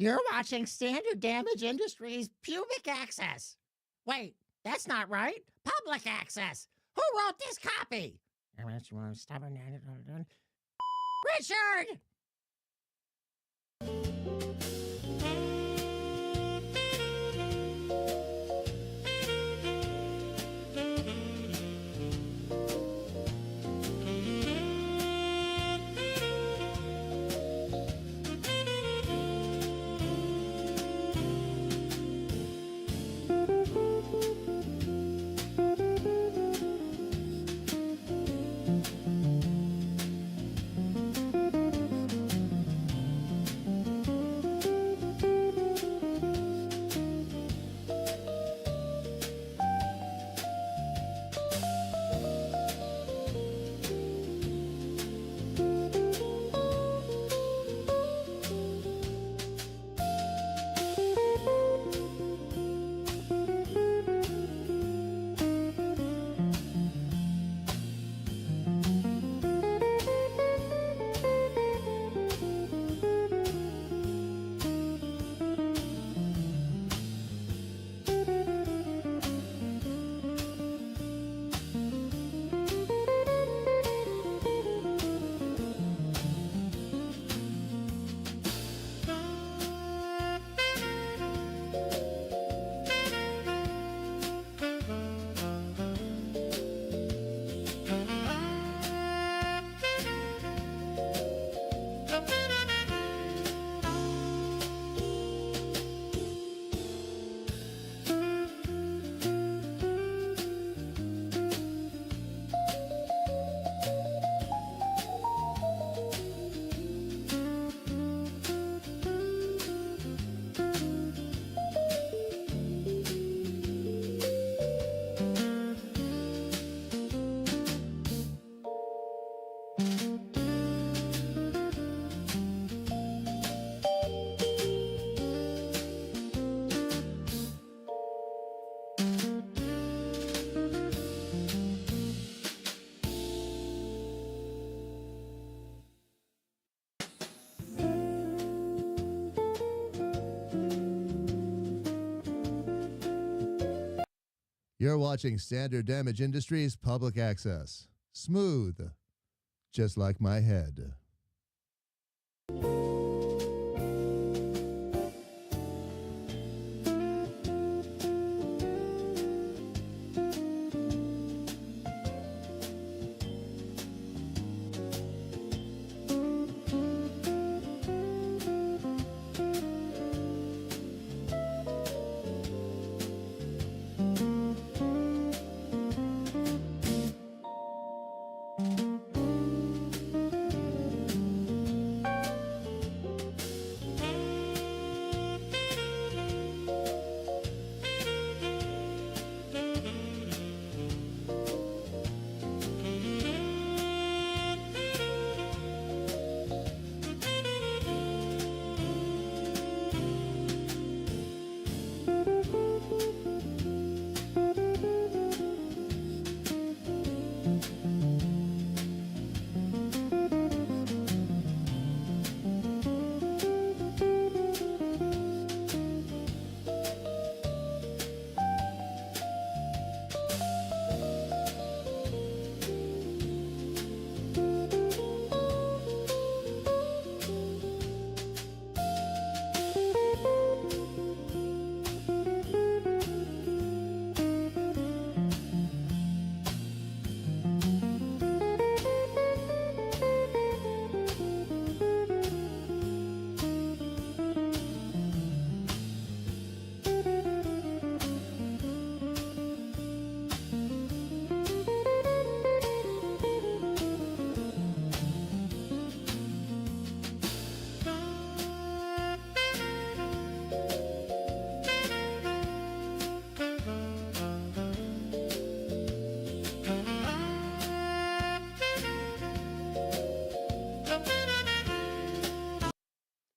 You're watching Standard Damage Industries Pubic Access. Wait, that's not right. Public Access. Who wrote this copy? Richard! You're watching Standard Damage Industries Public Access. Smooth, just like my head.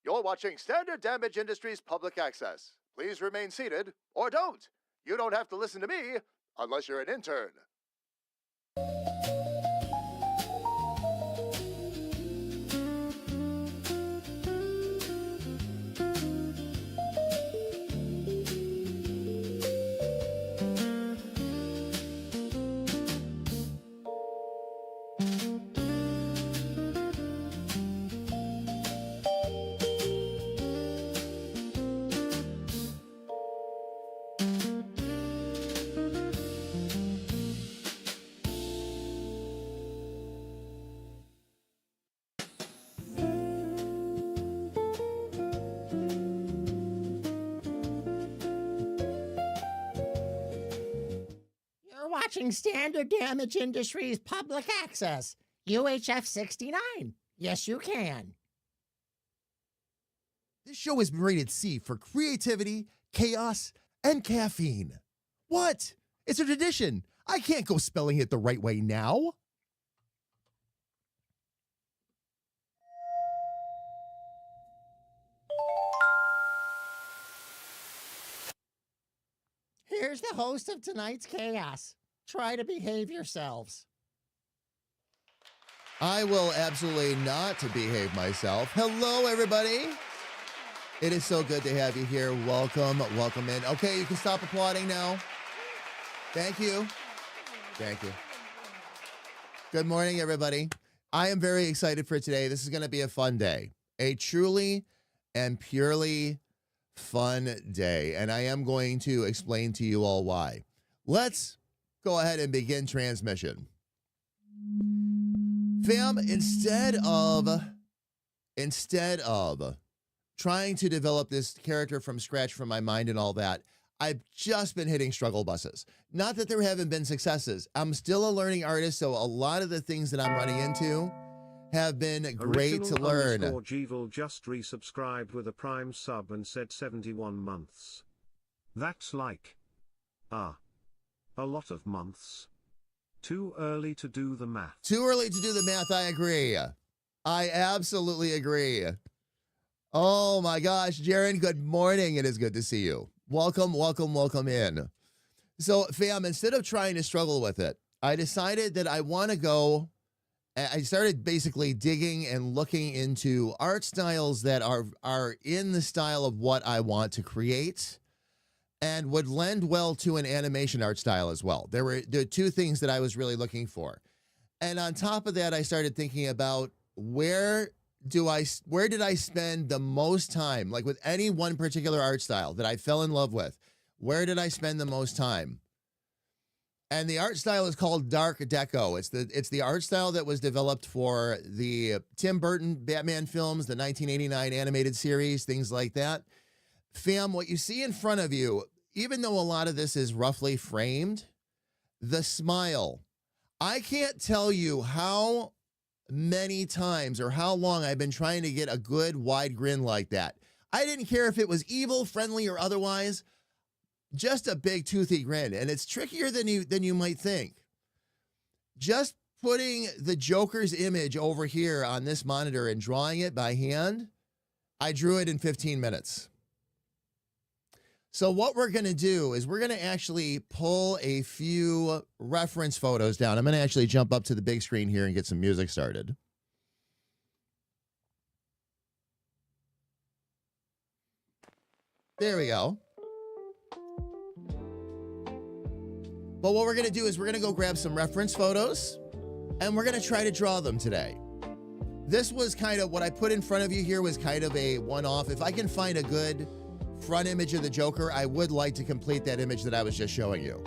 You're watching Standard Damage Industries Public Access. Please remain seated, or don't. You don't have to listen to me unless you're an intern. You're watching Standard Damage Industries Public Access, UHF 69. Yes, you can. This show has been rated C for creativity, chaos, and caffeine. What? It's a tradition. I can't go spelling it the right way now. Here's the host of tonight's chaos. Try to behave yourselves. I will absolutely not behave myself. Hello, everybody. It is so good to have you here. Welcome, welcome in. Okay, you can stop applauding now. Thank you. Thank you. Good morning, everybody. I am very excited for today. This is going to be a fun day. A truly and purely fun day. And I am going to explain to you all why. Let's go ahead and begin transmission. Fam, instead of trying to develop this character from scratch from my mind and all that, I've just been hitting struggle buses. Not that there haven't been successes. I'm still a learning artist, so a lot of the things that I'm running into have been great to learn. Jeevil just resubscribed with a Prime sub and said 71 months. That's like a lot of months. Too early to do the math. Too early to do the math, I agree. I absolutely agree. Oh my gosh, Jaron, good morning. It is good to see you. Welcome, welcome, welcome in. So, fam, instead of trying to struggle with it, I decided that I want to go. I started basically digging and looking into art styles that are in the style of what I want to create. and would lend well to an animation art style as well. There were two things that I was really looking for. And on top of that, I started thinking about where did I spend the most time? Like with any one particular art style that I fell in love with, where did I spend the most time? And the art style is called Dark Deco. It's the art style that was developed for the Tim Burton Batman films, the 1989 animated series, things like that. Fam, what you see in front of you, even though a lot of this is roughly framed, the smile. I can't tell you how many times or how long I've been trying to get a good wide grin like that. I didn't care if it was evil, friendly, or otherwise. Just a big toothy grin, and it's trickier than you might think. Just putting the Joker's image over here on this monitor and drawing it by hand, I drew it in 15 minutes. So what we're going to do is we're going to actually pull a few reference photos down. I'm going to actually jump up to the big screen here and get some music started. There we go. But what we're going to do is we're going to go grab some reference photos, and we're going to try to draw them today. This was kind of what I put in front of you here was kind of a one-off. If I can find a good front image of the Joker, I would like to complete that image that I was just showing you.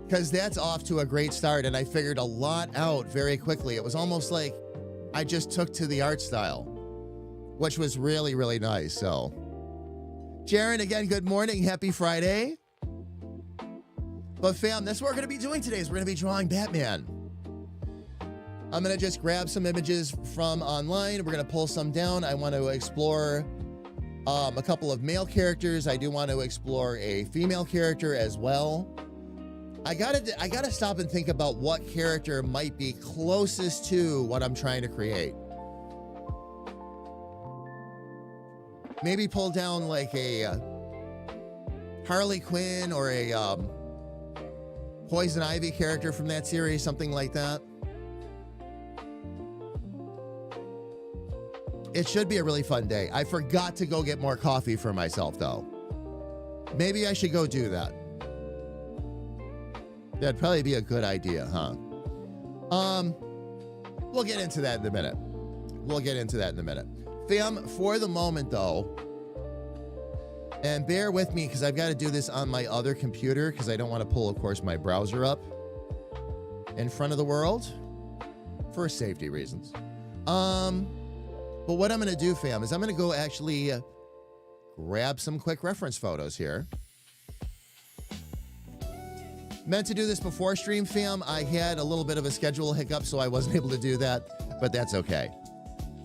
Because that's off to a great start, and I figured a lot out very quickly. It was almost like I just took to the art style, which was really, really nice. So, Jaron, again, good morning. Happy Friday. But fam, that's what we're going to be doing today is we're going to be drawing Batman. I'm going to just grab some images from online. We're going to pull some down. I want to explore a couple of male characters. I do want to explore a female character as well. I gotta stop and think about what character might be closest to what I'm trying to create. Maybe pull down like a Harley Quinn or a Poison Ivy character from that series, something like that. It should be a really fun day. I forgot to go get more coffee for myself, though. Maybe I should go do that. That'd probably be a good idea, huh? We'll get into that in a minute. Fam, for the moment, though, and bear with me because I've got to do this on my other computer because I don't want to pull, of course, my browser up in front of the world for safety reasons. But what I'm going to do, fam, is I'm going to go actually grab some quick reference photos here. Meant to do this before stream, fam. I had a little bit of a schedule hiccup, so I wasn't able to do that, but that's okay.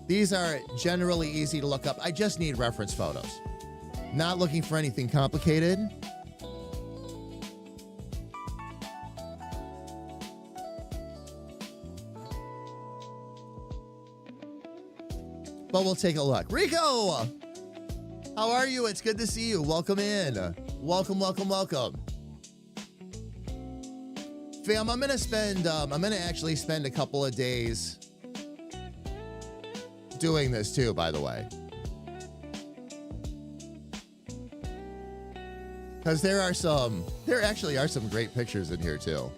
These are generally easy to look up. I just need reference photos. Not looking for anything complicated. But we'll take a look. Rico! How are you? It's good to see you. Welcome in. Welcome. Fam, I'm gonna actually spend a couple of days doing this too, by the way. Because there actually are some great pictures in here too.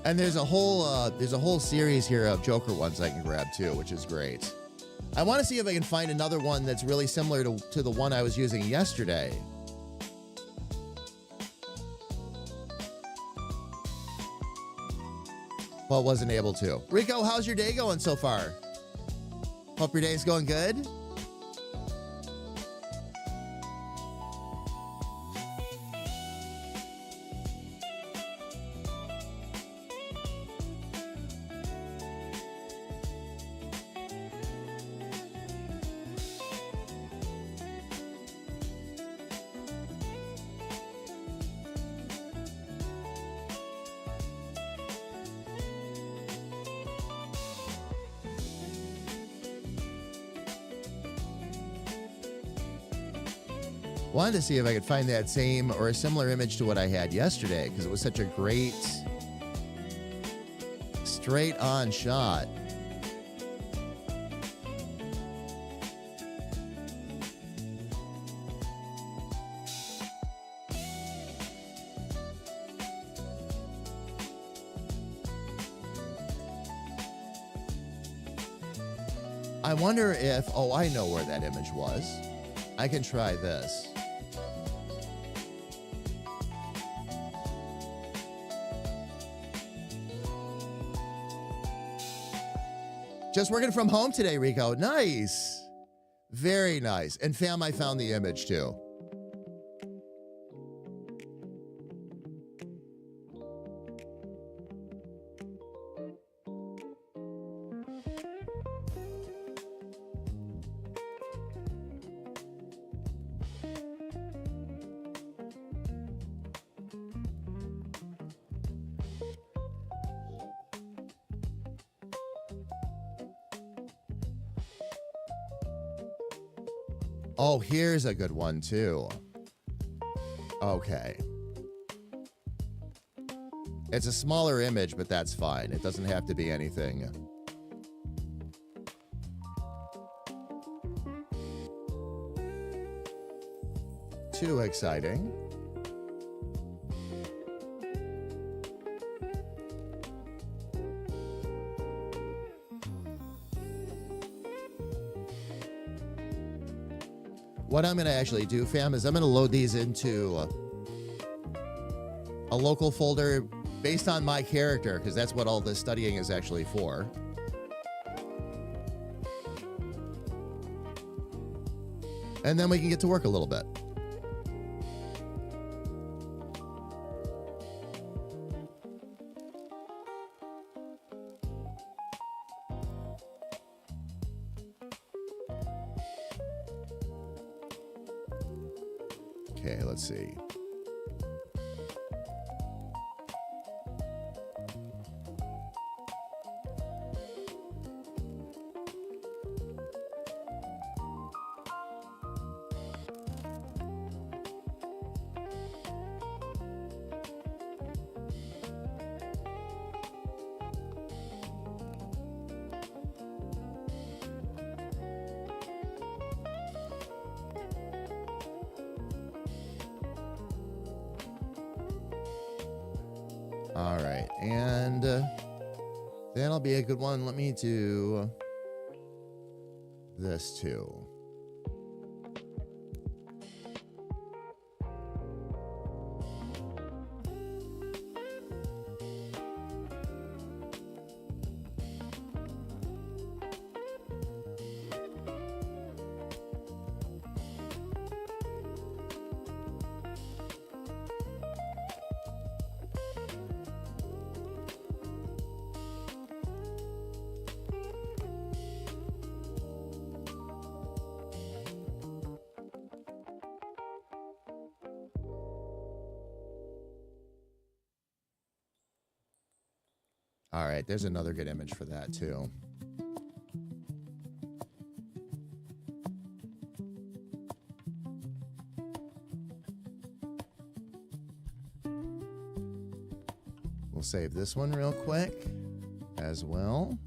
And there's a whole series here of Joker ones I can grab too, which is great. I want to see if I can find another one that's really similar to the one I was using yesterday. But wasn't able to. Rico, how's your day going so far? Hope your day's going good. Wanted to see if I could find that same or a similar image to what I had yesterday, because it was such a great straight on shot. I wonder if, oh, I know where that image was. I can try this. Just working from home today, Rico. Nice. Very nice. And fam, I found the image too. Oh, here's a good one too. Okay. It's a smaller image, but that's fine. It doesn't have to be anything. Too exciting. What I'm going to actually do, fam, is I'm going to load these into a local folder based on my character, because that's what all this studying is actually for. And then we can get to work a little bit. Okay, let's see. All right, and that'll be a good one. Let me do this too. All right, there's another good image for that too. We'll save this one real quick as well.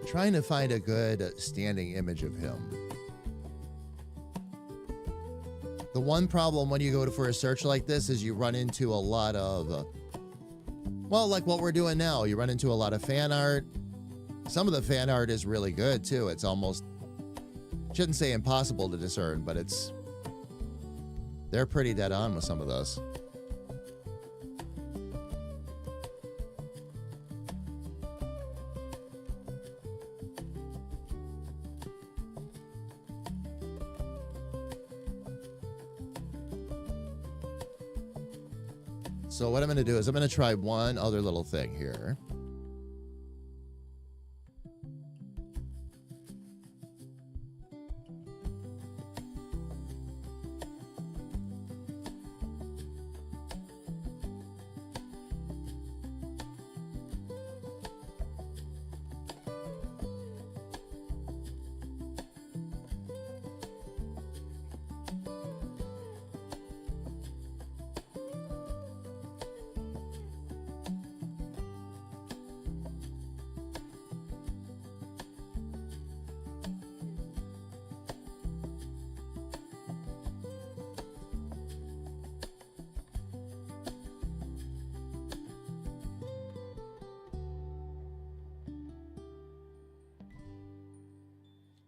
Trying to find a good standing image of him. The one problem when you go for a search like this is you run into a lot of, well, like what we're doing now, you run into a lot of fan art. Some of the fan art is really good too. It's almost Shouldn't say impossible to discern, but they're pretty dead on with some of those. So what I'm going to do is I'm going to try one other little thing here.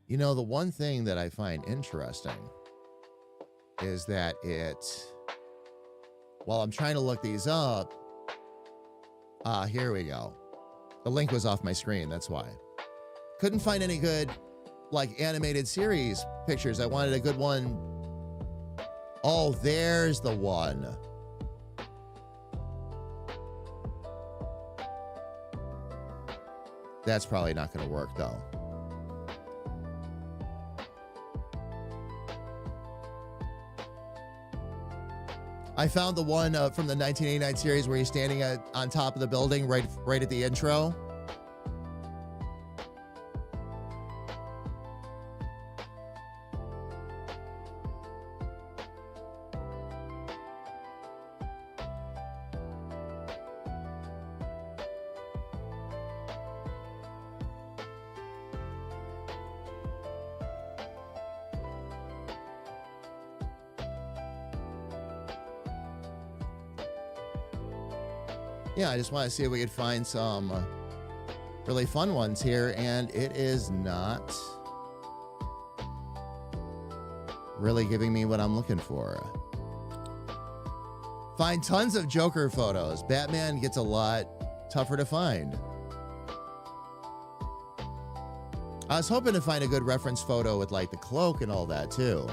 You know, the one thing that I find interesting is that while I'm trying to look these up, here we go. The link was off my screen, that's why. Couldn't find any good, like, animated series pictures. I wanted a good one. Oh, there's the one. That's probably not going to work, though. I found the one from the 1989 series where he's standing on top of the building right at the intro. Yeah, I just want to see if we could find some really fun ones here, and it is not really giving me what I'm looking for. Find tons of Joker photos. Batman gets a lot tougher to find. I was hoping to find a good reference photo with, like, the cloak and all that, too.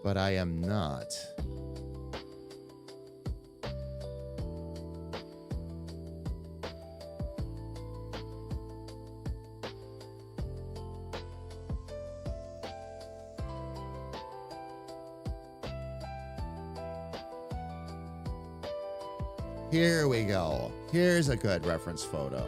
But I am not. Here we go. Here's a good reference photo.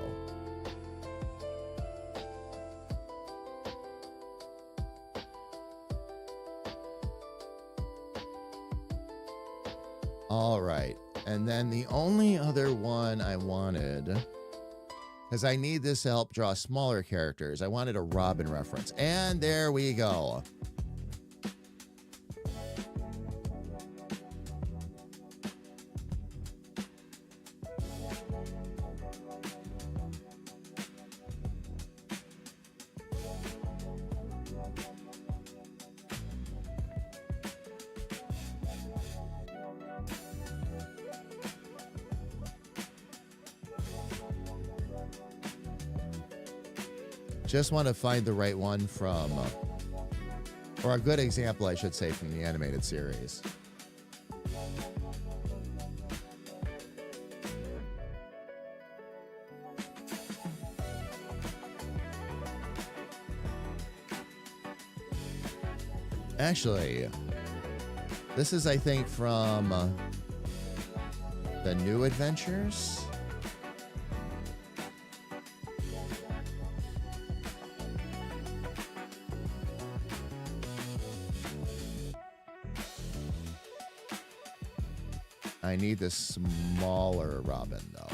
All right. And then the only other one I wanted, because I need this to help draw smaller characters, I wanted a Robin reference. And there we go. Just want to find the right one from, or a good example, I should say, from the animated series. Actually, this is, I think, from the New Adventures. I need the smaller Robin, though.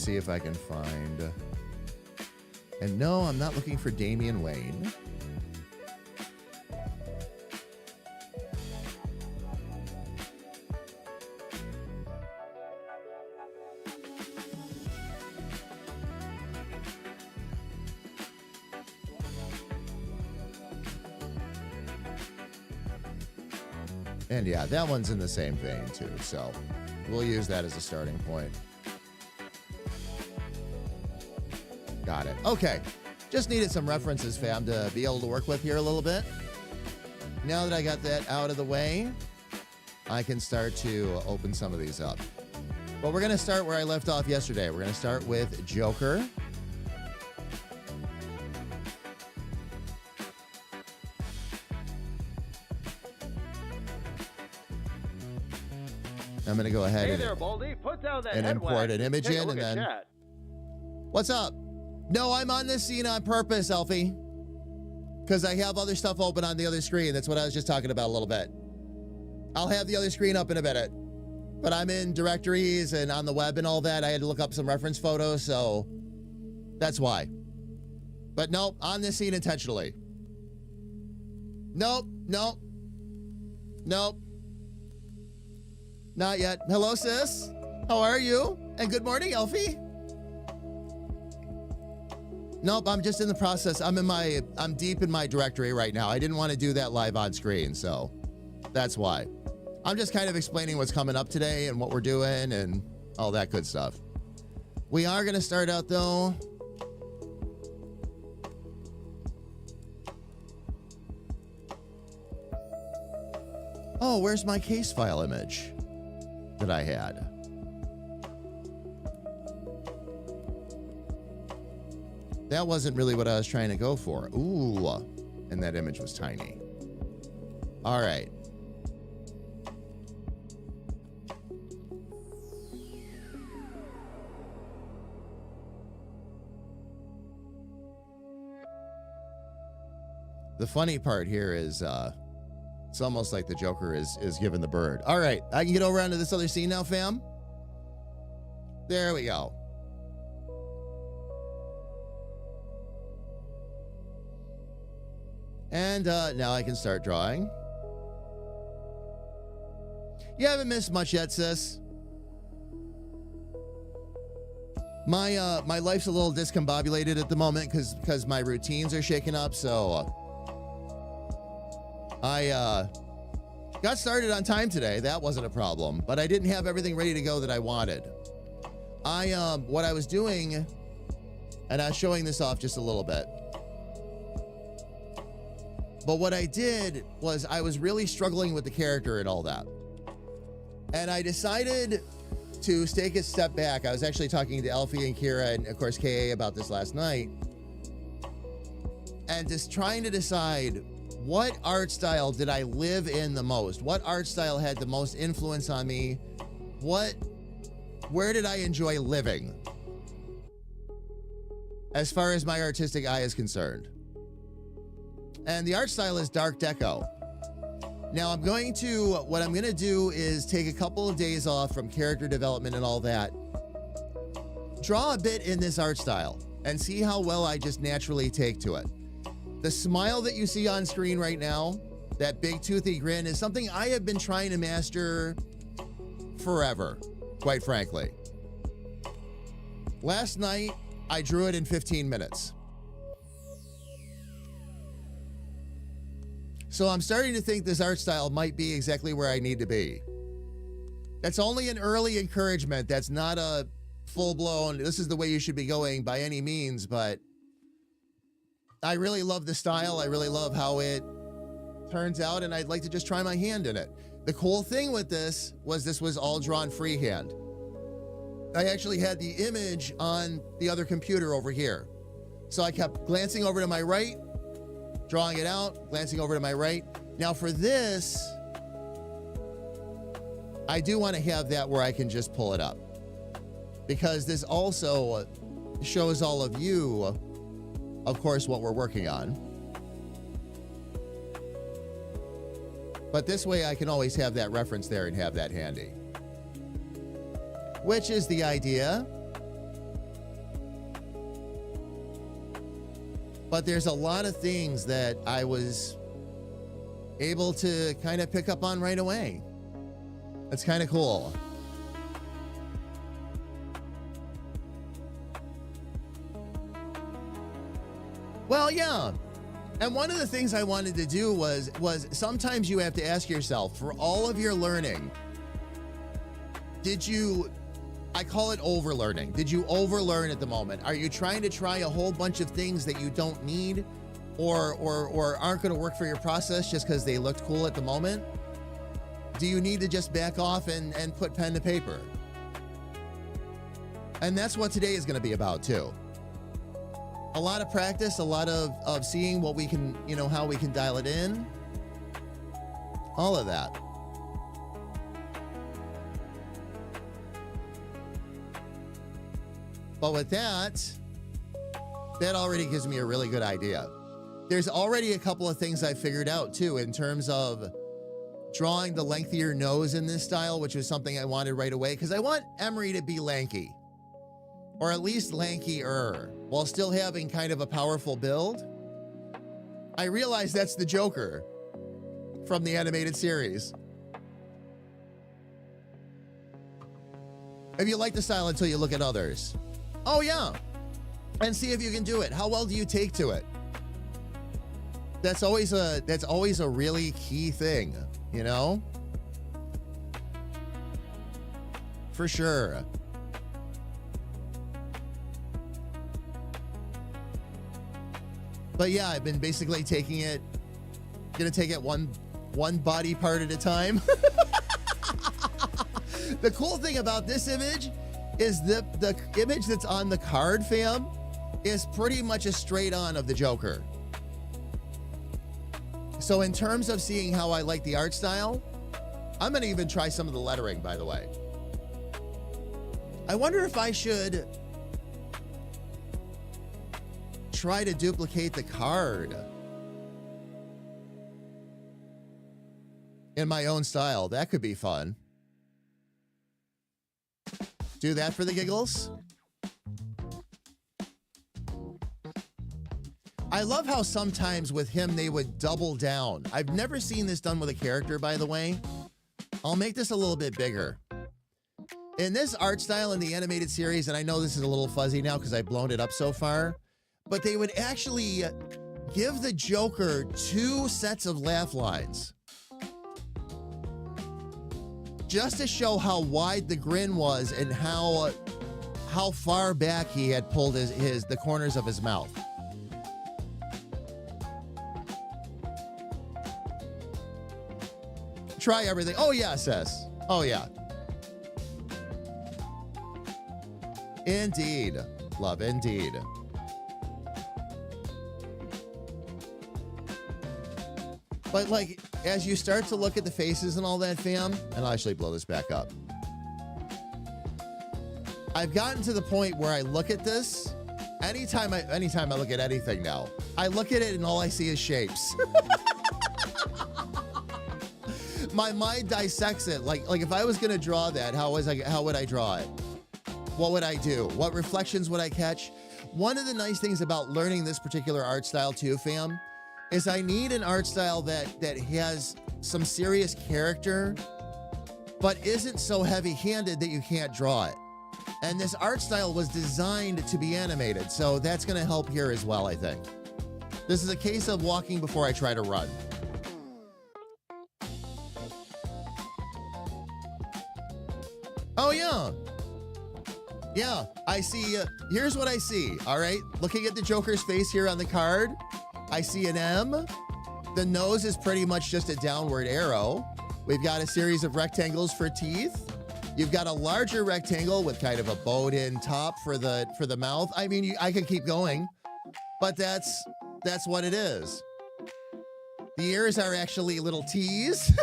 see if I can find. And no, I'm not looking for Damian Wayne. And yeah, that one's in the same vein too, so we'll use that as a starting point. Got it. Okay. Just needed some references, fam, to be able to work with here a little bit. Now that I got that out of the way, I can start to open some of these up. But we're going to start where I left off yesterday. We're going to start with Joker. I'm going to go ahead and import an image in, and then... Chat. What's up? No, I'm on this scene on purpose, Elfie. Because I have other stuff open on the other screen. That's what I was just talking about a little bit. I'll have the other screen up in a minute. But I'm in directories and on the web and all that. I had to look up some reference photos, so that's why. But nope, on this scene intentionally. Nope, nope. Nope. Not yet. Hello, sis. How are you? And good morning, Elfie. Nope, I'm just in the process. I'm deep in my directory right now. I didn't want to do that live on screen, so that's why. I'm just kind of explaining what's coming up today and what we're doing and all that good stuff. We are going to start out, though. Oh, where's my case file image that I had? That wasn't really what I was trying to go for. Ooh, and that image was tiny. All right. The funny part here is it's almost like the Joker is given the bird. All right, I can get over onto this other scene now, fam. There we go. And now I can start drawing. You haven't missed much yet, sis. My life's a little discombobulated at the moment because my routines are shaken up, so I got started on time today. That wasn't a problem, but I didn't have everything ready to go that I wanted. What I was doing, and I was showing this off just a little bit. But what I did was I was really struggling with the character and all that. And I decided to take a step back. I was actually talking to Elfie and Kira and, of course, KA about this last night. And just trying to decide what art style did I live in the most? What art style had the most influence on me? Where did I enjoy living? As far as my artistic eye is concerned. And the art style is Dark Deco. Now what I'm going to do is take a couple of days off from character development and all that. Draw a bit in this art style and see how well I just naturally take to it. The smile that you see on screen right now, that big toothy grin, is something I have been trying to master forever, quite frankly. Last night, I drew it in 15 minutes. So I'm starting to think this art style might be exactly where I need to be. That's only an early encouragement. That's not a full-blown, this is the way you should be going by any means, but I really love the style. I really love how it turns out, and I'd like to just try my hand in it. The cool thing with this was all drawn freehand. I actually had the image on the other computer over here. So I kept glancing over to my right, drawing it out, glancing over to my right. Now for this, I do want to have that where I can just pull it up, because this also shows all of you, of course, what we're working on. But this way I can always have that reference there and have that handy. Which is the idea But there's a lot of things that I was able to kind of pick up on right away. That's kind of cool. Well, yeah. And one of the things I wanted to do was sometimes you have to ask yourself, for all of your learning, I call it overlearning. Did you overlearn at the moment? Are you trying to try a whole bunch of things that you don't need or aren't going to work for your process just because they looked cool at the moment? Do you need to just back off and put pen to paper? And that's what today is going to be about too. A lot of practice, a lot of seeing what we can, how we can dial it in. All of that. But with that already gives me a really good idea. There's already a couple of things I figured out too in terms of drawing the lengthier nose in this style, which was something I wanted right away because I want Emery to be lanky. Or at least lankier, while still having kind of a powerful build. I realize that's the Joker from the animated series. If you like the style until you look at others. Oh yeah, and see if you can do it. How well do you take to it? That's always a really key thing, For sure. But yeah, I've been basically gonna take it one body part at a time. The cool thing about this image is the image that's on the card, fam, is pretty much a straight on of the Joker. So in terms of seeing how I like the art style, I'm gonna even try some of the lettering, by the way. I wonder if I should try to duplicate the card in my own style. That could be fun. Do that for the giggles. I love how sometimes with him they would double down. I've never seen this done with a character, by the way. I'll make this a little bit bigger. In this art style in the animated series, and I know this is a little fuzzy now because I've blown it up so far, but they would actually give the Joker 2 sets of laugh lines. Just to show how wide the grin was and how far back he had pulled the corners of his mouth. Try everything. Oh yeah, sis. Oh yeah. Indeed. Love, indeed. But like, as you start to look at the faces and all that, fam, and I'll actually blow this back up. I've gotten to the point where I look at this, anytime I look at anything now, I look at it and all I see is shapes. My mind dissects it. Like if I was gonna draw that, how would I draw it? What would I do? What reflections would I catch? One of the nice things about learning this particular art style too, fam, is I need an art style that has some serious character, but isn't so heavy-handed that you can't draw it. And this art style was designed to be animated, so that's gonna help here as well, I think. This is a case of walking before I try to run. Oh yeah. Yeah, I see, here's what I see, all right? Looking at the Joker's face here on the card, I see an M. The nose is pretty much just a downward arrow. We've got a series of rectangles for teeth. You've got a larger rectangle with kind of a bowed-in top for the mouth. I mean, I could keep going, but that's what it is. The ears are actually little T's.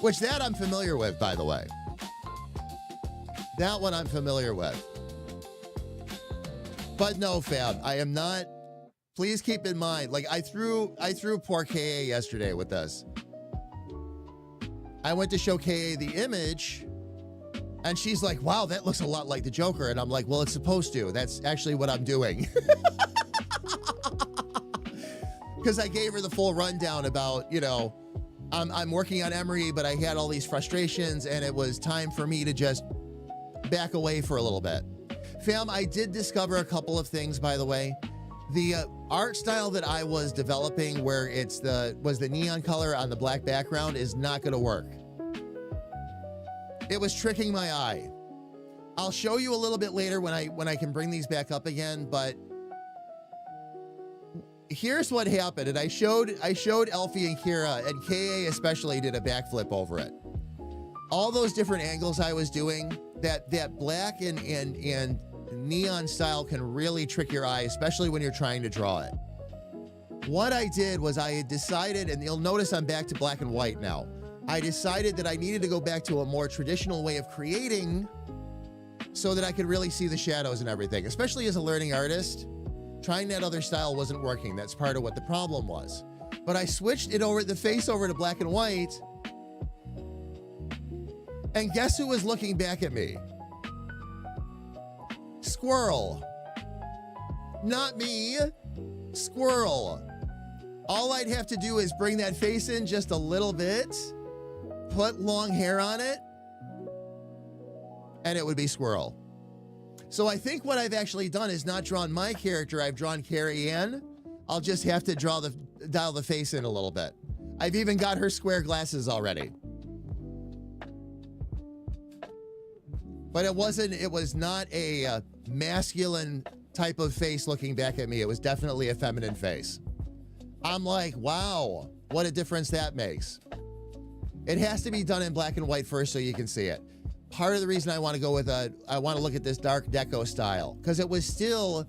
Which that I'm familiar with, by the way. That one I'm familiar with. But no, fam, I am not. Please keep in mind, like I threw poor KA yesterday with this. I went to show KA the image, And she's like, wow, that looks a lot like the Joker. And I'm like, well, it's supposed to. That's actually what I'm doing. Because I gave her the full rundown about, you know, I'm working on Emery, but I had all these frustrations, and it was time for me to just back away for a little bit. Fam, I did discover a couple of things, by the way. The art style that I was developing, where was the neon color on the black background, is not going to work. It was tricking my eye. I'll show you a little bit later when I can bring these back up again, but here's what happened. And I showed Elfie and Kira, and KA especially did a backflip over it. All those different angles I was doing, that black and neon style can really trick your eye, especially when you're trying to draw it. What I did was I had decided, and you'll notice I'm back to black and white now. I decided that I needed to go back to a more traditional way of creating so that I could really see the shadows and everything. Especially as a learning artist, trying that other style wasn't working. That's part of what the problem was. But I switched it over, the face over to black and white. And guess who was looking back at me? Squirrel. Not me. Squirrel. All I'd have to do is bring that face in just a little bit, put long hair on it, and it would be Squirrel. So I think what I've actually done is not drawn my character, I've drawn Carrie Ann. I'll just have to dial the face in a little bit. I've even got her square glasses already. But it was not a masculine type of face looking back at me. It was definitely a feminine face. I'm like, wow, what a difference that makes. It has to be done in black and white first so you can see it. Part of the reason I want to go with I want to look at this Dark Deco style, because it was still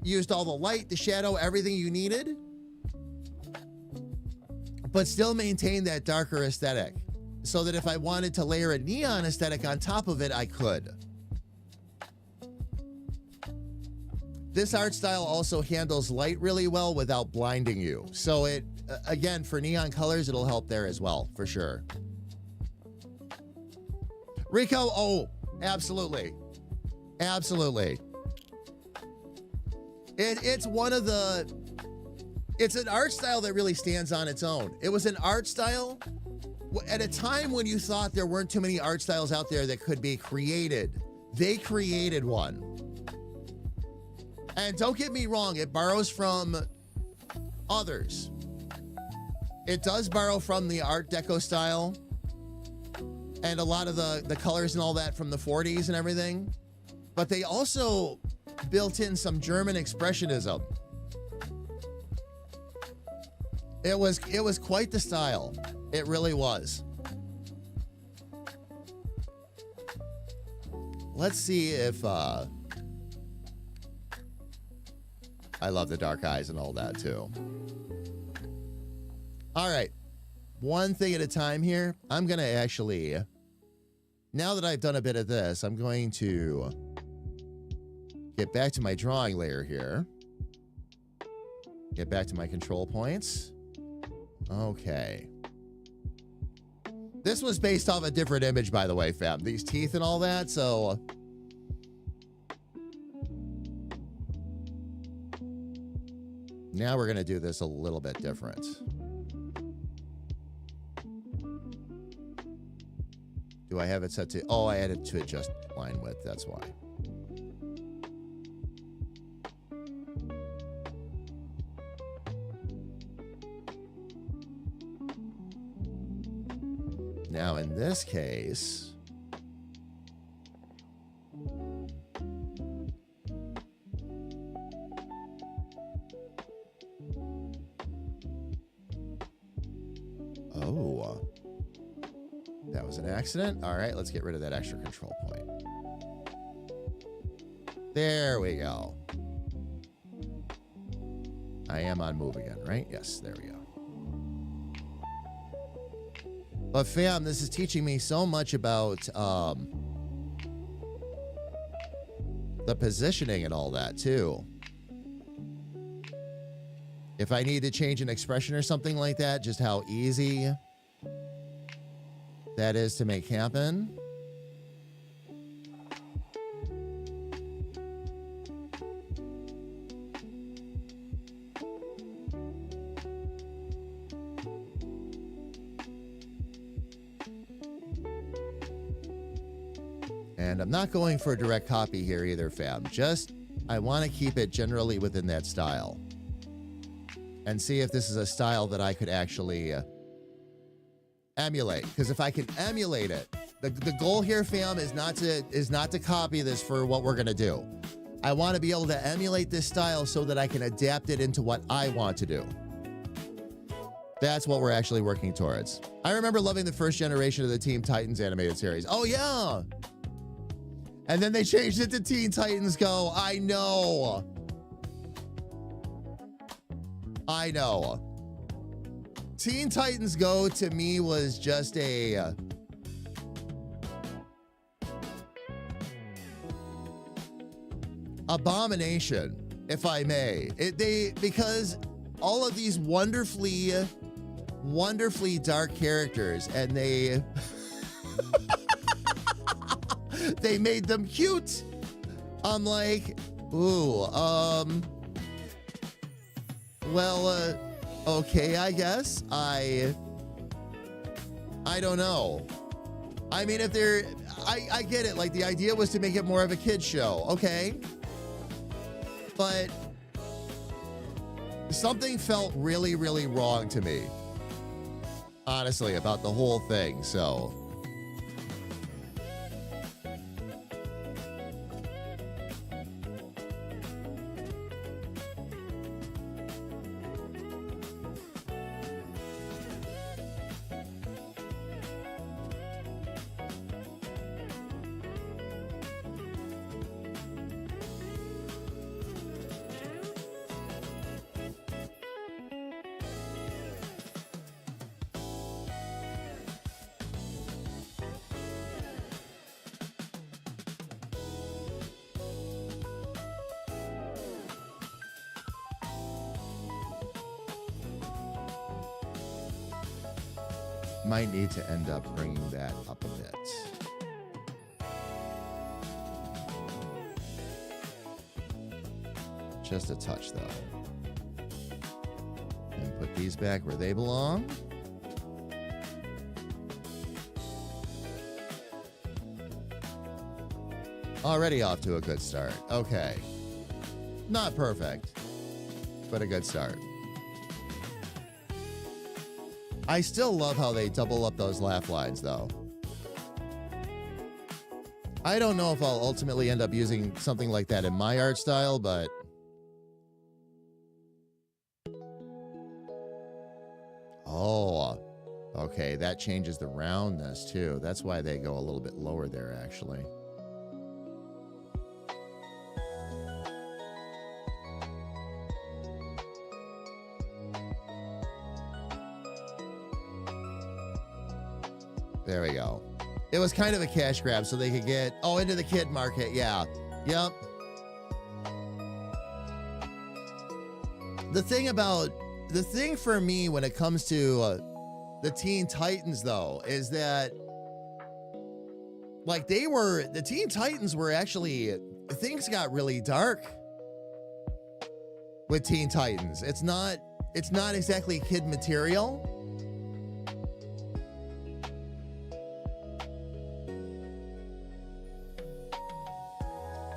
used all the light, the shadow, everything you needed, but still maintained that darker aesthetic, so that if I wanted to layer a neon aesthetic on top of it, I could. This art style also handles light really well without blinding you. So it, again, for neon colors, it'll help there as well, for sure. Rico, oh, absolutely. Absolutely. It's one of the, it's an art style that really stands on its own. It was an art style at a time when you thought there weren't too many art styles out there that could be created. They created one. And don't get me wrong, it borrows from others. It does borrow from the Art Deco style and a lot of the colors and all that from the 40s and everything. But they also built in some German expressionism. It was quite the style. It really was. Let's see if I love the dark eyes and all that too. All right. One thing at a time here. I'm going to actually, now that I've done a bit of this, I'm going to get back to my drawing layer here. Get back to my control points. Okay. This was based off a different image, by the way, fam. These teeth and all that, so now we're going to do this a little bit different. Do I have it set to... Oh, I added to adjust line width. That's why. Now, in this case... Oh, that was an accident. All right, let's get rid of that extra control point. There we go. I am on move again, right? Yes, there we go. But fam, this is teaching me so much about the positioning and all that too. If I need to change an expression or something like that, just how easy that is to make happen. And I'm not going for a direct copy here either, fam. Just, I want to keep it generally within that style. And see if this is a style that I could actually emulate. Because if I can emulate it, the goal here, fam, is not to copy this for what we're going to do. I want to be able to emulate this style so that I can adapt it into what I want to do. That's what we're actually working towards. I remember loving the first generation of the Teen Titans animated series. Oh, yeah. And then they changed it to Teen Titans Go. I know. I know. Teen Titans Go to me was just a abomination, if I may. Because all of these wonderfully dark characters, and they they made them cute. I'm like, ooh, well, okay, I guess. I don't know. I mean, if they're, I get it. Like, the idea was to make it more of a kid's show. Okay. But something felt really, really wrong to me, honestly, about the whole thing. So might need to end up bringing that up a bit. Just a touch, though. And put these back where they belong. Already off to a good start. Okay. Not perfect, but a good start. I still love how they double up those laugh lines, though. I don't know if I'll ultimately end up using something like that in my art style, but oh, okay, that changes the roundness, too. That's why they go a little bit lower there, actually. There we go. It was kind of a cash grab so they could get, oh, into the kid market. Yeah. Yep. The thing for me when it comes to the Teen Titans, though, is that, like, the Teen Titans were actually, things got really dark with Teen Titans. It's not exactly kid material.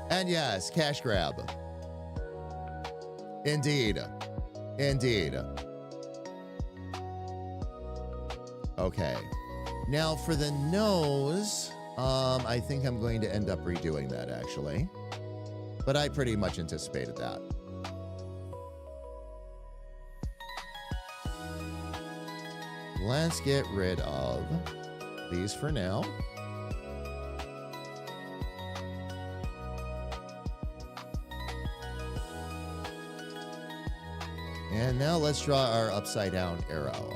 And yes, cash grab. Indeed. Indeed. Okay. Now for the nose, I think I'm going to end up redoing that, actually. But I pretty much anticipated that. Let's get rid of these for now. And now let's draw our upside down arrow.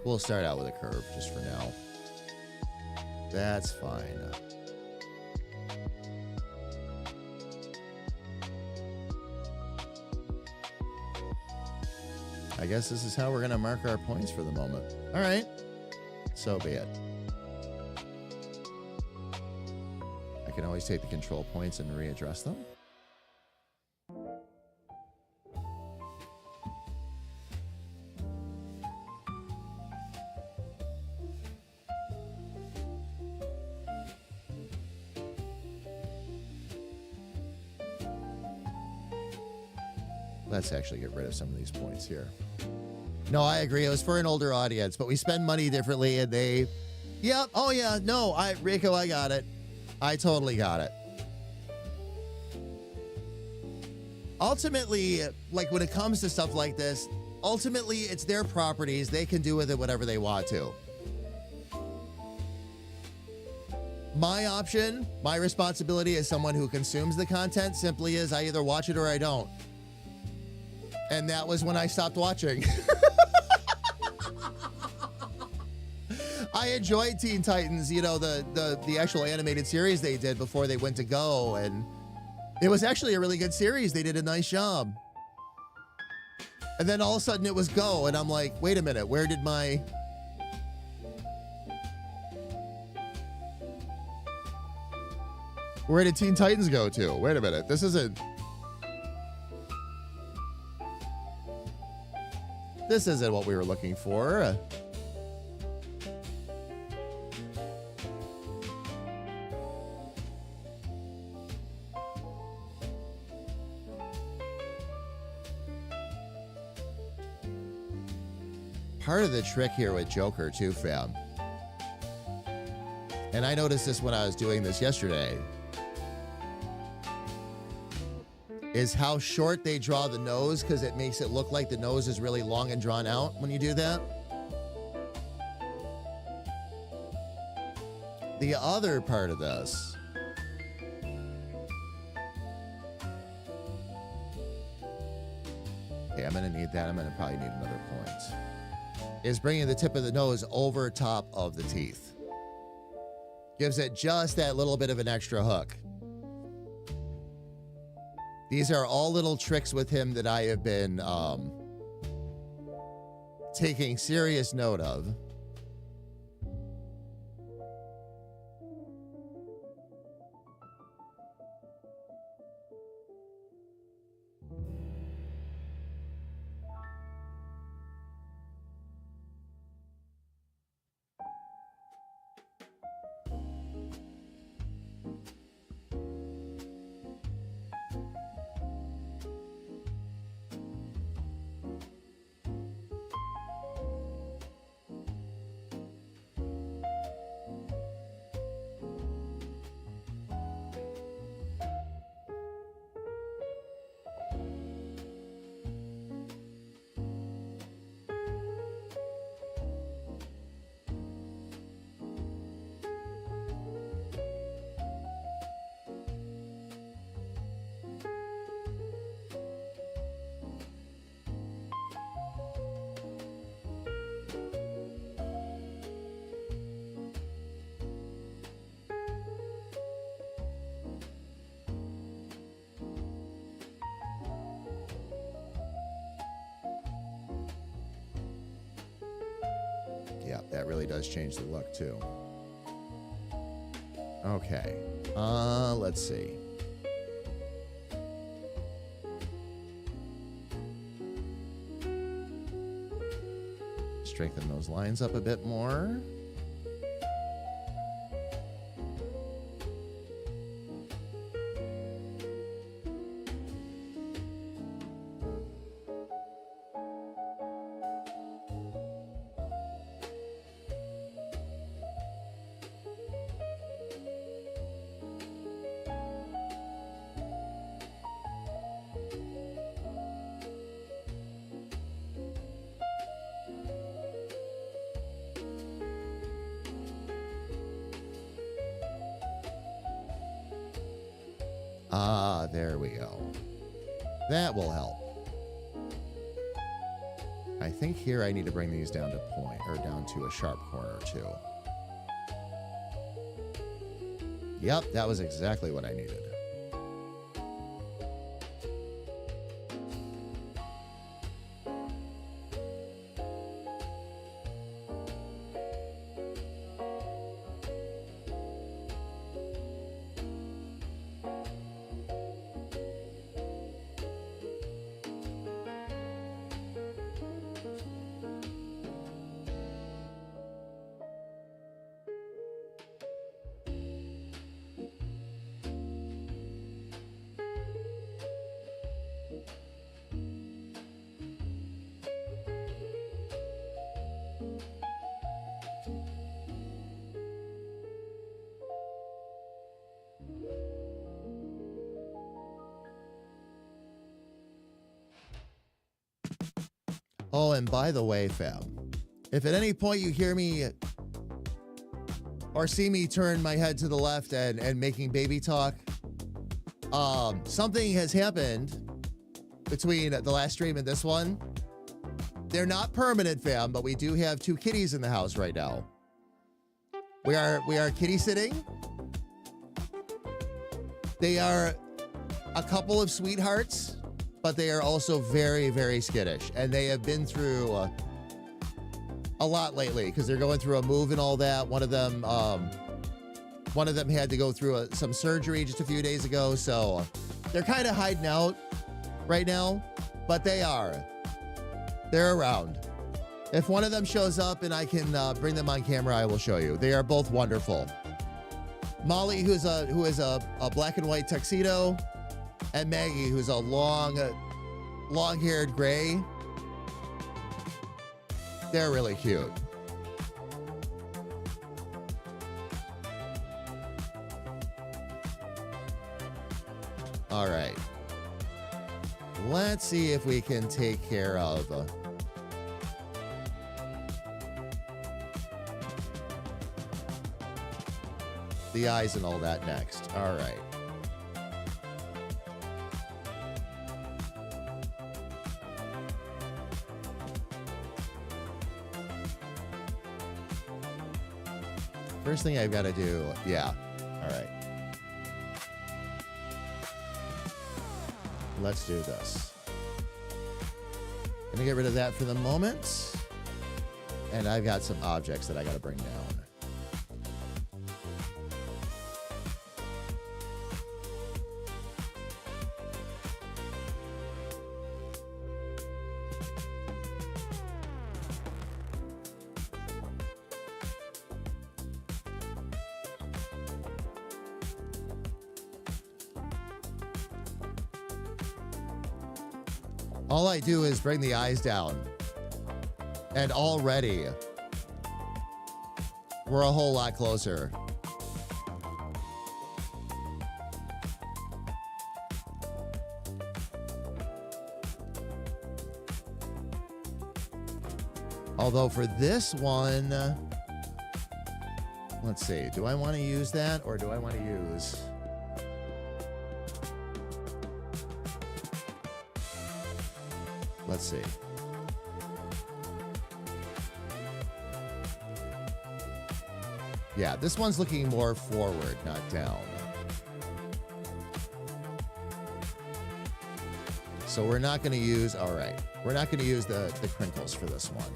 We'll start out with a curve just for now. That's fine. I guess this is how we're going to mark our points for the moment. All right. So be it. I can always take the control points and readdress them. Let's actually get rid of some of these points here. No, I agree. It was for an older audience, but we spend money differently and they... Yep. Oh, yeah. No, Rico, I got it. I totally got it. Ultimately, like when it comes to stuff like this, ultimately it's their properties. They can do with it whatever they want to. My option, my responsibility as someone who consumes the content simply is I either watch it or I don't. And that was when I stopped watching. I enjoyed Teen Titans, you know, the actual animated series they did before they went to Go, and it was actually a really good series. They did a nice job. And then all of a sudden it was Go, and I'm like, wait a minute, where did Teen Titans go to? Wait a minute, this isn't what we were looking for. Part of the trick here with Joker too, fam, and I noticed this when I was doing this yesterday, is how short they draw the nose, because it makes it look like the nose is really long and drawn out when you do that. The other part of this okay, I'm gonna need that. I'm gonna probably need another point. Is bringing the tip of the nose over top of the teeth. Gives it just that little bit of an extra hook. These are all little tricks with him that I have been taking serious note of. Yeah, that really does change the look too. Okay, let's see. Strengthen those lines up a bit more. Ah, there we go. That will help. I think here I need to bring these down to point, or down to a sharp corner too. Yep, that was exactly what I needed. Oh, and by the way, fam, if at any point you hear me or see me turn my head to the left and making baby talk, something has happened between the last stream and this one. They're not permanent, fam, but we do have 2 kitties in the house right now. We are kitty sitting. They are a couple of sweethearts, but they are also very, very skittish, and they have been through a lot lately because they're going through a move and all that. One of them had to go through some surgery just a few days ago, so they're kind of hiding out right now, but they're around. If one of them shows up and I can bring them on camera, I will show you. They are both wonderful. Molly, who is a black and white tuxedo, and Maggie, who's a long-haired gray. They're really cute. All right. Let's see if we can take care of the eyes and all that next. All right. First thing I've got to do, yeah. All right. Let's do this. Gonna get rid of that for the moment. And I've got some objects that I got to bring down. All I do is bring the eyes down, and already we're a whole lot closer. Although for this one, let's see, do I want to use that or do I want to use... Let's see. Yeah, this one's looking more forward, not down. So we're not going to use, all right, we're not going to use the crinkles for this one.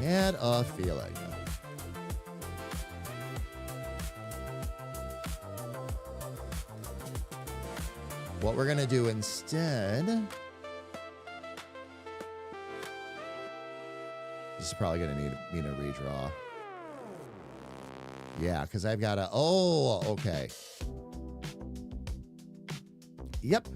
Had a feeling. What we're going to do instead, this is probably going to need a redraw. Yeah, because I've got to, oh, okay. Yep.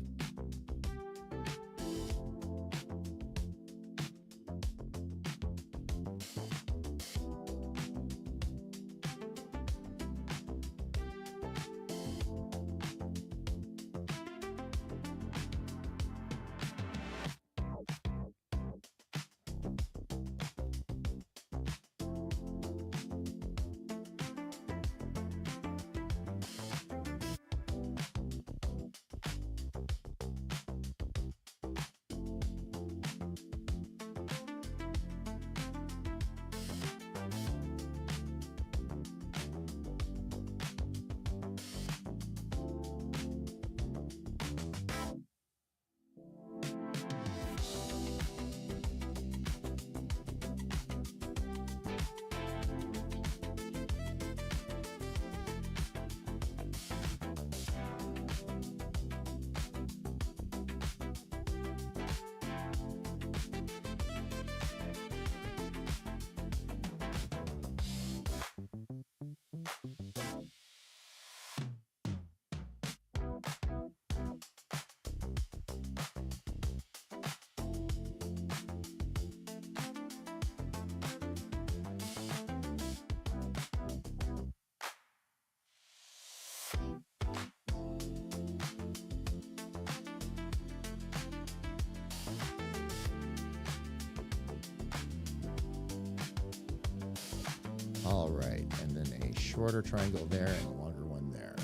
All right, and then a shorter triangle there and a longer one there.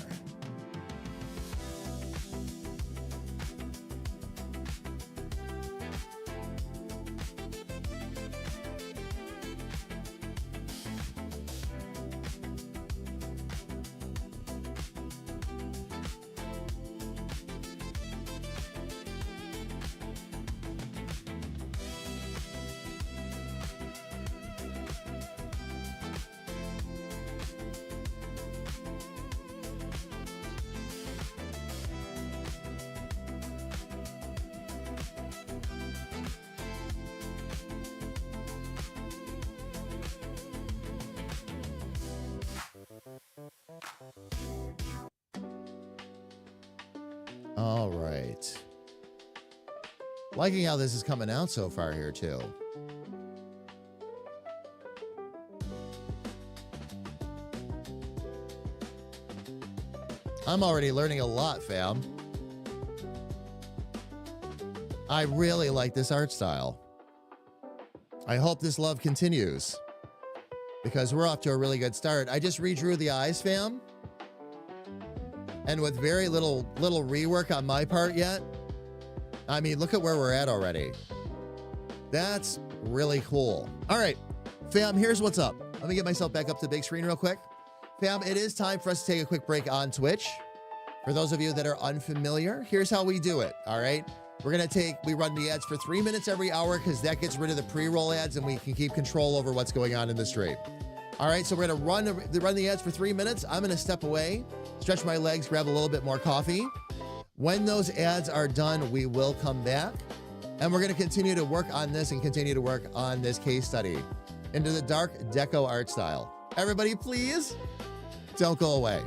All right. Liking how this is coming out so far here, too. I'm already learning a lot, fam. I really like this art style. I hope this love continues because we're off to a really good start. I just redrew the eyes, fam. And with very little rework on my part yet. I mean, look at where we're at already. That's really cool. All right, fam, here's what's up. Let me get myself back up to the big screen real quick. Fam, it is time for us to take a quick break on Twitch. For those of you that are unfamiliar, here's how we do it, all right? We run the ads for 3 minutes every hour because that gets rid of the pre-roll ads and we can keep control over what's going on in the stream. All right, so we're gonna run the ads for 3 minutes. I'm gonna step away, stretch my legs, grab a little bit more coffee. When those ads are done, we will come back and we're gonna continue to work on this and continue to work on this case study into the Dark Deco art style. Everybody, please don't go away.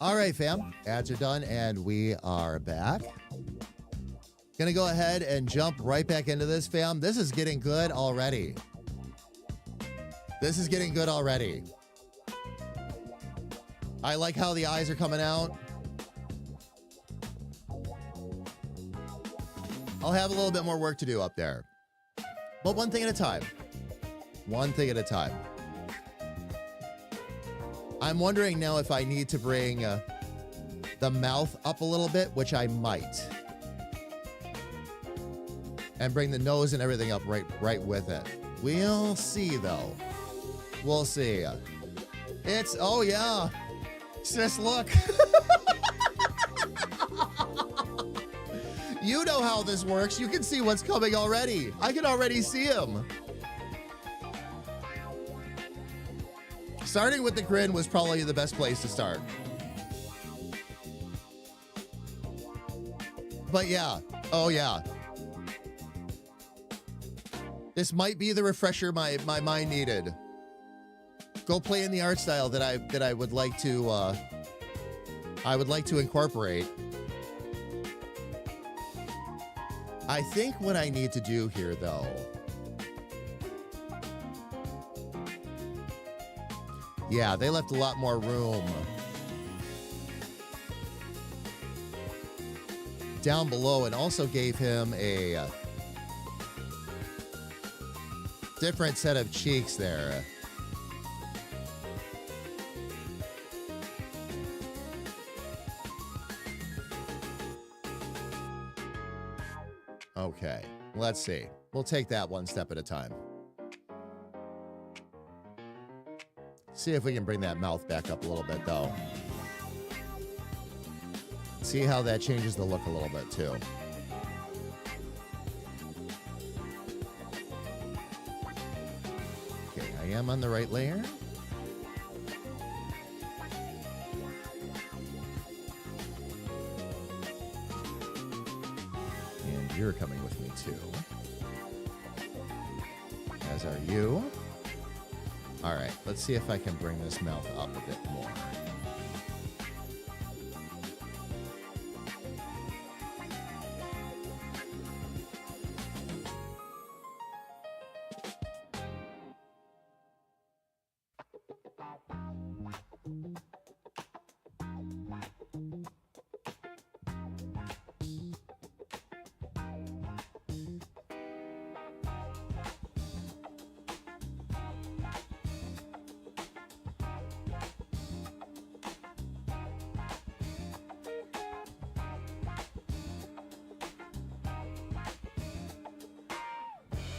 All right, fam. Ads are done, and we are back. Gonna go ahead and jump right back into this, fam. This is getting good already. This is getting good already. I like how the eyes are coming out. I'll have a little bit more work to do up there. But one thing at a time. One thing at a time. I'm wondering now if I need to bring the mouth up a little bit, which I might. And bring the nose and everything up right with it. We'll see, though. We'll see. It's, oh yeah. Sis, look. You know how this works. You can see what's coming already. I can already see him. Starting with the grin was probably the best place to start. But yeah. Oh yeah. This might be the refresher my mind needed. Go play in the art style that I would like to incorporate. I think what I need to do here, though, yeah, they left a lot more room down below, and also gave him a different set of cheeks there. Okay, let's see. We'll take that one step at a time. See if we can bring that mouth back up a little bit, though. See how that changes the look a little bit, too. Okay, I am on the right layer. You're coming with me too. As are you. All right, let's see if I can bring this mouth up a bit more.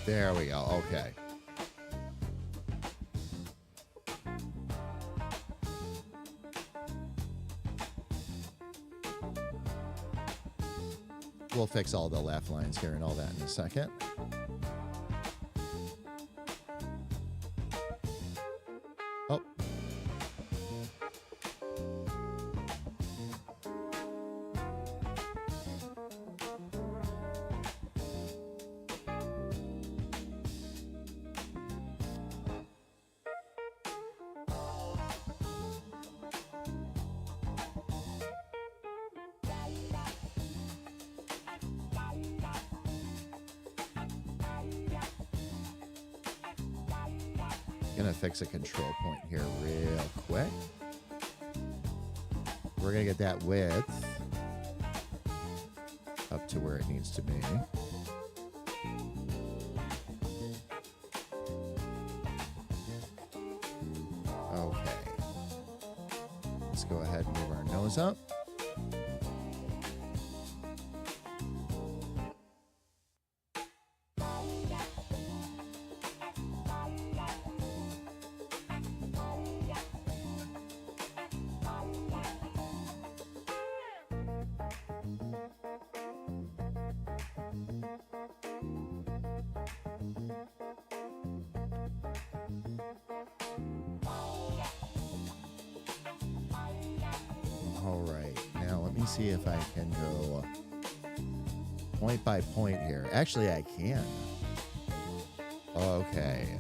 There we go. Okay. We'll fix all the laugh lines here and all that in a second. Oh. Gonna fix a control point here real quick. We're gonna get that width up to where it needs to be. Okay. Let's go ahead and move our nose up. See if I can go point by point here. Actually, I can. Okay.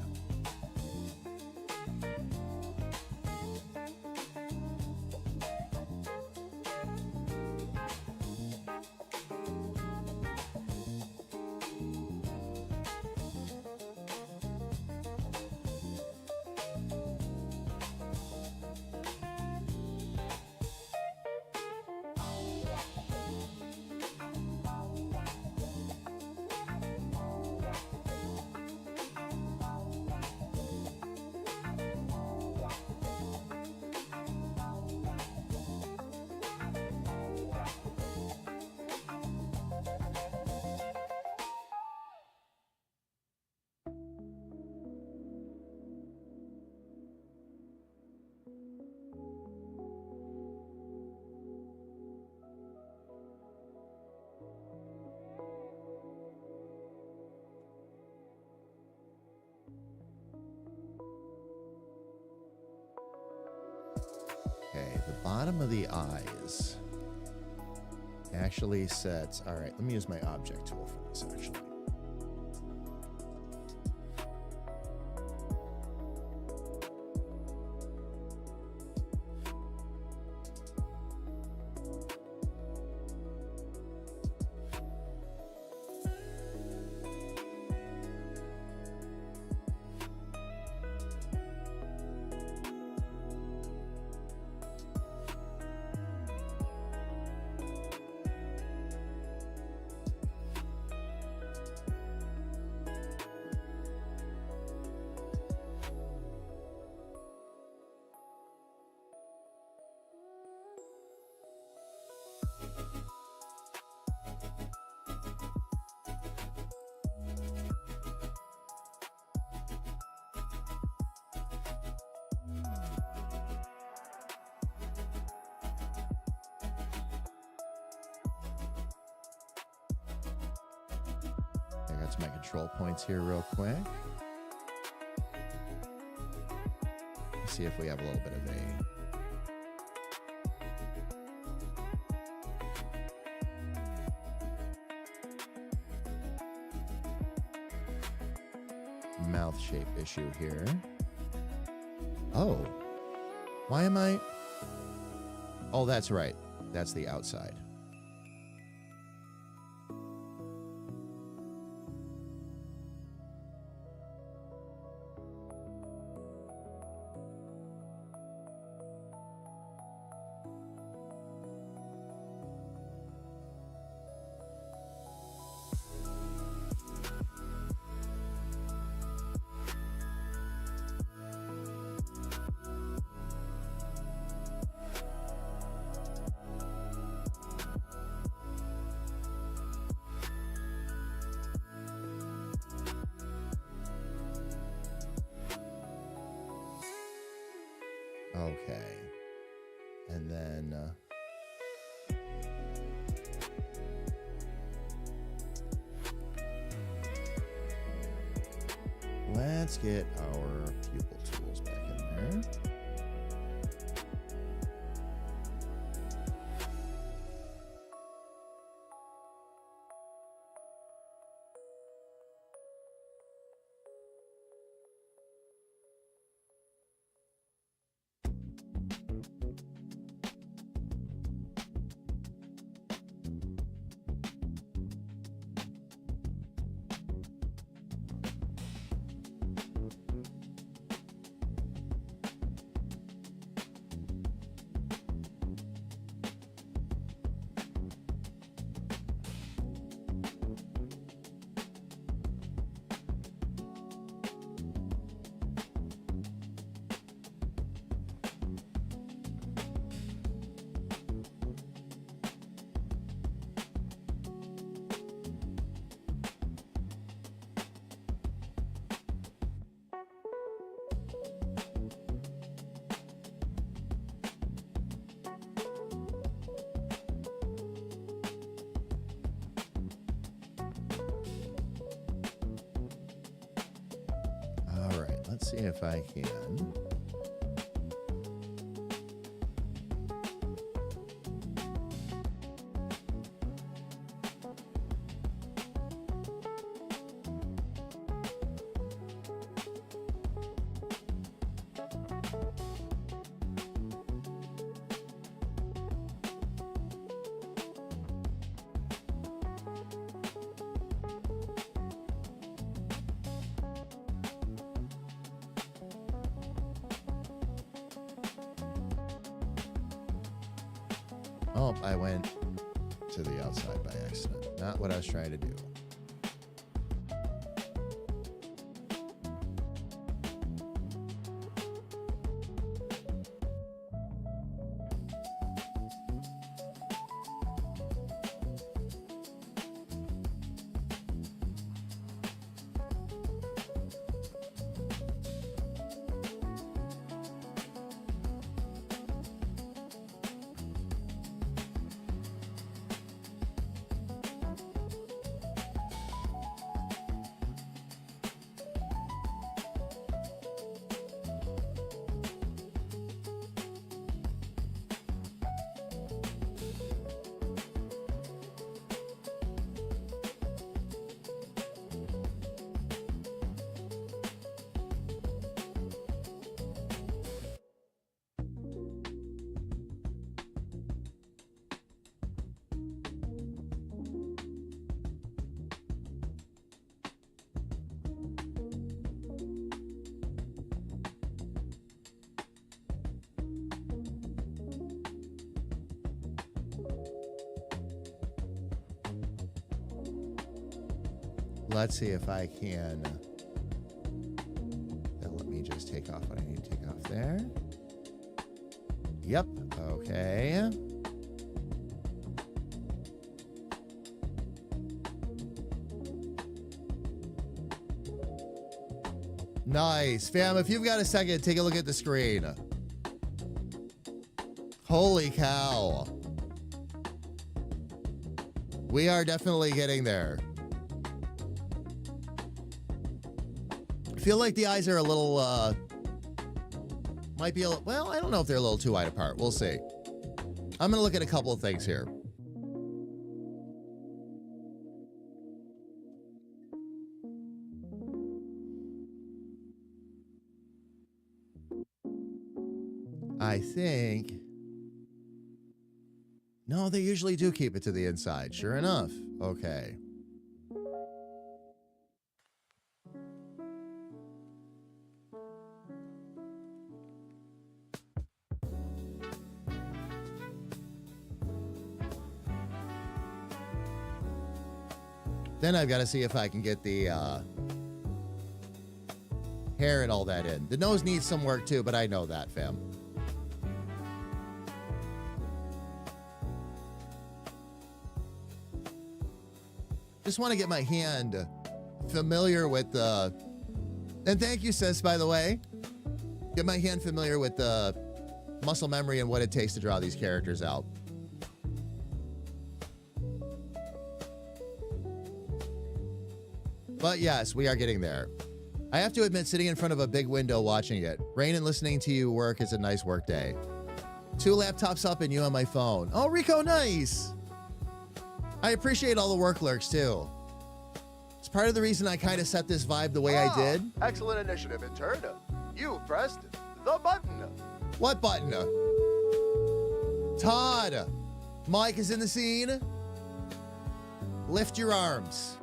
the bottom of the eyes actually sets. All right, let me use my object tool for this actually. I got to my control points here real quick. Let's see if we have a little bit of a mouth shape issue here. Oh, why am I? Oh, that's right. That's the outside. Okay. And then let's get our pupil tools back in there. Let's see if I can. Oh, I went to the outside by accident. Not what I was trying to do. let's see if I can. Let me just take off what I need to take off there. Yep. Okay. Nice. Fam, if you've got a second, take a look at the screen. Holy cow. We are definitely getting there. I feel like the eyes are a little, might be a little, well, I don't know if they're a little too wide apart. We'll see. I'm going to look at a couple of things here. I think. No, they usually do keep it to the inside. Sure enough. Okay. Then I've got to see if I can get the hair and all that in. The nose needs some work too, but I know that, fam. Just want to get my hand familiar with the, and thank you, sis, by the way. Get my hand familiar with the muscle memory and what it takes to draw these characters out. But yes, we are getting there. I have to admit, sitting in front of a big window watching it, rain and listening to you work is a nice work day. 2 laptops up and you on my phone. Oh, Rico, nice. I appreciate all the work lurks, too. It's part of the reason I kind of set this vibe the way I did. Excellent initiative, intern. You pressed the button. What button? Todd, Mike is in the scene. Lift your arms.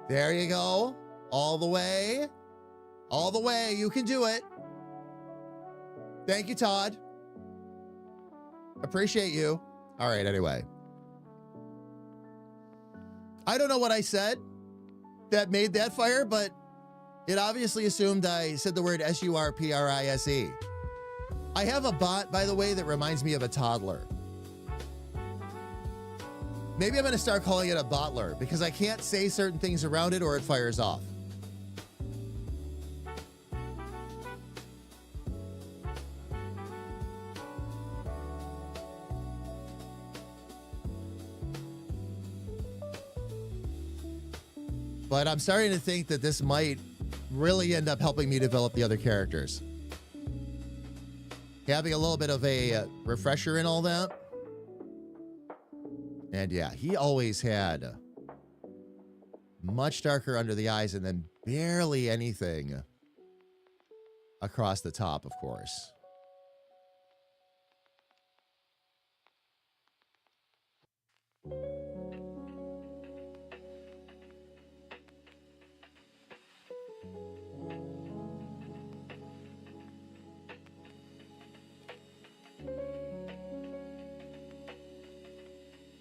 There you go. All the way. All the way. You can do it. Thank you, Todd. Appreciate you. All right, anyway. I don't know what I said that made that fire, but it obviously assumed I said the word S-U-R-P-R-I-S-E. I have a bot, by the way, that reminds me of a toddler. Maybe I'm going to start calling it a botler because I can't say certain things around it or it fires off. But I'm starting to think that this might really end up helping me develop the other characters. Having a little bit of a refresher and all that. And yeah, he always had much darker under the eyes and then barely anything across the top, of course.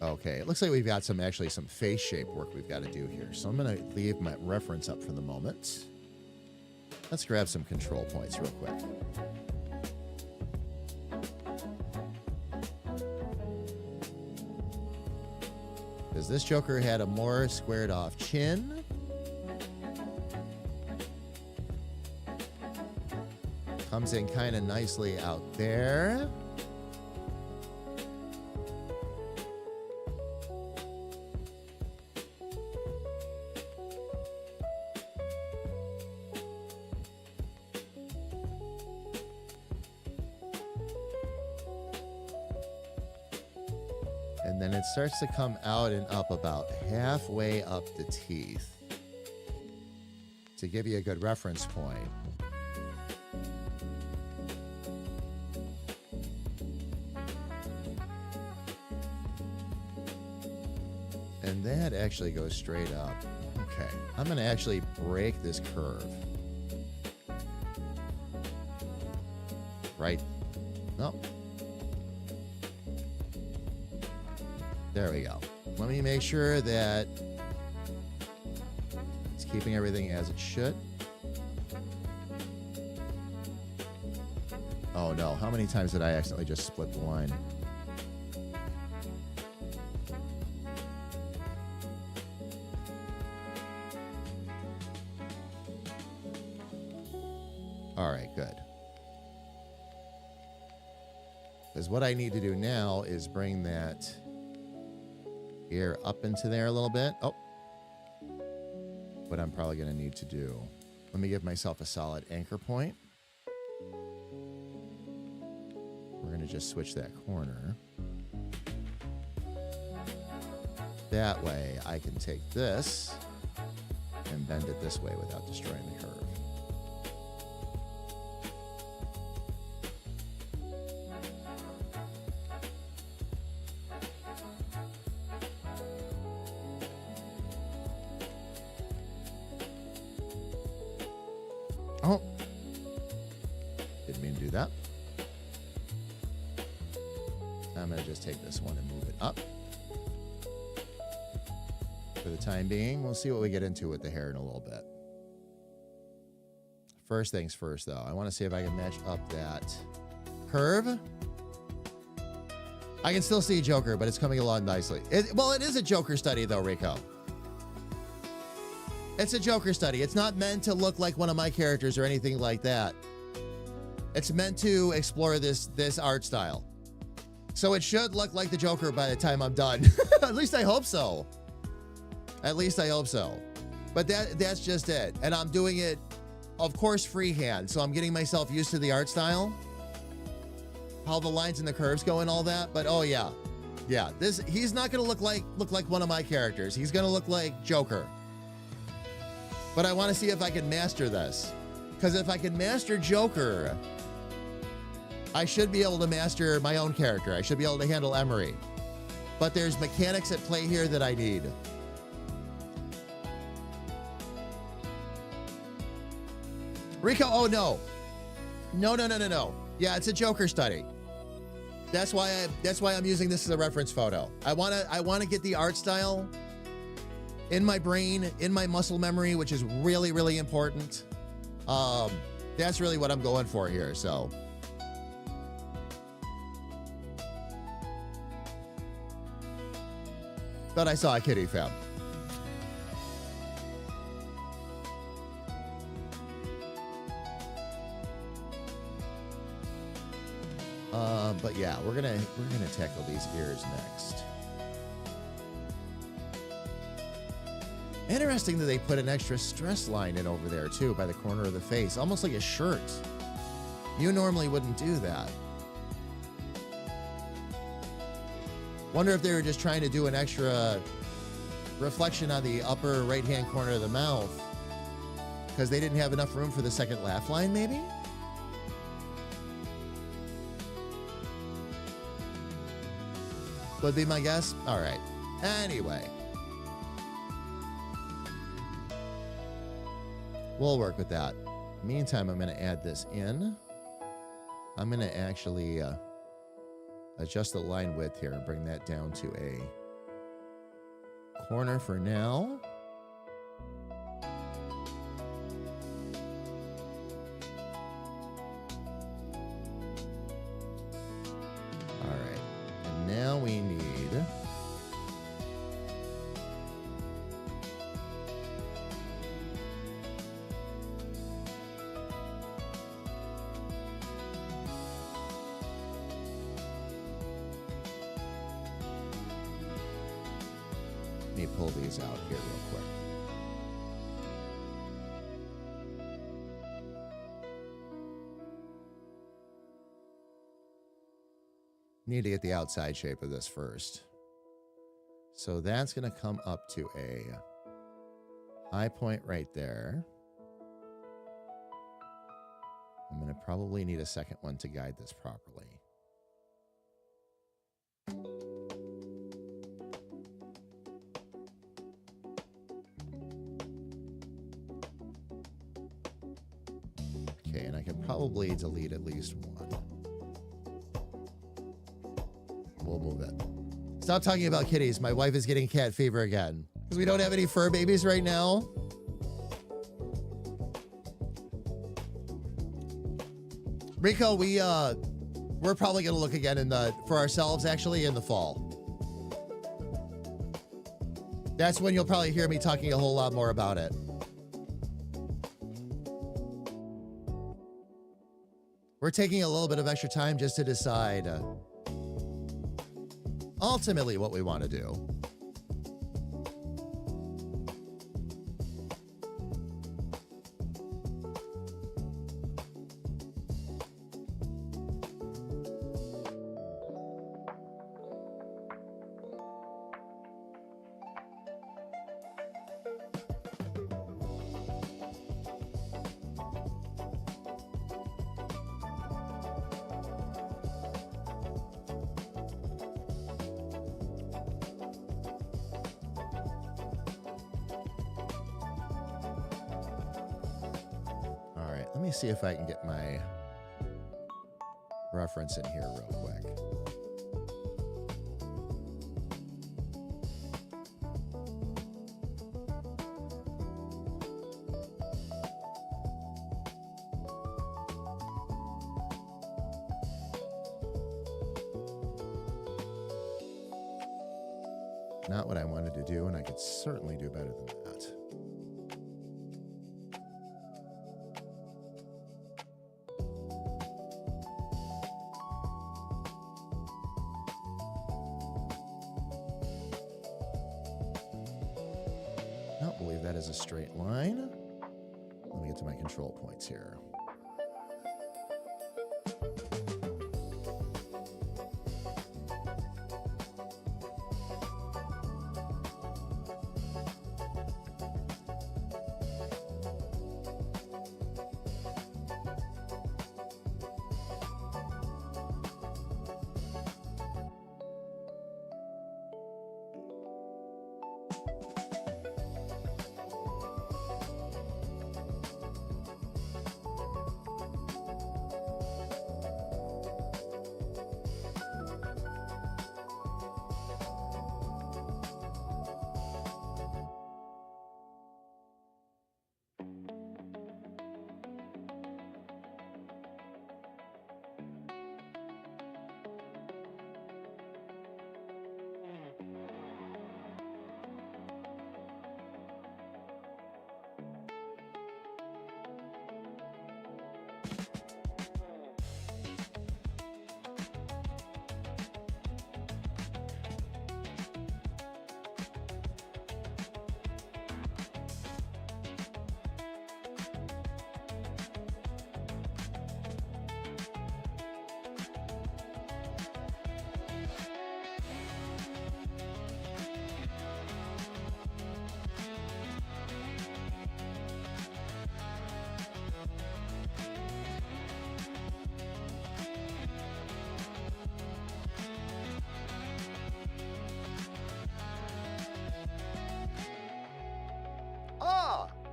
Okay, it looks like we've got some face shape work we've got to do here. So I'm going to leave my reference up for the moment. Let's grab some control points real quick. Because this Joker had a more squared off chin. Comes in kind of nicely out there. And then it starts to come out and up about halfway up the teeth to give you a good reference point. And that actually goes straight up. Okay, I'm going to actually break this curve. Right. No. There we go. Let me make sure that keeping everything as it should. Oh no, how many times did I accidentally just split the line? All right, good. Because what I need to do now is bring that ear up into there a little bit. Oh. What I'm probably going to need to do. Let me give myself a solid anchor point. We're going to just switch that corner. That way I can take this and bend it this way without destroying the curve. Oh, didn't mean to do that. I'm going to just take this one and move it up. For the time being, we'll see what we get into with the hair in a little bit. First things first, though, I want to see if I can match up that curve. I can still see Joker, but it's coming along nicely. Well, it is a Joker study, though, Rico. It's a Joker study. It's not meant to look like one of my characters or anything like that. It's meant to explore this art style. So it should look like the Joker by the time I'm done. At least I hope so. At least I hope so. But that's just it. And I'm doing it, of course, freehand. So I'm getting myself used to the art style. How the lines and the curves go and all that. But oh yeah. Yeah, he's not gonna look like one of my characters. He's gonna look like Joker. But I want to see if I can master this. Because if I can master Joker, I should be able to master my own character. I should be able to handle Emery. But there's mechanics at play here that I need. Rico, oh no. No. Yeah, it's a Joker study. That's why I'm using this as a reference photo. I wanna get the art style in my brain, in my muscle memory, which is really, really important. That's really what I'm going for here, so. But I saw a kitty, fam. But yeah, we're gonna tackle these ears next. Interesting that they put an extra stress line in over there too, by the corner of the face, almost like a shirt. You normally wouldn't do that. Wonder if they were just trying to do an extra reflection on the upper right-hand corner of the mouth because they didn't have enough room for the second laugh line, maybe? Would be my guess. All right. Anyway. We'll work with that. Meantime, I'm going to add this in. I'm going to actually adjust the line width here and bring that down to a corner for now. All right. And now we need... Let me pull these out here real quick. Need to get the outside shape of this first. So that's going to come up to a high point right there. I'm going to probably need a second one to guide this properly. Okay, and I can probably delete at least one. We'll move it. Stop talking about kitties. My wife is getting cat fever again. Because we don't have any fur babies right now. Rico, we're probably gonna look again for ourselves actually in the fall. That's when you'll probably hear me talking a whole lot more about it. We're taking a little bit of extra time just to decide ultimately what we want to do. Let me see if I can get my reference in here real quick. Not what I wanted to do, and I could certainly do better than that. A straight line. Let me get to my control points here.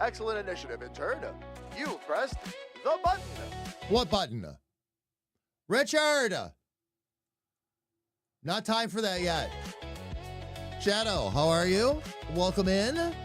Excellent initiative, intern. You pressed the button. What button? Richard! Not time for that yet. Shadow, how are you? Welcome in.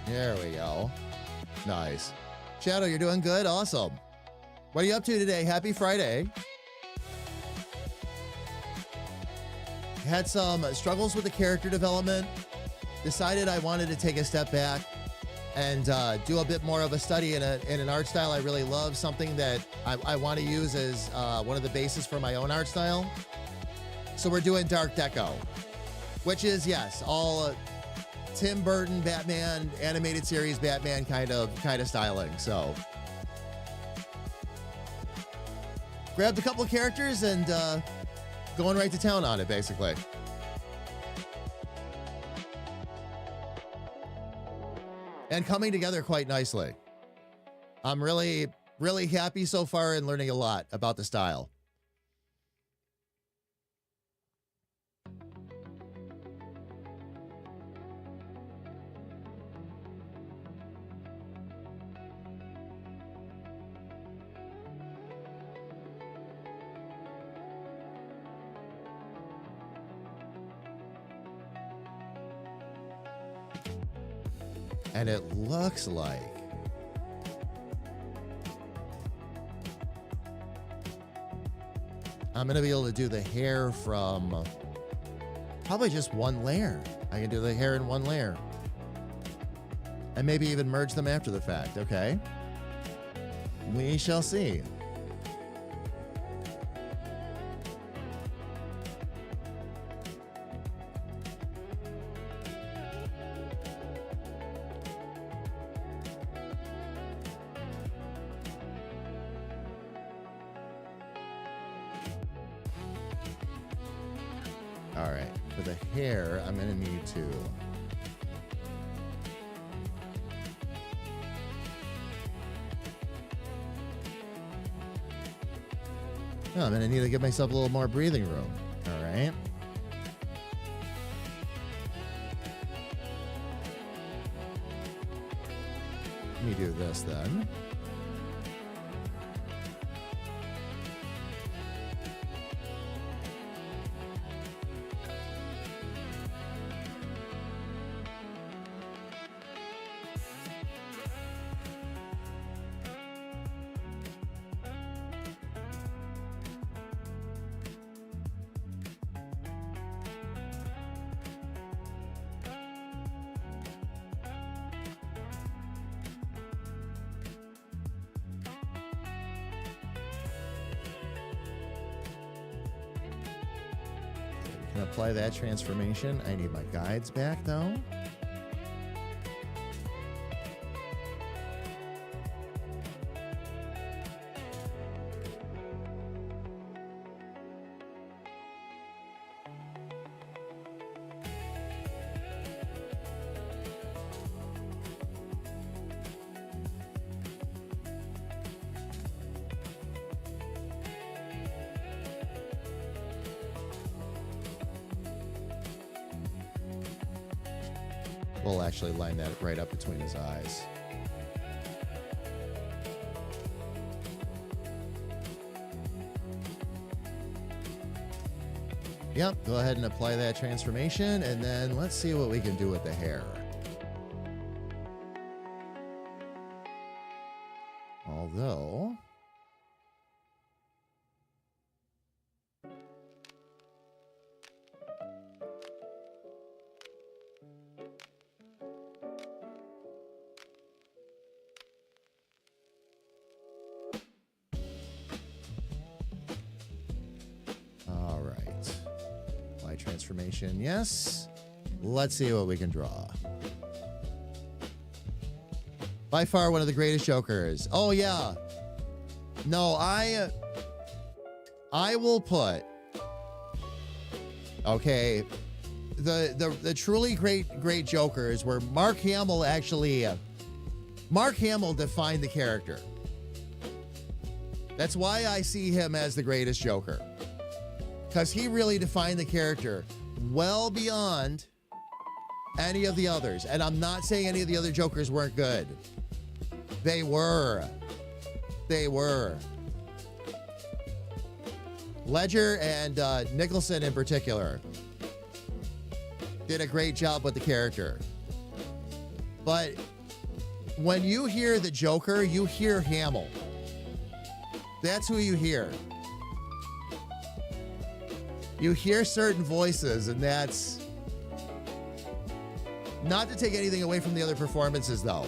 There we go. Nice. Shadow, you're doing good? Awesome. What are you up to today? Happy Friday. Had some struggles with the character development. Decided I wanted to take a step back and do a bit more of a study in an art style I really love, something that I want to use as one of the bases for my own art style. So we're doing Dark Deco, which is, yes, all Tim Burton Batman animated series Batman kind of styling. So grabbed a couple of characters and going right to town on it, basically. And coming together quite nicely. I'm really, really happy so far and learning a lot about the style. And it looks like I'm going to be able to do the hair from probably just one layer. I can do the hair in one layer. And maybe even merge them after the fact. Okay. We shall see. All right, for the hair, I'm going to need to I'm going to need to give myself a little more breathing room. All right. Let me do this then. Can apply that transformation. I need my guides back though. We'll actually line that right up between his eyes. Yep, go ahead and apply that transformation, and then let's see what we can do with the hair. Although transformation, yes. Let's see what we can draw. By far one of the greatest Jokers. Oh yeah. No, I will put, okay, the truly great Jokers where Mark Hamill defined the character. That's why I see him as the greatest Joker. Because he really defined the character well beyond any of the others. And I'm not saying any of the other Jokers weren't good. They were. They were. Ledger and Nicholson in particular did a great job with the character. But when you hear the Joker, you hear Hamill. That's who you hear. You hear certain voices, and that's not to take anything away from the other performances, though.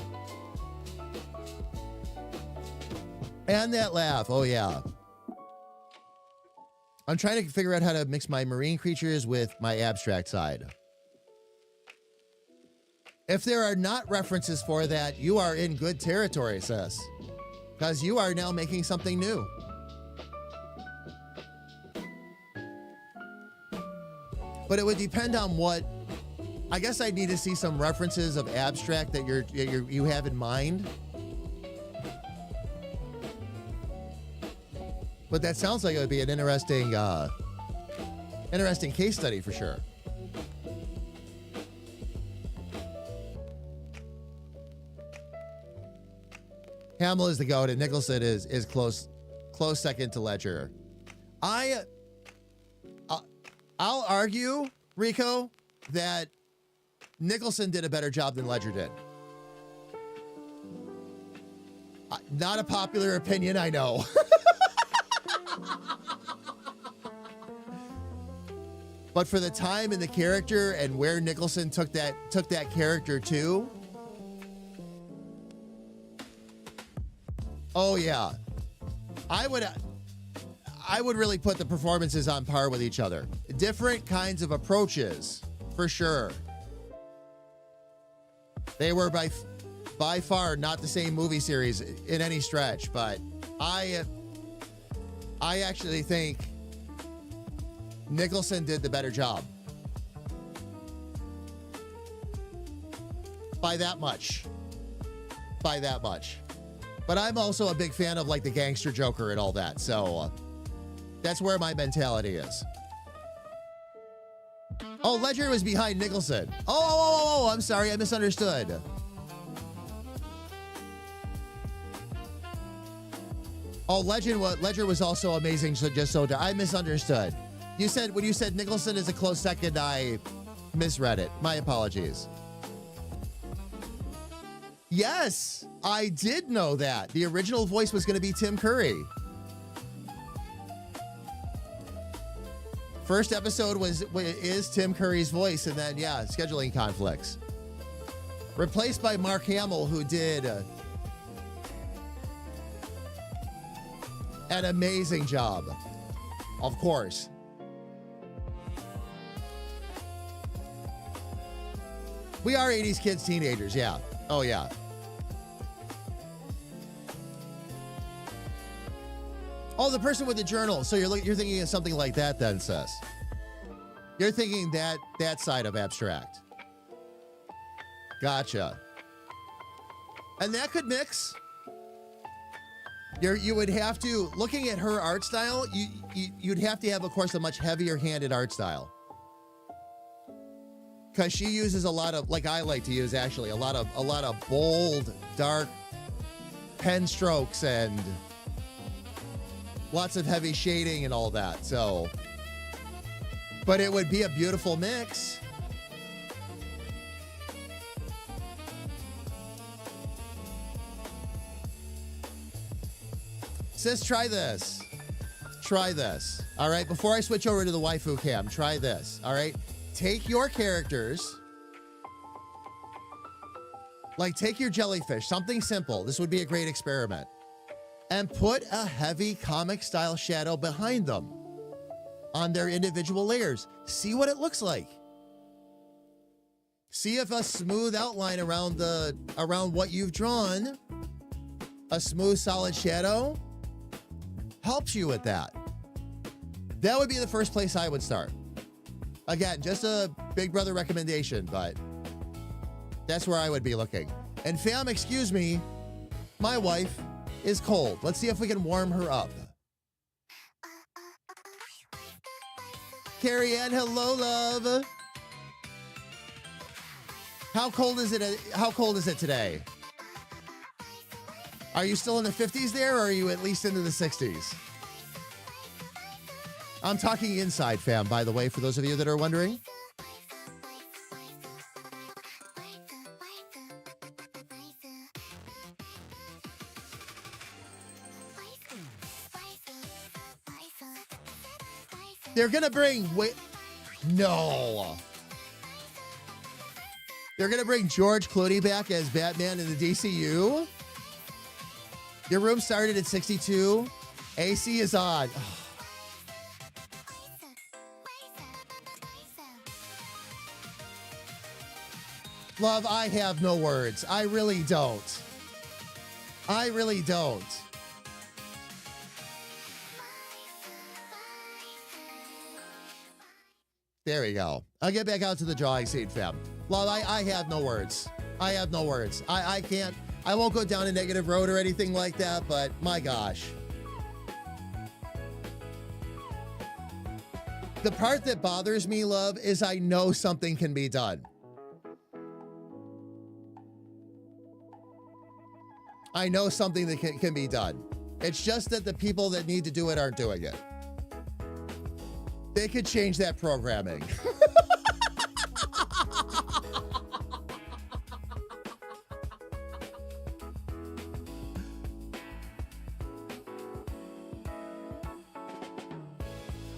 And that laugh, oh yeah. I'm trying to figure out how to mix my marine creatures with my abstract side. If there are not references for that, you are in good territory, sis. Because you are now making something new. But it would depend on what. I guess I'd need to see some references of abstract that you have in mind. But that sounds like it would be an interesting case study for sure. Hamill is the GOAT, and Nicholson is close second to Ledger. I'll argue, Rico, that Nicholson did a better job than Ledger did. Not a popular opinion, I know. But for the time and the character and where Nicholson took that character to, oh yeah, I would really put the performances on par with each other. Different kinds of approaches, for sure. They were by far not the same movie series in any stretch, but I actually think Nicholson did the better job. By that much. But I'm also a big fan of like the gangster Joker and all that, so that's where my mentality is. Oh, Ledger was behind Nicholson. Oh, I'm sorry, I misunderstood. Oh, Ledger was also amazing, so I misunderstood. When you said Nicholson is a close second, I misread it. My apologies. Yes, I did know that. The original voice was going to be Tim Curry. First episode is Tim Curry's voice, and then, yeah, scheduling conflicts. Replaced by Mark Hamill, who did an amazing job, of course. We are 80s kids, teenagers, yeah. Oh, yeah. Oh, the person with the journal. So you're thinking of something like that then, sis. You're thinking that side of abstract. Gotcha. And that could mix. You would have to, looking at her art style, you'd have to have, of course, a much heavier handed art style. Because she uses a lot of, like I like to use actually, a lot of bold, dark pen strokes and lots of heavy shading and all that. So, but it would be a beautiful mix. Sis, try this. Try this. All right, before I switch over to the waifu cam, try this. All right. Take your characters, like take your jellyfish, something simple. This would be a great experiment. And put a heavy comic style shadow behind them on their individual layers. See what it looks like. See if a smooth outline around what you've drawn, a smooth solid shadow, helps you with that. That would be the first place I would start. Again, just a Big Brother recommendation, but that's where I would be looking. And fam, excuse me, my wife is cold. Let's see if we can warm her up. Carrie Ann, hello, love. How cold is it today? Are you still in the 50s there, or are you at least into the 60s? I'm talking inside, fam, by the way, for those of you that are wondering. They're gonna bring, no. They're gonna bring George Clooney back as Batman in the DCU? Your room started at 62. AC is on. Love, I have no words. I really don't. I really don't. There we go. I'll get back out to the drawing seat, fam. Love, I have no words. I have no words. I can't. I won't go down a negative road or anything like that, but my gosh. The part that bothers me, love, is I know something can be done. I know something that can be done. It's just that the people that need to do it aren't doing it. They could change that programming.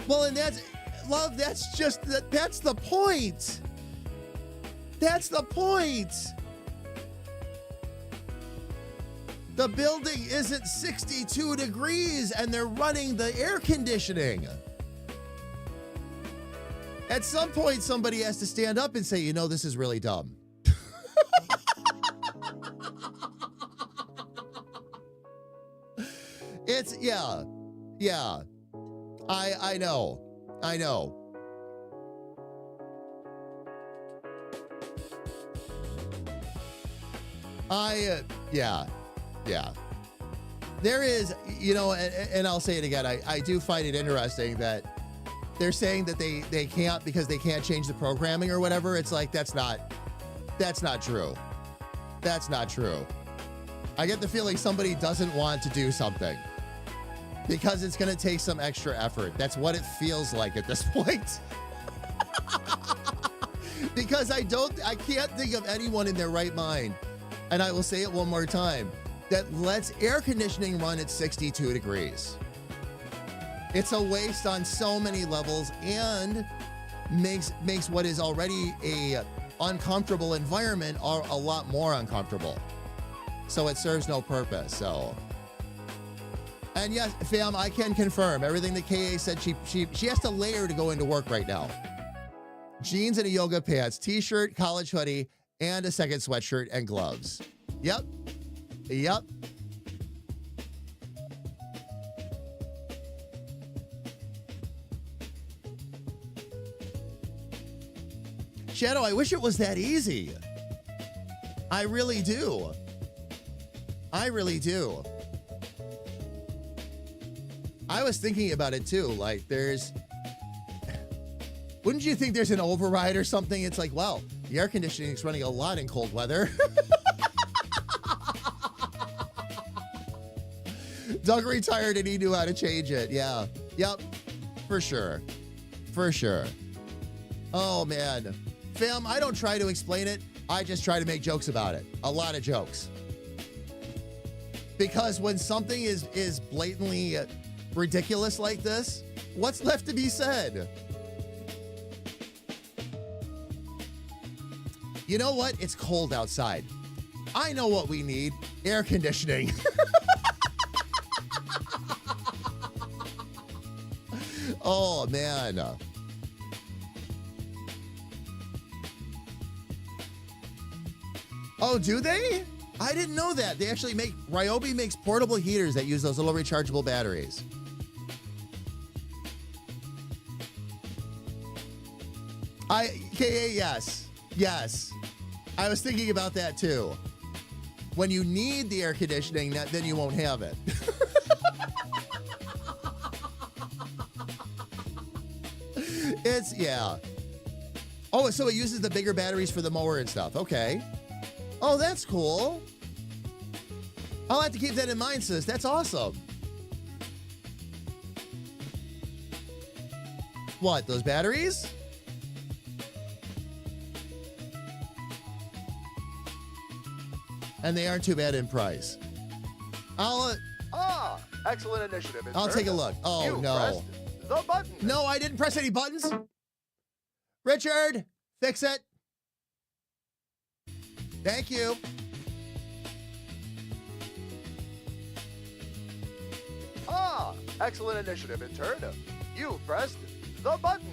Well, and that's, love, that's just, that's the point. That's the point. The building isn't 62 degrees and they're running the air conditioning. At some point, somebody has to stand up and say, you know, this is really dumb. It's, yeah. I know. Yeah. There is, you know, and I'll say it again, I do find it interesting that they're saying that they can't because they can't change the programming or whatever. It's like, that's not true. That's not true. I get the feeling somebody doesn't want to do something because it's going to take some extra effort. That's what it feels like at this point. Because I can't think of anyone in their right mind, and I will say it one more time, that lets air conditioning run at 62 degrees. It's a waste on so many levels and makes what is already a uncomfortable environment a lot more uncomfortable. So it serves no purpose. So, and yes, fam, I can confirm everything that KA said. She has to layer to go into work right now. Jeans and a yoga pants, t-shirt, college hoodie, and a second sweatshirt and gloves. Yep. Shadow, I wish it was that easy. I really do. I was thinking about it too. Like wouldn't you think there's an override or something? It's like, well, the air conditioning is running a lot in cold weather. Doug retired and he knew how to change it. Yeah. Yep. For sure. Oh, man. Fam, I don't try to explain it. I just try to make jokes about it. A lot of jokes. Because when something is blatantly ridiculous like this, what's left to be said? You know what? It's cold outside. I know what we need. Air conditioning. Oh, man. Oh, do they? I didn't know that. They actually Ryobi makes portable heaters that use those little rechargeable batteries. Yes. I was thinking about that too. When you need the air conditioning, then you won't have it. Yeah. Oh, so it uses the bigger batteries for the mower and stuff. Okay. Oh, that's cool. I'll have to keep that in mind, sis. That's awesome. What, those batteries? And they aren't too bad in price. Excellent initiative. I'll take a look. Oh, You no. pressed the button. No, I didn't press any buttons. Richard, fix it. Thank you. Ah, excellent initiative, intern. You pressed the button.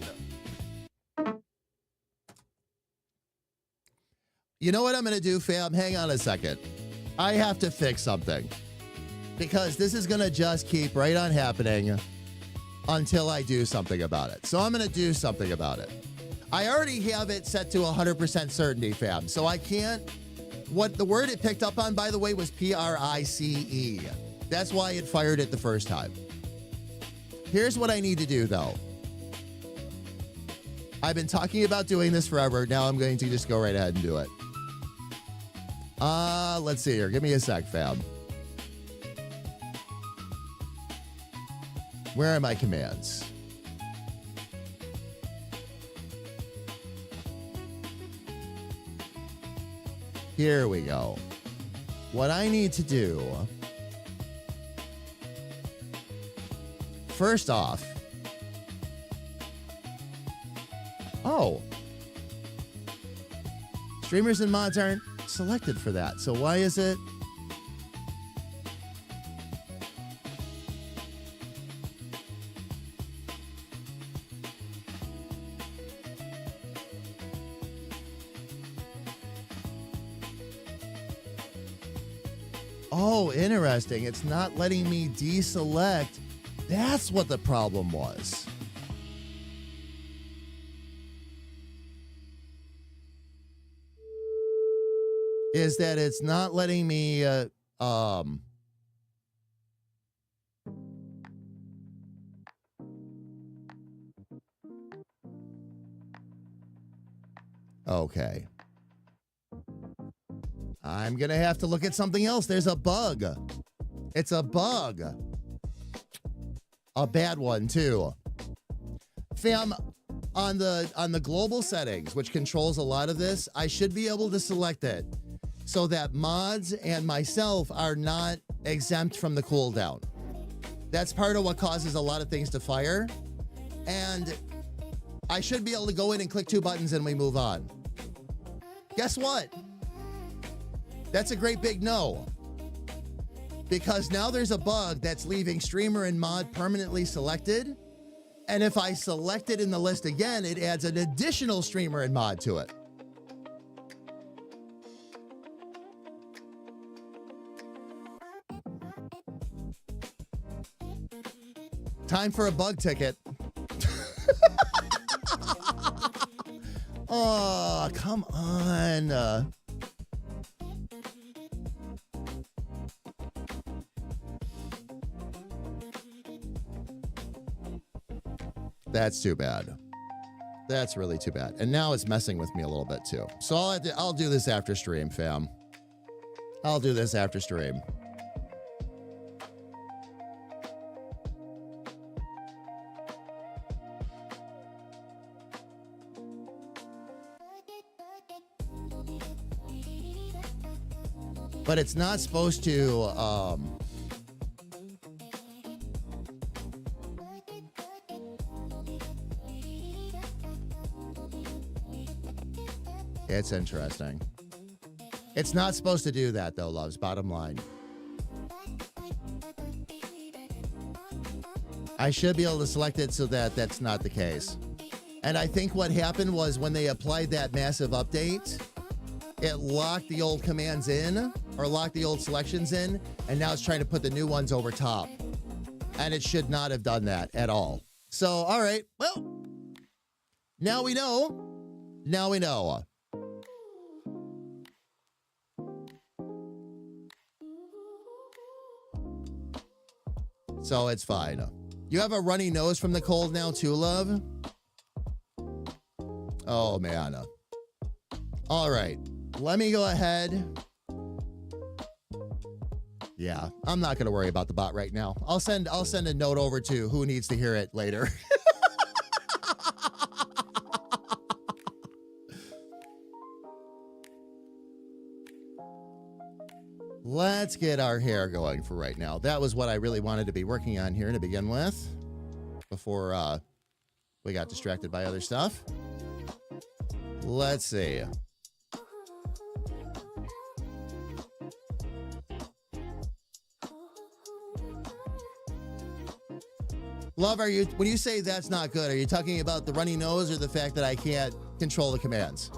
You know what I'm going to do, fam? Hang on a second. I have to fix something. Because this is going to just keep right on happening until I do something about it. So I'm going to do something about it. I already have it set to 100% certainty, fam. So I can't... What the word it picked up on, by the way, was PRICE. That's why it fired it the first time. Here's what I need to do, though. I've been talking about doing this forever. Now I'm going to just go right ahead and do it. Let's see here. Give me a sec, fam. Where are my commands? Here we go. What I need to do, first off, streamers and mods aren't selected for that. So why is it? Oh, interesting. It's not letting me deselect. That's what the problem was. Is that it's not letting me, okay. I'm going to have to look at something else. There's a bug. It's a bug. A bad one, too. Fam, on the global settings, which controls a lot of this, I should be able to select it so that mods and myself are not exempt from the cooldown. That's part of what causes a lot of things to fire. And I should be able to go in and click 2 buttons and we move on. Guess what? That's a great big no. Because now there's a bug that's leaving streamer and mod permanently selected. And if I select it in the list again, it adds an additional streamer and mod to it. Time for a bug ticket. Oh, come on. That's too bad. That's really too bad. And now it's messing with me a little bit too. So I'll do this after stream, fam. I'll do this after stream. But it's not supposed to, it's interesting. It's not supposed to do that, though, loves. Bottom line. I should be able to select it so that that's not the case. And I think what happened was when they applied that massive update, it locked the old commands in, or locked the old selections in, and now it's trying to put the new ones over top. And it should not have done that at all. So, all right, well, now we know. Now we know. So it's fine. You have a runny nose from the cold now too, love? Oh, man. All right. Let me go ahead. Yeah, I'm not going to worry about the bot right now. I'll send a note over to who needs to hear it later. Let's get our hair going for right now. That was what I really wanted to be working on here to begin with. before we got distracted by other stuff. Let's see. Love, when you say that's not good, are you talking about the runny nose or the fact that I can't control the commands?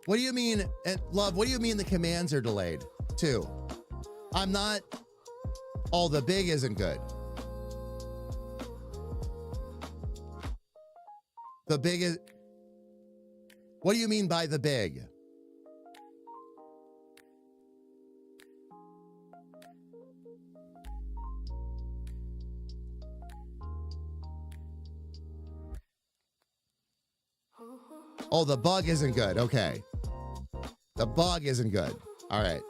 What do you mean, and Love, what do you mean the commands are delayed, too? I'm not... Oh, the big isn't good. The big is... What do you mean by the big? Oh, the bug isn't good. Okay. The bug isn't good. All right.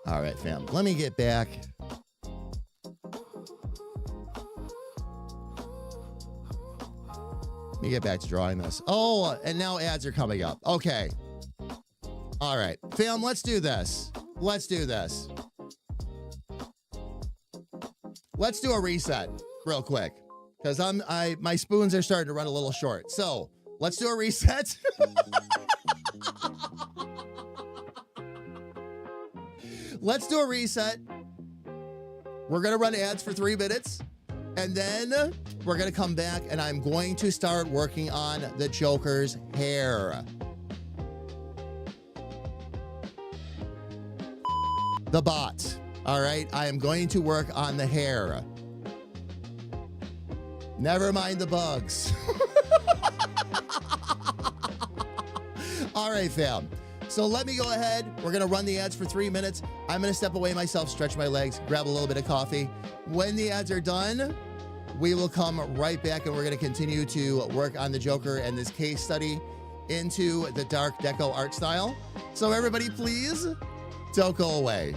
All right, fam. Let me get back. Let me get back to drawing this. Oh, and now ads are coming up. Okay. All right. Fam, let's do this. Let's do this. Let's do a reset real quick. Because my spoons are starting to run a little short. So let's do a reset. Let's do a reset. We're going to run ads for 3 minutes. And then we're going to come back and I'm going to start working on the Joker's hair. The bot. All right. I am going to work on the hair. Never mind the bugs. All right, fam. So let me go ahead. We're going to run the ads for 3 minutes. I'm going to step away myself, stretch my legs, grab a little bit of coffee. When the ads are done, we will come right back and we're going to continue to work on the Joker and this case study into the Dark Deco art style. So everybody, please don't go away.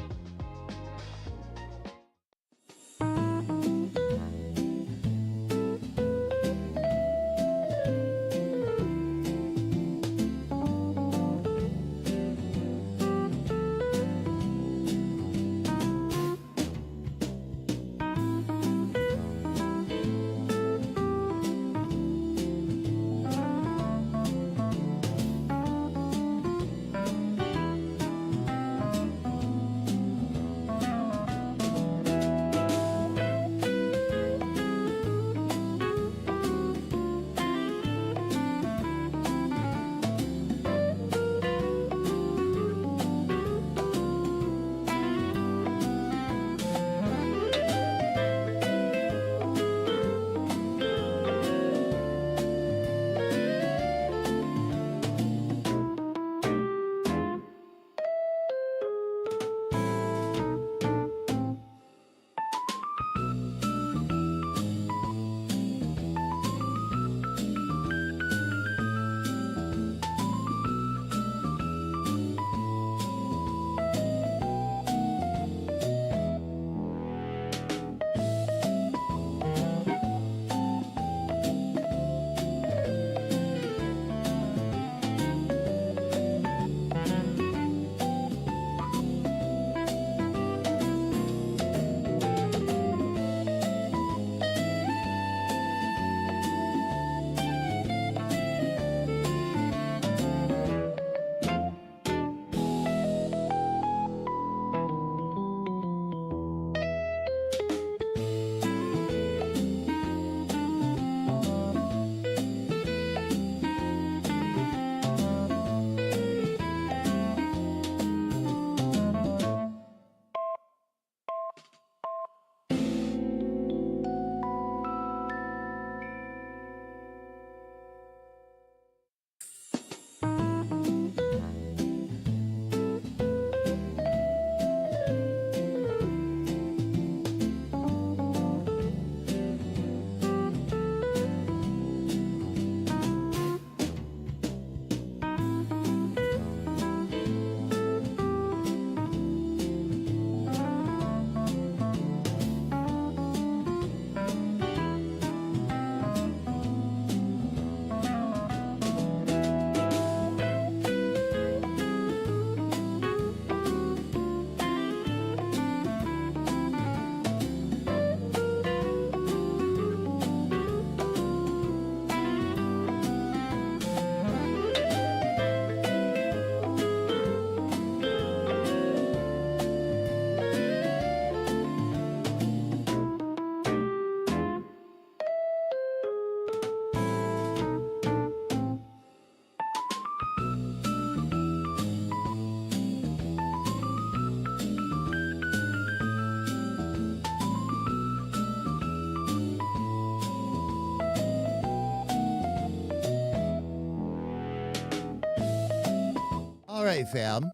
right, fam.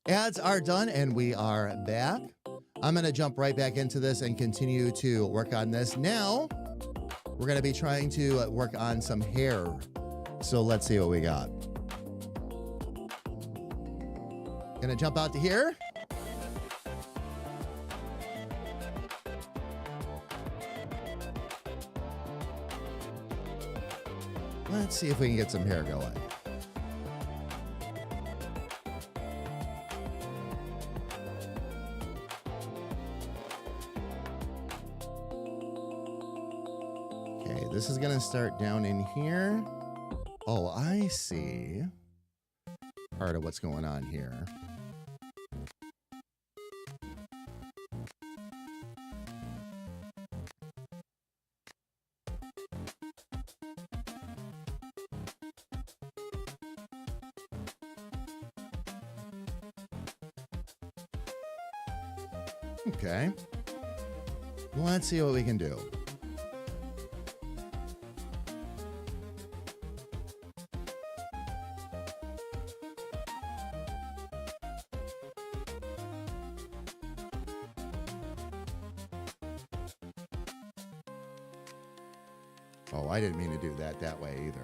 Ads are done and we are back. I'm going to jump right back into this and continue to work on this. Now, we're going to be trying to work on some hair. So let's see what we got. Gonna jump out to here. Let's see if we can get some hair going. Okay, this is gonna start down in here. Oh, I see part of what's going on here. Okay. Let's see what we can do. Oh, I didn't mean to do that way either.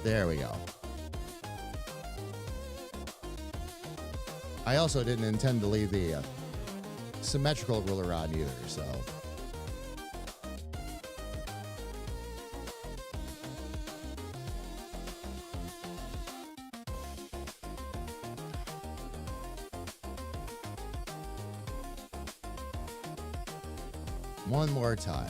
There we go. I also didn't intend to leave the symmetrical ruler on either, so. One more time.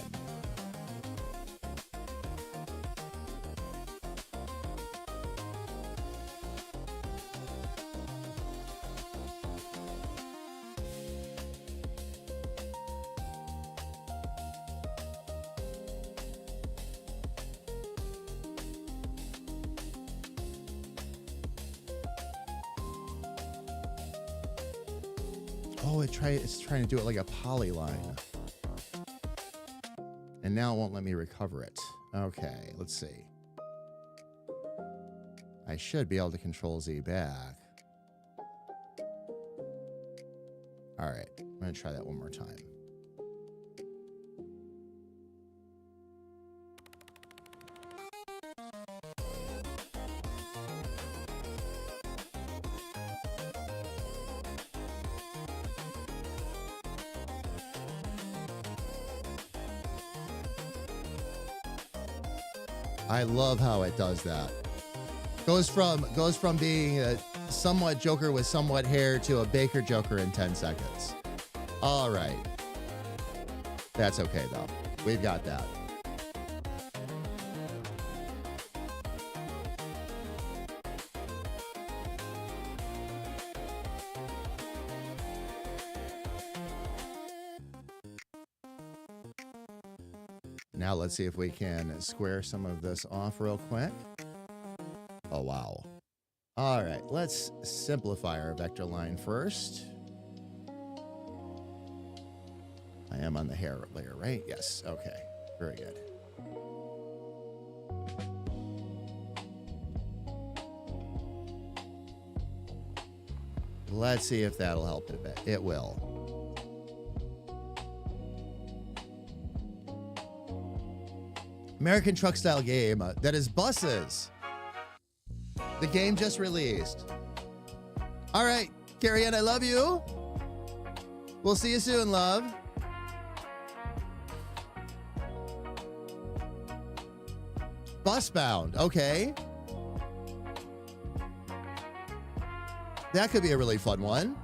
Oh, it's trying to do it like a polyline. And now it won't let me recover it. Okay, let's see. I should be able to control Z back. All right, I'm going to try that one more time. I love how it does that. Goes from being a somewhat Joker with somewhat hair to a Baker Joker in 10 seconds. All right. That's okay, though. We've got that. Now let's see if we can square some of this off real quick. Oh, wow. All right, let's simplify our vector line first. I am on the hair layer, right? Yes, okay, very good. Let's see if that'll help it a bit. It will. American truck style game that is buses. The game just released. All right, Carrie Ann, I love you. We'll see you soon, love. Busbound, okay. That could be a really fun one.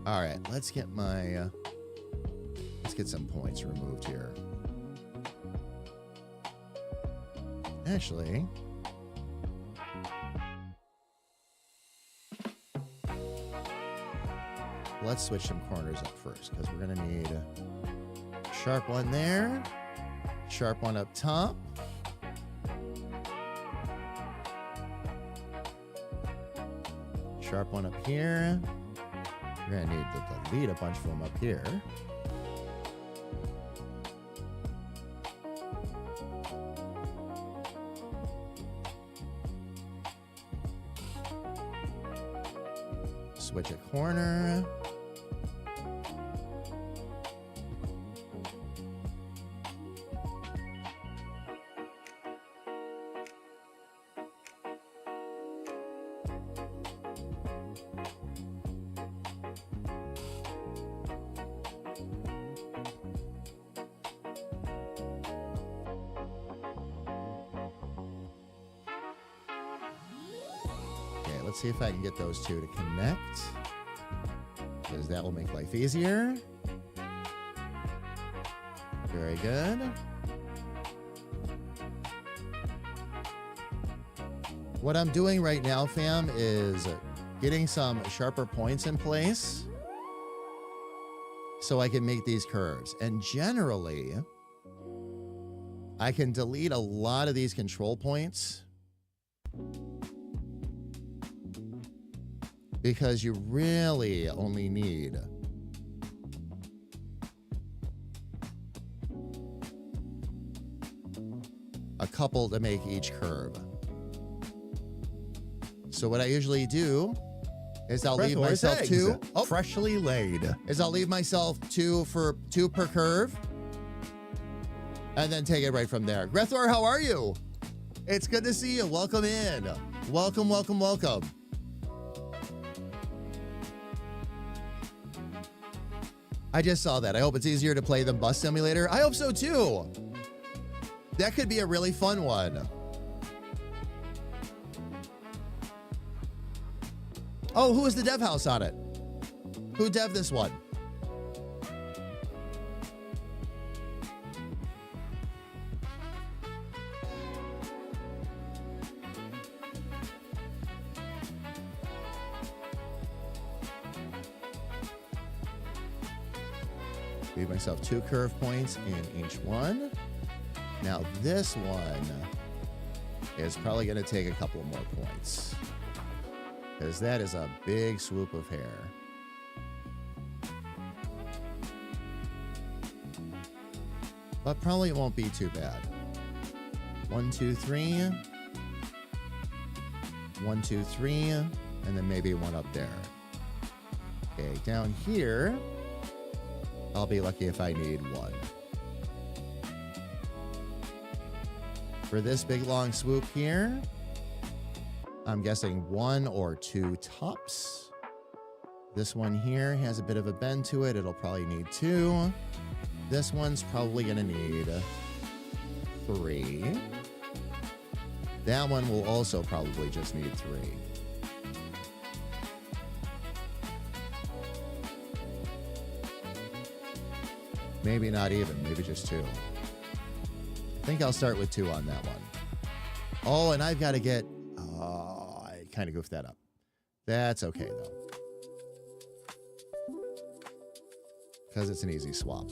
All right, let's get some points removed here. Actually, let's switch some corners up first because we're gonna need a sharp one there Sharp one up top. Sharp one up here. We're gonna need to delete a bunch of them up here. Switch a corner. Let's see if I can get those two to connect, because that will make life easier. Very good. What I'm doing right now, fam, is getting some sharper points in place so I can make these curves. And generally, I can delete a lot of these control points because you really only need a couple to make each curve. So what I usually do is I'll leave myself two. Oh, freshly laid. I'll leave myself two per curve, and then take it right from there. Grethor, how are you? It's good to see you. Welcome in. Welcome, welcome, welcome. I just saw that. I hope it's easier to play than Bus Simulator. I hope so too. That could be a really fun one. Oh, who is the dev house on it? Who dev this one? Give myself two curve points in each one. Now this one is probably going to take a couple more points, because that is a big swoop of hair. But probably won't be too bad. 1, 2, 3. 1, 2, 3. And then maybe one up there. Okay, down here, I'll be lucky if I need one. For this big long swoop here, I'm guessing 1 or 2 tops. This one here has a bit of a bend to it. It'll probably need 2. This one's probably going to need 3. That one will also probably just need 3. Maybe not even, maybe just 2. I think I'll start with 2 on that one. Oh, and I've got to get... Oh, I kind of goofed that up. That's okay, though. Because it's an easy swap.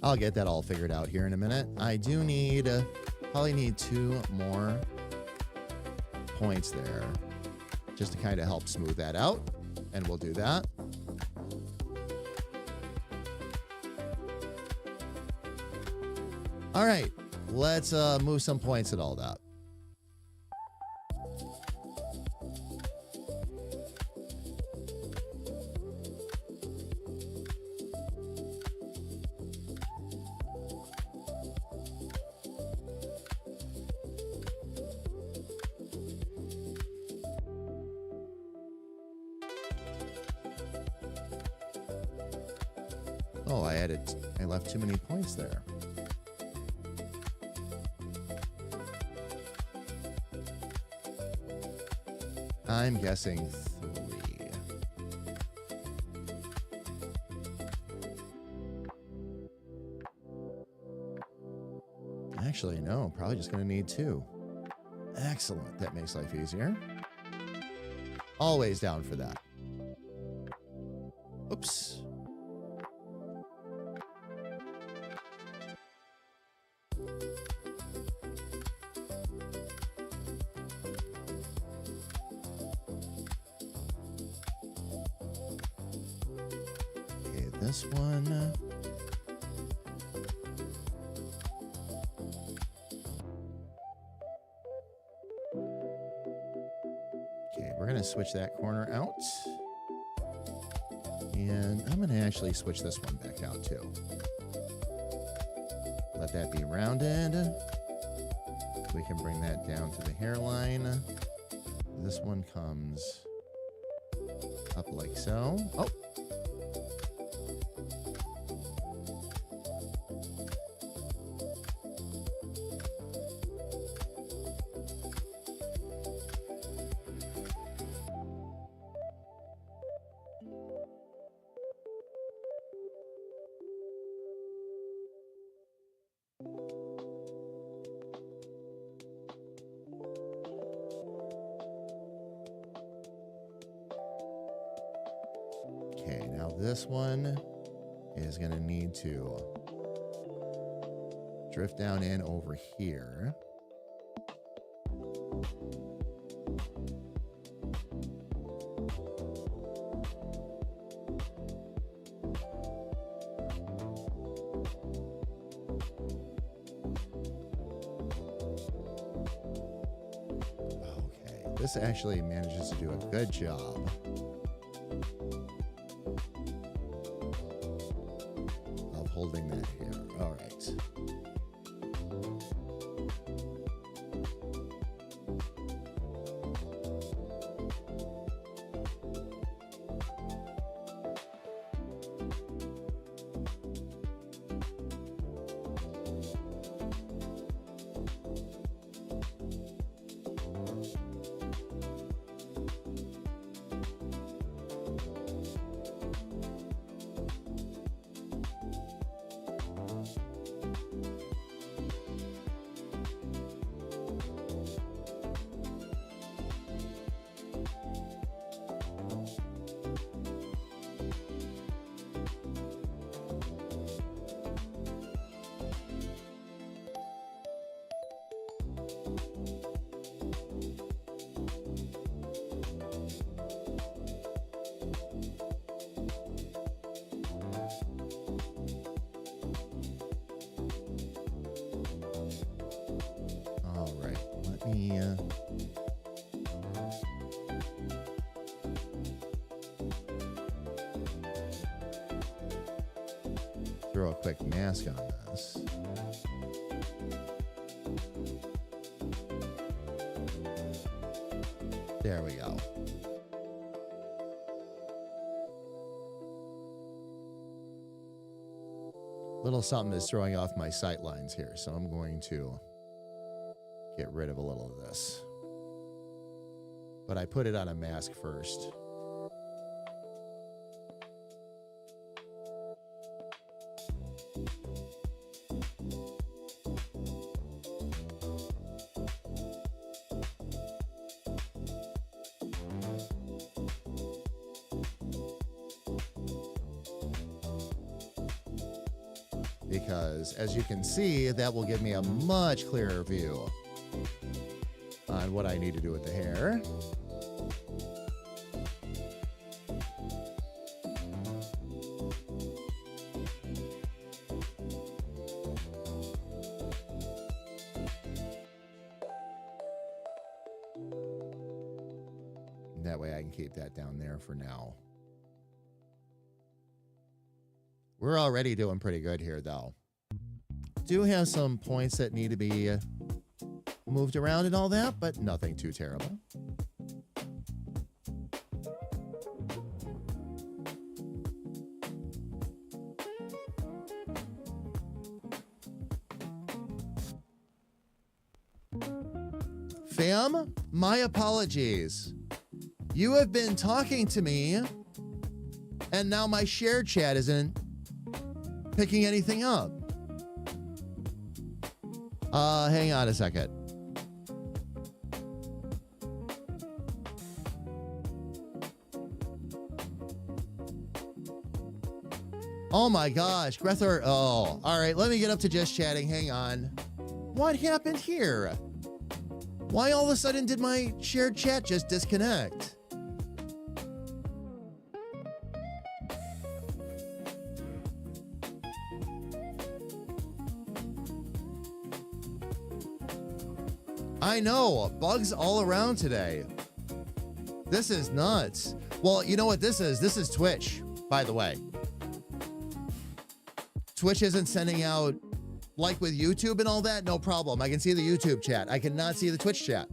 I'll get that all figured out here in a minute. I do need... probably need 2 more points there just to kind of help smooth that out, and we'll do that. All right, let's move some points and all that. Oh, I left too many points there. I'm guessing 3. Actually, no, probably just gonna need 2. Excellent. That makes life easier. Always down for that. Oops. Okay, this one. We're going to switch that corner out. And I'm going to actually switch this one back out too. Let that be rounded. We can bring that down to the hairline. This one comes up like so. Oh! Okay, now this one is going to need to drift down in over here. Okay, this actually manages to do a good job. Holding that here. All right. Let me throw a quick mask on this. There we go. Little something is throwing off my sight lines here, so I'm going to get rid of a little of this. But I put it on a mask first. Because as you can see, that will give me a much clearer view on what I need to do with the hair. That way I can keep that down there for now. We're already doing pretty good here, though. Do have some points that need to be moved around and all that, but nothing too terrible. Fam, my apologies. You have been talking to me, and now my shared chat isn't picking anything up. Hang on a second. Oh my gosh, Grethor. Oh, all right. Let me get up to just chatting. Hang on. What happened here? Why all of a sudden did my shared chat just disconnect? I know, bugs all around today. This is nuts. Well, you know what this is? This is Twitch, by the way. Twitch isn't sending out, like with YouTube and all that, no problem. I can see the YouTube chat. I cannot see the Twitch chat.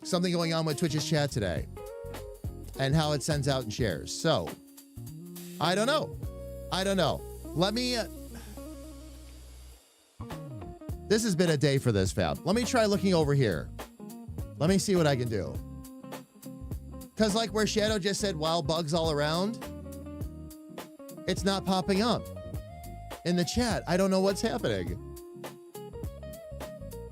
Something going on with Twitch's chat today and how it sends out and shares. So, I don't know. Let me... This has been a day for this, fam. Let me try looking over here. Let me see what I can do. Because like where Shadow just said, wow, bugs all around, it's not popping up in the chat. I don't know what's happening.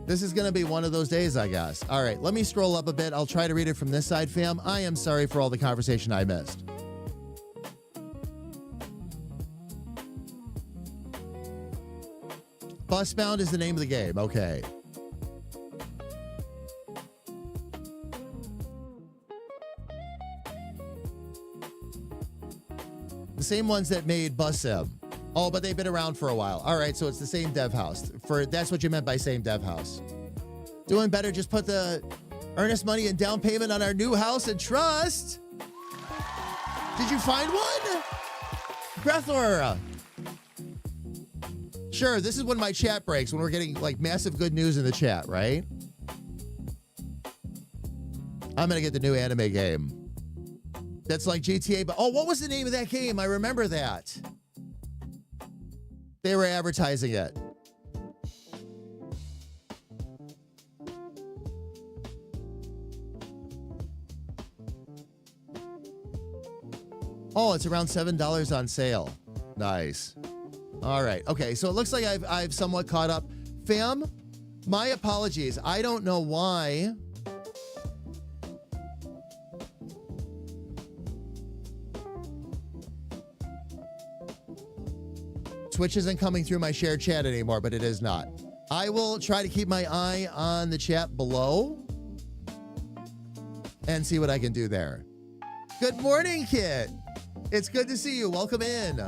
This is going to be one of those days, I guess. All right, let me scroll up a bit. I'll try to read it from this side, fam. I am sorry for all the conversation I missed. Busbound is the name of the game. Okay. The same ones that made Bus Sim. Oh, but they've been around for a while. All right, so it's the same dev house. That's what you meant by same dev house. Doing better, just put the earnest money and down payment on our new house and trust. Did you find one? Grethor. Sure, this is when my chat breaks, when we're getting like massive good news in the chat, right? I'm gonna get the new anime game. That's like GTA, but oh, what was the name of that game? I remember that. They were advertising it. Oh, it's around $7 on sale. Nice. All right. Okay, so it looks like I've somewhat caught up. Fam, my apologies. I don't know why. Twitch isn't coming through my shared chat anymore, but it is not. I will try to keep my eye on the chat below and see what I can do there. Good morning, Kit. It's good to see you. Welcome in.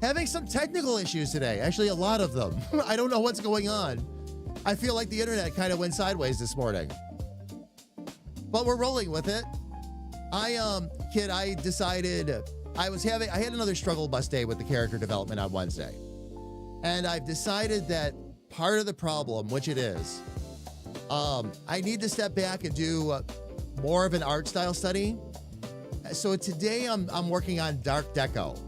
Having some technical issues today. Actually, a lot of them. I don't know what's going on. I feel like the internet kind of went sideways this morning. But we're rolling with it. Kid, I decided I had another struggle bus day with the character development on Wednesday. And I've decided that part of the problem, which it is, I need to step back and do more of an art style study. So today I'm working on Dark Deco,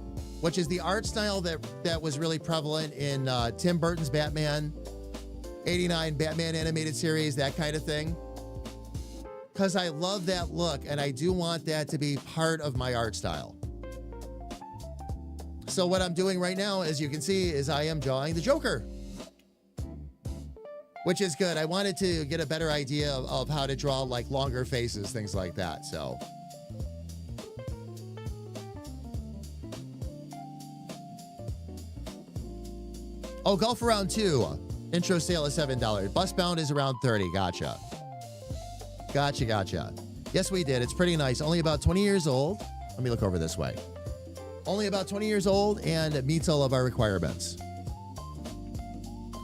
which is the art style that was really prevalent in Tim Burton's Batman, 89 Batman animated series, that kind of thing. Because I love that look, and I do want that to be part of my art style. So what I'm doing right now, as you can see, is I am drawing the Joker, which is good. I wanted to get a better idea of how to draw like longer faces, things like that. So. Oh, Golf Around 2. Intro sale is $7. Busbound is around 30. Gotcha. Gotcha. Yes, we did. It's pretty nice. Only about 20 years old. Let me look over this way. Only about 20 years old and meets all of our requirements.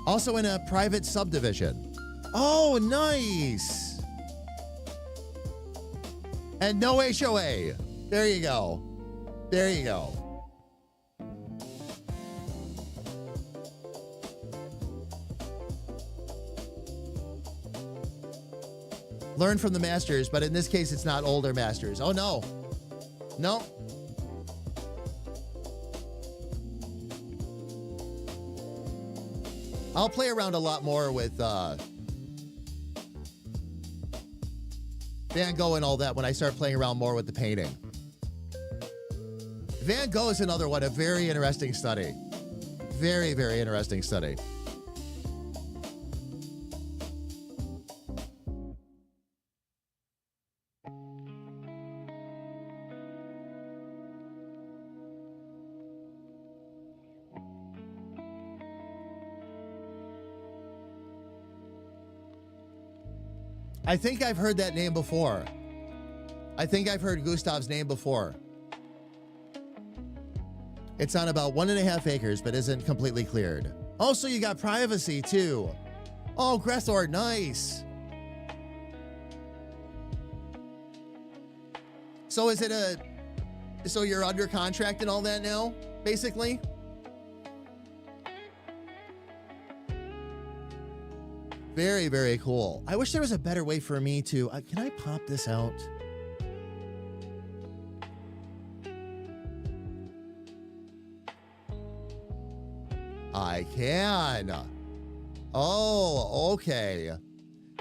Also in a private subdivision. Oh, nice. And no HOA. There you go. There you go. Learn from the masters, but in this case, it's not older masters. Oh, no. No. I'll play around a lot more with Van Gogh and all that when I start playing around more with the painting. Van Gogh is another one, a very interesting study. Very, very interesting study. I think I've heard that name before. I think I've heard Gustav's name before. It's on about 1.5 acres, but isn't completely cleared. Also, you got privacy too. Oh, Grethor, nice. So is it so you're under contract and all that now, basically? Very, very cool. I wish there was a better way for me to, can I pop this out? I can. Oh, okay.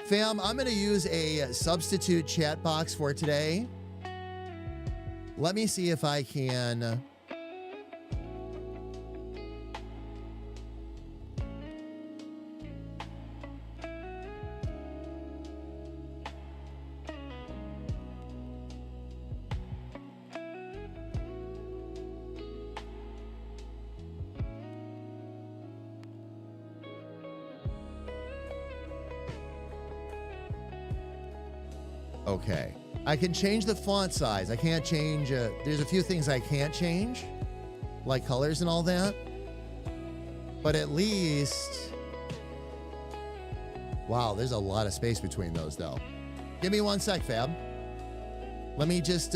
Fam, I'm going to use a substitute chat box for today. Let me see if I can. Okay. I can change the font size. I can't change, there's a few things I can't change, like colors and all that. But at least, wow, there's a lot of space between those though. Give me 1 sec, Fab. Let me just,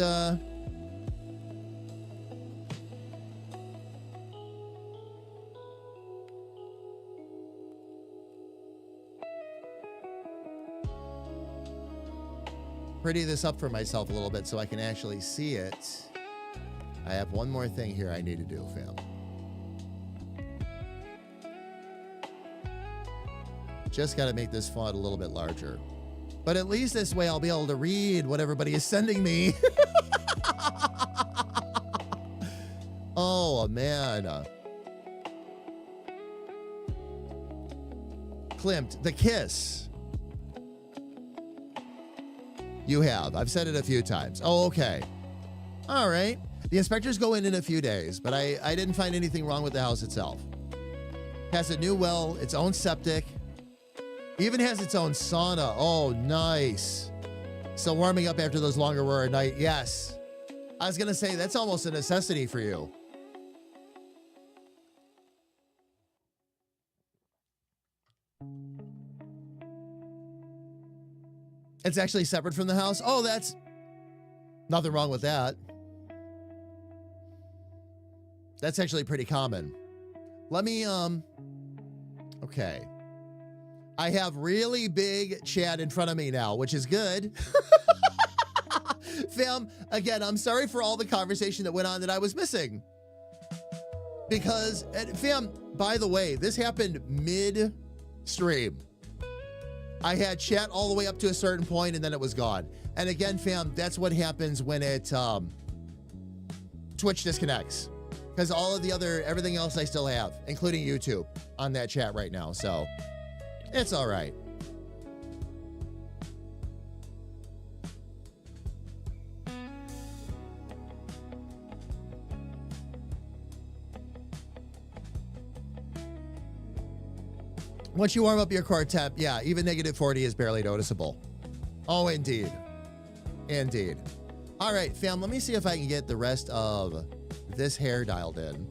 pretty this up for myself a little bit so I can actually see it. I have one more thing here I need to do, fam. Just got to make this font a little bit larger. But at least this way I'll be able to read what everybody is sending me. Oh, man. Klimt, the kiss. You have. I've said it a few times. Oh, okay. All right. The inspectors go in a few days, but I didn't find anything wrong with the house itself. Has a new well, its own septic. Even has its own sauna. Oh, nice. So warming up after those longer were at night. Yes. I was going to say, that's almost a necessity for you. It's actually separate from the house. Oh, that's nothing wrong with that. That's actually pretty common. Let me, okay. I have really big chat in front of me now, which is good. Fam, again, I'm sorry for all the conversation that went on that I was missing. Because, fam, by the way, this happened mid-stream. I had chat all the way up to a certain point and then it was gone. And again, fam, that's what happens when it, Twitch disconnects. Because all of the other, everything else I still have, including YouTube, on that chat right now. So, it's all right. Once you warm up your core temp, yeah, even -40 is barely noticeable. Oh, indeed. Indeed. All right, fam, let me see if I can get the rest of this hair dialed in.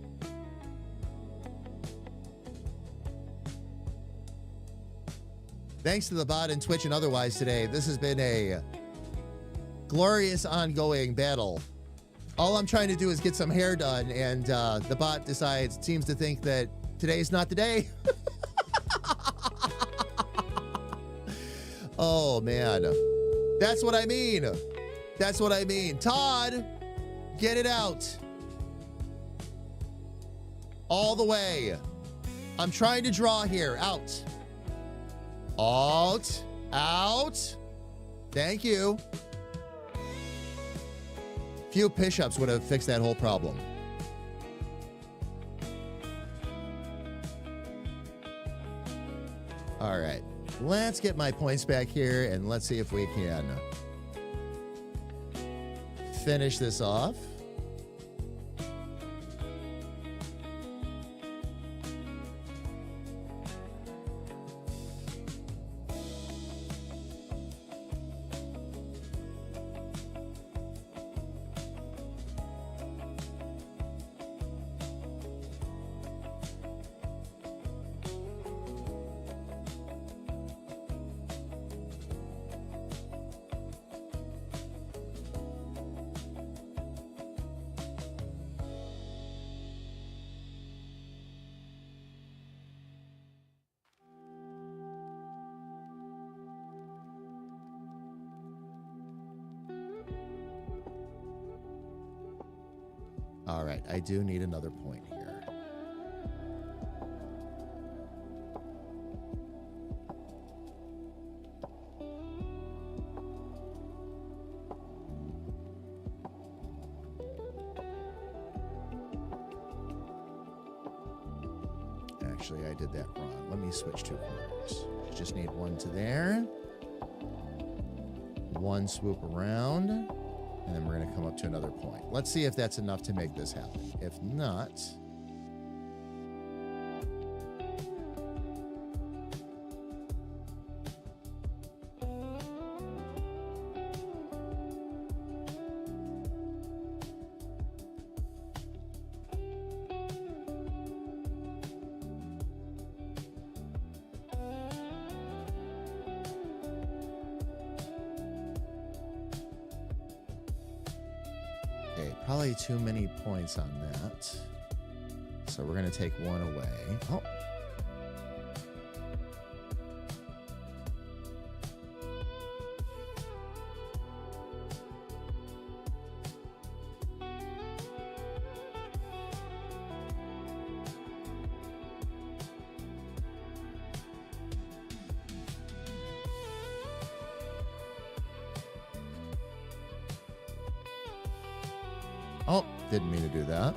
Thanks to the bot and Twitch and otherwise today, this has been a glorious ongoing battle. All I'm trying to do is get some hair done, and the bot seems to think that today's not the day. Oh, man. That's what I mean. That's what I mean. Todd, get it out. All the way. I'm trying to draw here. Out. Out. Out. Thank you. Few push-ups would have fixed that whole problem. All right. Let's get my points back here and let's see if we can finish this off. right, I do need another point here. Actually, I did that wrong. Let me switch 2 corners. Just need one to there. One swoop around. And then we're going to come up to another point. Let's see if that's enough to make this happen. If not... Probably too many points on that. So we're going to take one away. Oh. Oh, didn't mean to do that.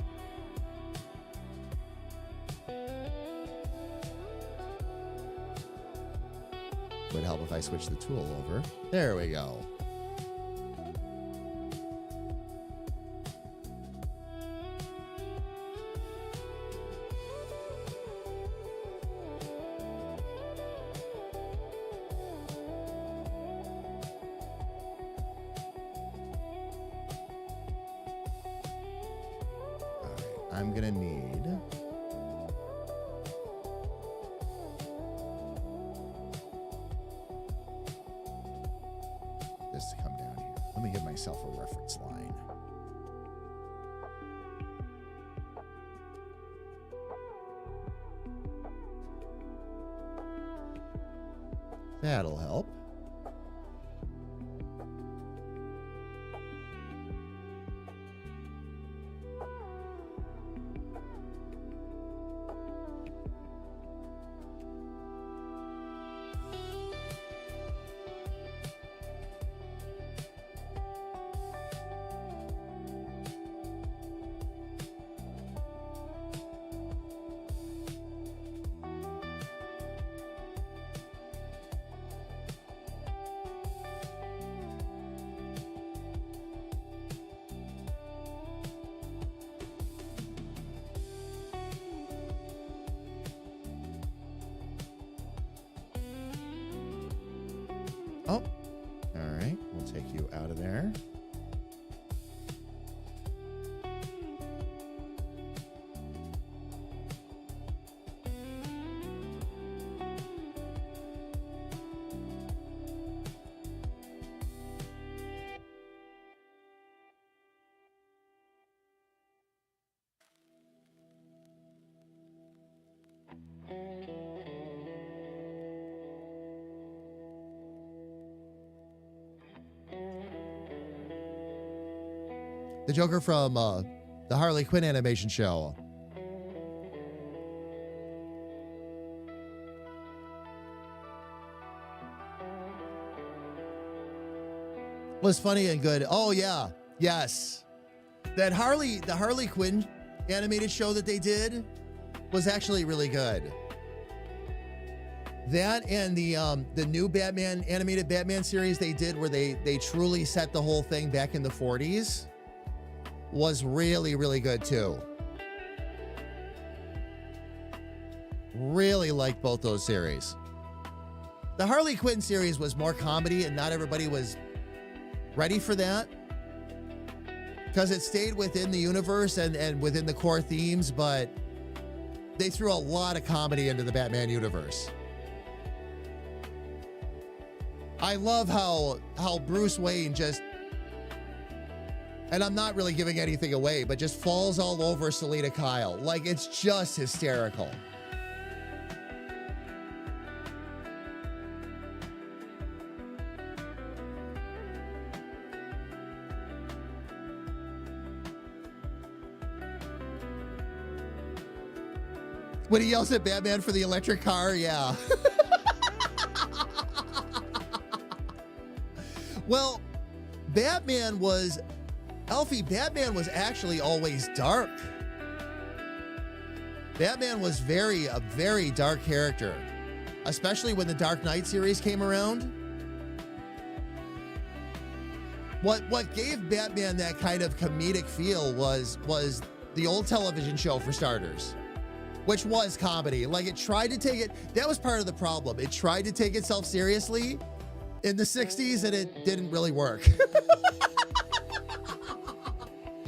Would help if I switch the tool over. There we go. I'm gonna need this to come down here. Let me give myself a reference line. That'll help. Oh, all right. We'll take you out of there. The Joker from the Harley Quinn animation show. Was funny and good. Oh yeah, yes. The Harley Quinn animated show that they did was actually really good. That and the new Batman animated Batman series they did, where they truly set the whole thing back in the 40s, was really, really good too. Really liked both those series. The Harley Quinn series was more comedy, and not everybody was ready for that, because it stayed within the universe and within the core themes, but they threw a lot of comedy into the Batman universe. I love how Bruce Wayne just, and I'm not really giving anything away, but just falls all over Selina Kyle. Like, it's just hysterical. When he yells at Batman for the electric car, yeah. Well, Batman was actually always dark. Batman was a very dark character, especially when the Dark Knight series came around. What gave Batman that kind of comedic feel was the old television show, for starters, which was comedy. Like, it tried to take it, that was part of the problem. It tried to take itself seriously in the 60s, and it didn't really work.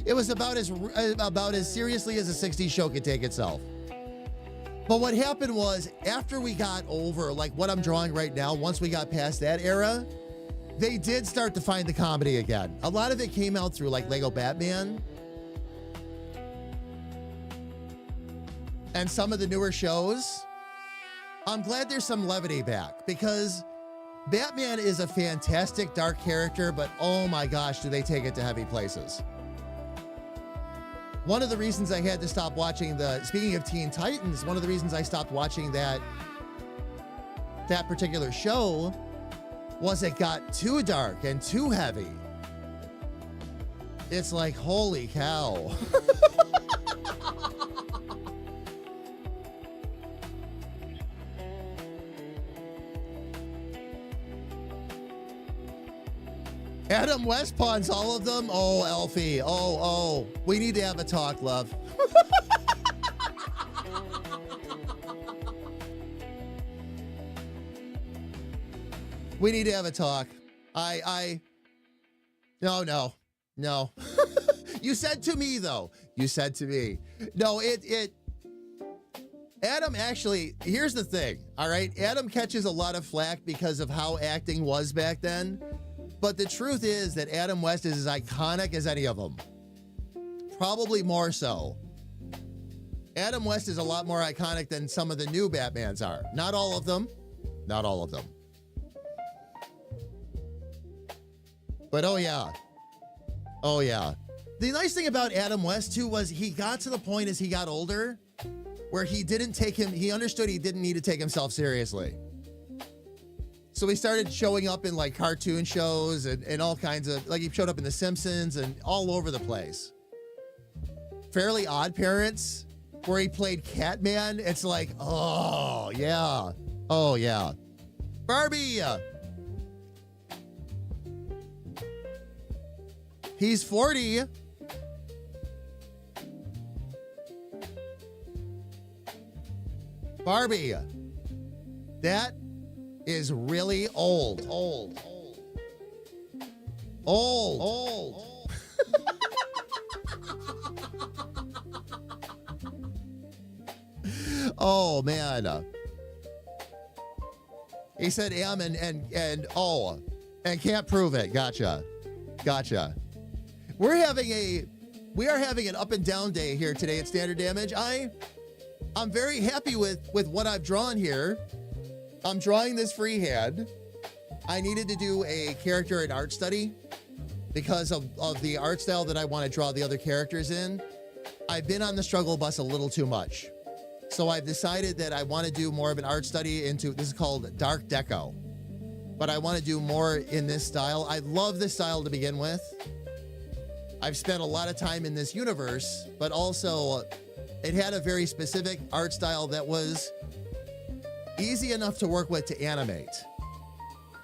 It was about as seriously as a 60s show could take itself. But what happened was, after we got over, like what I'm drawing right now, once we got past that era, they did start to find the comedy again. A lot of it came out through like Lego Batman and some of the newer shows. I'm glad there's some levity back, because Batman is a fantastic dark character, but oh my gosh, do they take it to heavy places. One of the reasons I had to stop watching speaking of Teen Titans, one of the reasons I stopped watching that particular show was it got too dark and too heavy. It's like, holy cow. Adam West pawns all of them? Oh, Elfie. Oh. We need to have a talk, love. We need to have a talk. No. You said to me, though. You said to me. No, Adam actually, here's the thing, all right? Adam catches a lot of flack because of how acting was back then. But the truth is that Adam West is as iconic as any of them. Probably more so. Adam West is a lot more iconic than some of the new Batmans are. Not all of them. Not all of them. But oh yeah. Oh yeah. The nice thing about Adam West too was he got to the point as he got older where he understood he didn't need to take himself seriously. So he started showing up in like cartoon shows and all kinds of, like he showed up in The Simpsons and all over the place. Fairly Odd Parents, where he played Catman. It's like, oh yeah. Oh yeah. Barbie. He's 40. Barbie. That is really old. Oh man. He said and can't prove it. Gotcha. We are having an up and down day here today at Standard Damage. I'm very happy with what I've drawn here. I'm drawing this freehand. I needed to do a character and art study because of the art style that I want to draw the other characters in. I've been on the struggle bus a little too much. So I've decided that I want to do more of an art study this is called Dark Deco. But I want to do more in this style. I love this style to begin with. I've spent a lot of time in this universe, but also it had a very specific art style that was easy enough to work with to animate,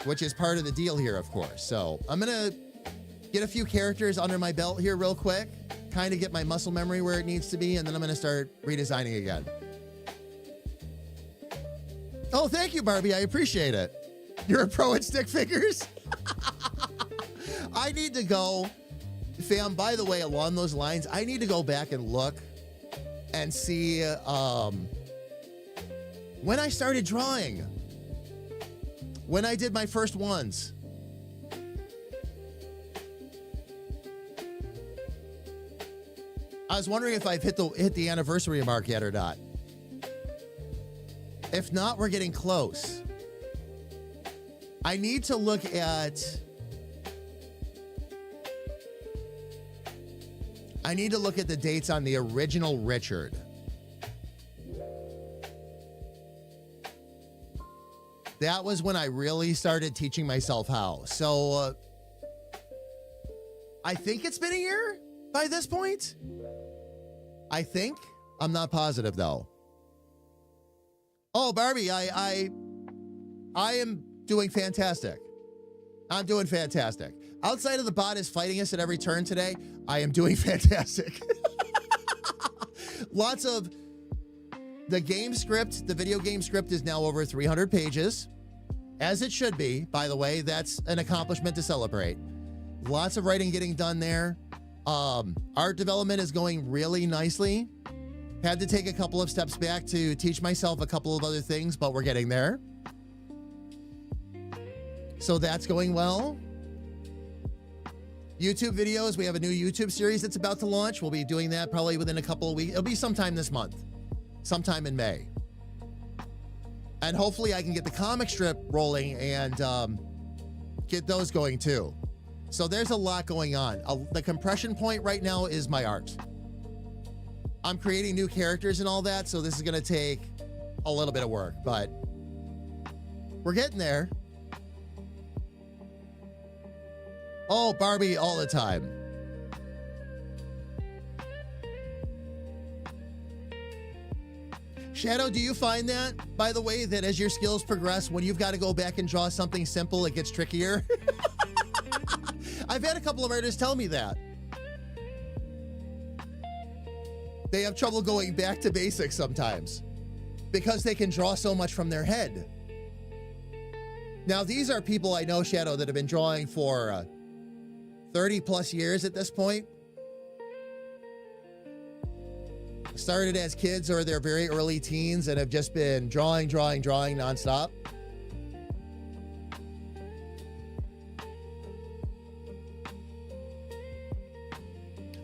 which is part of the deal here, of course. So I'm going to get a few characters under my belt here real quick, kind of get my muscle memory where it needs to be, and then I'm going to start redesigning again. Oh, thank you, Barbie. I appreciate it. You're a pro at stick figures? I need to go, fam, by the way, along those lines, I need to go back and look and see when I started drawing, when I did my first ones. I was wondering if I've hit the anniversary mark yet or not. If not, we're getting close. I need to look at the dates on the original Richard. That was when I really started teaching myself how. So I think it's been a year by this point. I think. I'm not positive though. Oh, Barbie, I am doing fantastic. I'm doing fantastic. Outside of the bot is fighting us at every turn today, I am doing fantastic. Lots of the game script, the video game script is now over 300 pages, as it should be, by the way. That's an accomplishment to celebrate. Lots of writing getting done there. Art development is going really nicely. Had to take a couple of steps back to teach myself a couple of other things, but we're getting there. So that's going well. YouTube videos, we have a new YouTube series that's about to launch. We'll be doing that probably within a couple of weeks. It'll be sometime this month, sometime in May. And hopefully I can get the comic strip rolling and get those going too. So there's a lot going on. The compression point right now is my art. I'm creating new characters and all that, so this is going to take a little bit of work, but we're getting there. Oh, Barbie all the time. Shadow, do you find that, by the way, that as your skills progress, when you've got to go back and draw something simple, it gets trickier? I've had a couple of artists tell me that. They have trouble going back to basics sometimes because they can draw so much from their head. Now, these are people I know, Shadow, that have been drawing for 30 plus years at this point. Started as kids or their very early teens and have just been drawing nonstop.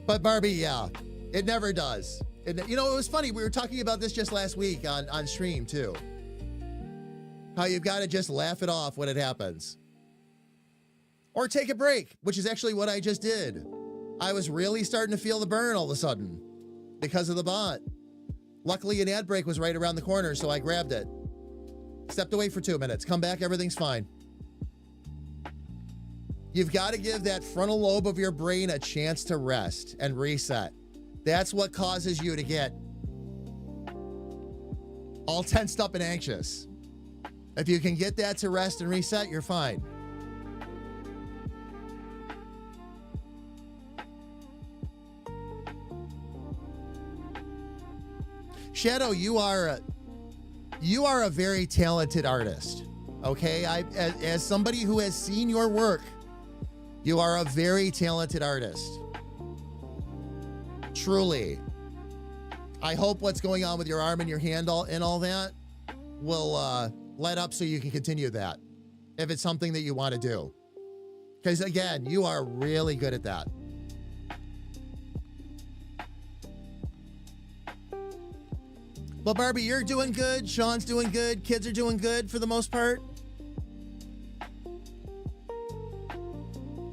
But Barbie, yeah, it never does. You know, it was funny. We were talking about this just last week on stream too. How you've got to just laugh it off when it happens. Or take a break, which is actually what I just did. I was really starting to feel the burn all of a sudden because of the bot. Luckily, an ad break was right around the corner, so I grabbed it. Stepped away for 2 minutes. Come back, everything's fine. You've got to give that frontal lobe of your brain a chance to rest and reset. That's what causes you to get all tensed up and anxious. If you can get that to rest and reset, you're fine. Shadow, you are a very talented artist. Okay, as somebody who has seen your work, you are a very talented artist. Truly. I hope what's going on with your arm and your hand and all that will let up so you can continue that if it's something that you want to do. Because again, you are really good at that. Well, Barbie, you're doing good. Sean's doing good. Kids are doing good for the most part.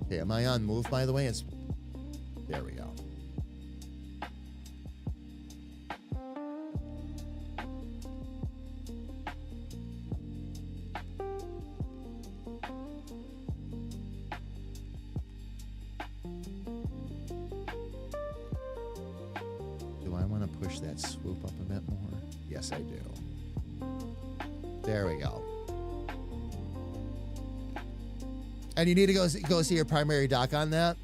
Okay, am I on move, by the way? There we go. Do I want to push that swoop up a bit more? Yes, I do. There we go. And you need to go see your primary doc on that.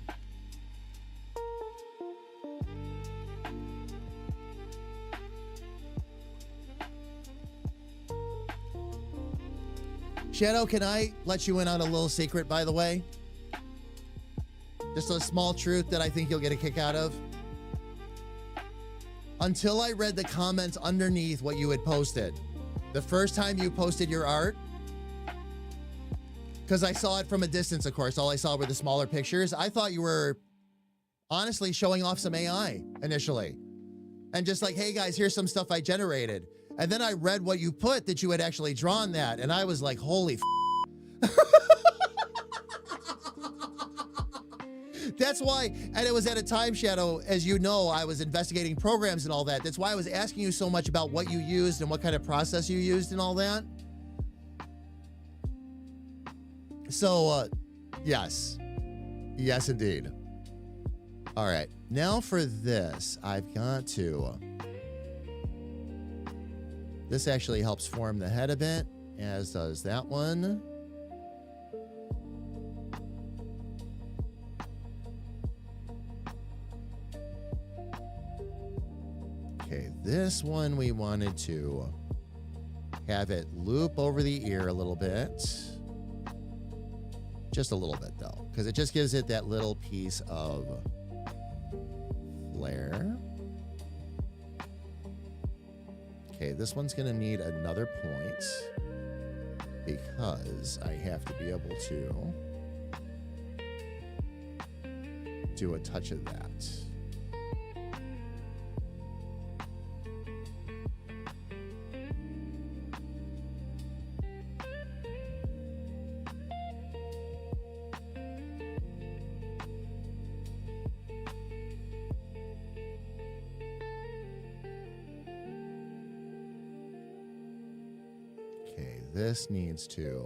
Shadow, can I let you in on a little secret, by the way? Just a small truth that I think you'll get a kick out of. Until I read the comments underneath what you had posted, the first time you posted your art, because I saw it from a distance, of course, all I saw were the smaller pictures. I thought you were honestly showing off some AI initially. And just like, hey guys, here's some stuff I generated. And then I read what you put that you had actually drawn that. And I was like, holy That's why, and it was at a time, Shadow, as you know, I was investigating programs and all that. That's why I was asking you so much about what you used and what kind of process you used and all that. So, yes. Yes, indeed. All right. Now for this, I've got to... This actually helps form the head a bit, as does that one. Okay, this one we wanted to have it loop over the ear a little bit. Just a little bit, though, because it just gives it that little piece of flair. Okay, this one's going to need another point because I have to be able to do a touch of that. This needs to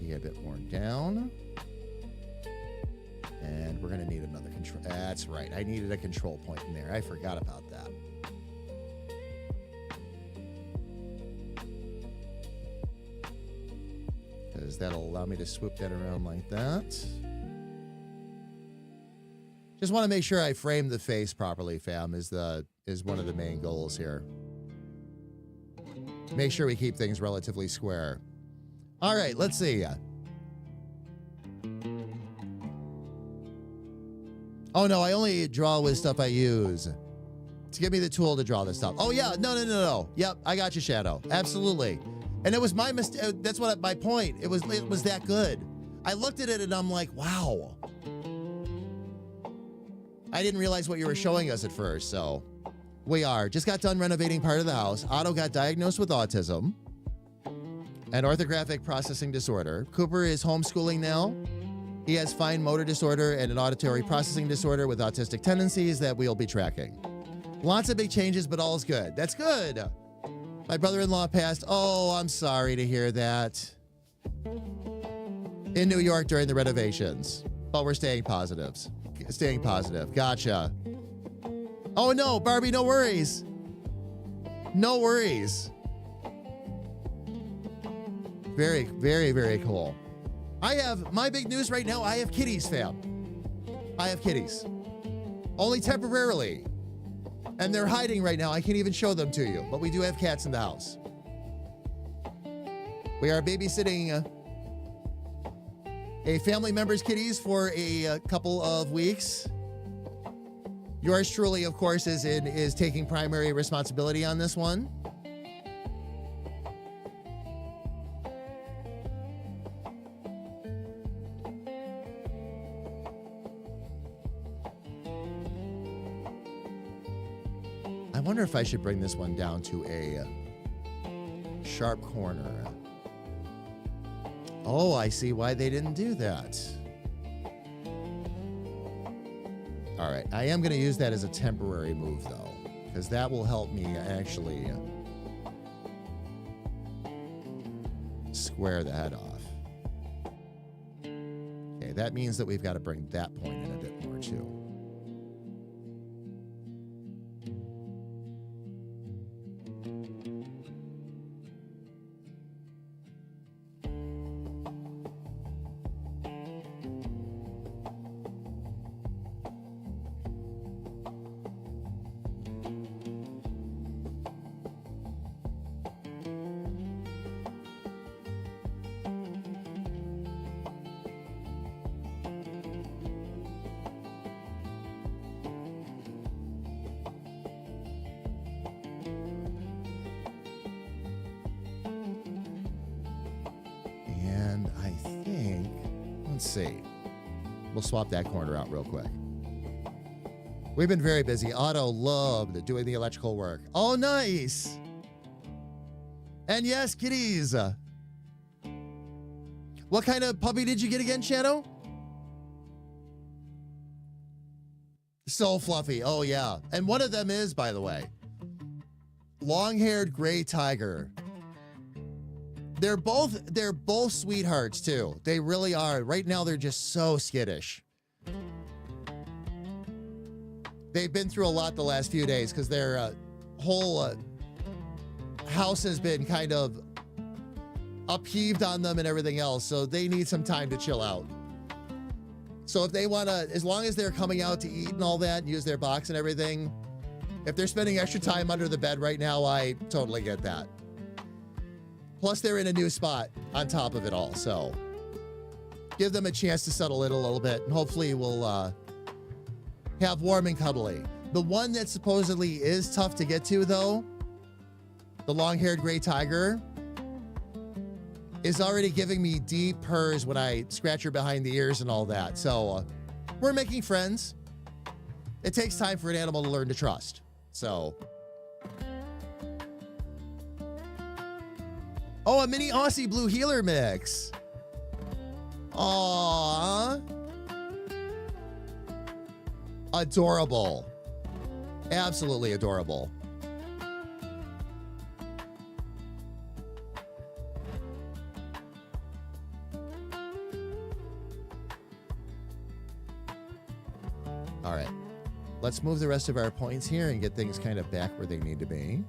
be a bit worn down. And we're going to need another control. That's right. I needed a control point in there. I forgot about that. Because that'll allow me to swoop that around like that. Just want to make sure I frame the face properly, fam, is one of the main goals here. Make sure we keep things relatively square. All right, let's see. Oh, no, I only draw with stuff I use. To give me the tool to draw this stuff. Oh, yeah, no. Yep, I got you, Shadow. Absolutely. And it was my mistake. That's what my point. It was that good. I looked at it and I'm like, wow. I didn't realize what you were showing us at first, so... We are. Just got done renovating part of the house. Otto got diagnosed with autism and orthographic processing disorder. Cooper is homeschooling now. He has fine motor disorder and an auditory processing disorder with autistic tendencies that we'll be tracking. Lots of big changes, but all's good. That's good. My brother-in-law passed. Oh, I'm sorry to hear that. In New York during the renovations. But we're staying positives. Staying positive. Gotcha. Oh no, Barbie, no worries. No worries. Very, very, very cool. I have my big news right now. I have kitties, fam. I have kitties. Only temporarily. And they're hiding right now. I can't even show them to you, but we do have cats in the house. We are babysitting a family member's kitties for a couple of weeks. Yours truly, of course, is taking primary responsibility on this one. I wonder if I should bring this one down to a sharp corner. Oh, I see why they didn't do that. All right, I am going to use that as a temporary move, though, because that will help me actually square the head off. Okay, that means that we've got to bring that point in a bit more, too. We'll swap that corner out real quick. We've been very busy. Otto loved doing the electrical work. Oh, nice. And yes, kitties. What kind of puppy did you get again, Shadow? So fluffy. Oh, yeah. And one of them is, by the way, long-haired gray tiger. They're both sweethearts too. They really are. Right now they're just so skittish. They've been through a lot the last few days because their whole house has been kind of upheaved on them and everything else. So they need some time to chill out. So if they want to, as long as they're coming out to eat and all that and use their box and everything, if they're spending extra time under the bed right now, I totally get that. Plus, they're in a new spot on top of it all, so give them a chance to settle in a little bit, and hopefully we'll have warm and cuddly. The one that supposedly is tough to get to, though, the long-haired gray tiger, is already giving me deep purrs when I scratch her behind the ears and all that. So we're making friends. It takes time for an animal to learn to trust. So... Oh, a mini Aussie Blue Healer mix. Aww. Adorable. Absolutely adorable. All right. Let's move the rest of our points here and get things kind of back where they need to be.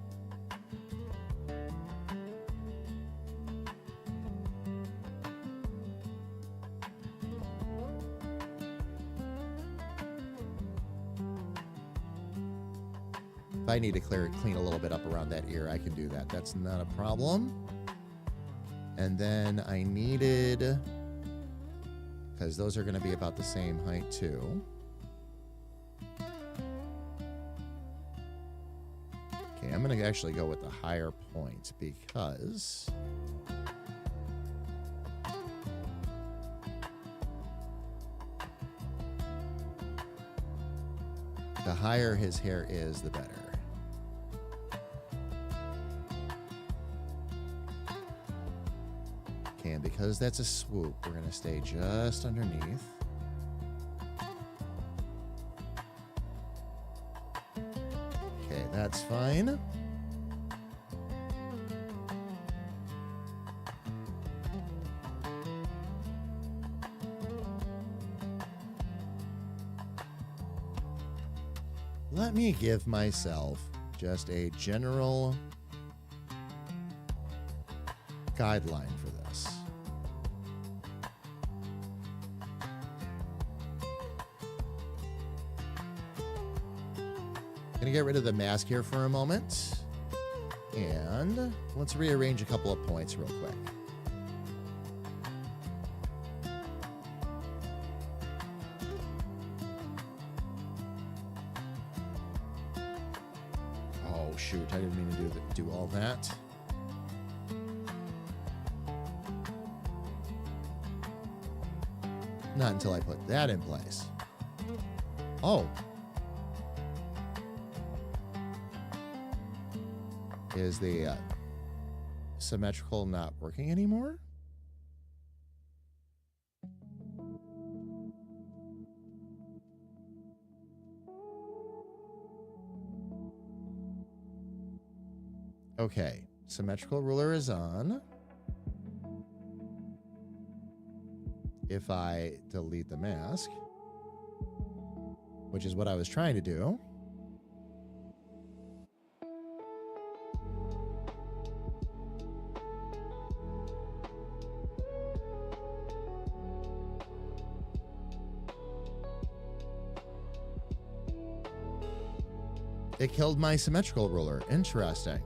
If I need to clean a little bit up around that ear, I can do that. That's not a problem. And then I needed, because those are going to be about the same height too. Okay, I'm going to actually go with the higher point because the higher his hair is, the better. Okay, and because that's a swoop, we're going to stay just underneath. Okay, that's fine. Let me give myself just a general guideline for this. Gonna get rid of the mask here for a moment. And let's rearrange a couple of points real quick. Oh shoot, I didn't mean to do all that. Not until I put that in place. Oh. Is the symmetrical not working anymore? Okay, symmetrical ruler is on. If I delete the mask, which is what I was trying to do. It killed my symmetrical ruler. Interesting.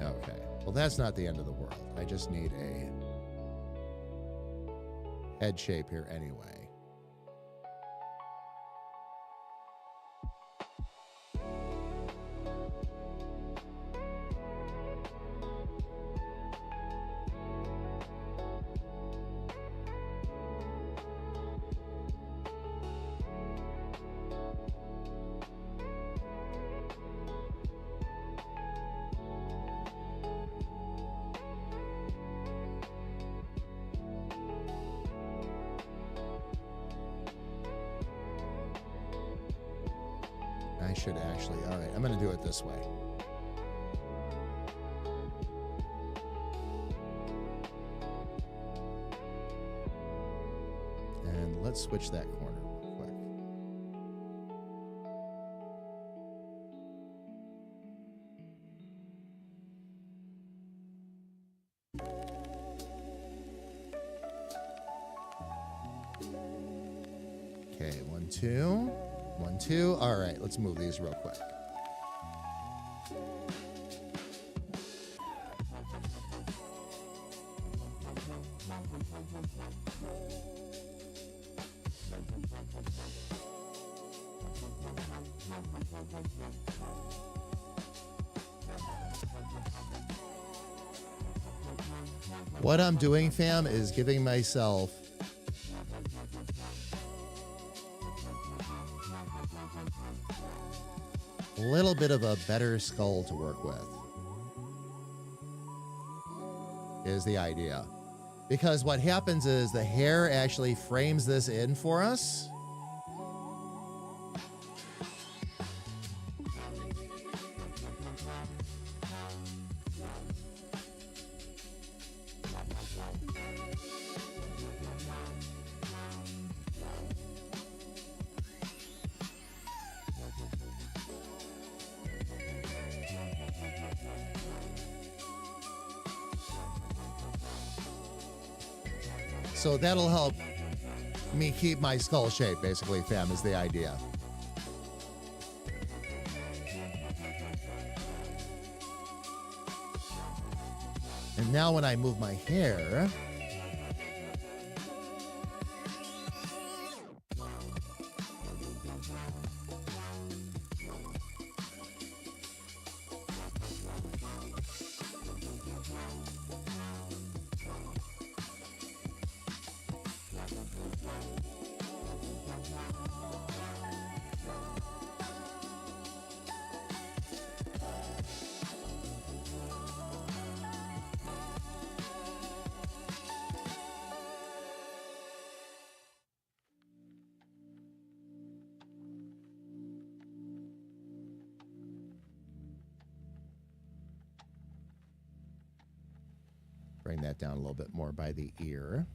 Okay. Well, that's not the end of the world. I just need a head shape here anyway. I should actually. All right, I'm going to do it this way. And let's switch that corner real quick. Okay, 1, 2. 1, 2. All right, let's move these real quick. What I'm doing, fam, is giving myself a little bit of a better skull to work with, is the idea. Because what happens is the hair actually frames this in for us. So that'll help me keep my skull shape, basically, fam, is the idea. And now when I move my hair, bring that down a little bit more by the ear.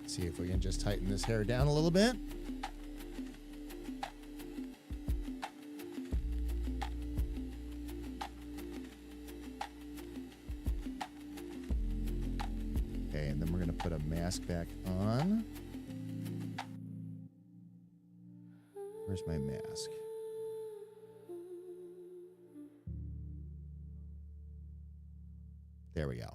See if we can just tighten this hair down a little bit. Okay, and then we're going to put a mask back on. Where's my mask? There we go.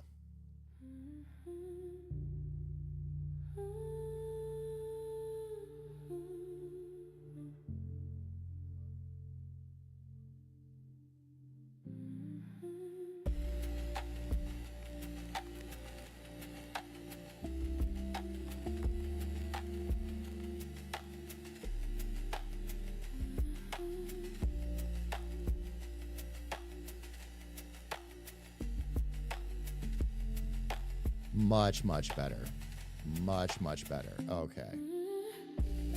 Much better. Much better. Okay.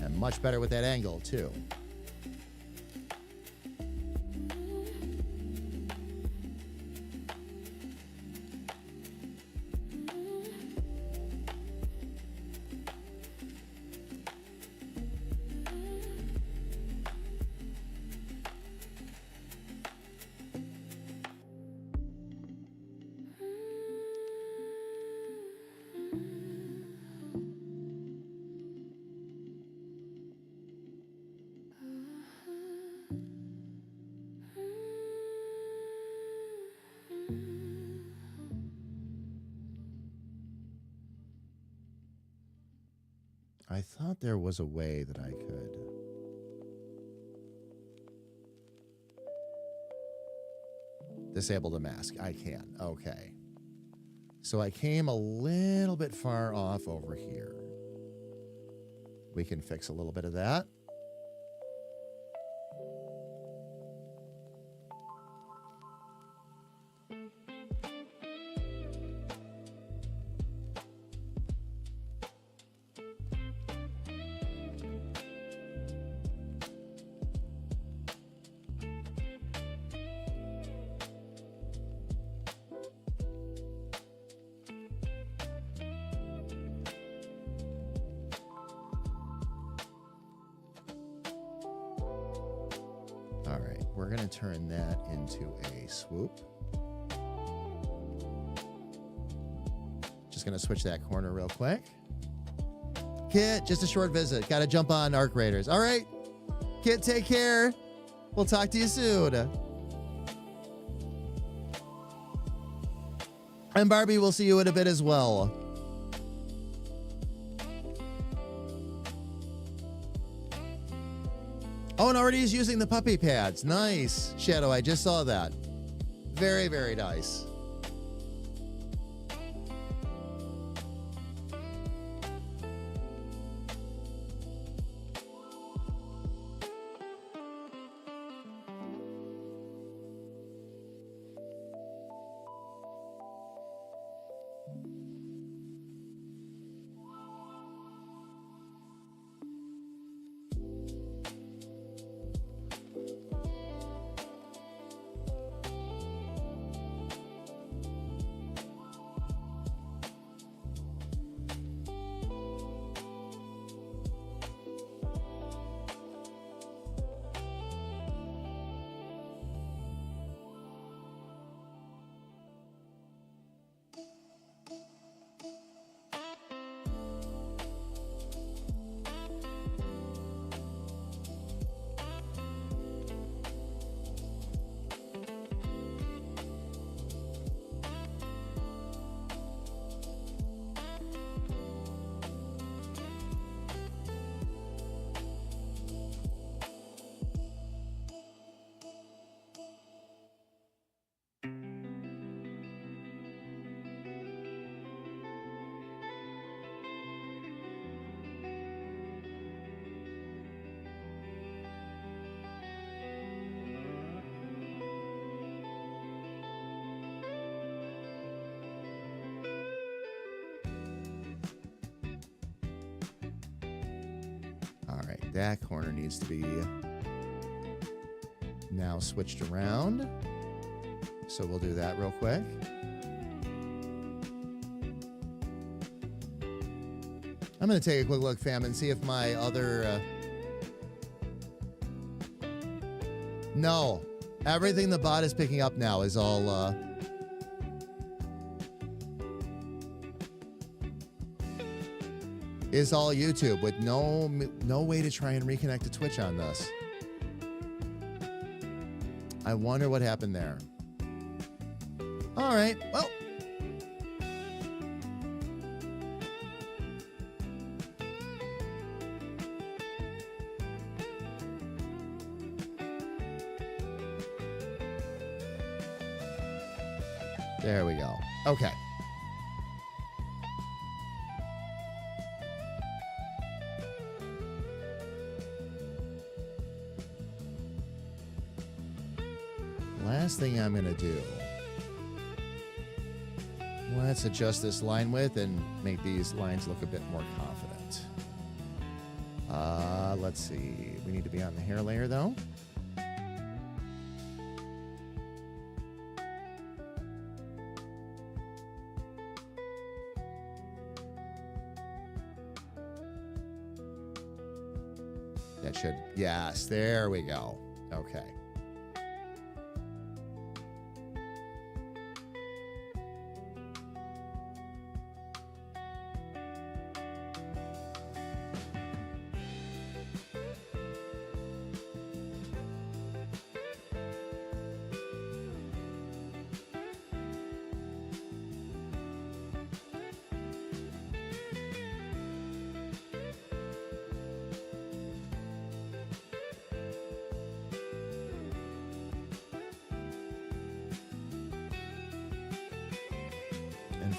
And much better with that angle, too. I thought there was a way that I could. Disable the mask. I can. Okay. So I came a little bit far off over here. We can fix a little bit of that. All right, we're going to turn that into a swoop. Just going to switch that corner real quick. Kit, just a short visit. Got to jump on Arc Raiders. All right, Kit, take care. We'll talk to you soon. And Barbie, we'll see you in a bit as well. Oh, and already he's using the puppy pads. Nice. Shadow, I just saw that. Very, very nice. That corner needs to be now switched around. So we'll do that real quick. I'm going to take a quick look, fam, and see if my other... No. Everything the bot is picking up now is all... is all YouTube with no way to try and reconnect to Twitch on this. I wonder what happened there. All right, well. There we go. Okay. Last thing I'm going to do, let's adjust this line width and make these lines look a bit more confident. Let's see. We need to be on the hair layer, though. That should, yes, there we go. Okay.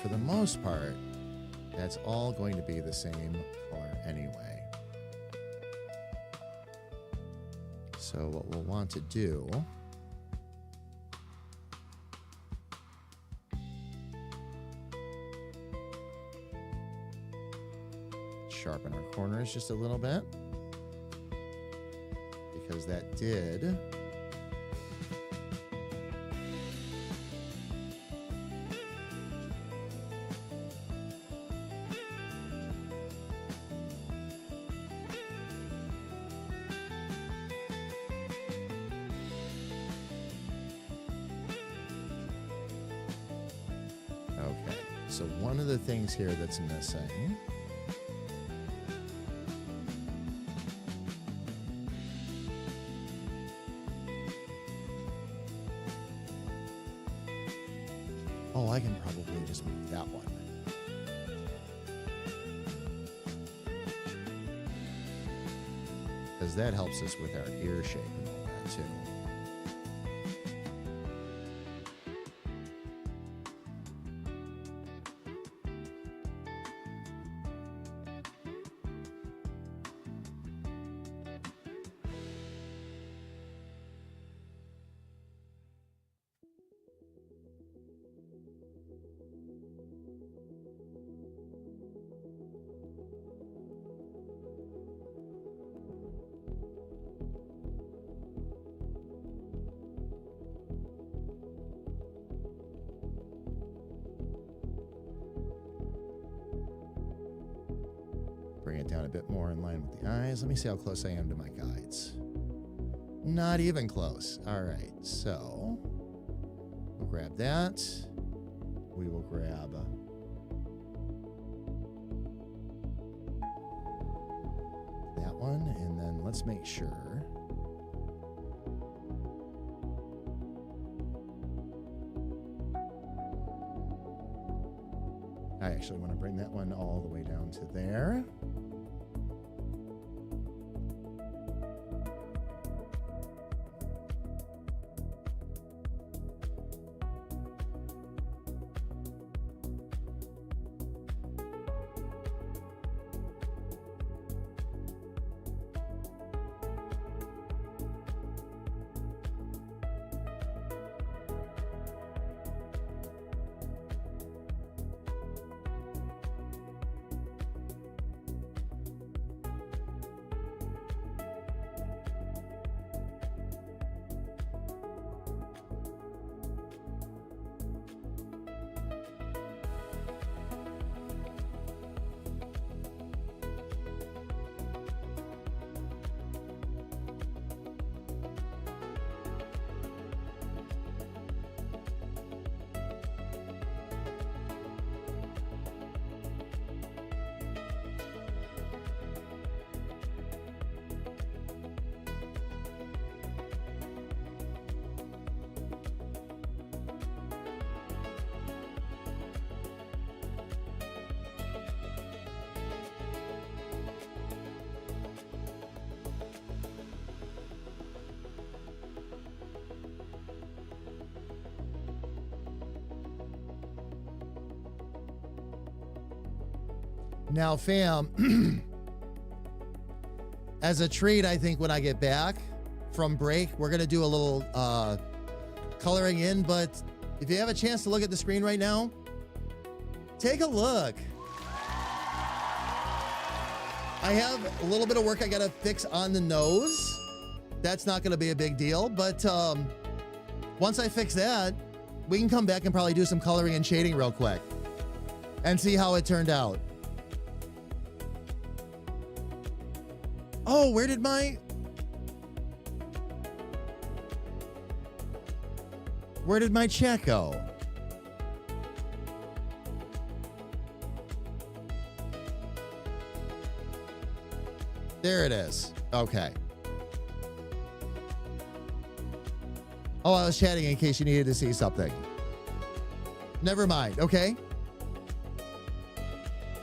for the most part, that's all going to be the same color anyway. So what we'll want to do sharpen our corners just a little bit, because that did okay. So one of the things here that's missing I can probably just move that one. Because that helps us with our ear shape and all that too. Bring it down a bit more in line with the eyes. Let me see how close I am to my guides. Not even close. All right, so we'll grab that. We will grab that one, and then let's make sure I actually want to bring that one all the way down to there. Now, fam, as a treat, I think when I get back from break, we're going to do a little coloring in. But if you have a chance to look at the screen right now, take a look. I have a little bit of work I got to fix on the nose. That's not going to be a big deal. But once I fix that, we can come back and probably do some coloring and shading real quick and see how it turned out. Oh, where did my check go? There it is. Okay. Oh, I was chatting in case you needed to see something. Never mind. Okay.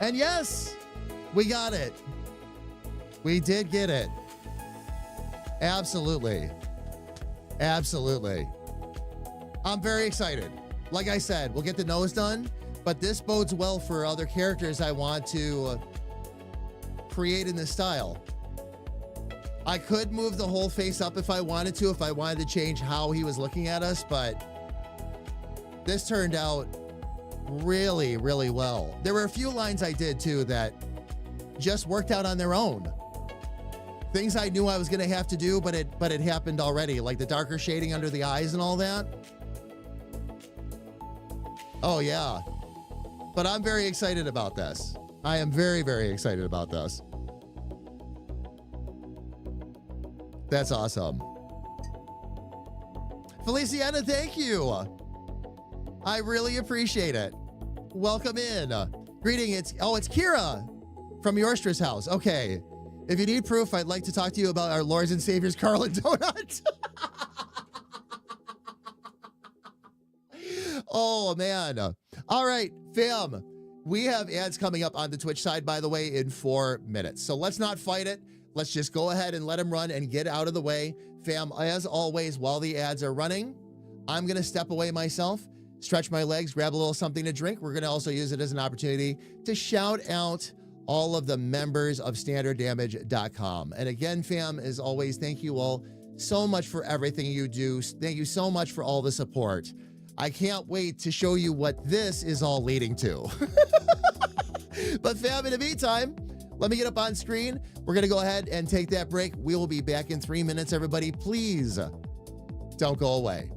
And yes, we got it. We did get it. Absolutely. Absolutely. I'm very excited. Like I said, we'll get the nose done, but this bodes well for other characters I want to create in this style. I could move the whole face up if I wanted to change how he was looking at us, but this turned out really, really well. There were a few lines I did too that just worked out on their own. Things I knew I was gonna have to do, but it happened already, like the darker shading under the eyes and all that. Oh yeah. But I'm very excited about this. I am very, very excited about this. That's awesome. Feliciana, thank you. I really appreciate it. Welcome in. Greeting, it's Kira from Yorstra's house. Okay. If you need proof, I'd like to talk to you about our Lords and Saviors, Carlin Donut. Oh, man. All right, fam. We have ads coming up on the Twitch side, by the way, in 4 minutes. So let's not fight it. Let's just go ahead and let them run and get out of the way. Fam, as always, while the ads are running, I'm going to step away myself, stretch my legs, grab a little something to drink. We're going to also use it as an opportunity to shout out all of the members of StandardDamage.com. And again, fam, as always, thank you all so much for everything you do. Thank you so much for all the support. I can't wait to show you what this is all leading to. But fam, in the meantime, let me get up on screen. We're going to go ahead and take that break. We will be back in 3 minutes, everybody. Please don't go away.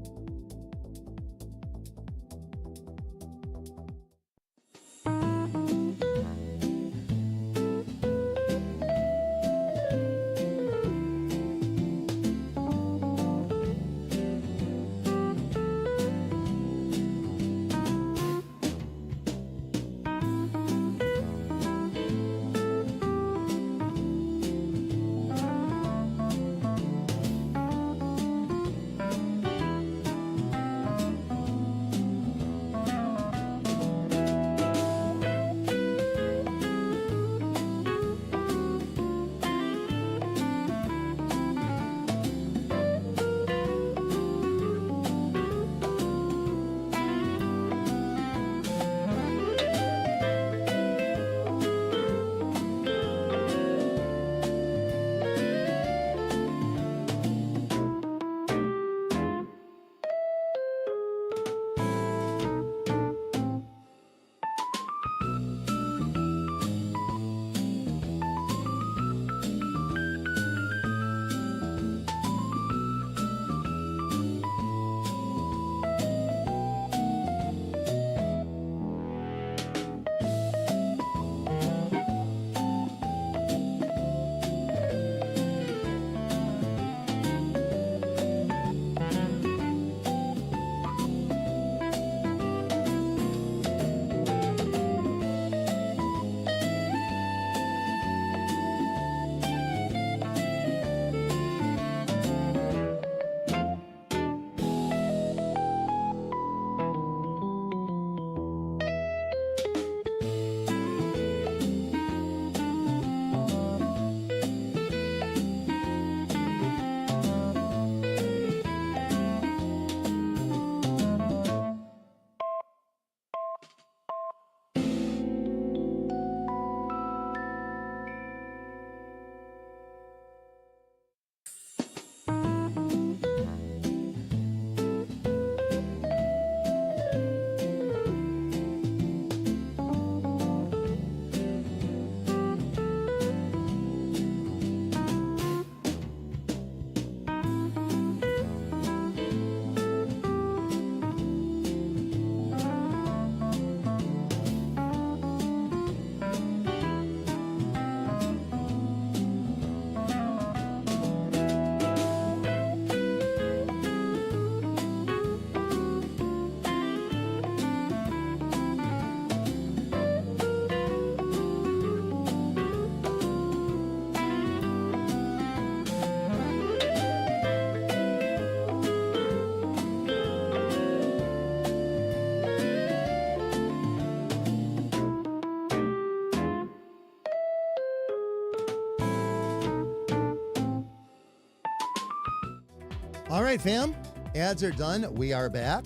All right, fam. Ads are done. We are back.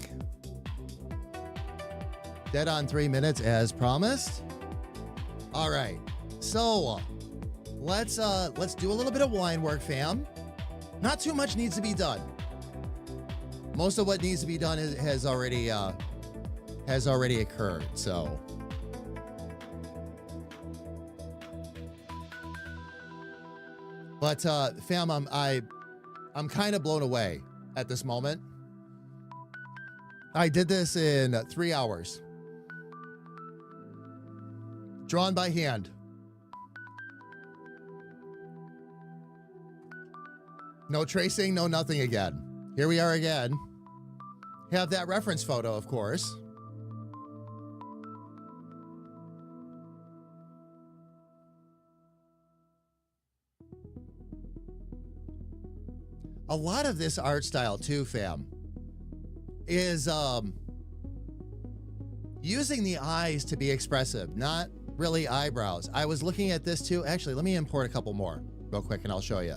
Dead on 3 minutes as promised. All right. So let's do a little bit of wine work, fam. Not too much needs to be done. Most of what needs to be done has already occurred. So but fam, I'm kind of blown away at this moment. I did this in 3 hours. Drawn by hand. No tracing, no nothing again. Here we are again. Have that reference photo, of course. A lot of this art style too, fam, is using the eyes to be expressive, not really eyebrows. I was looking at this too. Actually, let me import a couple more real quick and I'll show you.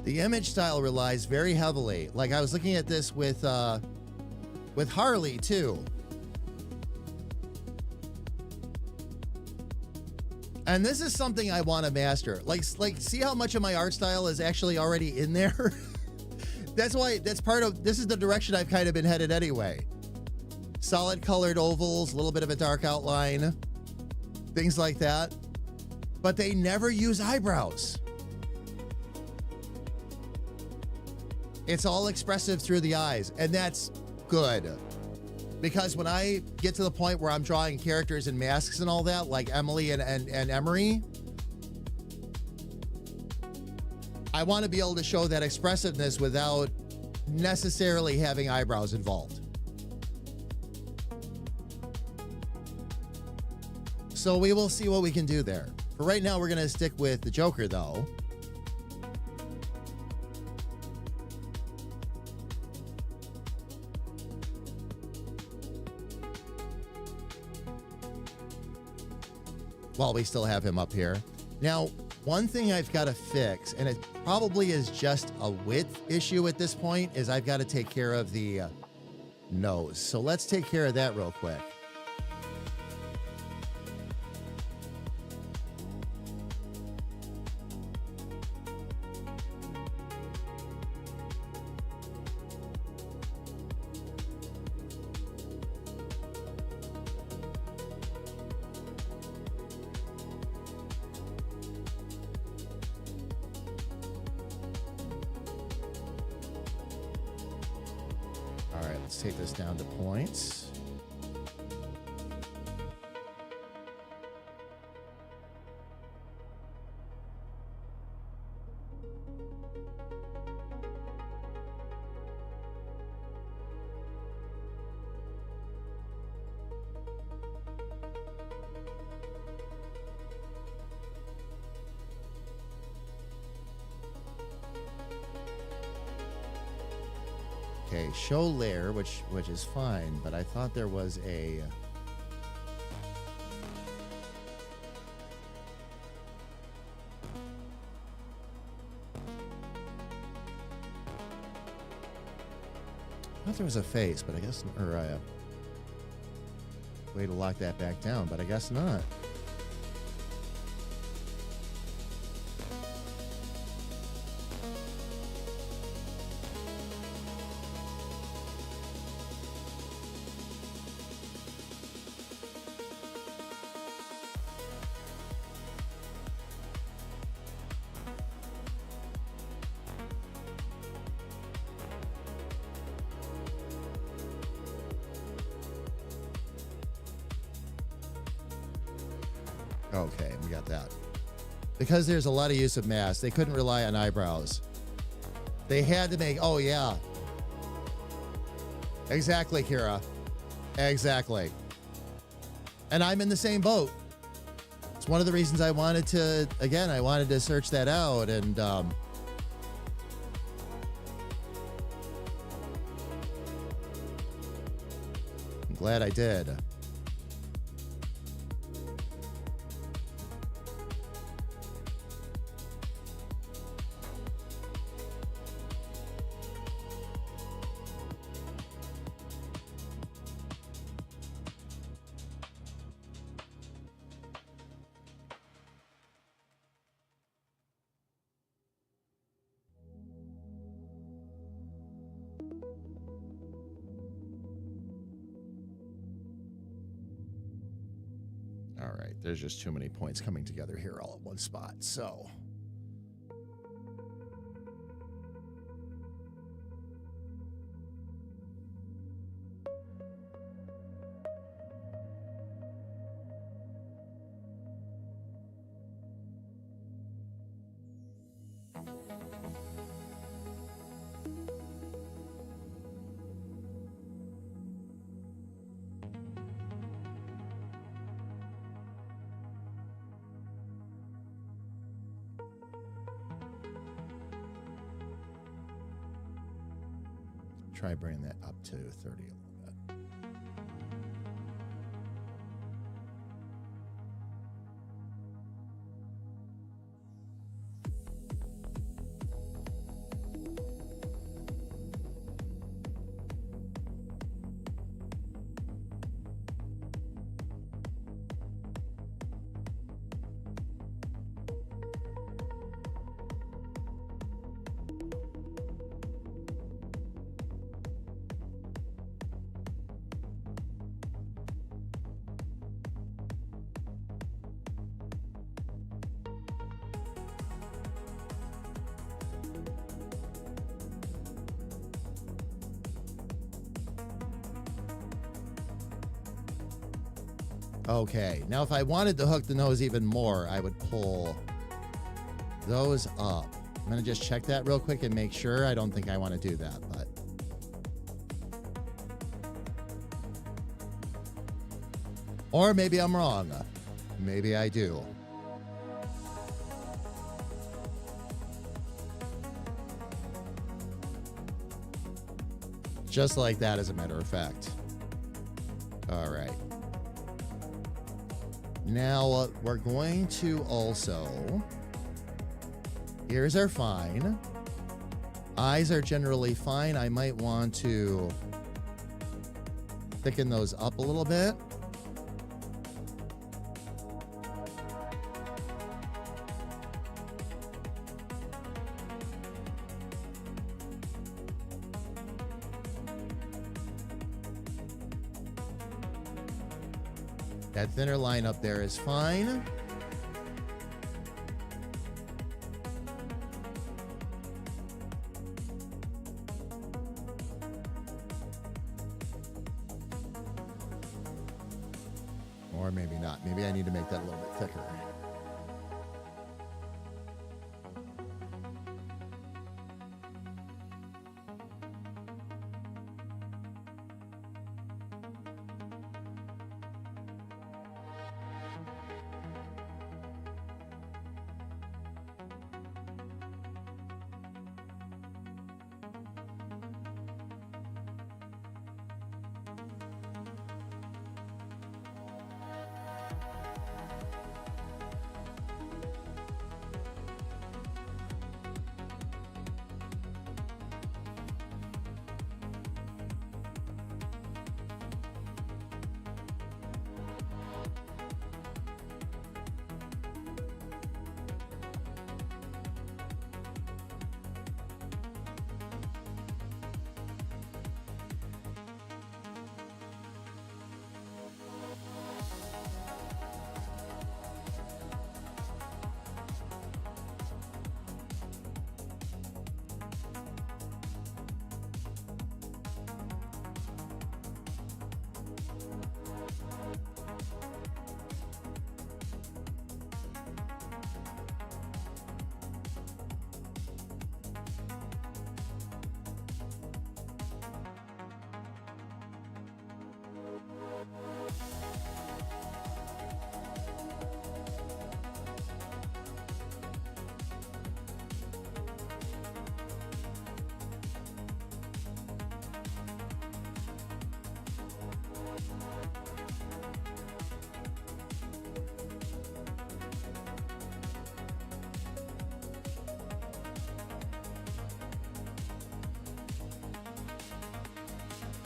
The image style relies very heavily. Like I was looking at this with Harley too. And this is something I want to master. Like see how much of my art style is actually already in there? This is the direction I've kind of been headed anyway. Solid colored ovals, a little bit of a dark outline, things like that. But they never use eyebrows. It's all expressive through the eyes, and that's good. Because when I get to the point where I'm drawing characters and masks and all that, like Emily and Emery, I want to be able to show that expressiveness without necessarily having eyebrows involved. So we will see what we can do there. For right now, we're going to stick with the Joker, though. While we still have him up here. Now, one thing I've got to fix, and it probably is just a width issue at this point, is I've got to take care of the nose. So let's take care of that real quick. Take this down to points. Okay, show layer, which is fine, but I thought there was a... I thought there was a face, but I guess... Or a way to lock that back down, but I guess not. Okay, we got that. Because there's a lot of use of masks, they couldn't rely on eyebrows. They had to make... Oh, yeah. Exactly, Kira. Exactly. And I'm in the same boat. It's one of the reasons I wanted to... Again, I wanted to search that out, and... I'm glad I did. All right, there's just too many points coming together here all at one spot, so... Try bringing that up to 30 a little bit. Okay, now if I wanted to hook the nose even more, I would pull those up. I'm going to just check that real quick and make sure. I don't think I want to do that, but... Or maybe I'm wrong. Maybe I do. Just like that, as a matter of fact. All right. Now, we're going to also... Ears are fine. Eyes are generally fine. I might want to thicken those up a little bit. That thinner line up there is fine. Or maybe not. Maybe I need to make that a little bit thicker.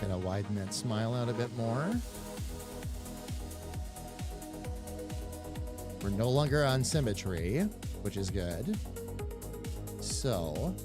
Gonna widen that smile out a bit more. We're no longer on symmetry, which is good. So,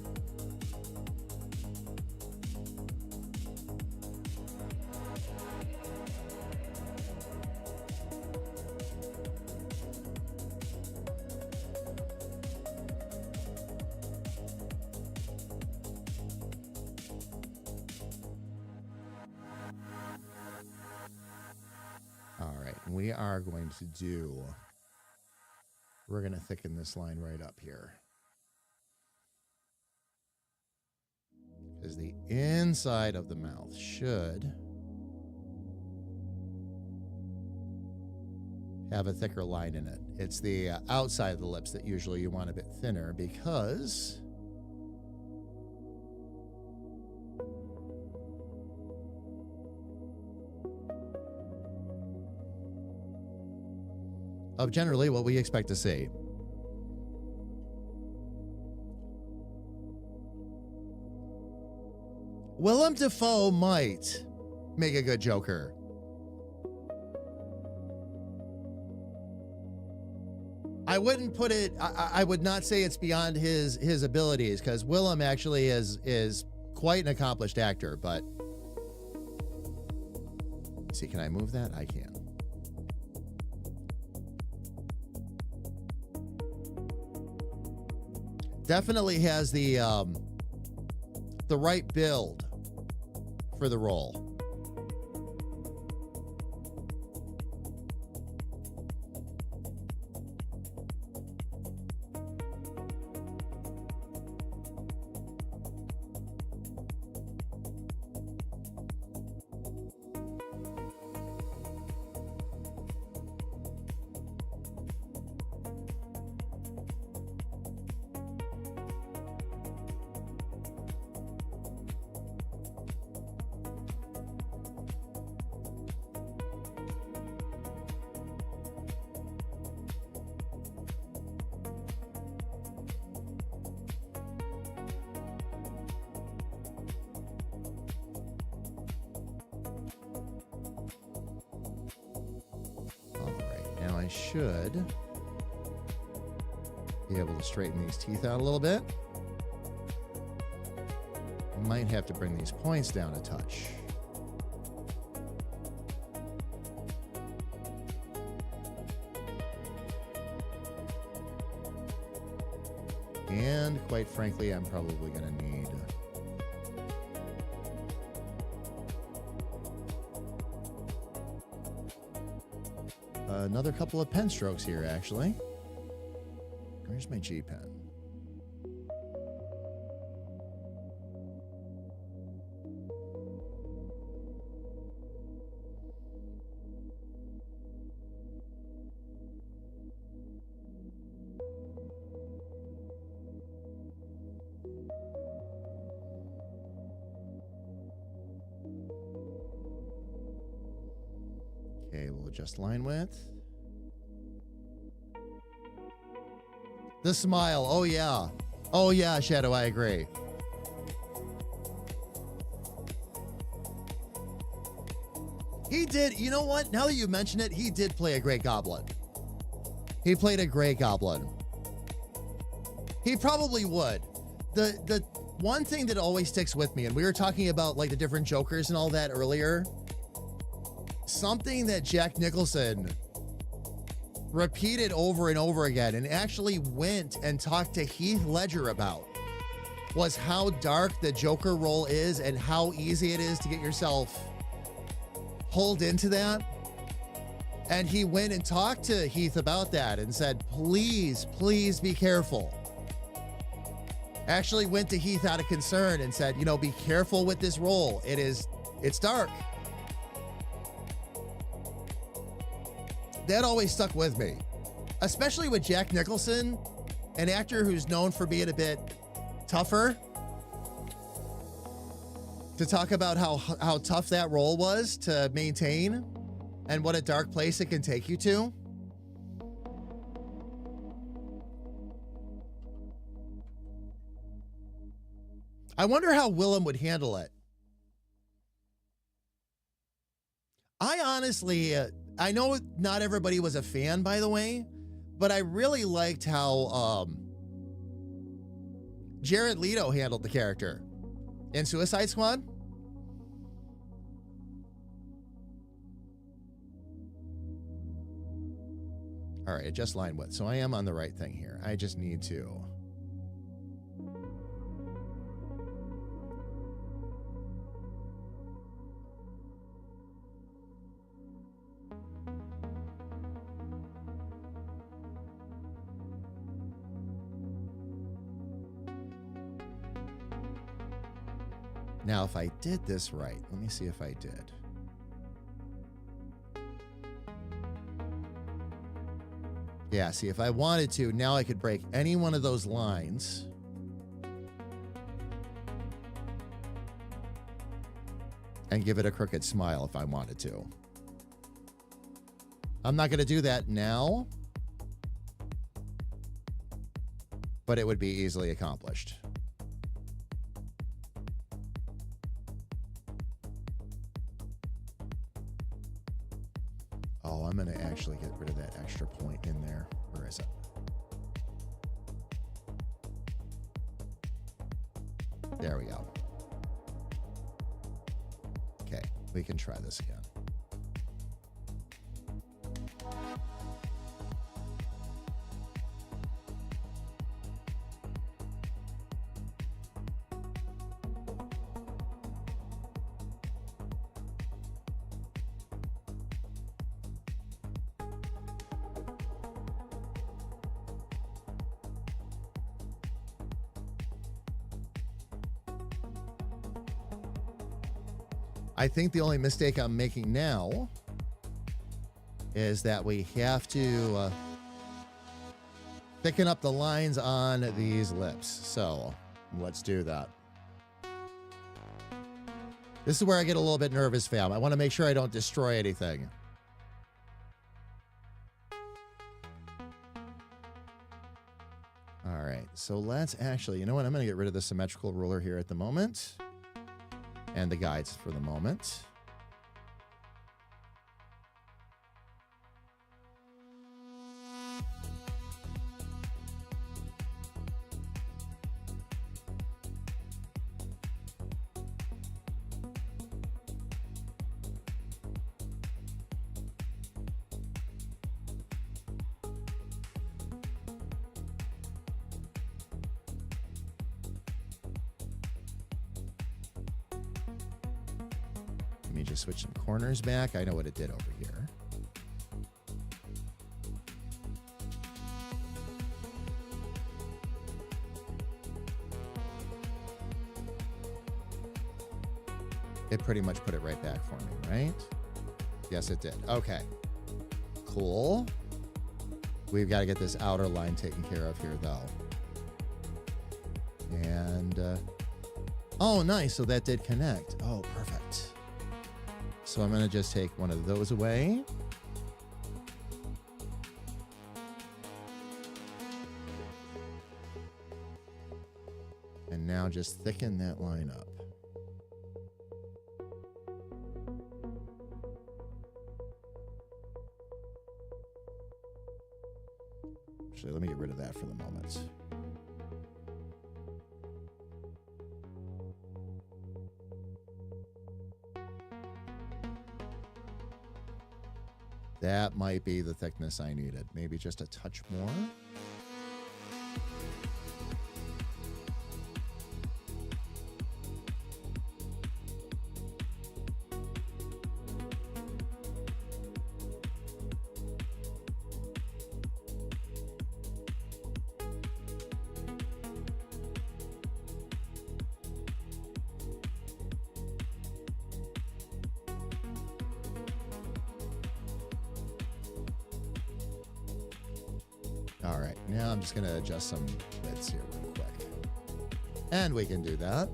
we are going to do, we're going to thicken this line right up here. Because the inside of the mouth should have a thicker line in it. It's the outside of the lips that usually you want a bit thinner because of generally what we expect to see. Willem Dafoe might make a good Joker. I wouldn't put it, I would not say it's beyond his abilities, because Willem actually is quite an accomplished actor, but see, can I move that? I can. Definitely has the right build for the role. Should be able to straighten these teeth out a little bit. Might have to bring these points down a touch. And quite frankly, I'm probably going to need another couple of pen strokes here, actually. Where's my G pen? Okay, we'll adjust line width. The smile. Oh, yeah. Oh, yeah, Shadow, I agree. He did. You know what? Now that you mention it, he did play a great Goblin. He played a great Goblin. He probably would. The one thing that always sticks with me, and we were talking about like the different Jokers and all that earlier, something that Jack Nicholson repeated over and over again and actually went and talked to Heath Ledger about was how dark the Joker role is and how easy it is to get yourself pulled into that. And he went and talked to Heath about that and said, please, please be careful. Actually went to Heath out of concern and said, you know, be careful with this role. It's dark. That always stuck with me, especially with Jack Nicholson, an actor who's known for being a bit tougher. To talk about how tough that role was to maintain and what a dark place it can take you to. I wonder how Willem would handle it. I honestly, I know not everybody was a fan, by the way, but I really liked how Jared Leto handled the character in Suicide Squad. All right, adjust line width. So I am on the right thing here. I just need to. Now, if I did this right, let me see if I did. Yeah, see, if I wanted to, now I could break any one of those lines. And give it a crooked smile if I wanted to. I'm not going to do that now, but it would be easily accomplished. Oh, I'm going to actually get rid of that extra point in there. Where is it? There we go. Okay, we can try this again. I think the only mistake I'm making now is that we have to thicken up the lines on these lips. So let's do that. This is where I get a little bit nervous, fam. I want to make sure I don't destroy anything. All right, so let's actually, you know what? I'm going to get rid of the symmetrical ruler here at the moment. And the guides for the moment. Let me just switch some corners back. I know what it did over here. It pretty much put it right back for me, right? Yes, it did. Okay. Cool. We've got to get this outer line taken care of here, though. And, oh, nice. So that did connect. Oh, perfect. So I'm going to just take one of those away. And now just thicken that line up. Actually, let me get rid of that for the moment. That might be the thickness I needed. Maybe just a touch more. All right, now I'm just going to adjust some bits here real quick. And we can do that.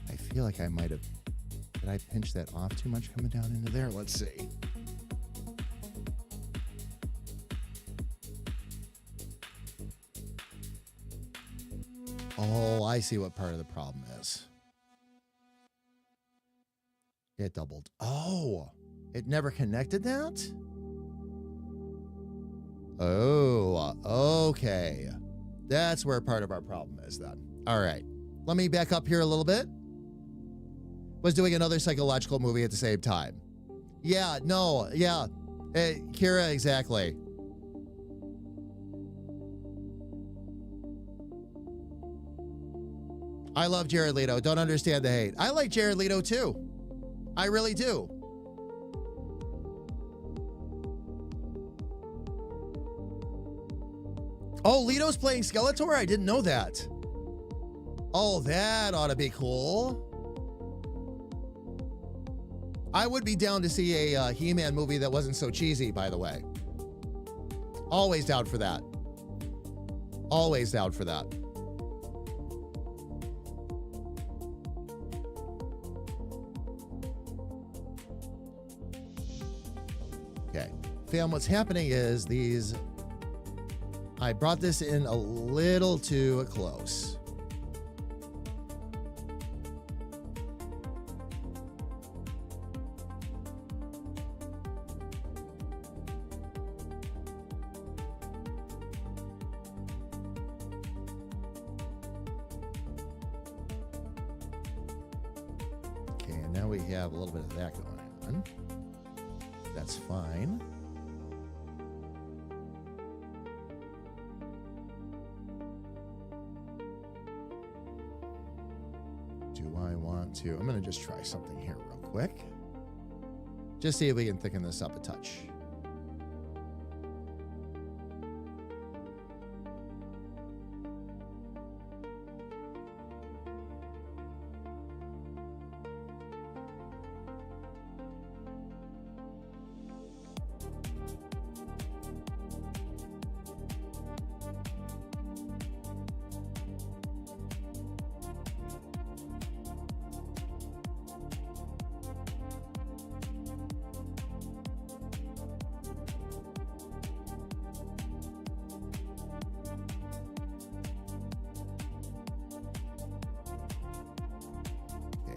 I feel like I might have, did I pinch that off too much coming down into there? Let's see. Oh, I see what part of the problem is. It doubled. Oh, it never connected that? Oh, okay. That's where part of our problem is then. All right. Let me back up here a little bit. Was doing another psychological movie at the same time. Yeah, no, yeah. Kira, exactly. I love Jared Leto. Don't understand the hate. I like Jared Leto too. I really do. Oh, Leto's playing Skeletor? I didn't know that. Oh, that ought to be cool. I would be down to see a He-Man movie that wasn't so cheesy, by the way. Always down for that. Always down for that. Okay. Fam, what's happening is I brought this in a little too close. Okay, and now we have a little bit of that going on. That's fine. I'm going to just try something here real quick. Just see if we can thicken this up a touch.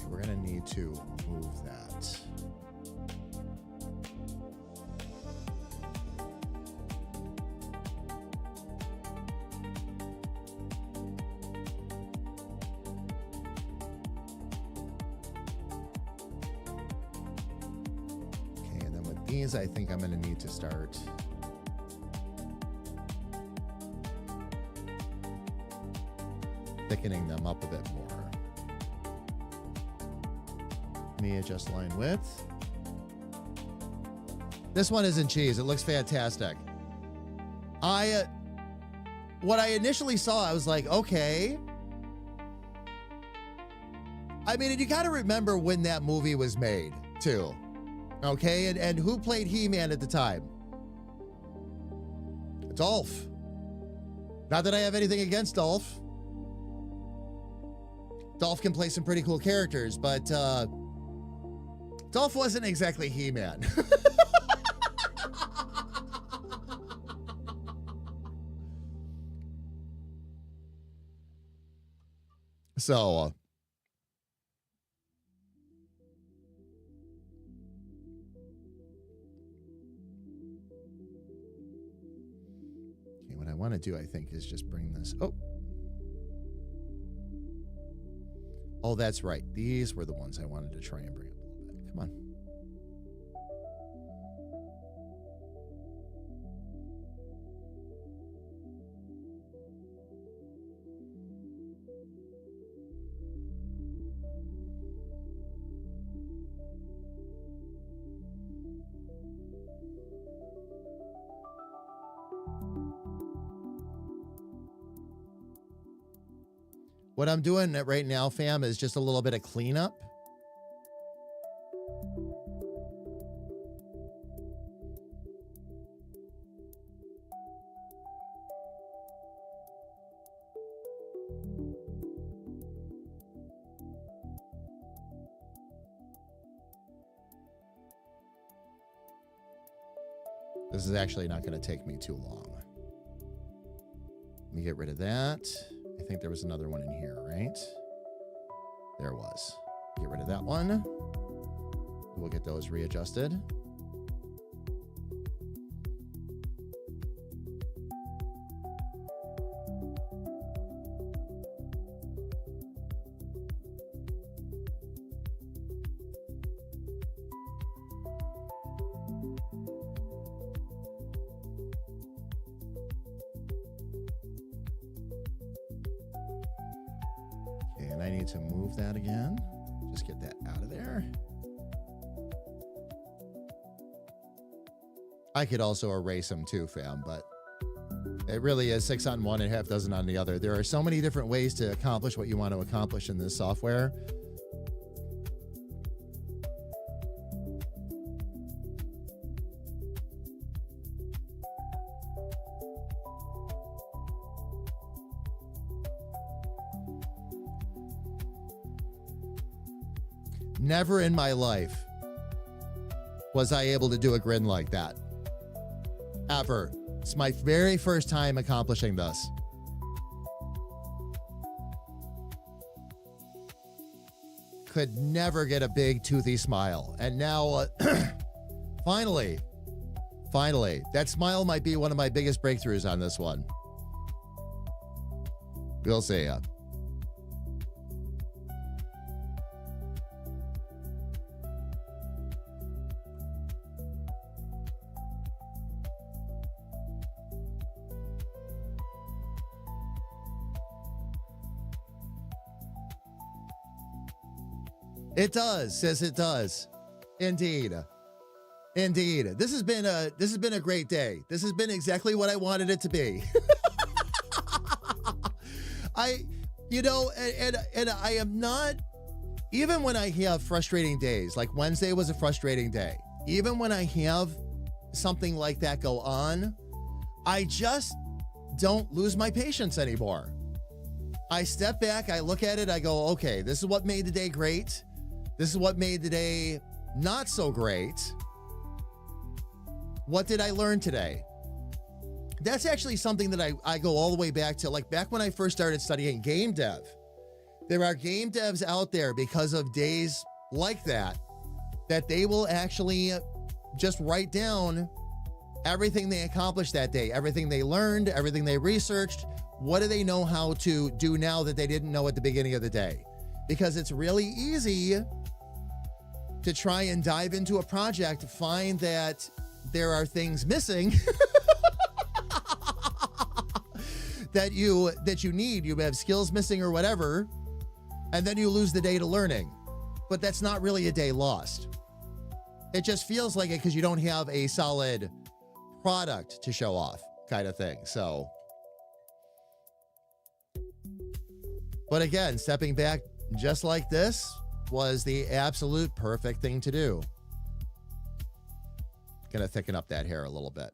We're going to need to move that. Okay, and then with these, I think I'm going to need to start thickening them up a bit more. Me adjust line width. This one isn't cheese. It looks fantastic. What I initially saw, I was like, okay. I mean, and you got to remember when that movie was made, too. Okay, and who played He-Man at the time? Dolph. Not that I have anything against Dolph. Dolph can play some pretty cool characters, but Dolph wasn't exactly He-Man. So, okay, what I want to do, I think, is just bring this. Oh, that's right. These were the ones I wanted to try and bring up a little bit. Come on. What I'm doing right now, fam, is just a little bit of cleanup. This is actually not going to take me too long. Let me get rid of that. I think there was another one in here, right? There was. Get rid of that one. We'll get those readjusted. And I need to move that again. Just get that out of there. I could also erase them too, fam, but it really is 6 on one and half dozen on the other. There are so many different ways to accomplish what you want to accomplish in this software. Never in my life was I able to do a grin like that. Ever. It's my very first time accomplishing this. Could never get a big toothy smile. And now, finally, that smile might be one of my biggest breakthroughs on this one. We'll see ya. It does, says it does. Indeed. Indeed. This has been a great day. This has been exactly what I wanted it to be. I am not, even when I have frustrating days, like Wednesday was a frustrating day, even when I have something like that go on, I just don't lose my patience anymore. I step back, I look at it, I go, okay, this is what made the day great. This is what made the day not so great. What did I learn today? That's actually something that I go all the way back to, like back when I first started studying game dev. There are game devs out there because of days like that they will actually just write down everything they accomplished that day, everything they learned, everything they researched. What do they know how to do now that they didn't know at the beginning of the day? Because it's really easy to try and dive into a project, find that there are things missing that you need. You have skills missing or whatever, and then you lose the day to learning. But that's not really a day lost. It just feels like it because you don't have a solid product to show off, kind of thing. So, but again, stepping back just like this was the absolute perfect thing to do. Gonna thicken up that hair a little bit.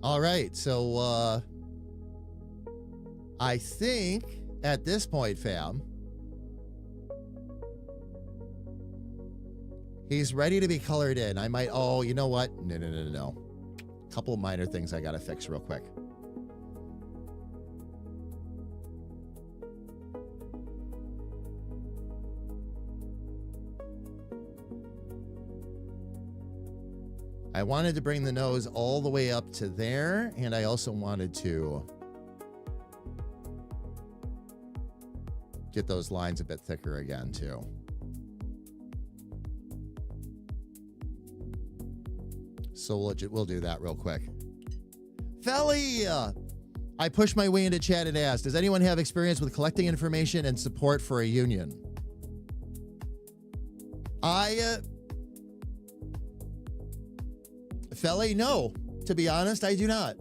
All right, so I think at this point, fam, he's ready to be colored in. I might, oh, you know what? No. Couple of minor things I gotta fix real quick. I wanted to bring the nose all the way up to there, and I also wanted to get those lines a bit thicker again, too. So we'll do that real quick. Felly! I pushed my way into chat and asked, does anyone have experience with collecting information and support for a union? Felly, no. To be honest, I do not.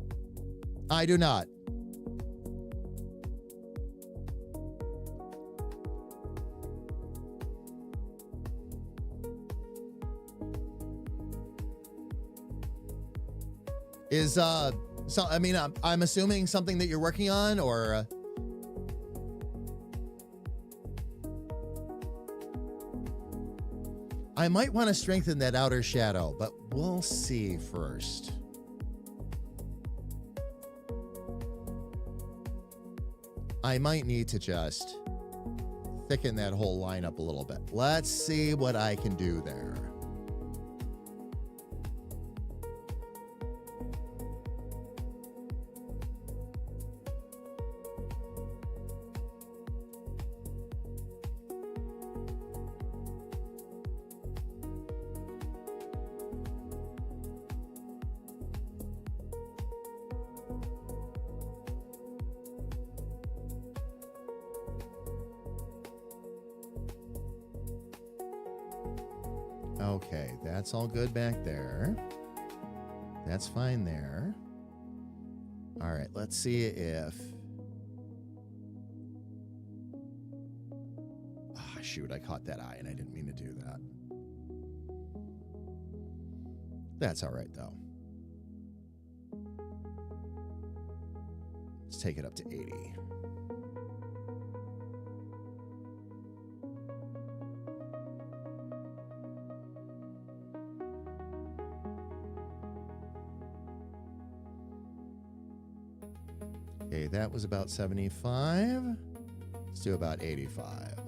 I do not. Is, so, I mean, I'm assuming something that you're working on, or... I might want to strengthen that outer shadow, but we'll see first. I might need to just thicken that whole line up a little bit. Let's see what I can do there. Okay, that's all good back there. That's fine there. All right, let's see if... Ah, shoot, I caught that eye and I didn't mean to do that. That's all right, though. Let's take it up to 80. Okay, that was about 75. Let's do about 85.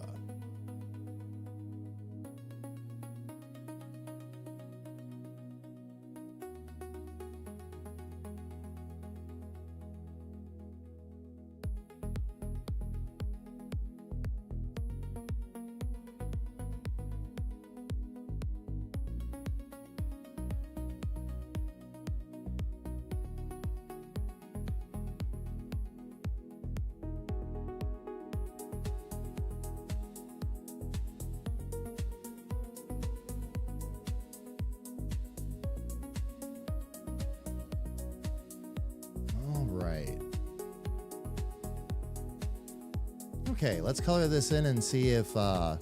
Okay, let's color this in and see if I'm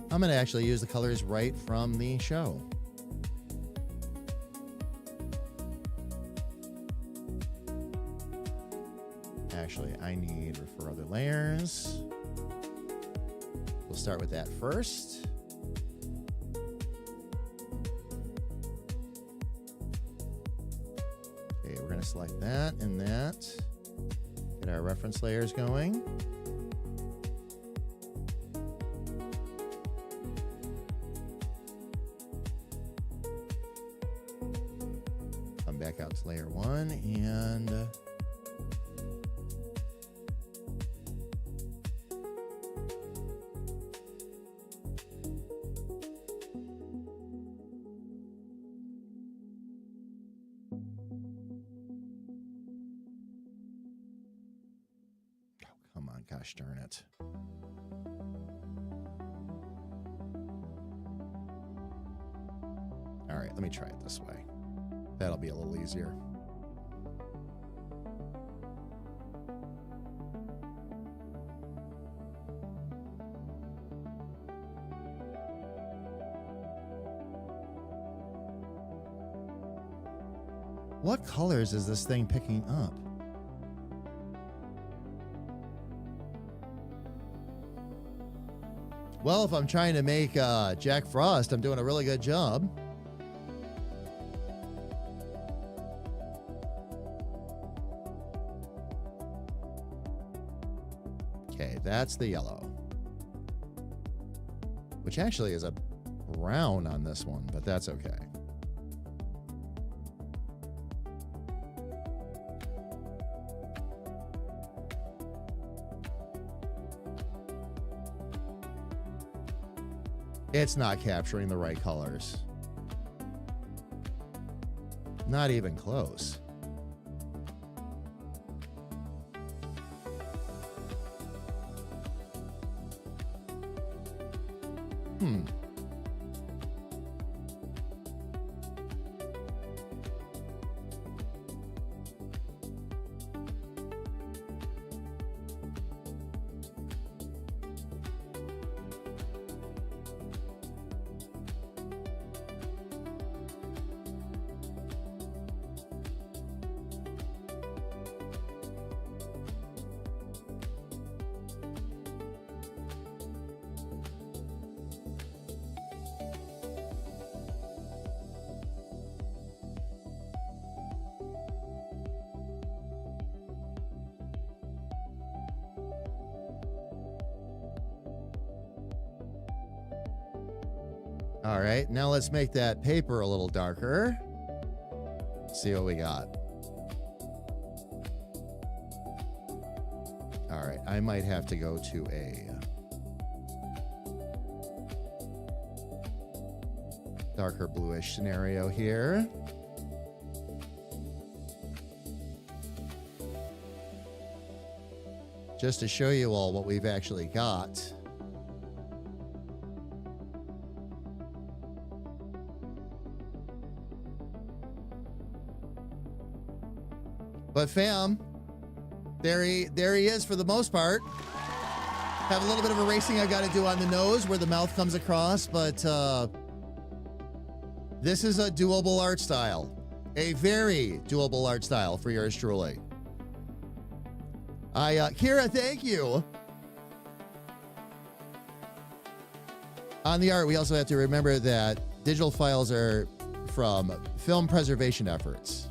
going to actually use the colors right from the show. Actually, I need refer other layers. We'll start with that first. Okay, we're going to select that and that. Get our reference layers going. Come back out to layer 1 and gosh darn it. All right, let me try it this way. That'll be a little easier. What colors is this thing picking up? Well, if I'm trying to make Jack Frost, I'm doing a really good job. Okay, that's the yellow. Which actually is a brown on this one, but that's okay. It's not capturing the right colors. Not even close. All right, now let's make that paper a little darker. See what we got. All right, I might have to go to a darker bluish scenario here. Just to show you all what we've actually got. But fam, there he is for the most part. Have a little bit of erasing I've got to do on the nose where the mouth comes across, but this is a doable art style. A very doable art style for yours truly. Kira, thank you. On the art, we also have to remember that digital files are from film preservation efforts.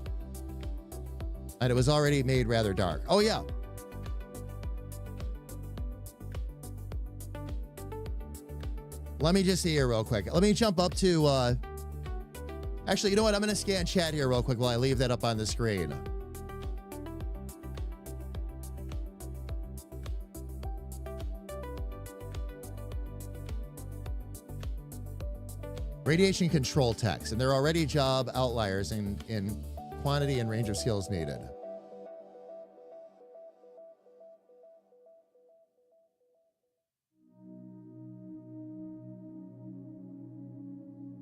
And it was already made rather dark. Oh, yeah. Let me just see here real quick. Let me jump up to... Actually, you know what? I'm going to scan chat here real quick while I leave that up on the screen. Radiation control text, and they're already job outliers in quantity and range of skills needed.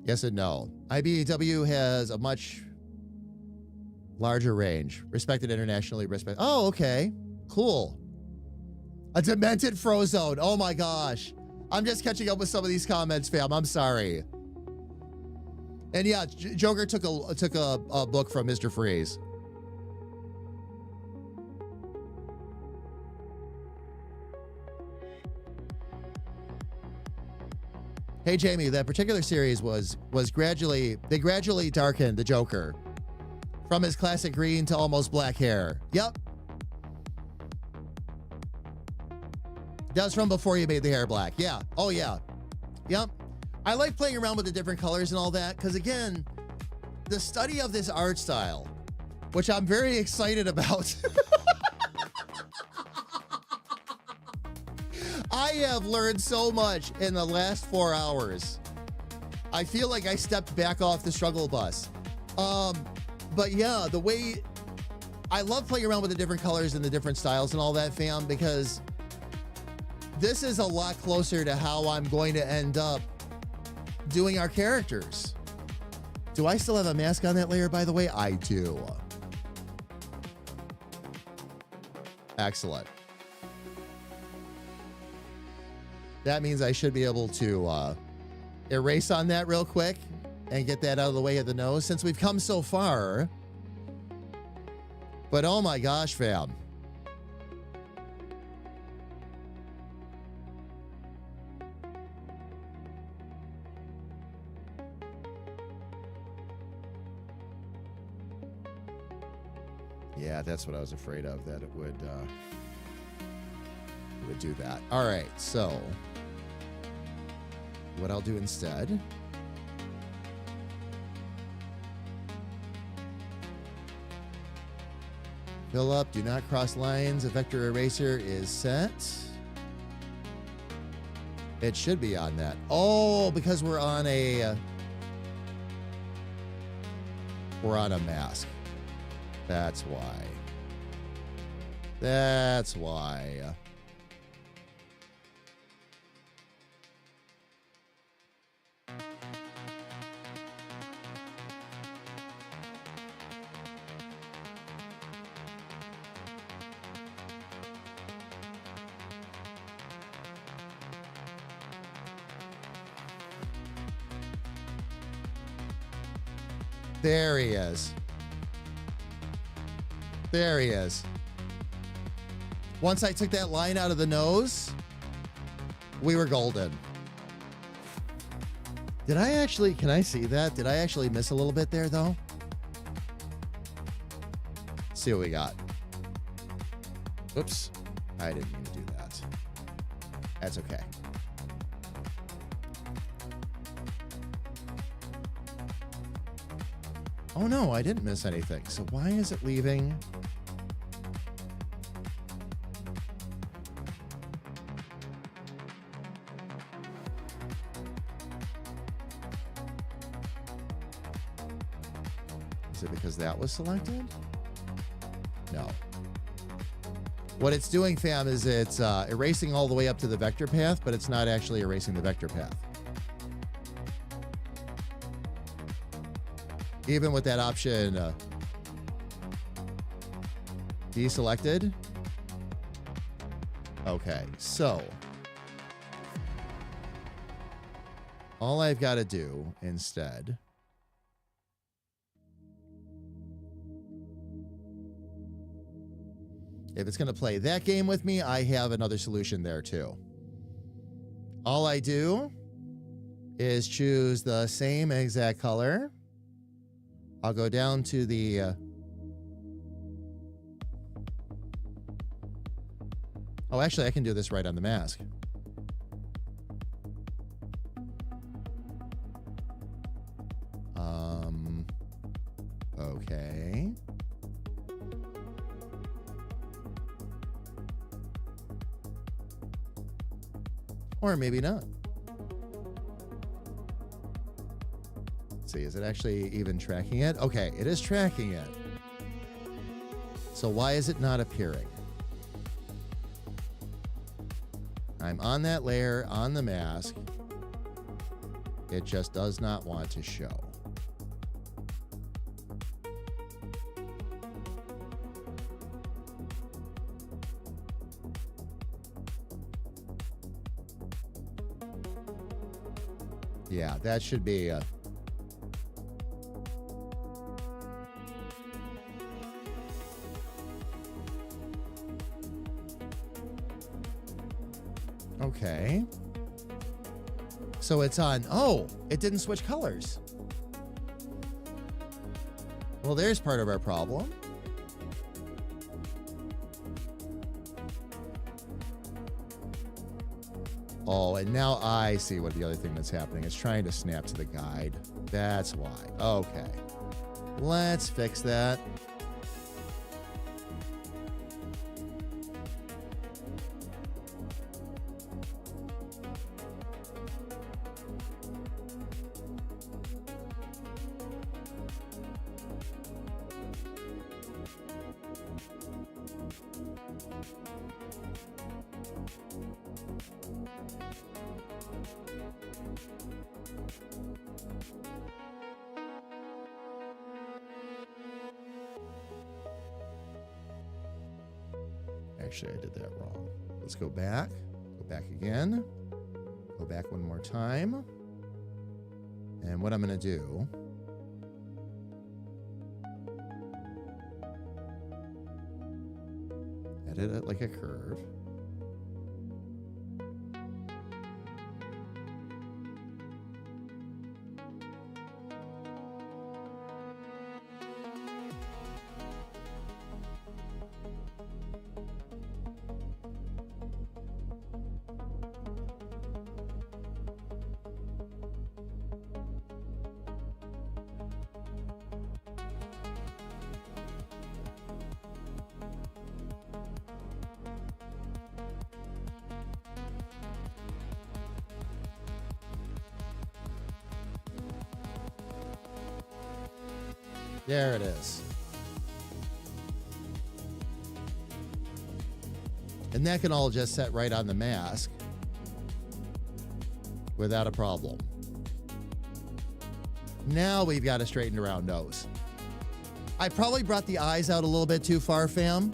Yes and no. IBEW has a much larger range. Respected internationally. Oh, okay. Cool. A demented Frozone. Oh my gosh. I'm just catching up with some of these comments, fam. I'm sorry. And yeah, Joker took a book from Mr. Freeze. Hey Jamie, that particular series was gradually darkened the Joker from his classic green to almost black hair. Yep. That was from before you made the hair black. Yeah. Oh yeah. Yep. I like playing around with the different colors and all that because, again, the study of this art style, which I'm very excited about. I have learned so much in the last 4 hours. I feel like I stepped back off the struggle bus. But yeah, the way I love playing around with the different colors and the different styles and all that, fam, because this is a lot closer to how I'm going to end up doing our characters. Do I still have a mask on that layer, by the way? I do. Excellent. That means I should be able to erase on that real quick and get that out of the way of the nose since we've come so far. But oh my gosh, fam. Yeah, that's what I was afraid of, that it would do that. All right, so what I'll do instead, fill up, do not cross lines. A vector eraser is set. It should be on that. Oh, because we're on a mask. That's why. That's why. There he is. There he is. Once I took that line out of the nose, we were golden. Did I actually, can I see that? Did I actually miss a little bit there though? Let's see what we got. Oops. I didn't mean to do that. That's okay. Oh no, I didn't miss anything. So why is it leaving? Is it because that was selected? No. What it's doing, fam, is it's erasing all the way up to the vector path, but it's not actually erasing the vector path. Even with that option deselected. Okay, so all I've got to do instead if it's going to play that game with me, I have another solution there too. All I do is choose the same exact color. I'll go down to the oh, actually, I can do this right on the mask. Okay. Or maybe not. Let's see, is it actually even tracking it? Okay, it is tracking it. So why is it not appearing? I'm on that layer, on the mask. It just does not want to show. Yeah, that should be okay. So it's on. Oh, it didn't switch colors. Well, there's part of our problem. Oh, and now I see what the other thing that's happening. It's trying to snap to the guide. That's why. Okay. Let's fix that. Actually, I did that wrong. Let's go back. Go back again. Go back one more time. And what I'm going to do... edit it like a curve. There it is. And that can all just set right on the mask without a problem. Now we've got a straightened around nose. I probably brought the eyes out a little bit too far, fam.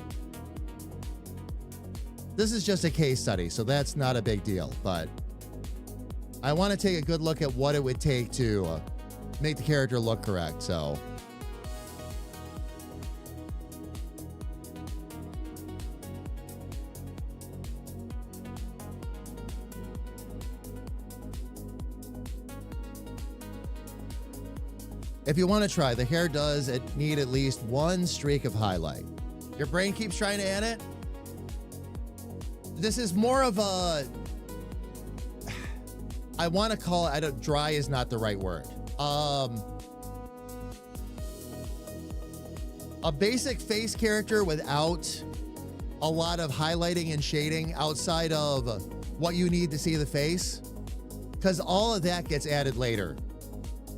This is just a case study, so that's not a big deal, but I want to take a good look at what it would take to make the character look correct, so... If you want to try, the hair does need at least one streak of highlight. Your brain keeps trying to add it. This is more of a... I want to call it... dry is not the right word. a basic face character without a lot of highlighting and shading outside of what you need to see the face, because all of that gets added later.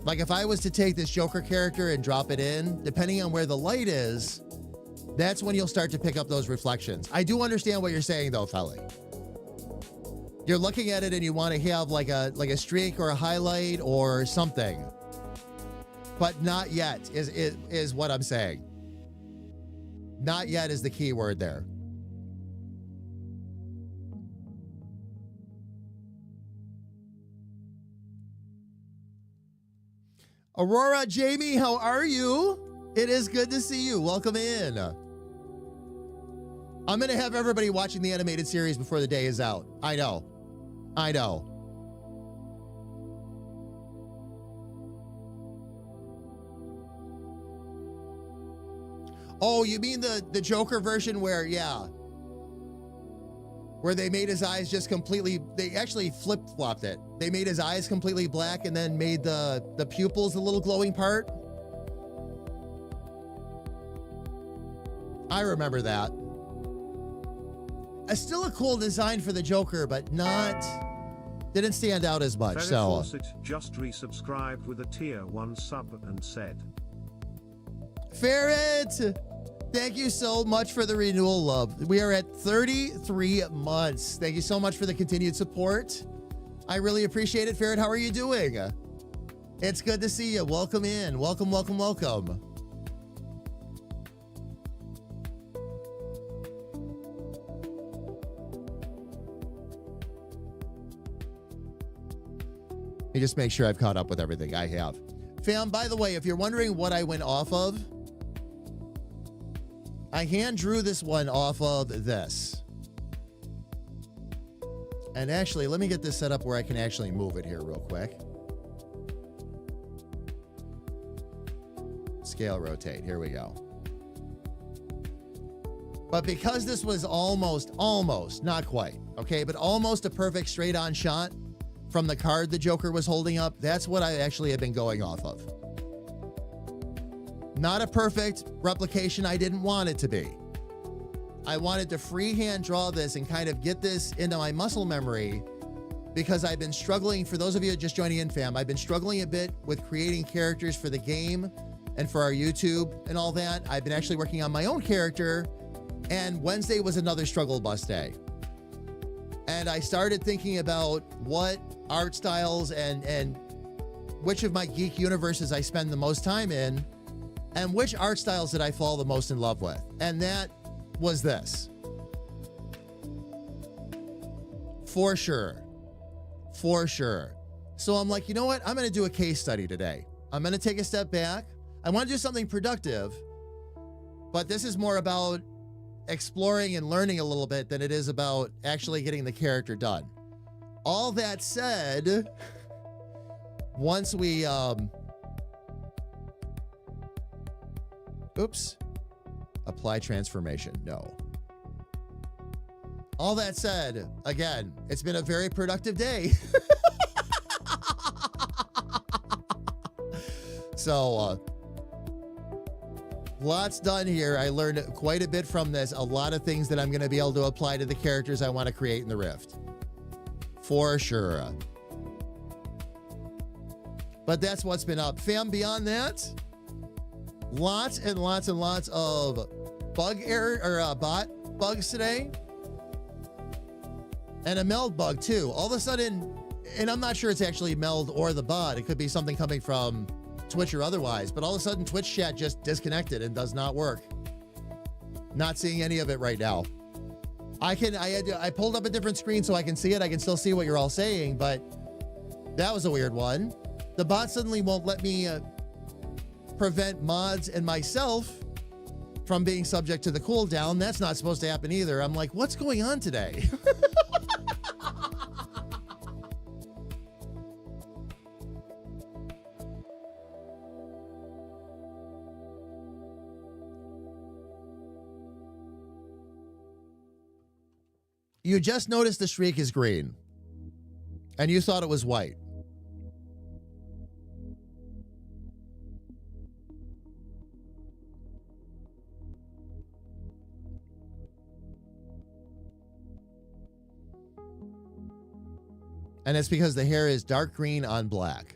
Like if I was to take this Joker character and drop it in, depending on where the light is, that's when you'll start to pick up those reflections. I do understand what you're saying though, Felly. You're looking at it and you want to have like a streak or a highlight or something, but not yet is what I'm saying. Not yet is the key word there. Aurora, Jamie, how are you? It is good to see you. Welcome in. I'm going to have everybody watching the animated series before the day is out. I know. I know. Oh, you mean the Joker version where, yeah. Where they made his eyes just completely, they actually flip-flopped it. They made his eyes completely black and then made the pupils a little glowing part. I remember that. Still a cool design for the Joker, but didn't stand out as much. Ferret So Fawcett just resubscribed with a tier 1 sub and said, Ferret, thank you so much for the renewal, love. We are at 33 months. Thank you so much for the continued support. I really appreciate it. Ferret, how are you doing? It's good to see you. Welcome in. Welcome, welcome, welcome. Let me just make sure I've caught up with everything. I have. Fam, by the way, if you're wondering what I went off of, I hand drew this one off of this. And actually, let me get this set up where I can actually move it here real quick. Scale rotate. Here we go. But because this was almost, not quite, okay, but almost a perfect straight on shot from the card the Joker was holding up, that's what I actually have been going off of. Not a perfect replication. I didn't want it to be. I wanted to freehand draw this and kind of get this into my muscle memory because I've been struggling, for those of you just joining in, fam, I've been struggling a bit with creating characters for the game and for our YouTube and all that. I've been actually working on my own character, and Wednesday was another struggle bus day. And I started thinking about what art styles and which of my geek universes I spend the most time in, and which art styles did I fall the most in love with. And that was this. For sure. For sure. So I'm like, you know what? I'm going to do a case study today. I'm going to take a step back. I want to do something productive, but this is more about exploring and learning a little bit than it is about actually getting the character done. All that said, once we, oops, apply transformation, no. All that said, again, it's been a very productive day. So, lots done here. I learned quite a bit from this. A lot of things that I'm going to be able to apply to the characters I want to create in the Rift. For sure. But that's what's been up. Fam, beyond that, lots and lots and lots of bug error or bot bugs today. And a meld bug too. All of a sudden, and I'm not sure it's actually meld or the bot. It could be something coming from Twitch or otherwise, but all of a sudden Twitch chat just disconnected and does not work. Not seeing any of it right now. I pulled up a different screen so I can see it. I can still see what you're all saying, but that was a weird one. The bot suddenly won't let me prevent mods and myself from being subject to the cooldown. That's not supposed to happen either. I'm like, what's going on today? You just noticed the streak is green, and you thought it was white. And it's because the hair is dark green on black.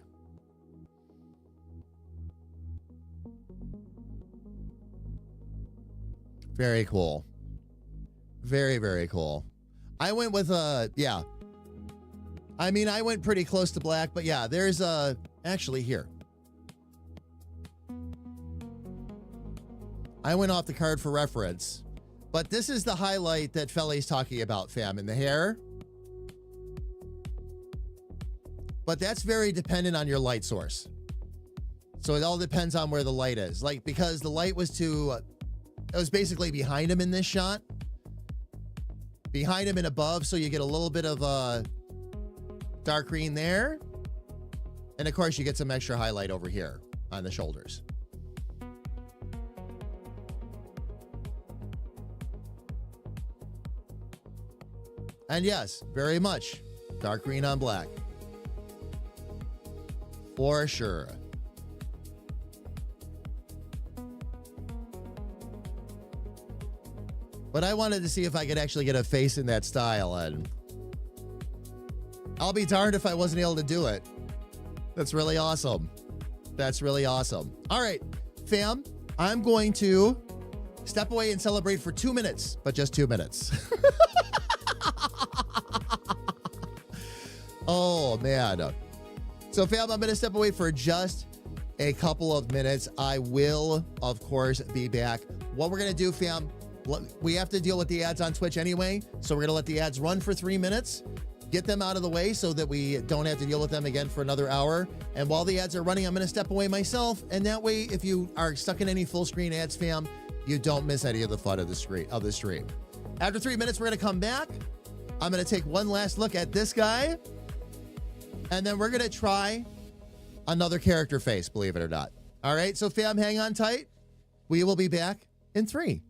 Very cool. Very, very cool. I went with yeah. I mean, I went pretty close to black, but yeah, there's actually here. I went off the card for reference, but this is the highlight that Felly's talking about, fam, in the hair. But that's very dependent on your light source. So it all depends on where the light is. Like, because the light was it was basically behind him in this shot. Behind him and above, so you get a little bit of dark green there. And of course, you get some extra highlight over here on the shoulders. And yes, very much dark green on black. For sure. But I wanted to see if I could actually get a face in that style, and I'll be darned if I wasn't able to do it. That's really awesome. That's really awesome. All right, fam, I'm going to step away and celebrate for 2 minutes, but just 2 minutes. Oh, man. So, fam, I'm going to step away for just a couple of minutes. I will, of course, be back. What we're going to do, fam, we have to deal with the ads on Twitch anyway, so we're going to let the ads run for 3 minutes, get them out of the way so that we don't have to deal with them again for another hour. And while the ads are running, I'm going to step away myself, and that way, if you are stuck in any full screen ads, fam, you don't miss any of the fun of the stream. After 3 minutes, we're going to come back. I'm going to take one last look at this guy, and then we're going to try another character face, believe it or not. All right, so fam, hang on tight. We will be back in 3.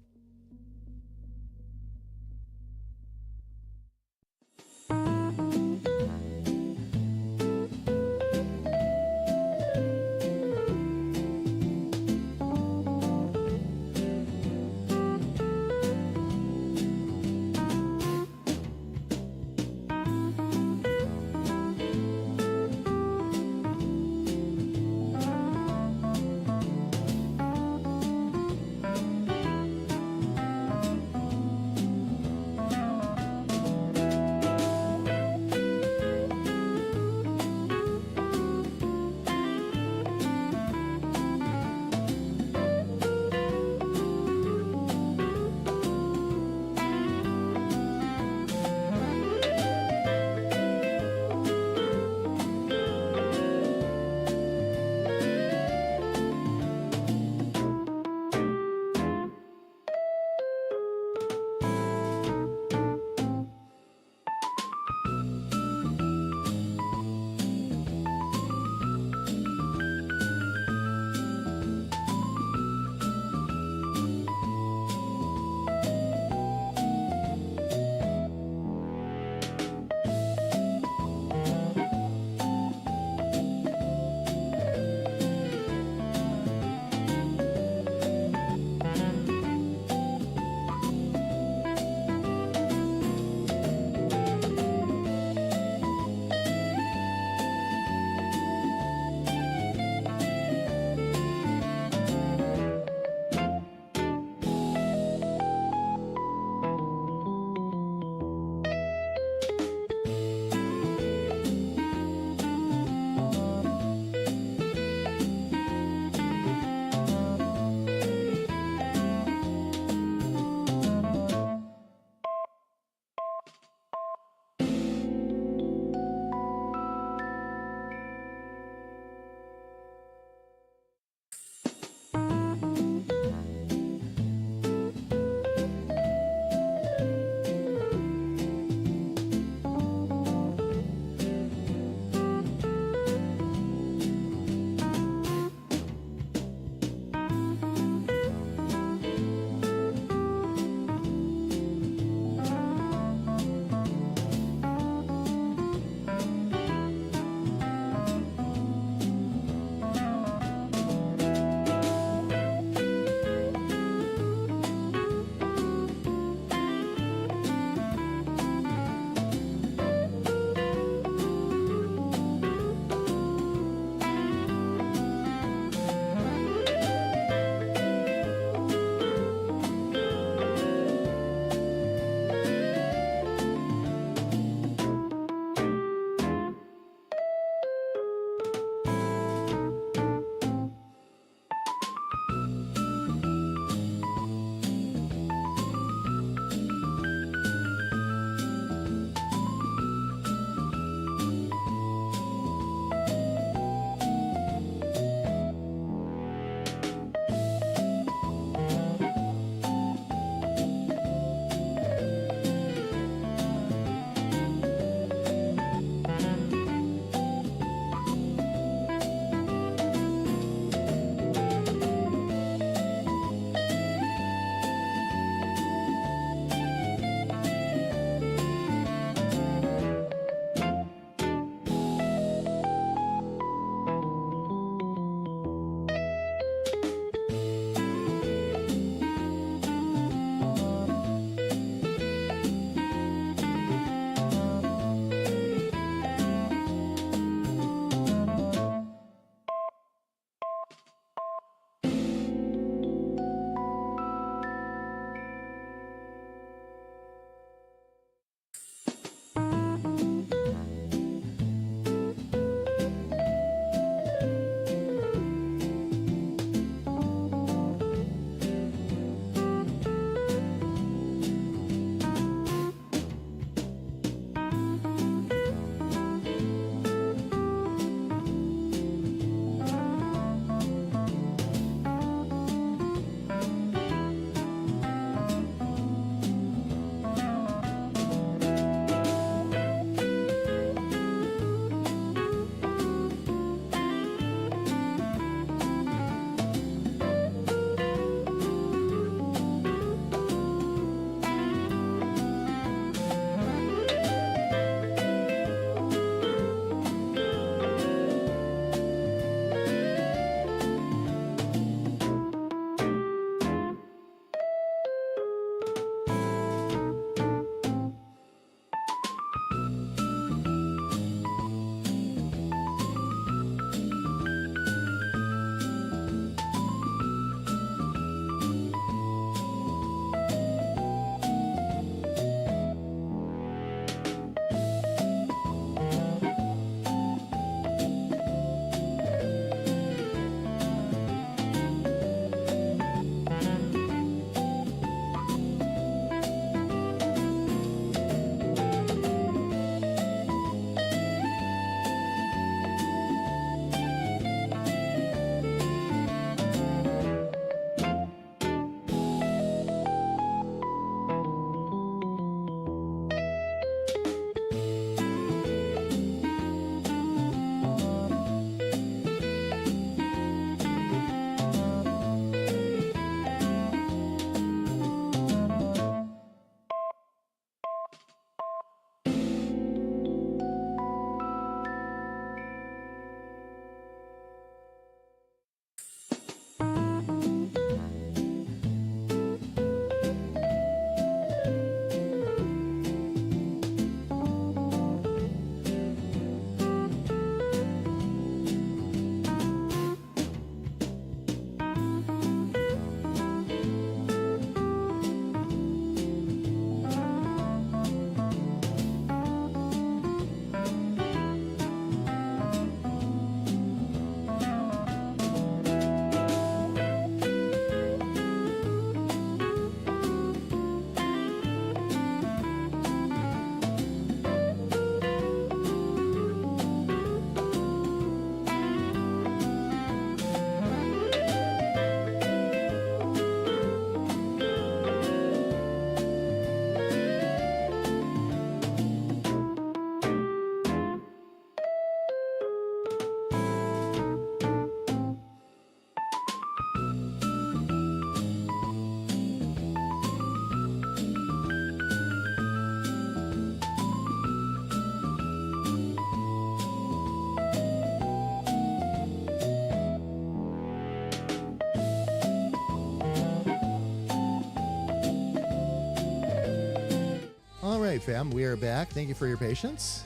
right, fam, we are back. Thank you for your patience.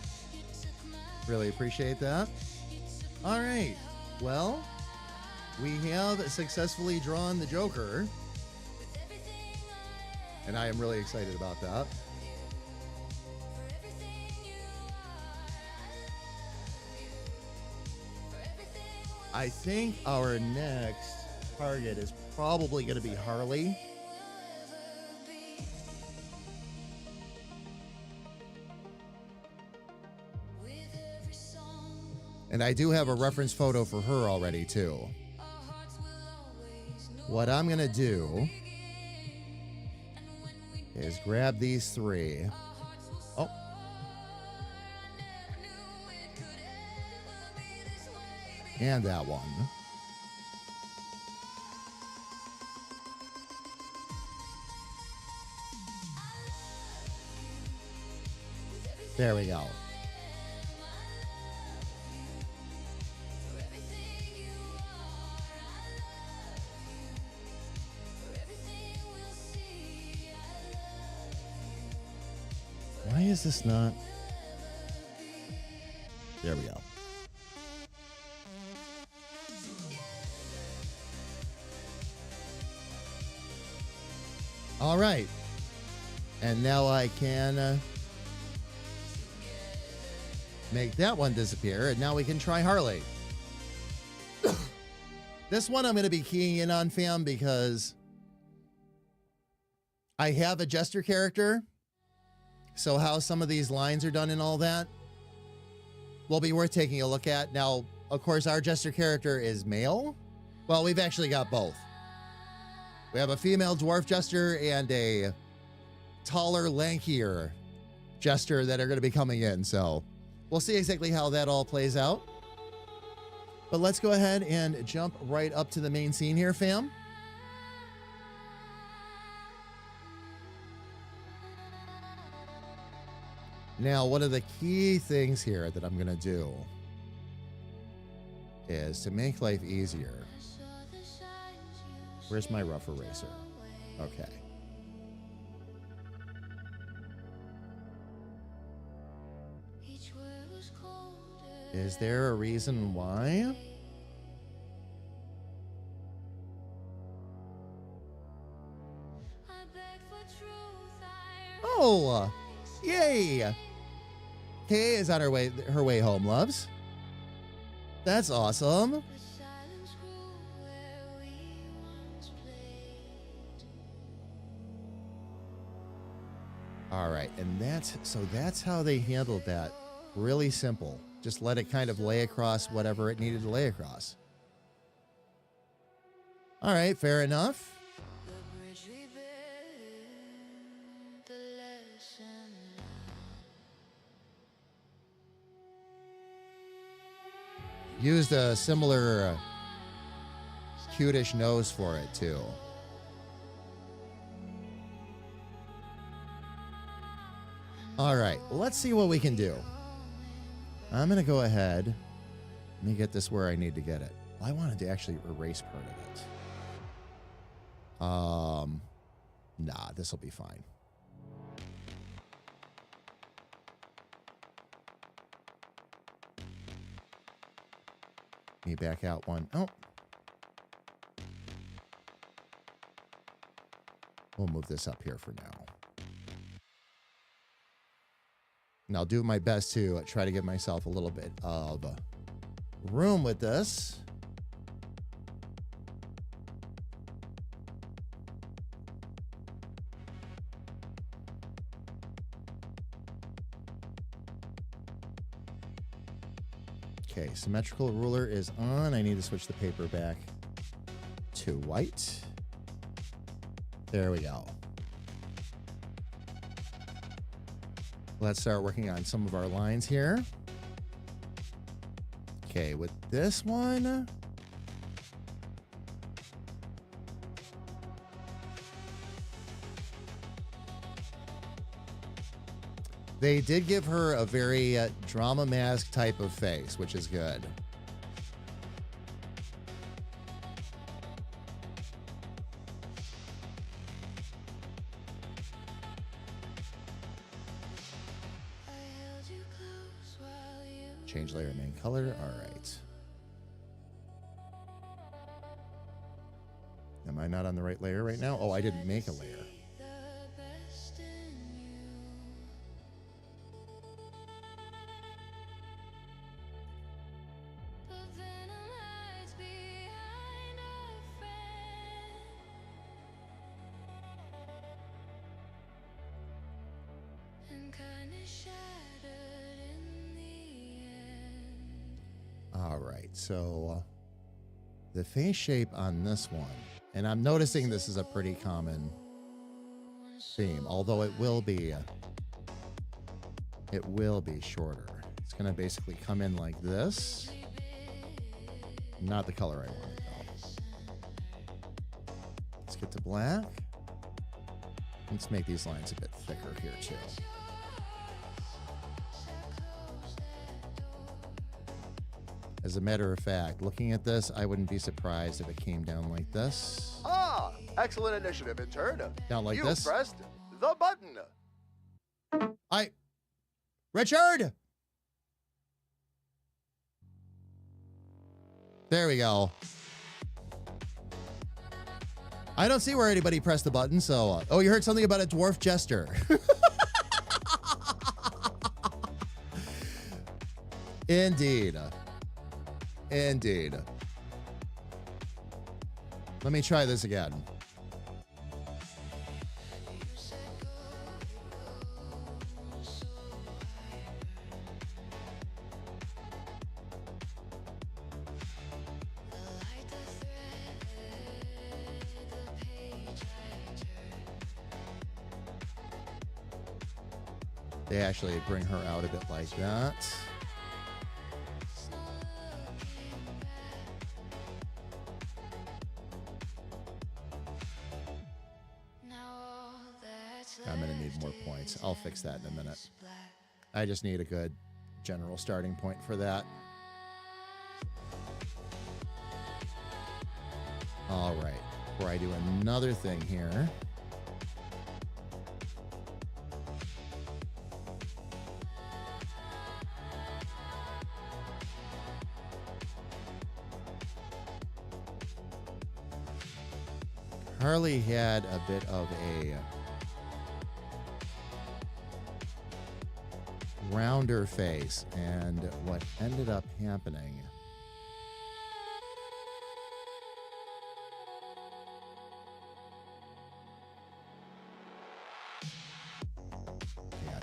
Really appreciate that. All right, well, we have successfully drawn the Joker, and I am really excited about that. I think our next target is probably going to be Harley. And I do have a reference photo for her already, too. What I'm going to do is grab these three. Oh. And that one. There we go. Why is this not? There we go. All right. And now I can make that one disappear. And now we can try Harley. This one I'm going to be keying in on, fam, because I have a Jester character. So how some of these lines are done and all that will be worth taking a look at. Now, of course, our Jester character is male. Well, we've actually got both. We have a female dwarf Jester and a taller, lankier Jester that are going to be coming in. So we'll see exactly how that all plays out. But let's go ahead and jump right up to the main scene here, fam. Now, one of the key things here that I'm going to do is to make life easier. Where's my rough eraser? Okay. Is there a reason why? Oh, yay! Kay is on her way home, loves. That's awesome. All right, and that's how they handled that. Really simple. Just let it kind of lay across whatever it needed to lay across. All right, fair enough. Used a similar cutish nose for it, too. All right, let's see what we can do. I'm going to go ahead. Let me get this where I need to get it. Well, I wanted to actually erase part of it. Nah, this will be fine. Let me back out one. Oh. We'll move this up here for now. And I'll do my best to try to give myself a little bit of room with this. Okay, symmetrical ruler is on. I need to switch the paper back to white. There we go. Let's start working on some of our lines here. Okay, with this one, they did give her a very drama mask type of face, which is good. Change layer main color. All right. Am I not on the right layer right now? Oh, I didn't make a layer. All right, so the face shape on this one, and I'm noticing this is a pretty common theme, although it will be shorter. It's going to basically come in like this. Not the color I want, though. Let's get to black. Let's make these lines a bit thicker here, too. As a matter of fact, looking at this, I wouldn't be surprised if it came down like this. Ah, excellent initiative, intern. Down like you this. pressed the button. Richard! There we go. I don't see where anybody pressed the button, so... oh, you heard something about a dwarf jester. Indeed. Indeed. Let me try this again. They actually bring her out a bit like that. I'm going to need more points. I'll fix that in a minute. I just need a good general starting point for that. All right. Before I do another thing here. Harley had a bit of a rounder face, and what ended up happening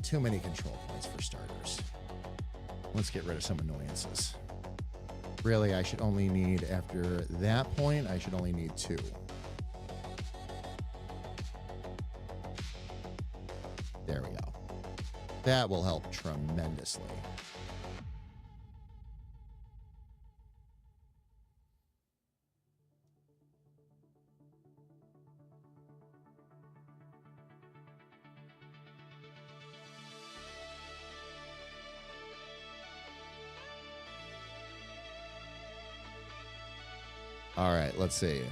too many control points for starters. Let's get rid of some annoyances. Really, I should only need, after that point, I should only need 2. There we go. That will help tremendously. All right, let's see.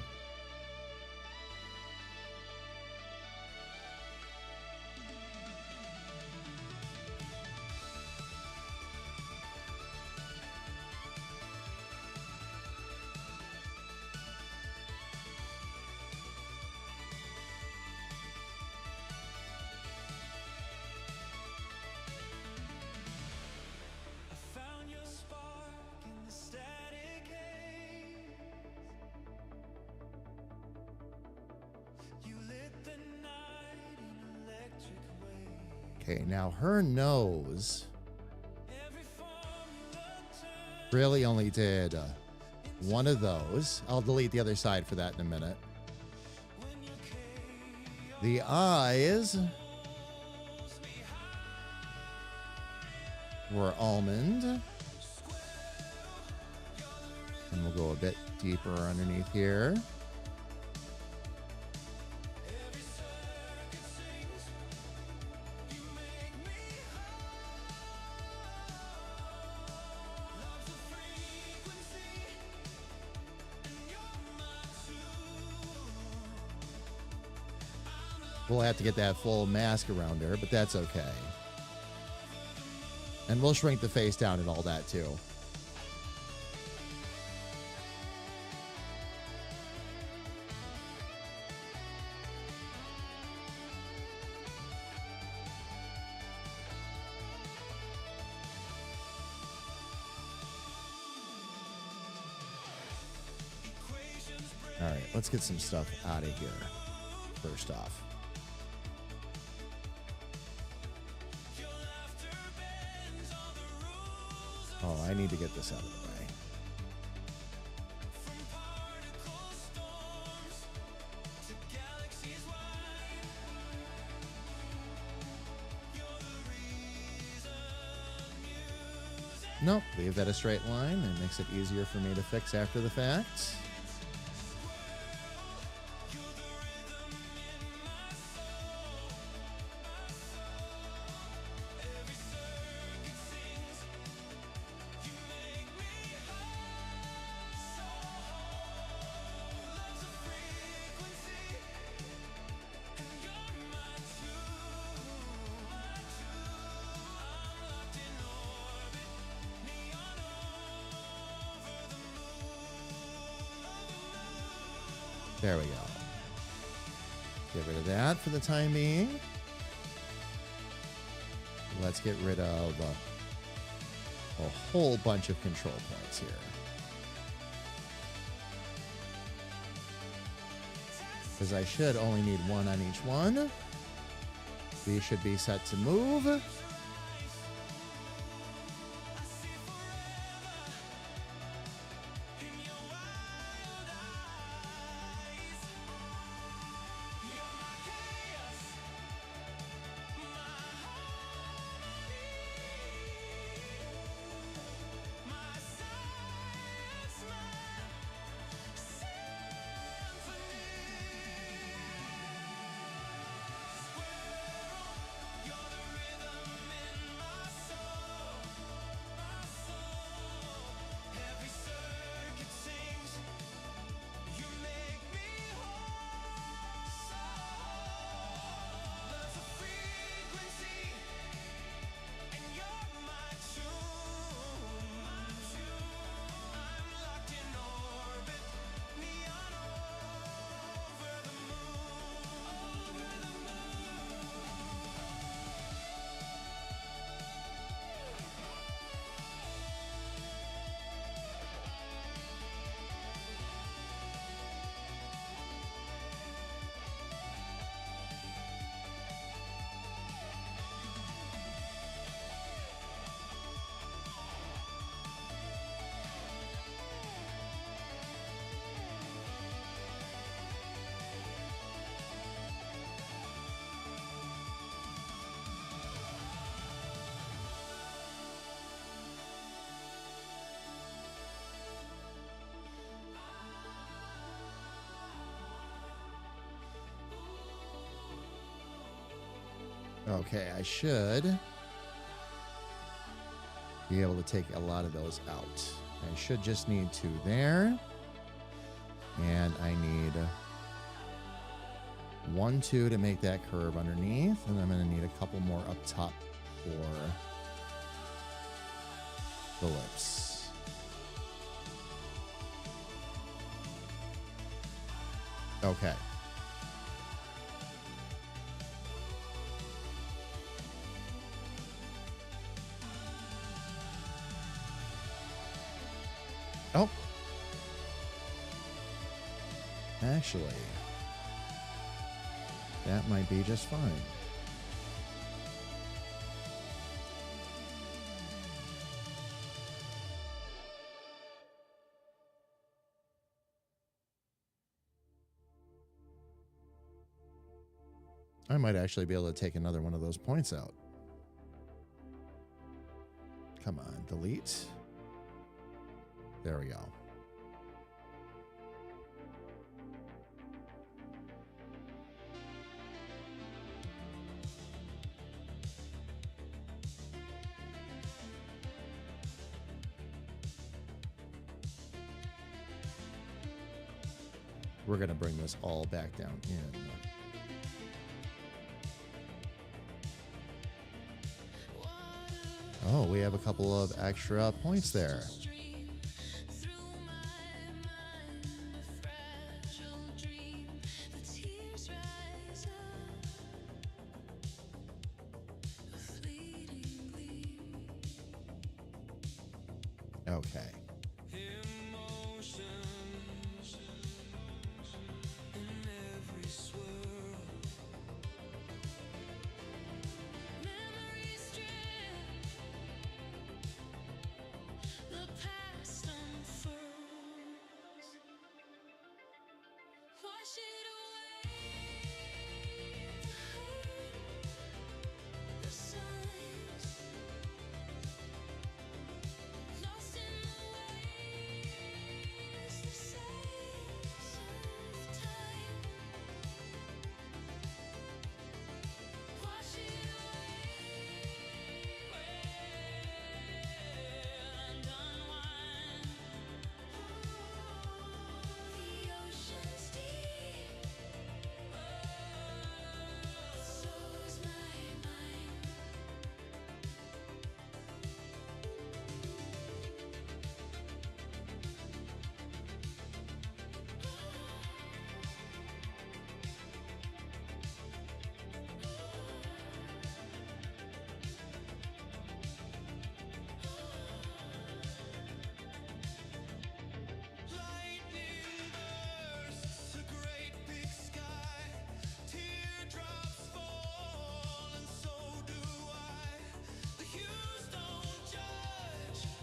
Okay, now her nose really only did one of those. I'll delete the other side for that in a minute. The eyes were almond. And we'll go a bit deeper underneath here. We'll have to get that full mask around her, but that's okay. And we'll shrink the face down and all that too. All right, let's get some stuff out of here first off. Oh, I need to get this out of the way. Nope, leave that a straight line. It makes it easier for me to fix after the fact. There we go. Get rid of that for the time being. Let's get rid of a whole bunch of control points here. Because I should only need one on each one. These should be set to move. Okay, I should be able to take a lot of those out. I should just need 2 there. And I need 1, 2 to make that curve underneath. And I'm going to need a couple more up top for the lips. Okay. Oh. Actually, that might be just fine. I might actually be able to take another one of those points out. Come on, delete. There we go. We're going to bring this all back down in. Oh, we have a couple of extra points there. Okay.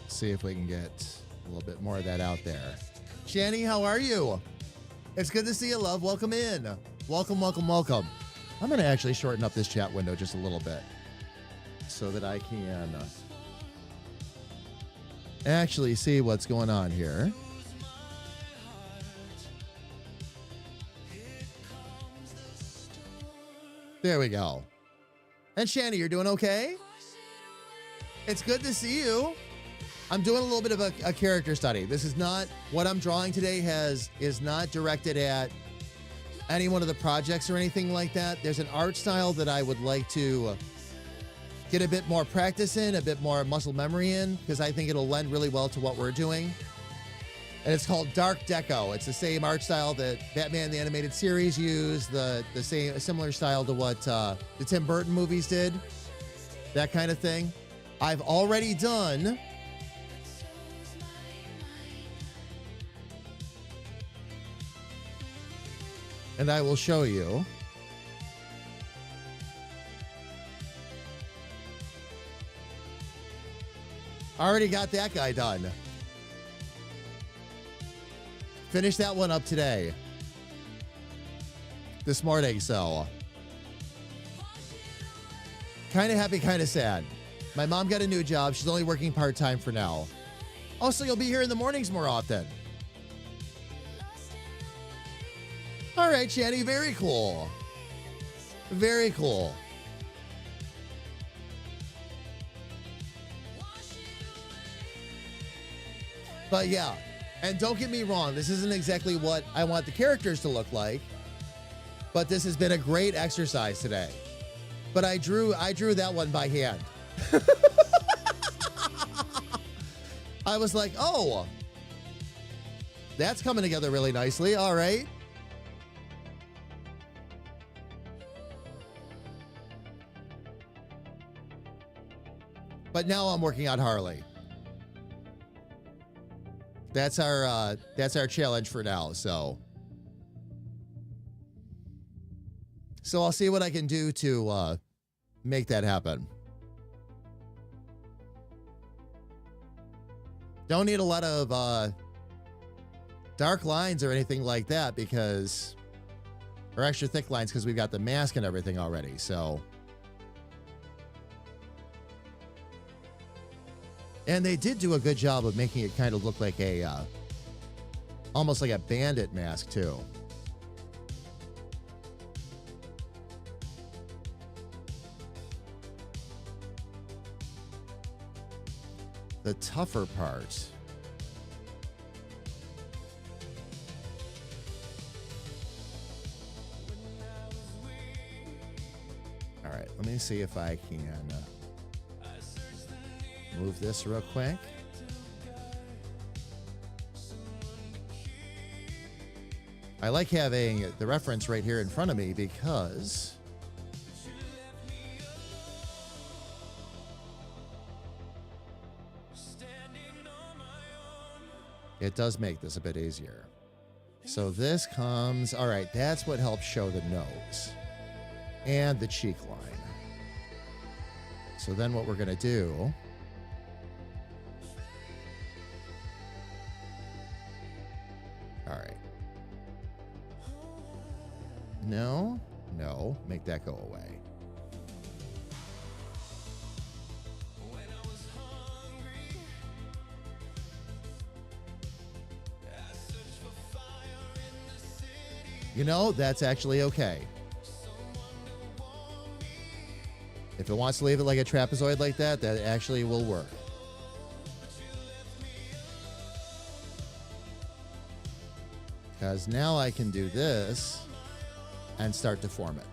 See if we can get a little bit more of that out there. Shani, how are you? It's good to see you, love. Welcome in. Welcome, welcome, welcome. I'm going to actually shorten up this chat window just a little bit so that I can actually see what's going on here. There we go. And Shani, you're doing okay? It's good to see you. I'm doing a little bit of a character study. This is not what I'm drawing today is not directed at any one of the projects or anything like that. There's an art style that I would like to get a bit more practice in, a bit more muscle memory in, because I think it'll lend really well to what we're doing. And it's called Dark Deco. It's the same art style that Batman the Animated Series used, the same similar style to what the Tim Burton movies did, that kind of thing. I've already done and I will show you. Already got that guy done. Finished that one up today. This morning, so. Kind of happy, kind of sad. My mom got a new job. She's only working part-time for now. Also, you'll be here in the mornings more often. All right, Shani, very cool. Very cool. But yeah, and don't get me wrong, this isn't exactly what I want the characters to look like, but this has been a great exercise today. But I drew that one by hand. I was like, oh, that's coming together really nicely. All right. But now I'm working on Harley. That's our challenge for now. So I'll see what I can do to make that happen. Don't need a lot of dark lines or anything like that because, or extra thick lines because we've got the mask and everything already. So. And they did do a good job of making it kind of look like a, almost like a bandit mask too. The tougher part. All right, let me see if I can. move this real quick. I like having the reference right here in front of me because it does make this a bit easier. So this comes, all right, that's what helps show the nose and the cheek line. So then what we're going to do, all right. No, make that go away. You know, that's actually okay. If it wants to leave it like a trapezoid like that, that actually will work. Because now I can do this and start to form it.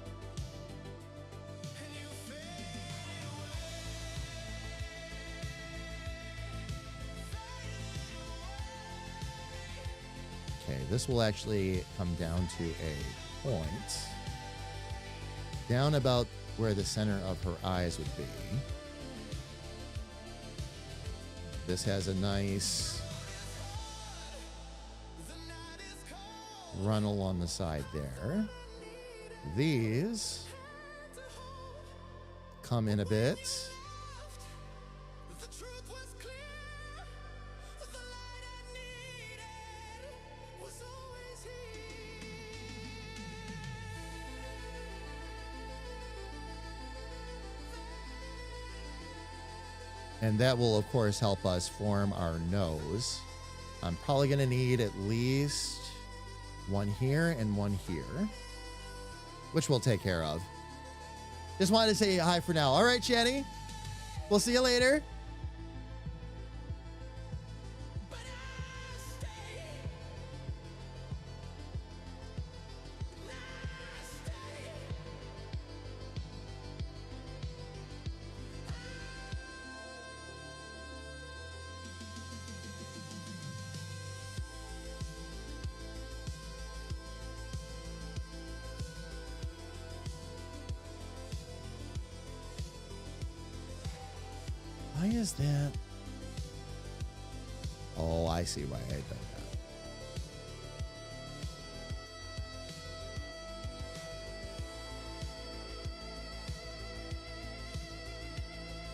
Okay, this will actually come down to a point down about where the center of her eyes would be. This has a nice run along the side there. These come in a bit. And that will, of course, help us form our nose. I'm probably going to need at least one here and one here, which we'll take care of. Just wanted to say hi for now. All right, Jenny. We'll see you later. Why is that? Oh, I see why I did that.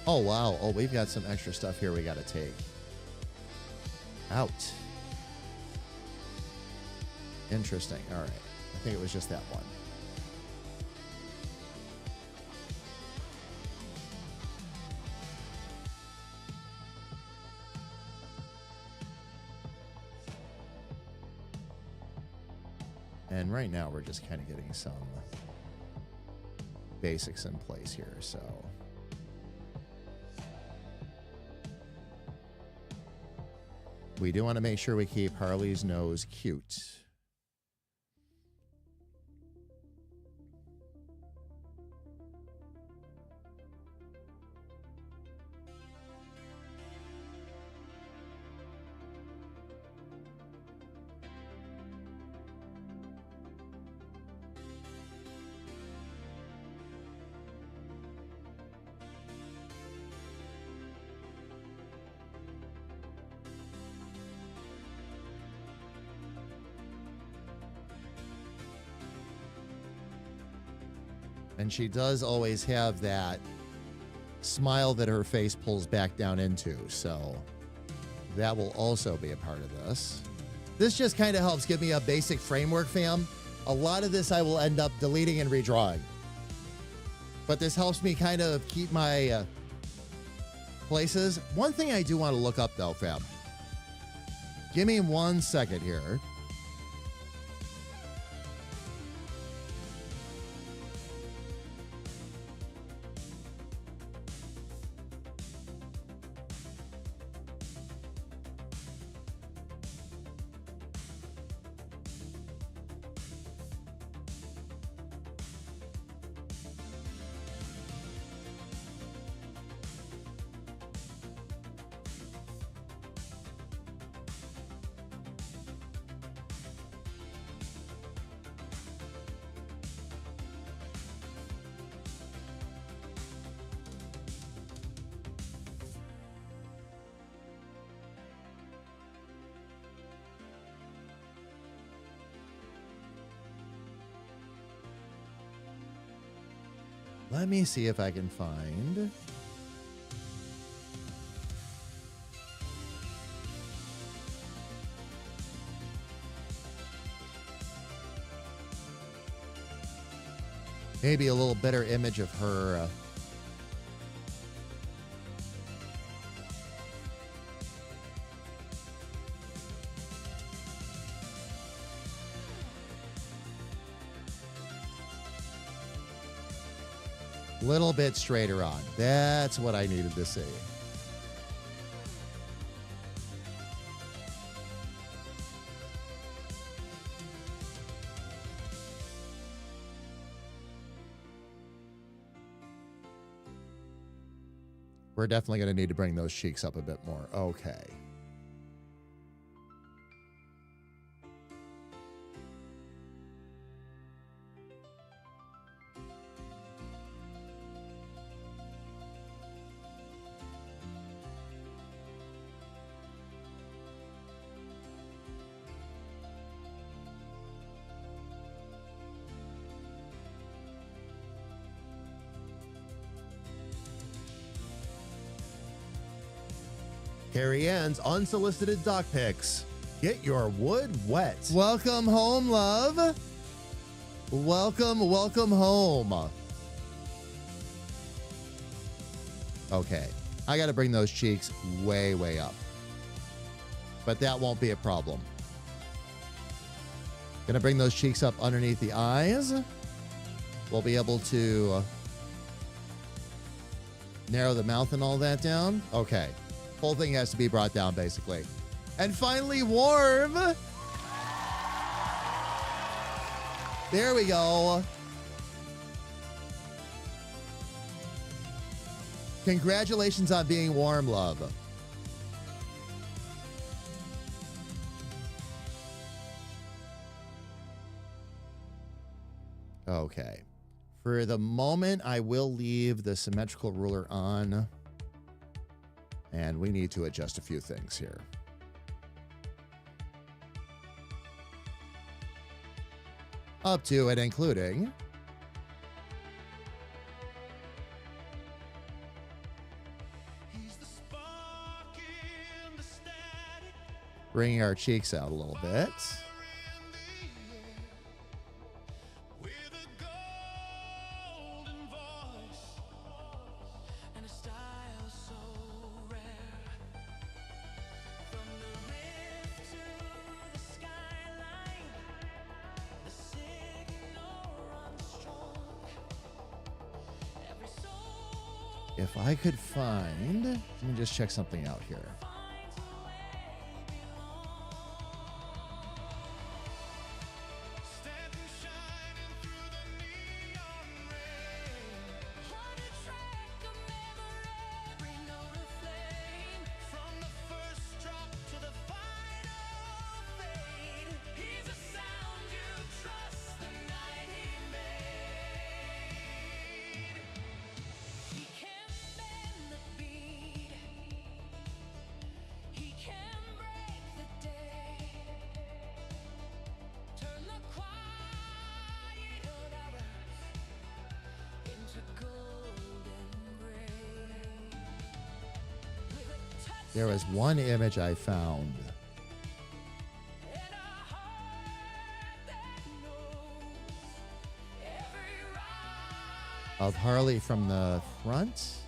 Oh, wow. Oh, we've got some extra stuff here we got to take out. Interesting. All right. I think it was just that one. And right now we're just kind of getting some basics in place here, so. We do want to make sure we keep Harley's nose cute. And she does always have that smile that her face pulls back down into. So that will also be a part of this. This just kind of helps give me a basic framework, fam. A lot of this I will end up deleting and redrawing. But this helps me kind of keep my places. One thing I do want to look up though, fam. Give me 1 second here. Let me see if I can find. Maybe a little better image of her. Little bit straighter on. That's what I needed to see. We're definitely going to need to bring those cheeks up a bit more. Okay. Carrie Ann's unsolicited doc pics. Get your wood wet. Welcome home, love. Welcome, welcome home. Okay, I got to bring those cheeks way, way up. But that won't be a problem. Gonna bring those cheeks up underneath the eyes. We'll be able to narrow the mouth and all that down. Okay. Whole thing has to be brought down, basically. And finally, warm. There we go. Congratulations on being warm, love. Okay. For the moment, I will leave the symmetrical ruler on. And we need to adjust a few things here. Up to and including bringing our cheeks out a little bit. If I could find, let me just check something out here. There was one image I found of Harley from the front.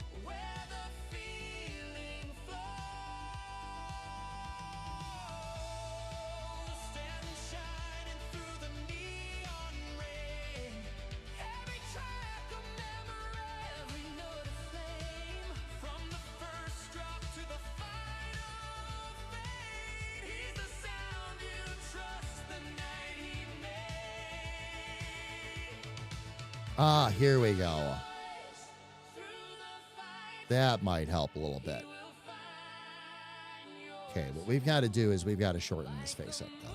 Ah, here we go. That might help a little bit. Okay, what we've got to do is we've got to shorten this face up, though.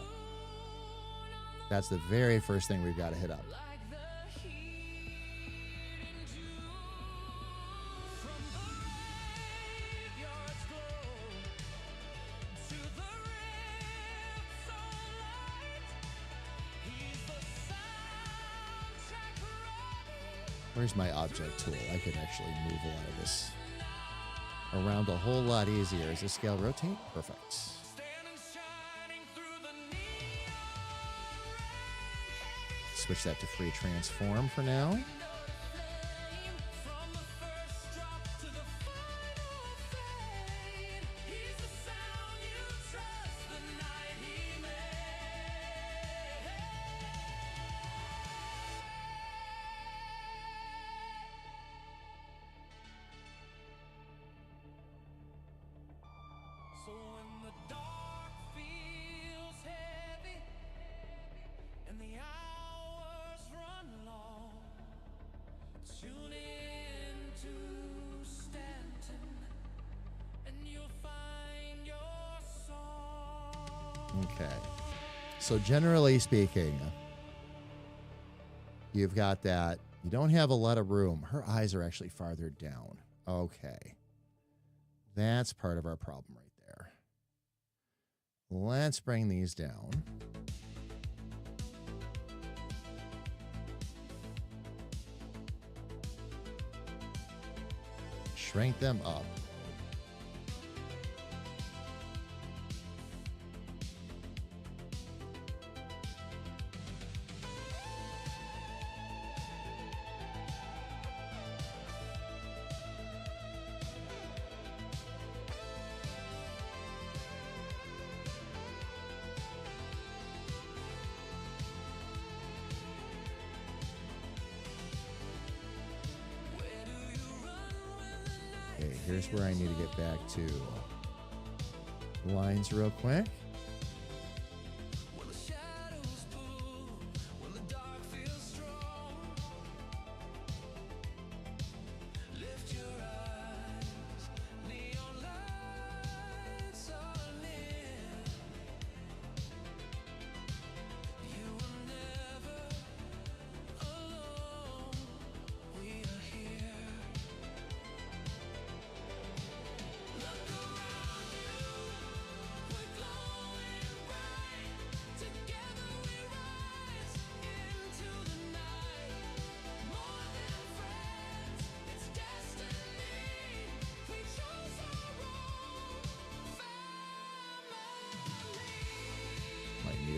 That's the very first thing we've got to hit up. Where's my object tool? I could actually move a lot of this around a whole lot easier. Is this scale rotate? Perfect. Switch that to free transform for now. Okay. So generally speaking, you've got that. You don't have a lot of room. Her eyes are actually farther down. Okay. That's part of our problem right there. Let's bring these down. Shrink them up. Okay, here's where I need to get back to lines real quick.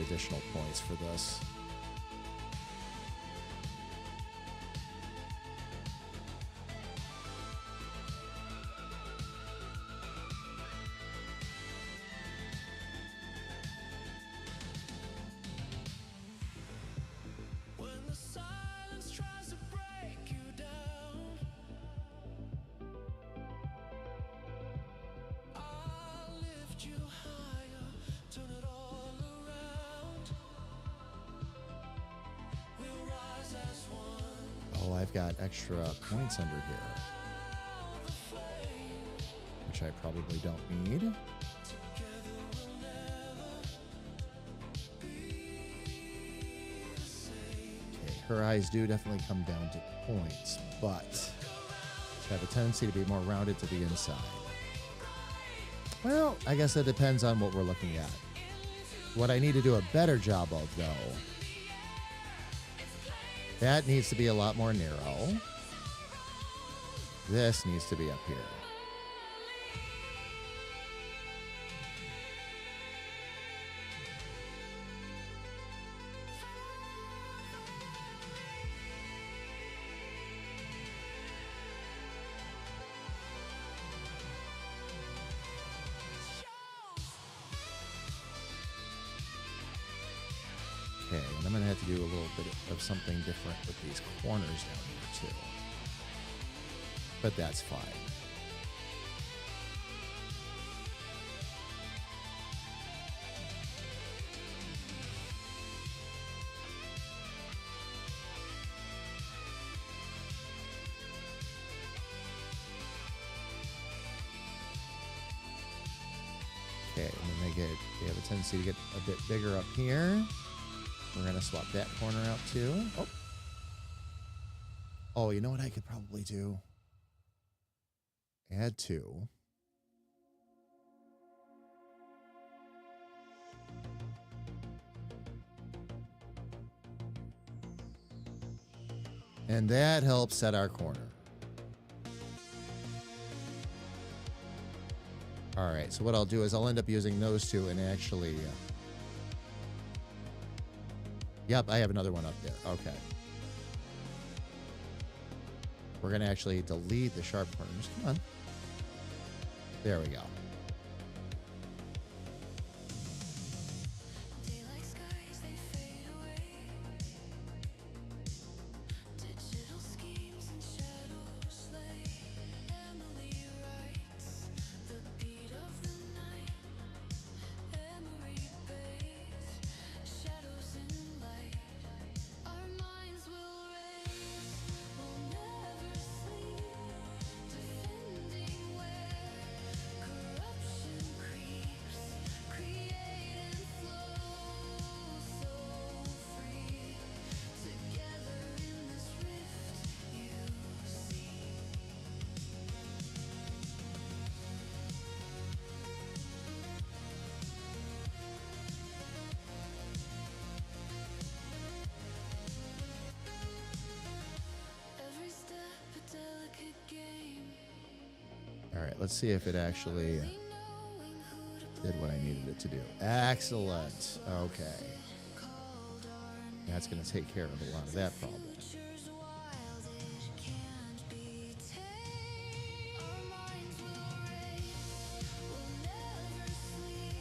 Additional points for this. When the silence tries to break you down, I'll lift you higher, turn it all around. We'll rise as one. Oh, I've got extra points under here, which I probably don't need. Okay, her eyes do definitely come down to points, but have a tendency to be more rounded to the inside. Well, I guess it depends on what we're looking at. What I need to do a better job of, though, that needs to be a lot more narrow. This needs to be up here. Okay, and I'm going to have to do a little bit of something different with these corners down here, too. But that's fine. Okay, and then they have a tendency to get a bit bigger up here. We're going to swap that corner out too. Oh, you know what I could probably do? Add 2. And that helps set our corner. All right, so what I'll do is I'll end up using those two and actually... Yep, I have another one up there. Okay. We're going to actually delete the sharp corners. Come on. There we go. Daylight skies, they fade away. Digital schemes and shadows lay. Emily writes the beat of the night. Emery bathed shadows in light. Our minds will race, will never sleep. Defending where corruption creeps, create and flow so free. Together in this rift, you see. Every step a delicate game. All right, let's see if it actually Knowing who to did what I needed it to do. Excellent. Okay. That's going to take care of a lot of that problem. future's wild, it can't be tamed. Our minds will race, will never sleep.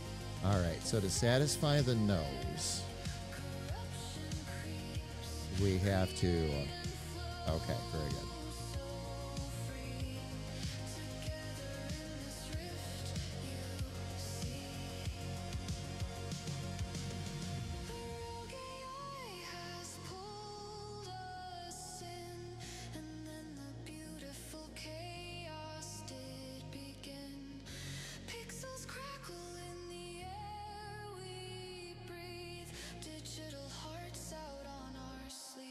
All right, so to satisfy the nose, Corruption creeps, we have to... okay, very good. so free. Together in this rift, you see. The rogue AI has pulled us in, and then the beautiful chaos did begin. Pixels crackle in the air we breathe. Digital hearts out on our sleeve.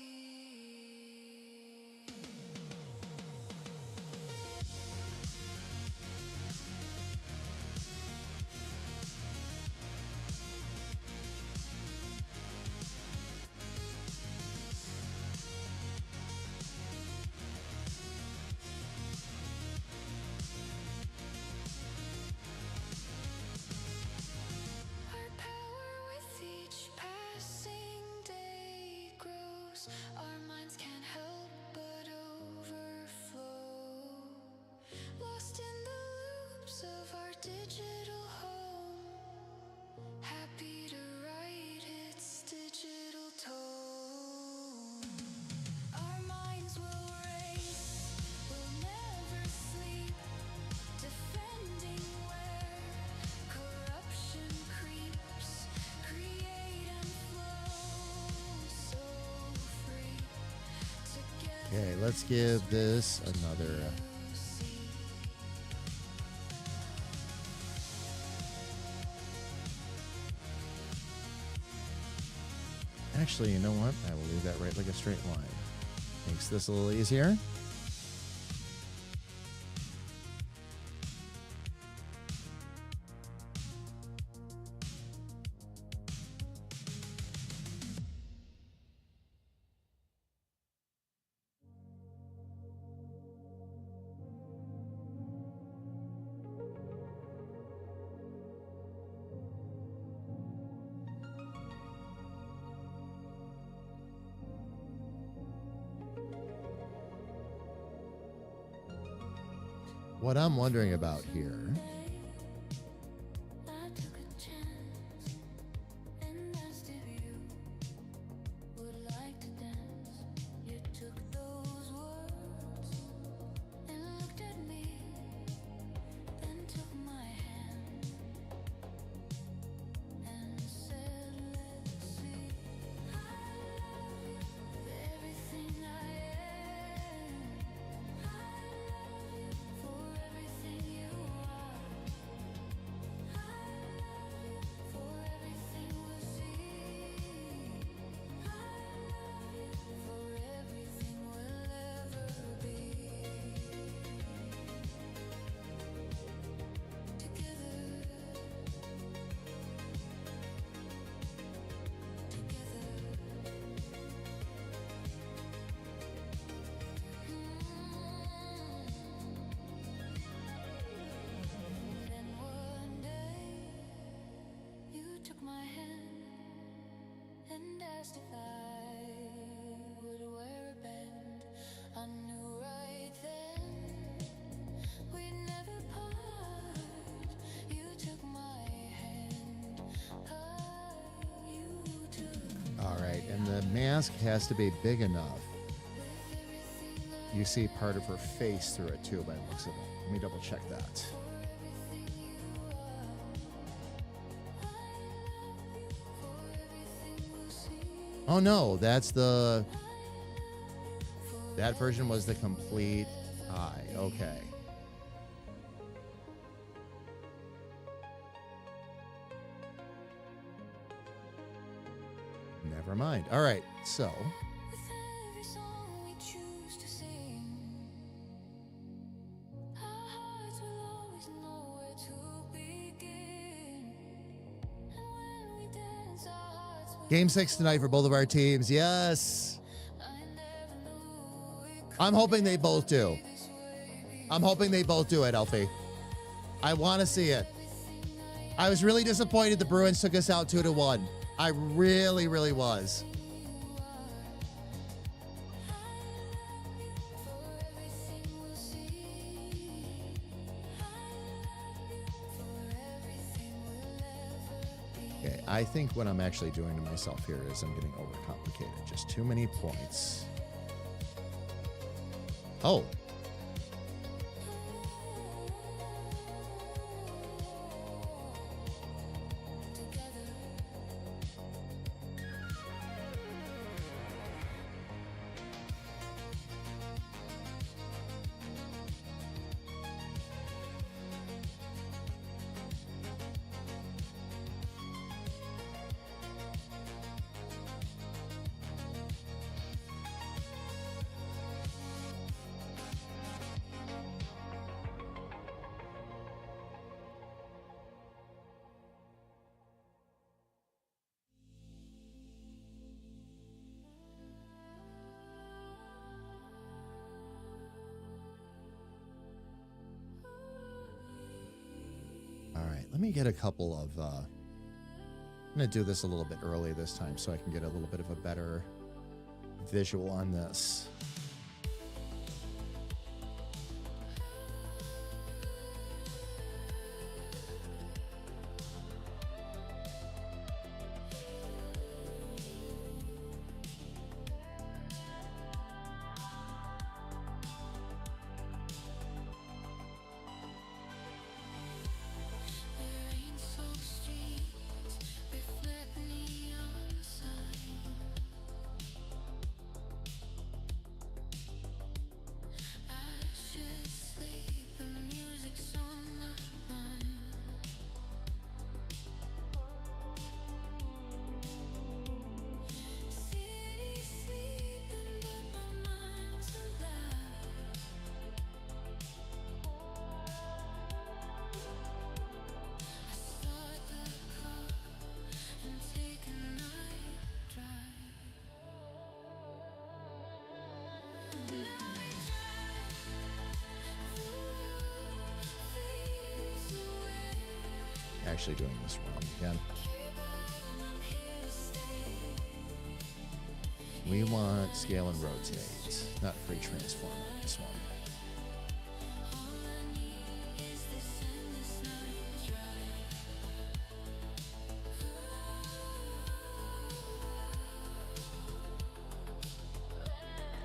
Our power with each passing day grows. Our minds can't help but overflow. Lost in the loops of our digital home. Happy to write its digital tone. Our minds will race, will never sleep. Defending where corruption creeps, create and flow so free. Together Okay, let's give this another... you see. Actually, you know what? I will leave that right like a straight line. Makes this a little easier. What I'm wondering about here... I took a chance and asked if you would like to dance. You took those words and looked at me, then took my hand and said, let's see. I love you for everything I am. I love you for everything you are. All right, and the mask has to be big enough. You see part of her face through it too by the looks of it. Let me double check that. Oh no, that's the... That version was the complete eye. Okay. Never mind. All right, so... With every song we choose to sing, our hearts will always know where to begin. And when we dance, our hearts will Game 6 tonight for both of our teams. Yes. I never knew it could I'm hoping they both do. be this way. I'm hoping they both do it, Elfie. I want to see it. I was really disappointed the Bruins took us out 2-1. I really, really was. Okay, I think what I'm actually doing to myself here is I'm getting overcomplicated. Just too many points. Oh. Let me get a couple of, I'm going to do this a little bit early this time so I can get a little bit of a better visual on this. Actually doing this wrong again. We want scale and rotate, not free transform on this one.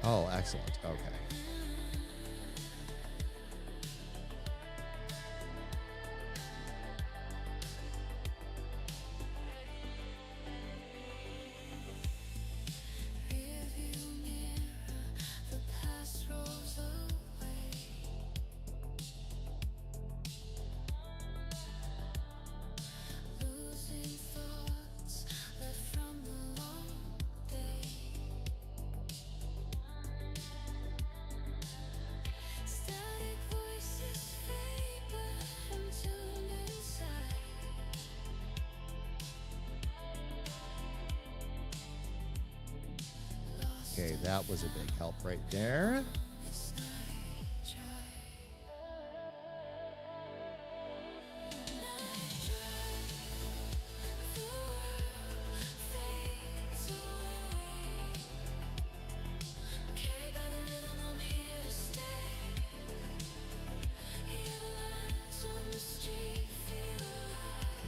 Oh, excellent. Okay. Okay, that was a big help right there.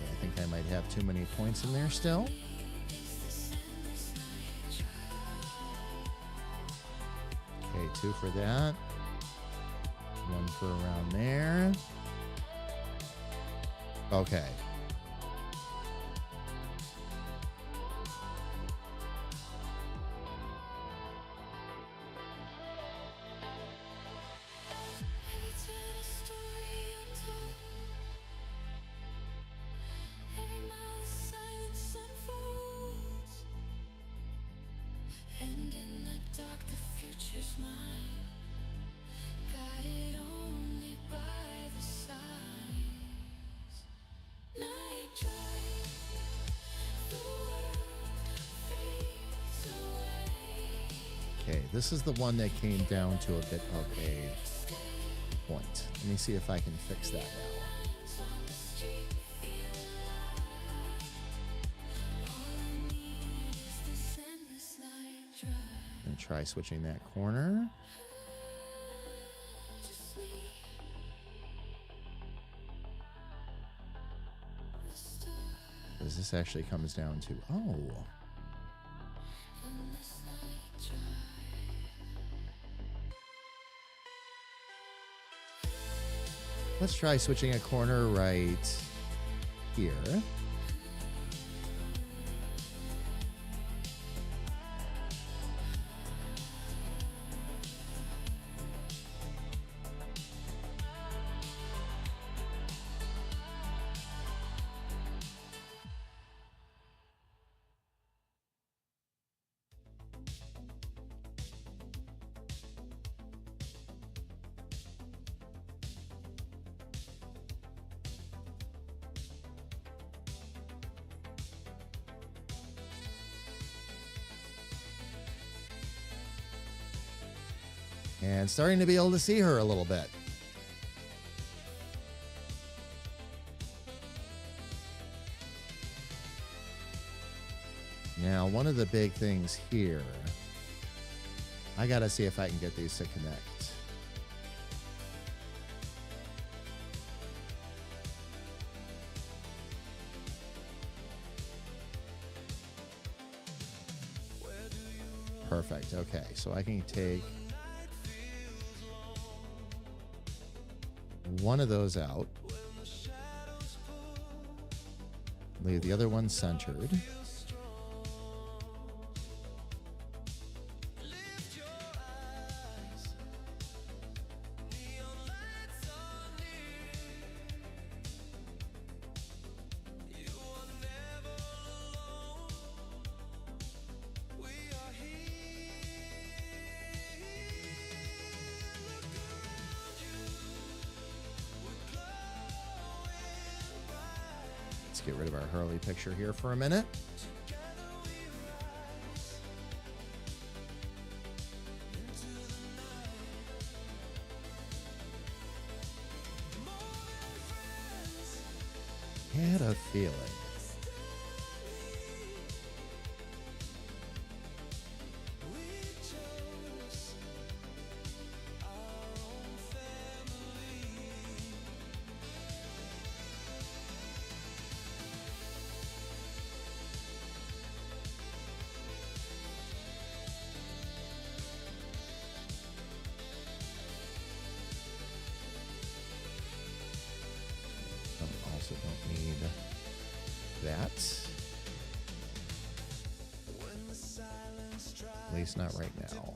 I think I might have too many points in there still. 2 for that. 1 for around there. Okay. And in the dark, the future's mine, guided only by the signs. Night drive, the world fades away. Okay, this is the one that came down to a bit of a point. Let me see if I can fix that now. Lines on the street feel alive. All I need is this endless night drive. I'm going to try switching that corner. Just me, the stars, Because this actually comes down to, oh, and this night drive. let's try switching a corner right here. And starting to be able to see her a little bit. Now, one of the big things here, I got to see if I can get these to connect. Perfect. Okay, so I can take one of those out. Leave the other one centered. Let's get rid of our Harley picture here for a minute. Had a feeling. Also don't need that. At least not right now.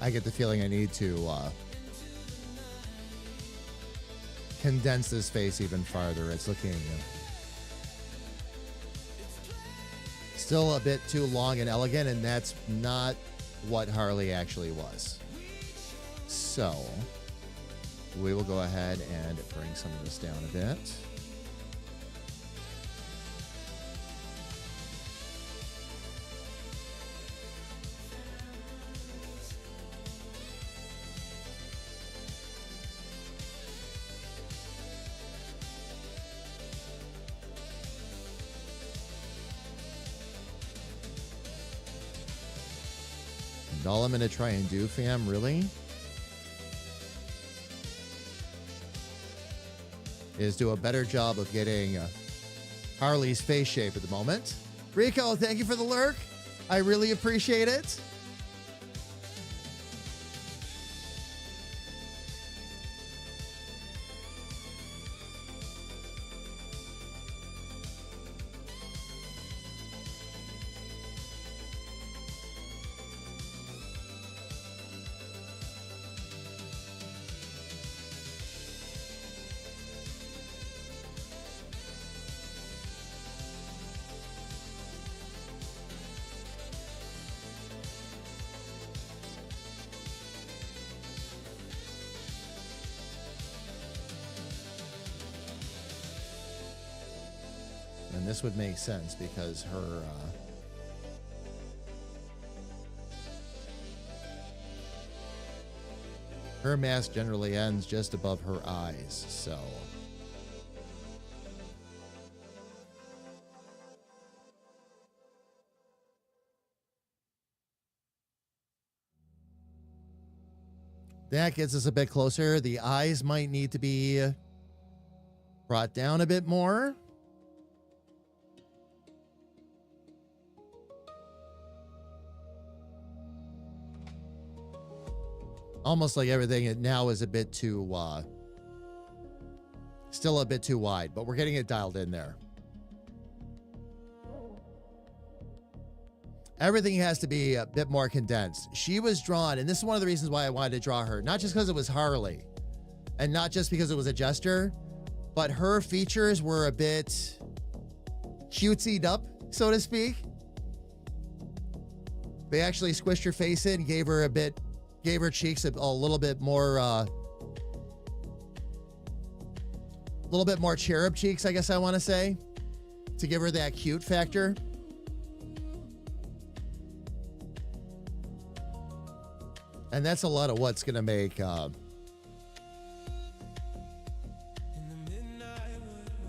I get the feeling I need to condense this face even farther. It's looking still a bit too long and elegant, and that's not what Harley actually was. So we will go ahead and bring some of this down a bit. And all I'm going to try and do, fam, really, is do a better job of getting Harley's face shape at the moment. Rico, thank you for the lurk. I really appreciate it. And this would make sense because her mask generally ends just above her eyes, so that gets us a bit closer. The eyes might need to be brought down a bit more. Almost like everything now is a bit too, still a bit too wide, but we're getting it dialed in there. Everything has to be a bit more condensed. She was drawn, and this is one of the reasons why I wanted to draw her, not just because it was Harley, and not just because it was a jester, but her features were a bit cutesied up, so to speak. They actually squished her face in, gave her cheeks a little bit more, cherub cheeks, I guess I want to say, to give her that cute factor. And that's a lot of what's going to make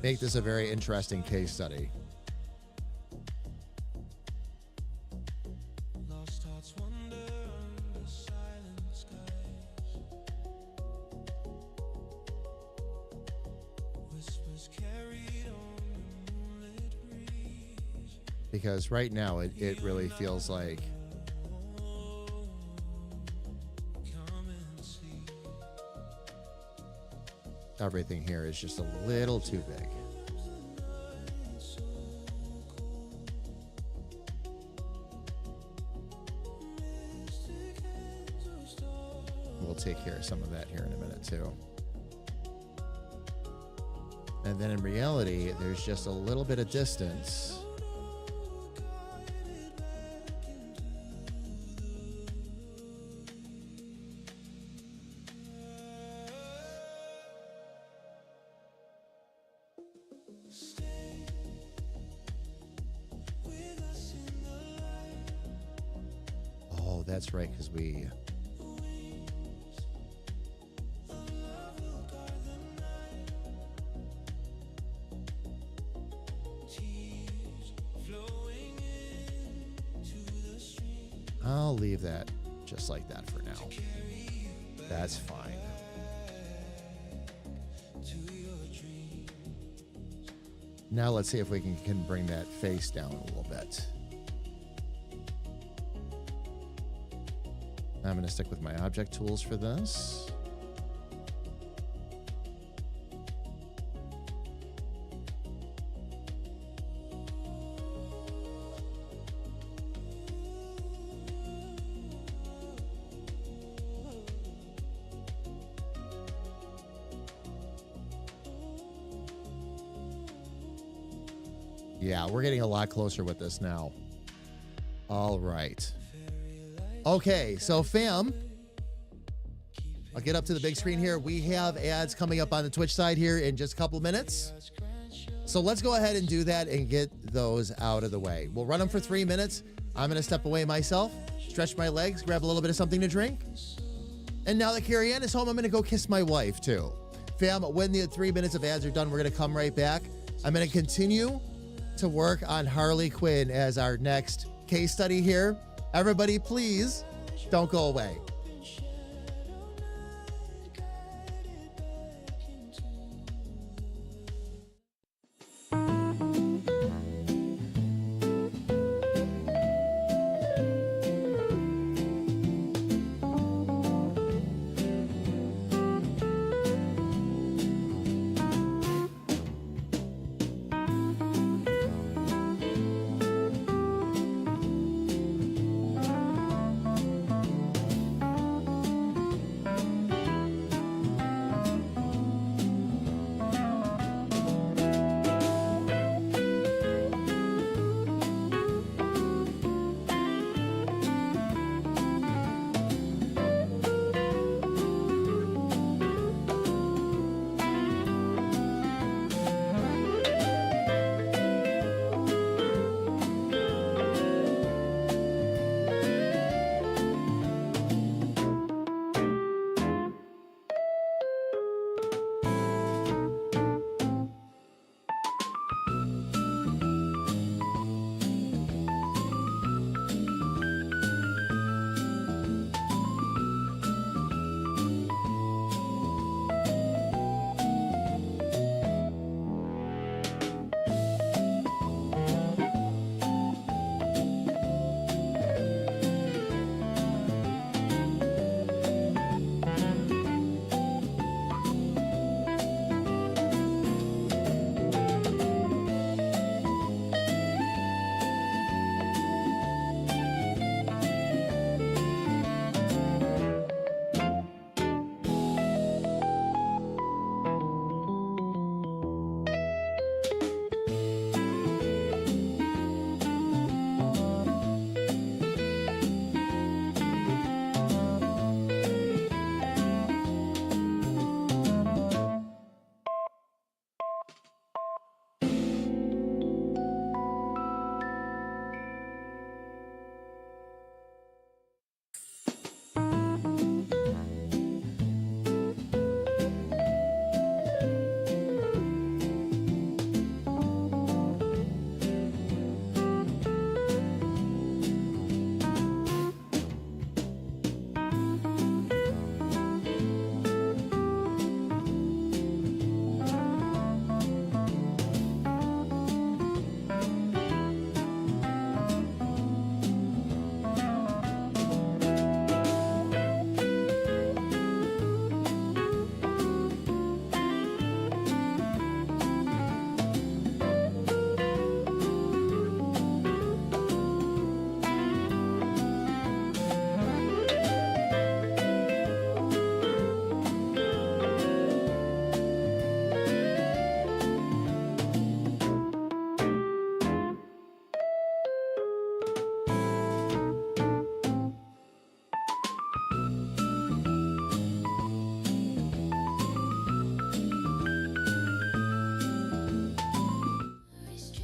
this a very interesting case study. Because right now it really feels like everything here is just a little too big. We'll take care of some of that here in a minute too. And then in reality, there's just a little bit of distance. Oh, that's right, because we... I'll leave that just like that for now. That's fine. Now let's see if we can bring that face down a little bit. I'm going to stick with my object tools for this. Yeah, we're getting a lot closer with this now. All right. Okay, so fam, I'll get up to the big screen here. We have ads coming up on the Twitch side here in just a couple minutes. So let's go ahead and do that and get those out of the way. We'll run them for 3 minutes. I'm going to step away myself, stretch my legs, grab a little bit of something to drink. And now that Carrie Ann is home, I'm going to go kiss my wife too. Fam, when the 3 minutes of ads are done, we're going to come right back. I'm going to continue to work on Harley Quinn as our next case study here. Everybody, please don't go away.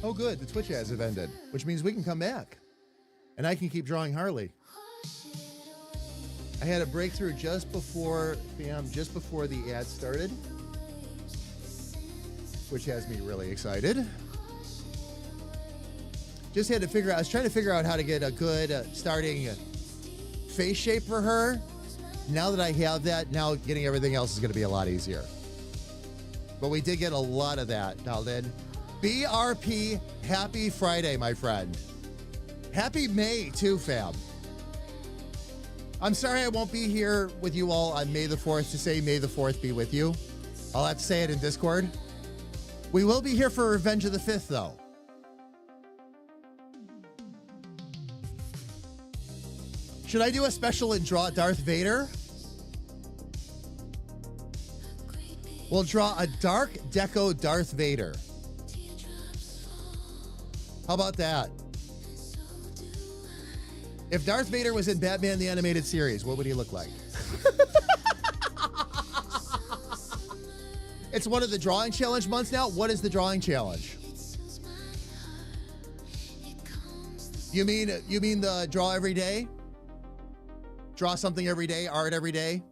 Oh, good. The Twitch ads have ended, which means we can come back. And I can keep drawing Harley. I had a breakthrough just before the ad started, which has me really excited. Just had to figure out, I was trying to figure out how to get a good starting face shape for her. Now that I have that, now getting everything else is going to be a lot easier. But we did get a lot of that dialed in. BRP, happy Friday, my friend. Happy May, too, fam. I'm sorry I won't be here with you all on May the 4th to say May the 4th be with you. I'll have to say it in Discord. We will be here for Revenge of the 5th, though. Should I do a special and draw Darth Vader? We'll draw a Dark Deco Darth Vader. How about that? If Darth Vader was in Batman the Animated Series, what would he look like? It's one of the drawing challenge months now. What is the drawing challenge? You mean the draw every day? Draw something every day, art every day?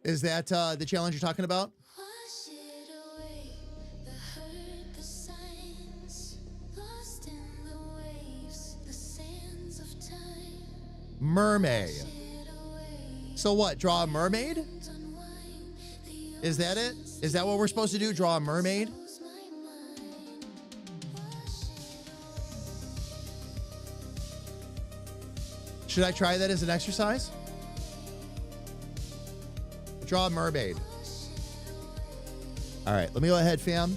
Is that the challenge you're talking about? Wash it away, the hurt, the signs, lost in the waves, the sands of time. Mermaid. Wash it away, So what, draw a mermaid? unwind, the Is that it? Is that what we're supposed to do, draw a mermaid? ocean's my mind. Wash it Should I try that as an exercise? Draw a mermaid. All right, let me go ahead, fam.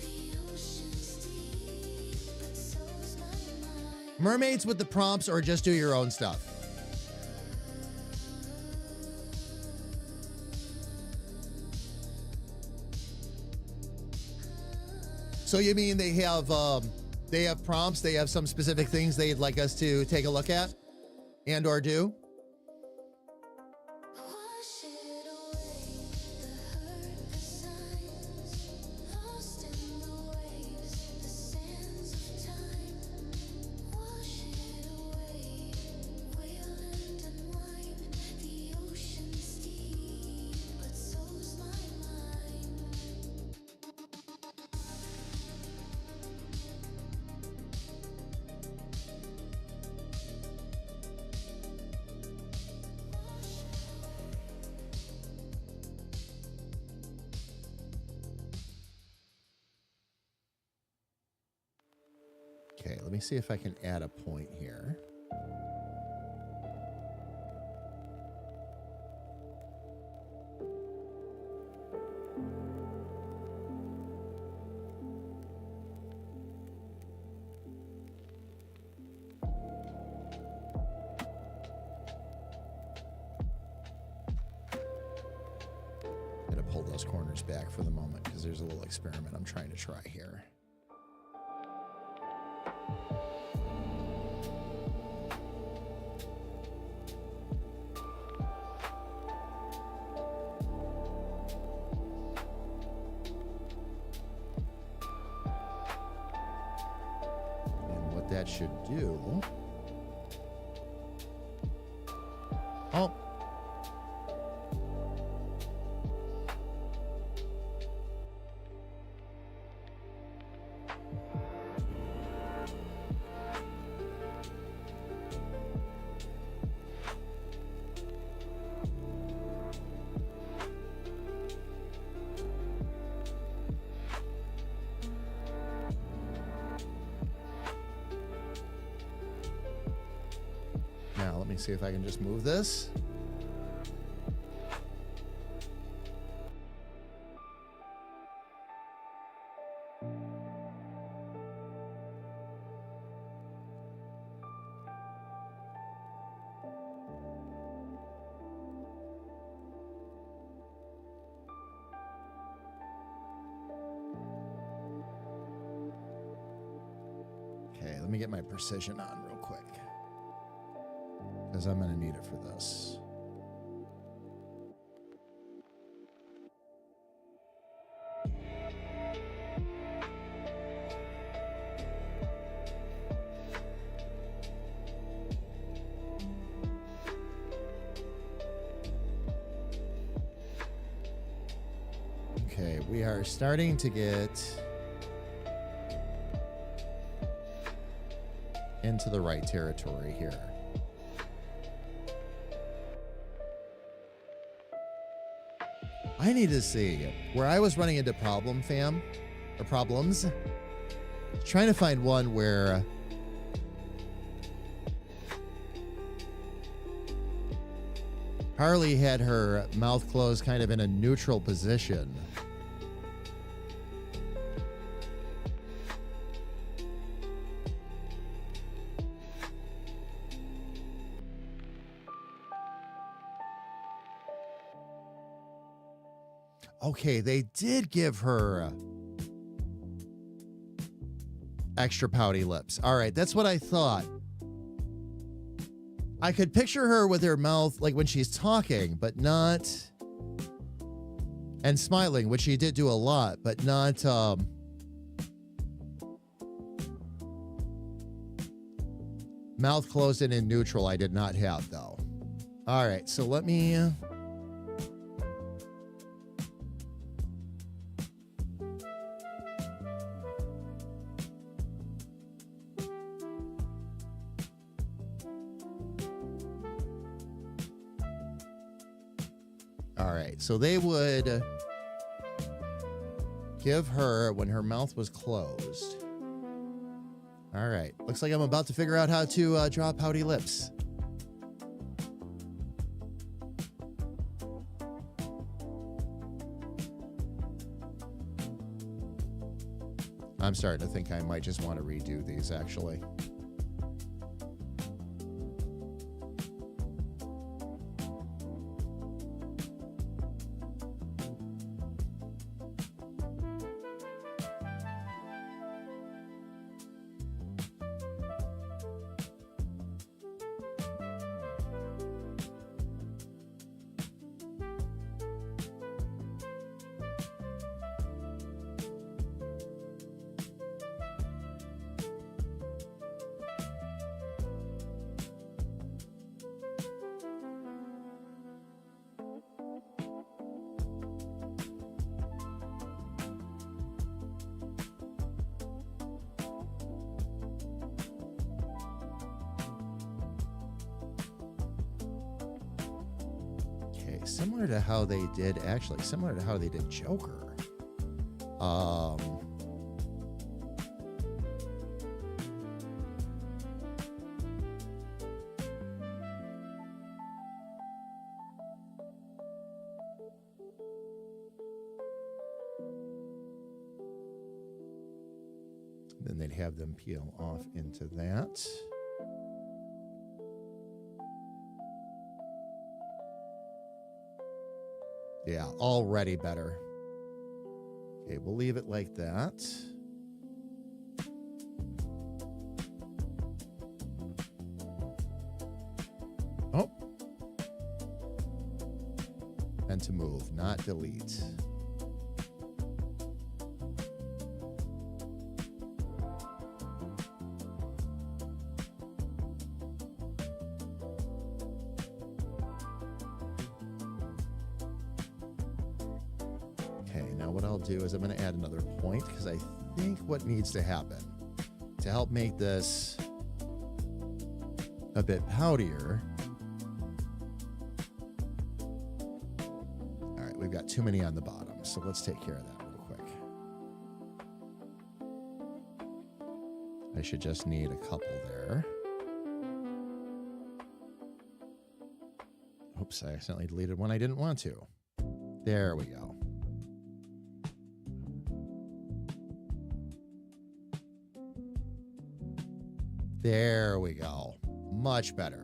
the ocean's deep, but so's my mind. Mermaids with the prompts or just do your own stuff? So you mean they have prompts, they have some specific things they'd like us to take a look at and or do? Wash it away, the hurt, the signs, lost in the waves, the sands of time. Wash it away, wail and unwind, the ocean's deep, but so's my mind. Okay, let me see if I can add a point here. I'm gonna pull those corners back for the moment because there's a little experiment I'm trying to try here. And what that should do. Oh. Now, let me see if I can just move this. Okay, let me get my precision on real quick, because I'm going to need it for this. Okay, we are starting to get into the right territory here. I need to see where I was running into problems, trying to find one where Harley had her mouth closed kind of in a neutral position. Okay, they did give her extra pouty lips. All right, that's what I thought. I could picture her with her mouth like when she's talking, but not And smiling, which he did do a lot, but not, mouth closed and in neutral I did not have, though. All right, so let me... All right, so they would give her when her mouth was closed. All right, looks like I'm about to figure out how to draw pouty lips. I'm starting to think I might just want to redo these, actually. Similar to how they did, actually, similar to how they did Joker. Then they'd have them peel off into that. Yeah, already better. Okay, we'll leave it like that. Oh. And to move, not delete. Do is I'm going to add another point because I think what needs to happen to help make this a bit poutier. All right, we've got too many on the bottom, so let's take care of that real quick. I should just need a couple there. Oops, I accidentally deleted one I didn't want to. There we go. There we go. Much better.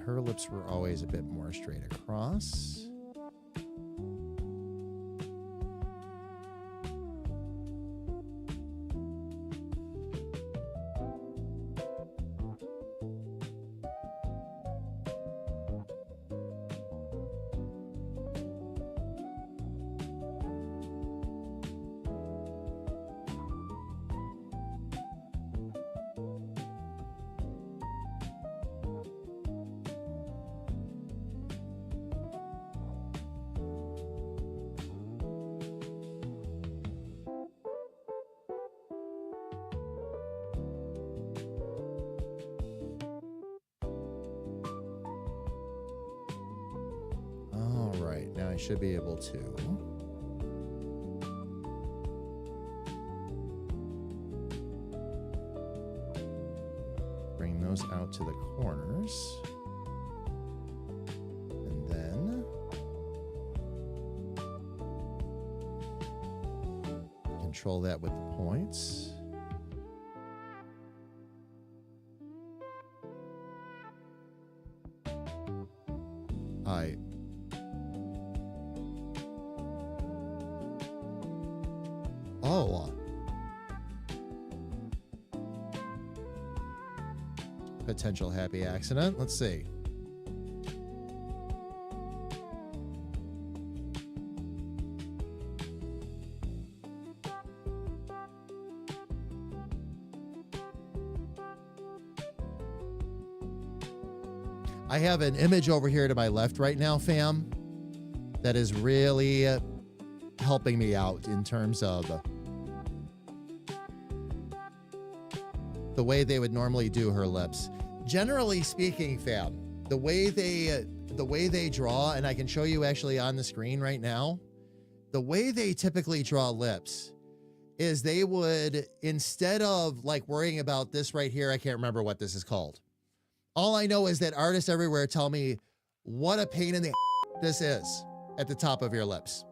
Her lips were always a bit more straight across. Now I should be able to bring those out to the corners. And then control that with the points. Oh. Potential happy accident. Let's see. I have an image over here to my left right now, fam, that is really helping me out in terms of the way they would normally do her lips. Generally speaking, fam, the way they draw, and I can show you actually on the screen right now, the way they typically draw lips is they would, instead of like worrying about this right here, I can't remember what this is called. All I know is that artists everywhere tell me what a pain in the this is at the top of your lips.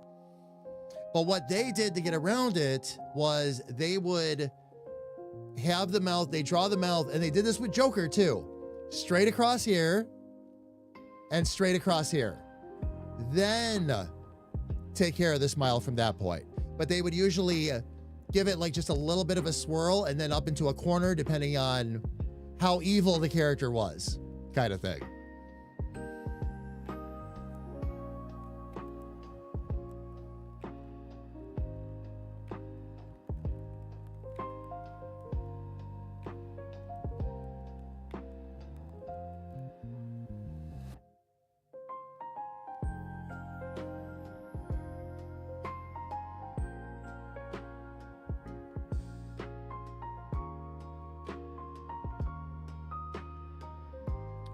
But what they did to get around it was they would have the mouth, they draw the mouth, and they did this with Joker too. Straight across here and straight across here. Then take care of the smile from that point. But they would usually give it like just a little bit of a swirl and then up into a corner depending on how evil the character was, kind of thing.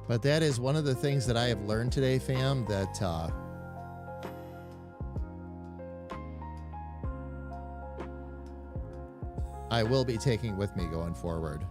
But that is one of the things that I have learned today, fam, that I will be taking with me going forward.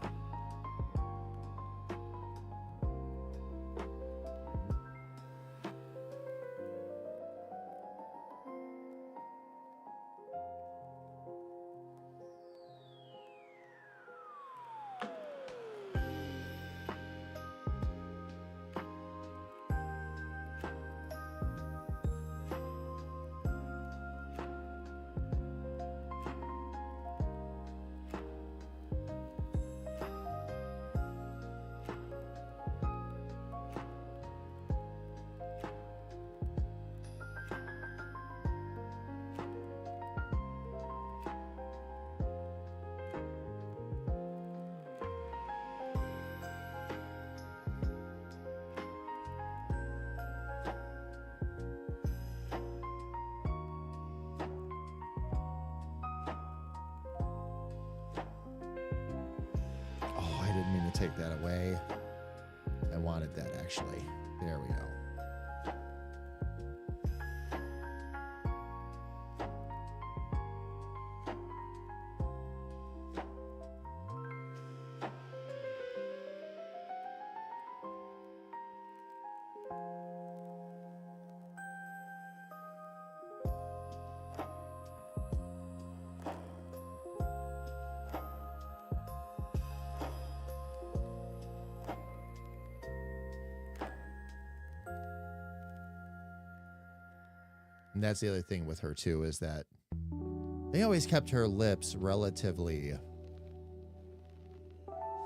Take that away. I wanted that actually. There we go. And that's the other thing with her too, is that they always kept her lips relatively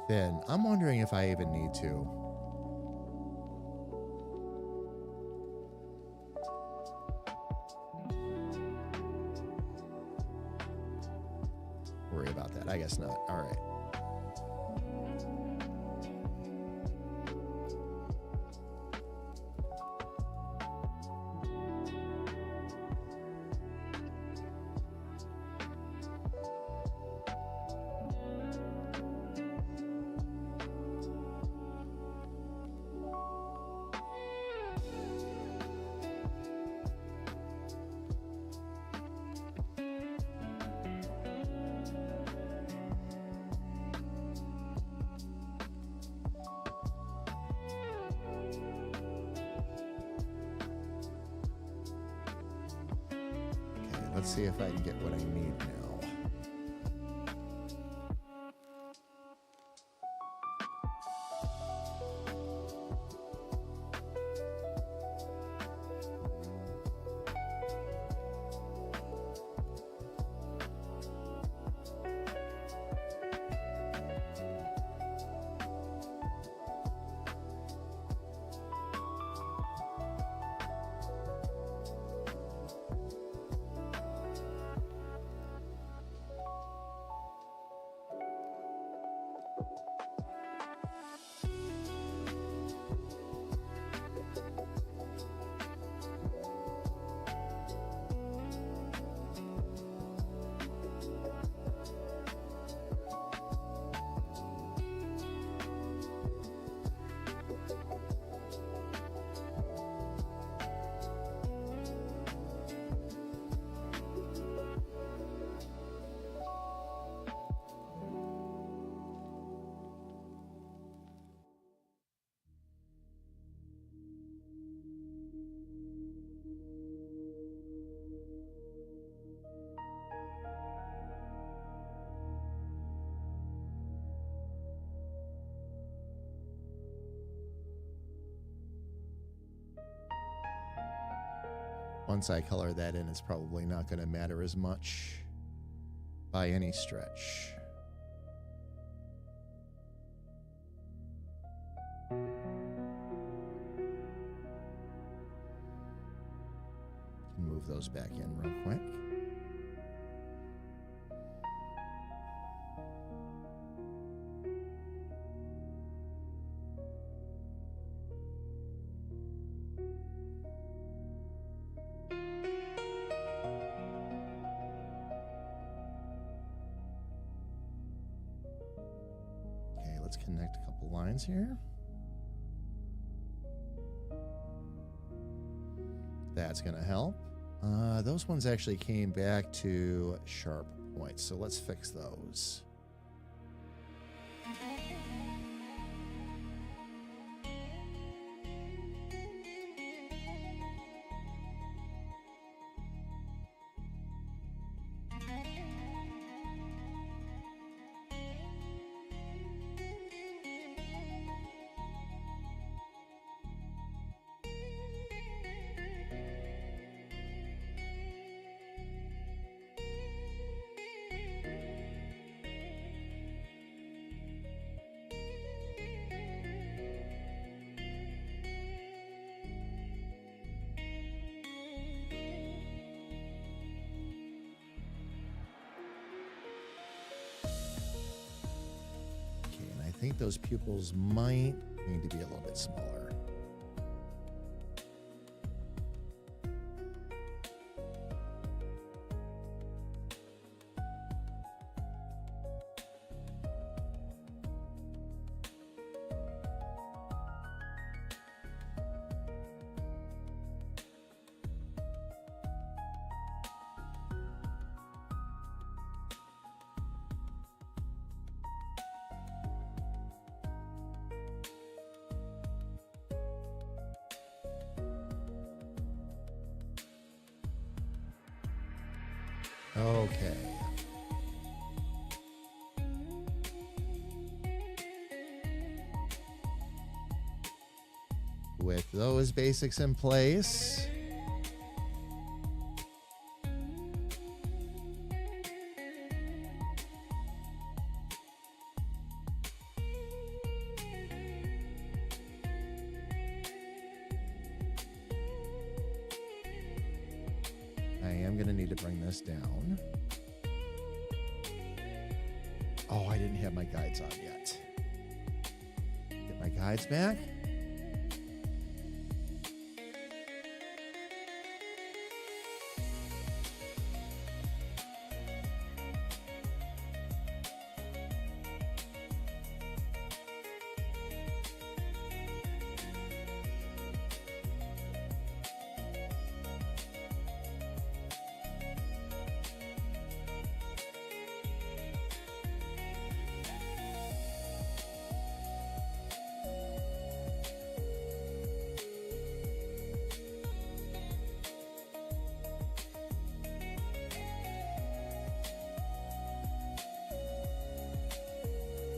thin. I'm wondering if I even need to. Worry about that. I guess not. All right. Let's see if I can get what I need now. Once I color that in, it's probably not going to matter as much by any stretch. Move those back in real quick. Okay, let's connect a couple lines here. That's going to help. Those ones actually came back to sharp points, so let's fix those. I think those pupils might need to be a little bit smaller. Okay. With those basics in place, I am going to need to bring this down. Oh, I didn't have my guides on yet. Get my guides back.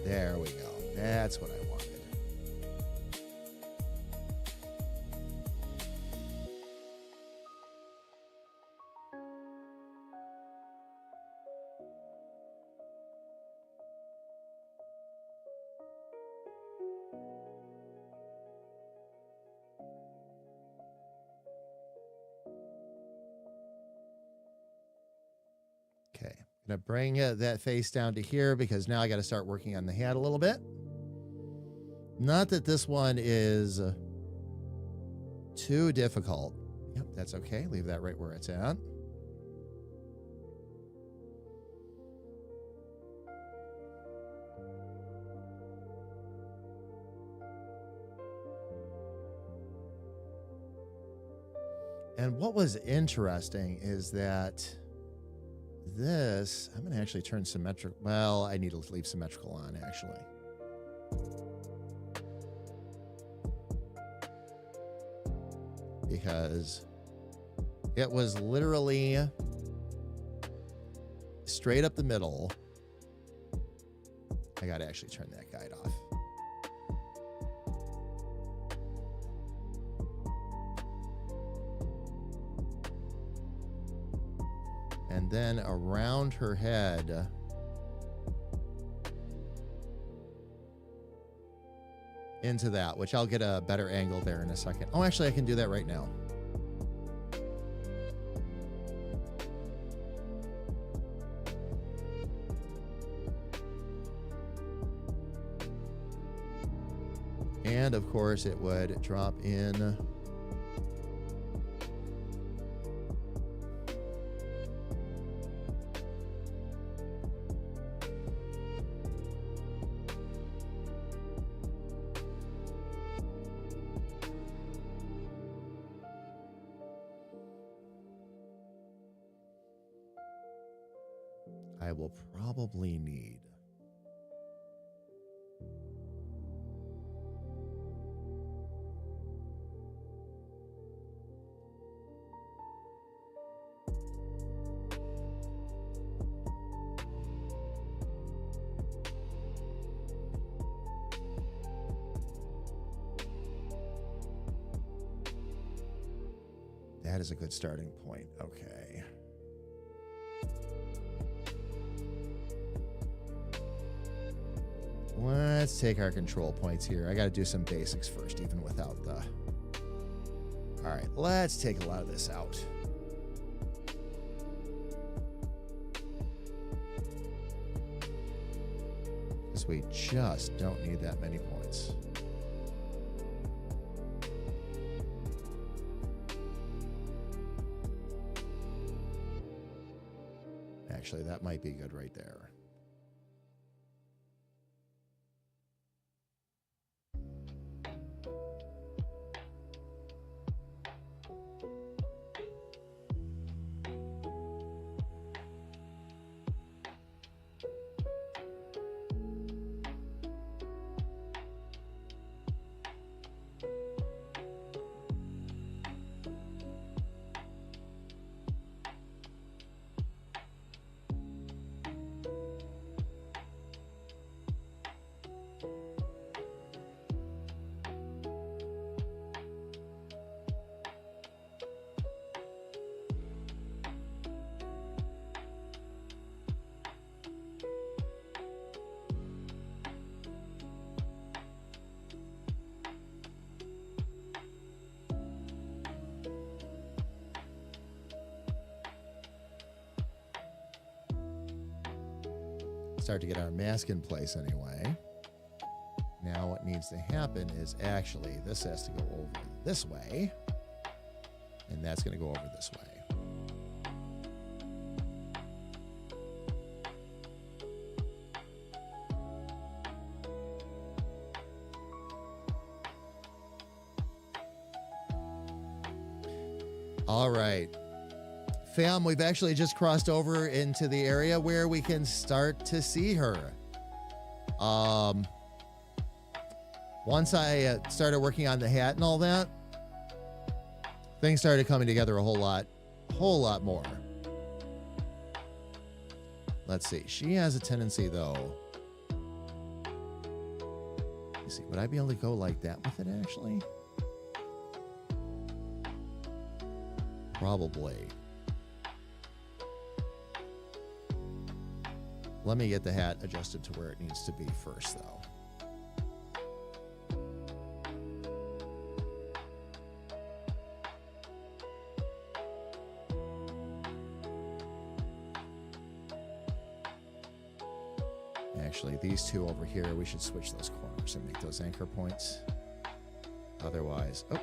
There we go. That's what I wanted. Okay. Gonna bring that face down to here because now I got to start working on the hat a little bit. Not that this one is too difficult. Yep, that's okay. Leave that right where it's at. And what was interesting is that this, I'm going to actually turn symmetrical. Well, I need to leave symmetrical on, actually. Because it was literally straight up the middle. I got to actually turn that guide off. then around her head. Into that, which I'll get a better angle there in a second. Oh, actually, I can do that right now. And of course, it would drop in. I will probably need that is a good starting point. Okay. Let's take our control points here. I got to do some basics first, even without the... All right, let's take a lot of this out. Because we just don't need that many points. Actually, that might be good right there. Start to get our mask in place anyway. Now what needs to happen is actually this has to go over this way, and that's going to go over this way. All right. Fam, we've actually just crossed over into the area where we can start to see her. Once I started working on the hat and all that, things started coming together a whole lot more. Let's see. She has a tendency, though. Let's see. Would I be able to go like that with it, actually? Probably. Let me get the hat adjusted to where it needs to be first, though. Actually, these two over here, we should switch those corners and make those anchor points. Otherwise, oh.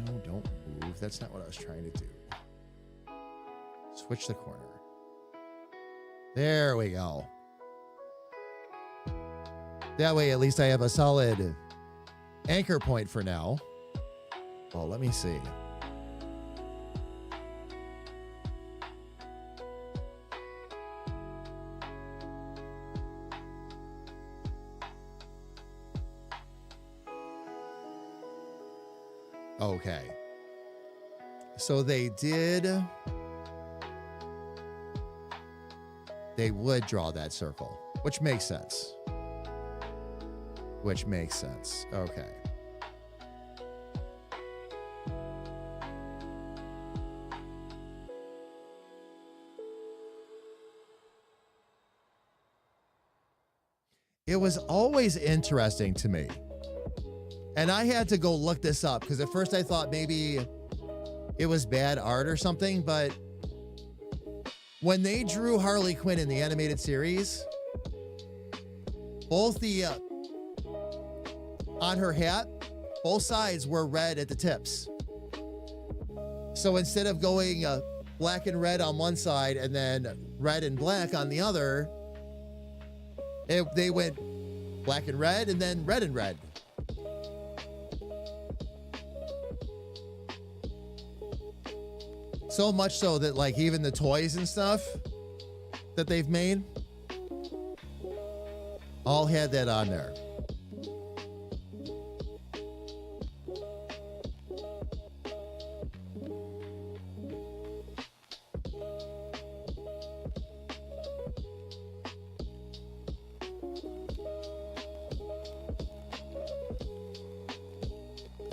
No, don't move. That's not what I was trying to do. Switch the corner. There we go. That way, at least I have a solid anchor point for now. Oh, let me see. Okay. So they would draw that circle, which makes sense. Okay. it was always interesting to me. And I had to go look this up because at first I thought maybe it was bad art or something, but when they drew Harley Quinn in the animated series, both the on her hat, both sides were red at the tips. So instead of going black and red on one side and then red and black on the other, they went black and red and then red and red. So much so that like even the toys and stuff that they've made all had that on there.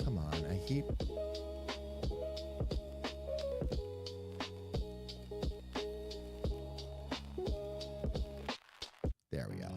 Come on, I keep... There we go.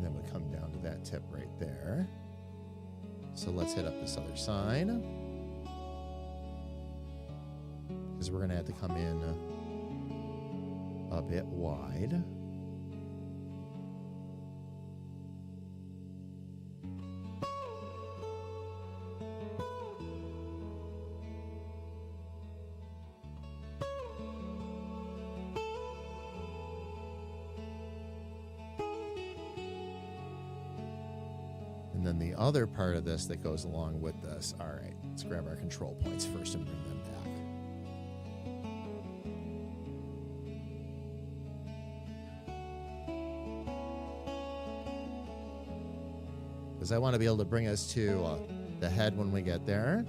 Then we come down to that tip right there. So let's hit up this other side. Because we're going to have to come in a bit wide. And then the other part of this that goes along with this. All right, let's grab our control points first and bring them back. Because I want to be able to bring us to the head when we get there.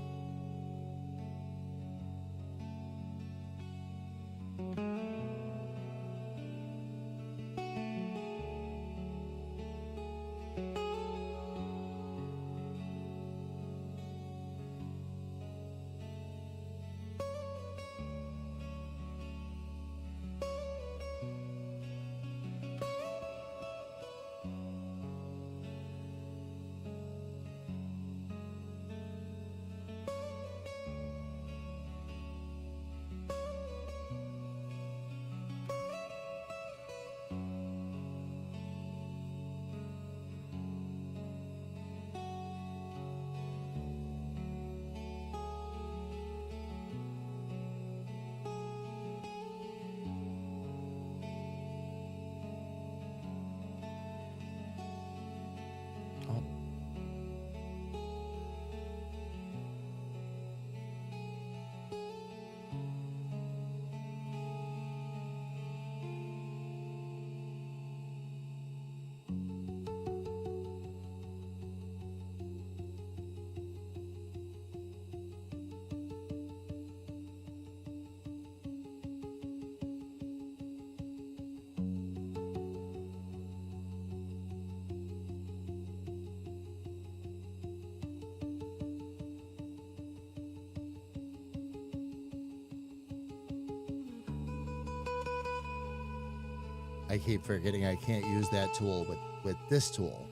I keep forgetting I can't use that tool with this tool.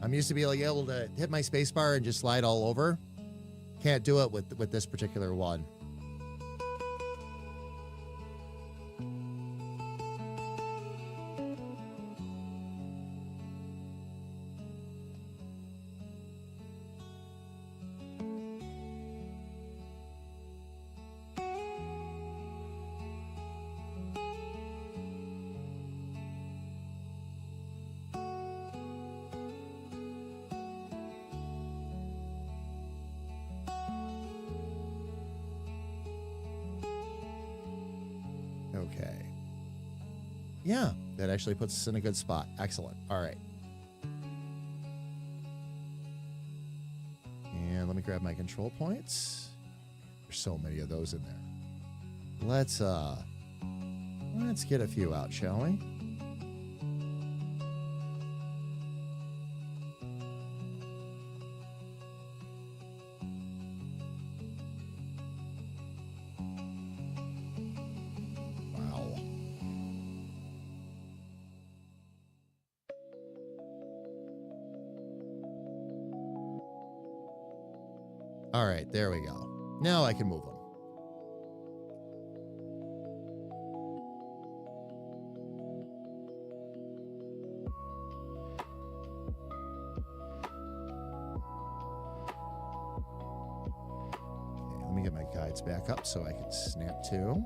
I'm used to being able to hit my spacebar and just slide all over. Can't do it with this particular one. Yeah, that actually puts us in a good spot. Excellent. All right. And let me grab my control points. There's so many of those in there. Let's get a few out, shall we? Wow. All right, there we go. Now I can move them. Okay, let me get my guides back up so I can snap to.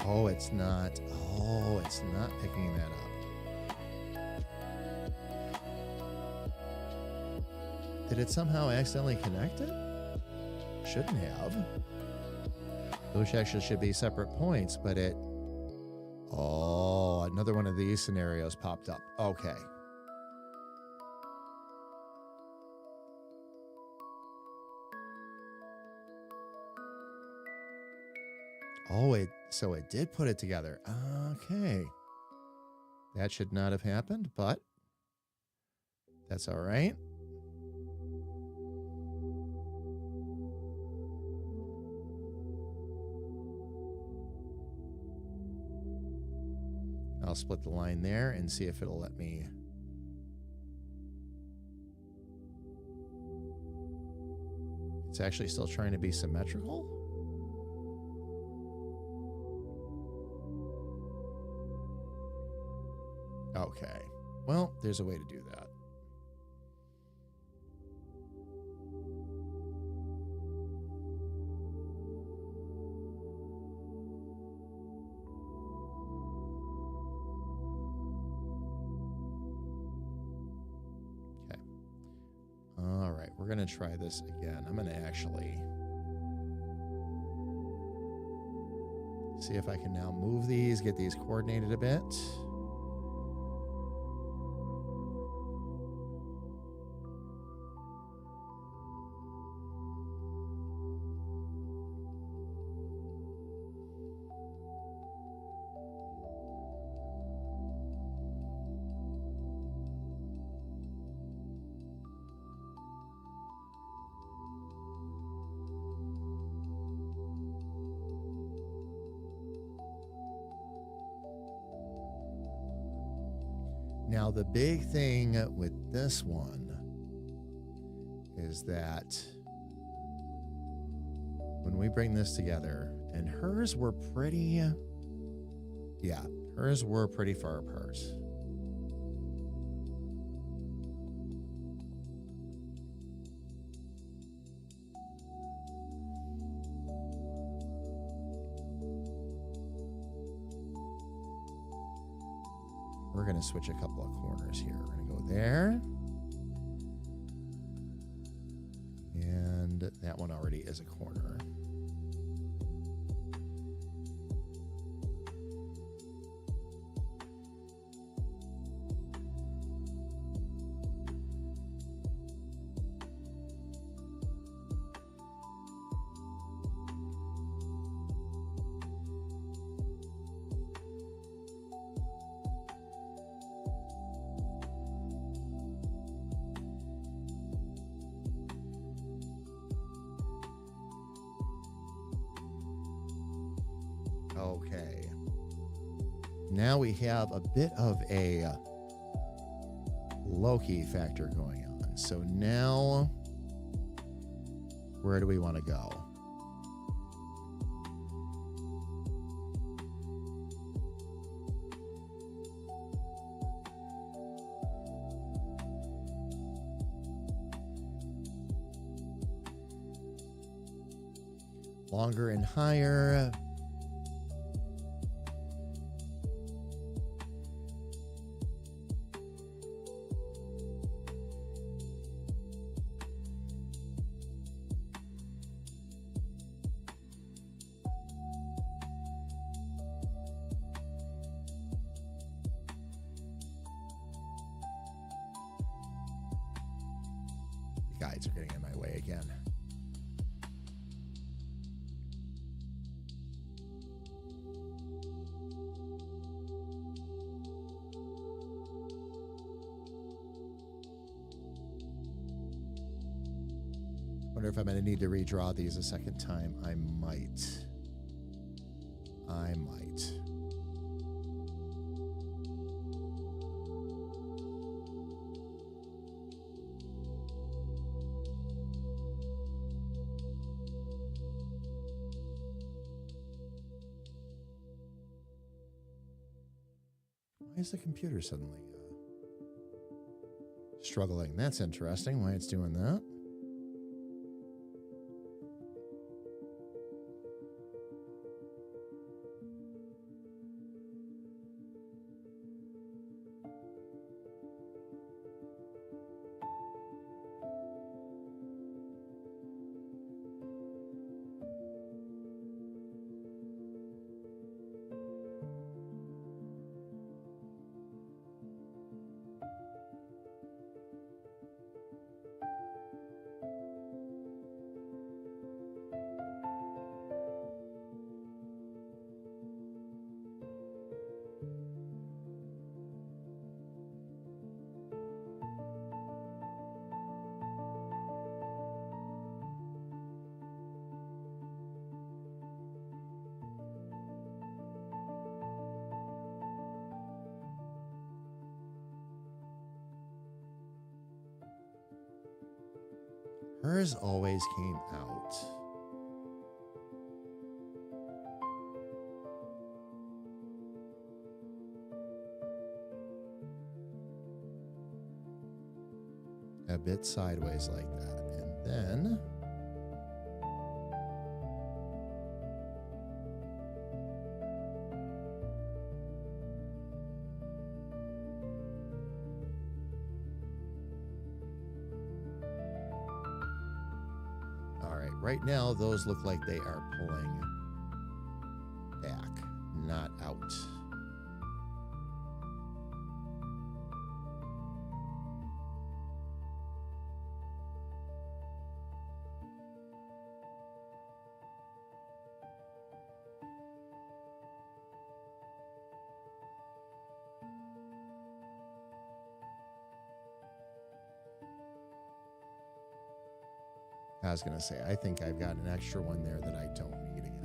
Oh, it's not. Oh, it's not picking that up. Did it somehow accidentally connect it? Shouldn't have. Those actually should be separate points, but it... Oh, another one of these scenarios popped up. Okay. Oh, so it did put it together. Okay. That should not have happened, but that's all right. I'll split the line there and see if it'll let me. It's actually still trying to be symmetrical. Okay. Well, there's a way to do that. Okay. All right, we're going to try this again. I'm going to actually see if I can now move these, get these coordinated a bit. Now, the big thing with this one is that when we bring this together, and hers were pretty, yeah, hers were pretty far apart. going to switch a couple of corners here. We're going to go there. And that one already is a corner. Okay. Now we have a bit of a low-key factor going on. So now, where do we want to go? Longer and higher. Guides are getting in my way again. Wonder if I'm going to need to redraw these a second time. I might. Why is the computer suddenly struggling? That's interesting why it's doing that. Hers always came out. A bit sideways like that. And then right now, those look like they are pulling back, not out. I was going to say, I think I've got an extra one there that I don't need again.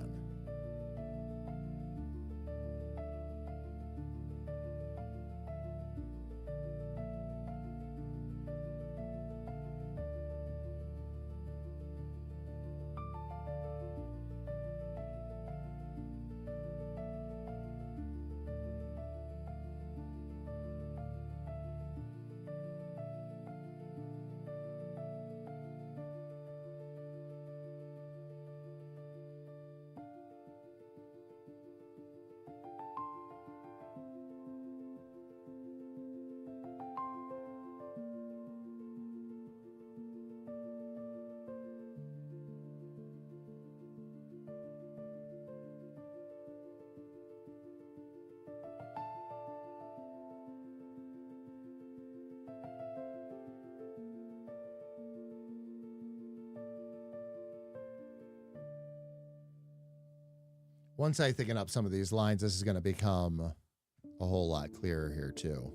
Once I thicken up some of these lines, this is going to become a whole lot clearer here too.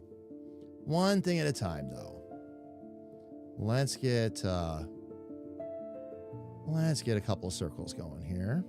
One thing at a time, though. Let's get a couple circles going here.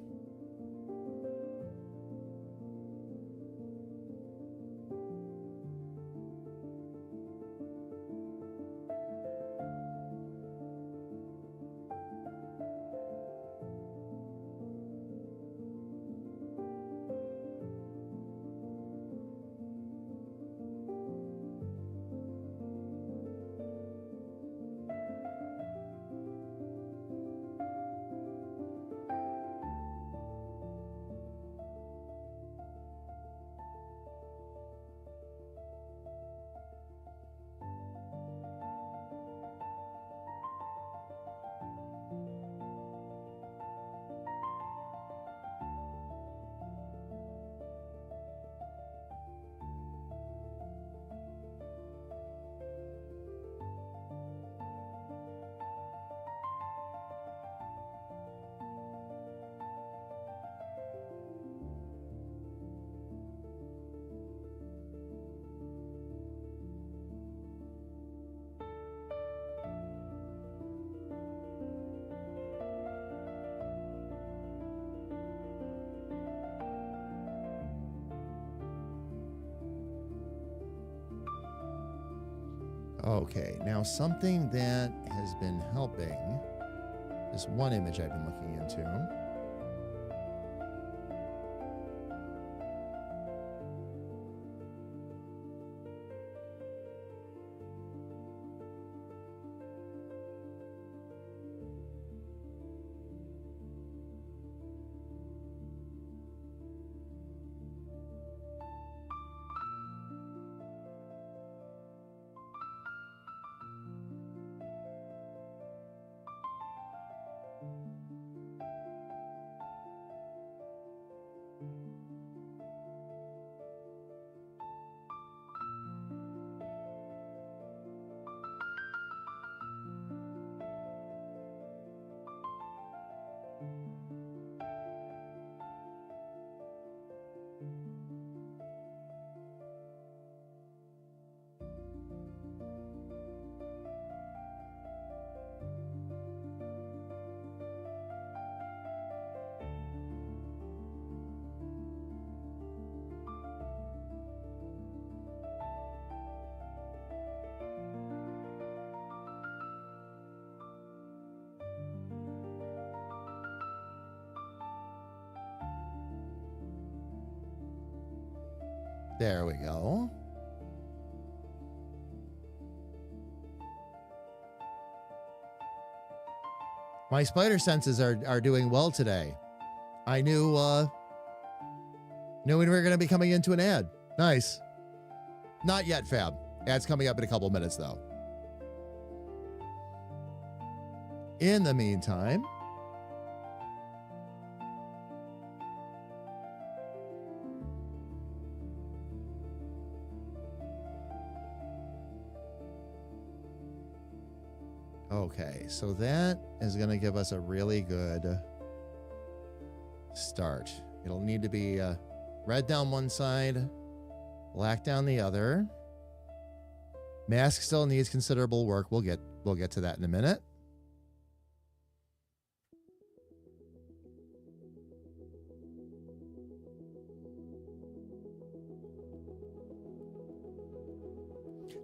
Okay, now something that has been helping this one image I've been looking into. There we go. My spider senses are doing well today. I knew when we were going to be coming into an ad. Nice. Not yet, Fab. Ad's coming up in a couple minutes, though. In the meantime, okay, so that is going to give us a really good start. It'll need to be red down one side, black down the other. Mask still needs considerable work. We'll get to that in a minute.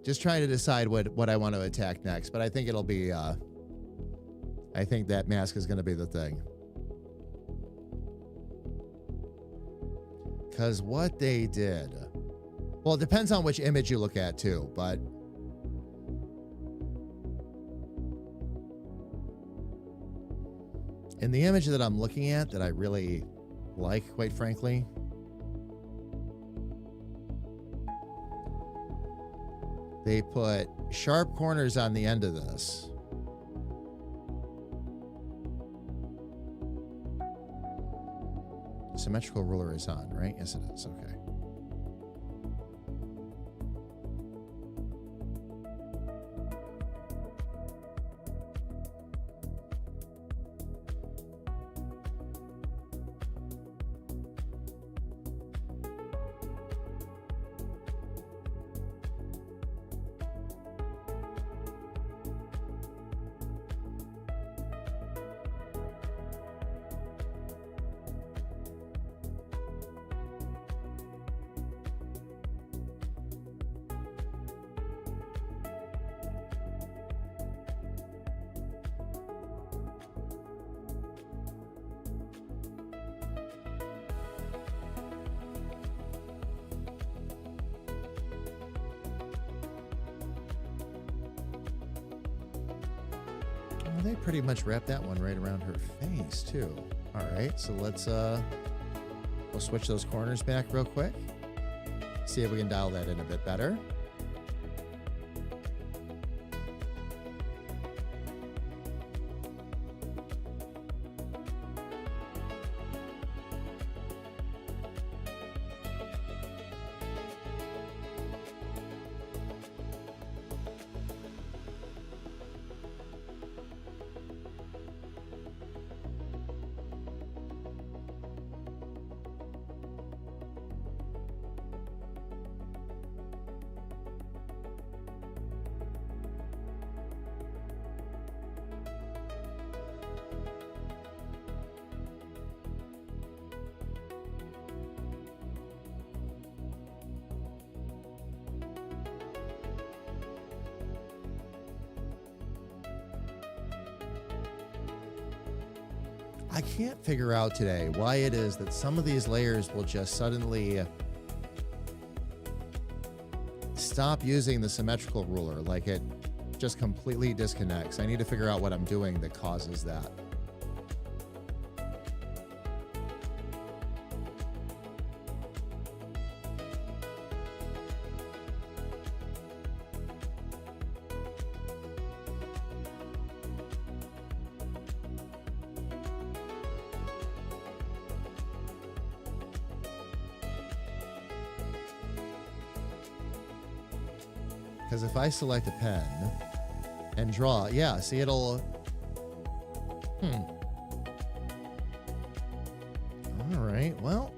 Just trying to decide what I want to attack next, but I think it'll be, I think that mask is going to be the thing. Because what they did, well, it depends on which image you look at too, but in the image that I'm looking at that I really like, quite frankly, they put sharp corners on the end of this. Symmetrical ruler is on, right? Yes, it is. Okay. Well, they pretty much wrapped that one right around her face, too. All right, so let's we'll switch those corners back real quick. See if we can dial that in a bit better. I can't figure out today why it is that some of these layers will just suddenly stop using the symmetrical ruler, like it just completely disconnects. I need to figure out what I'm doing that causes that. Because if I select a pen and draw, yeah, see, it'll... All right, well...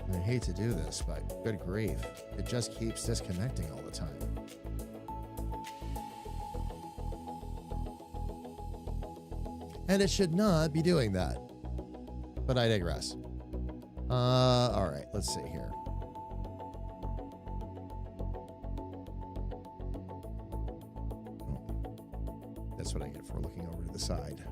I hate to do this, but good grief, it just keeps disconnecting all the time. And it should not be doing that. But I digress. All right, let's see here. Oh, that's what I get for looking over to the side.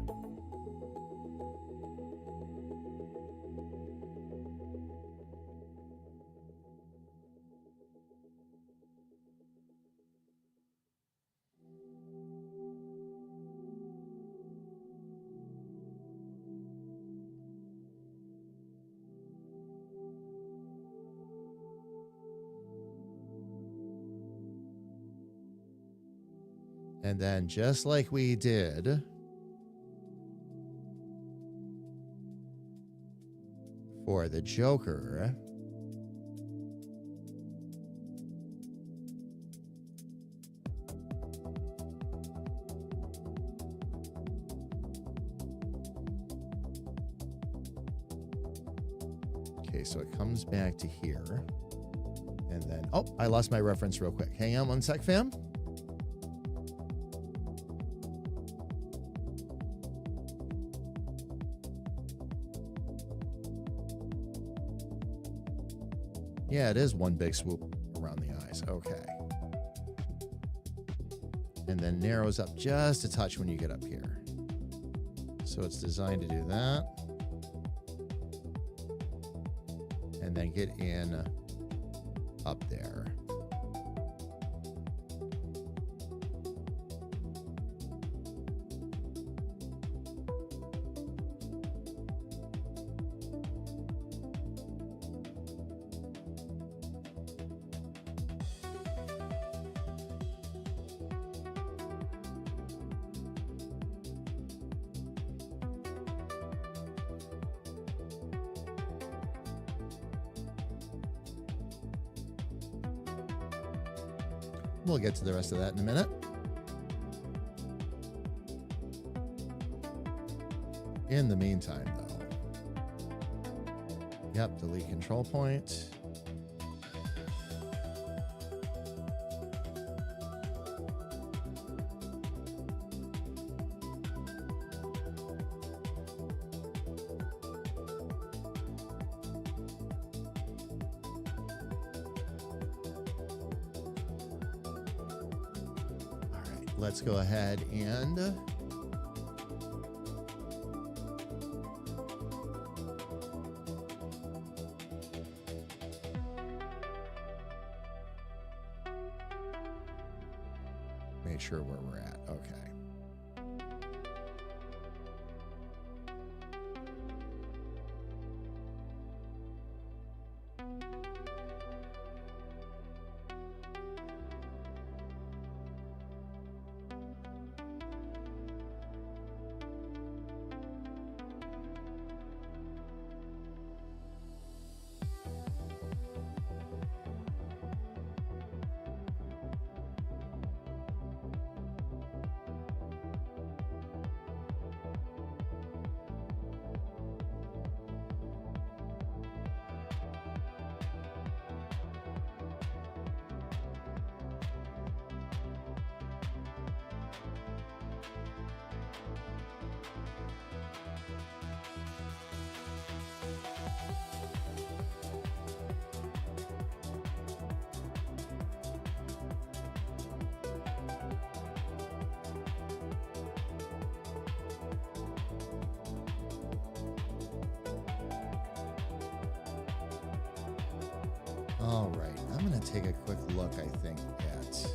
And then just like we did for the Joker, okay, so it comes back to here. And then, oh, I lost my reference real quick. Hang on one sec, fam. Yeah, it is one big swoop around the eyes. Okay. And then narrows up just a touch when you get up here. So it's designed to do that. And then get in up there. We'll get to the rest of that in a minute. In the meantime, though. Yep, delete control point. let's go ahead and make sure where we're at. Okay. All right, I'm going to take a quick look, I think, at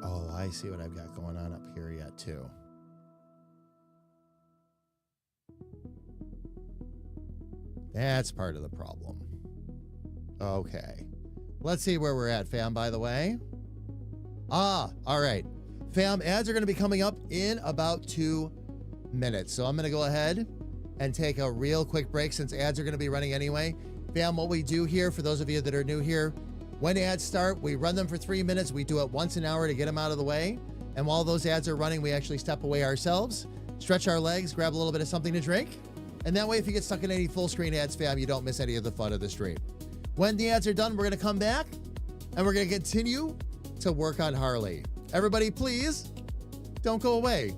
oh, I see what I've got going on up here yet, too. That's part of the problem. Okay. Let's see where we're at, fam, by the way. All right. Fam, ads are going to be coming up in about 2 minutes. So I'm going to go ahead and take a real quick break since ads are going to be running anyway. Fam, what we do here, for those of you that are new here, when ads start, we run them for 3 minutes. We do it once an hour to get them out of the way. And while those ads are running, we actually step away ourselves, stretch our legs, grab a little bit of something to drink. And that way, if you get stuck in any full screen ads, fam, you don't miss any of the fun of the stream. When the ads are done, we're going to come back and we're going to continue to work on Harley. Everybody, please don't go away.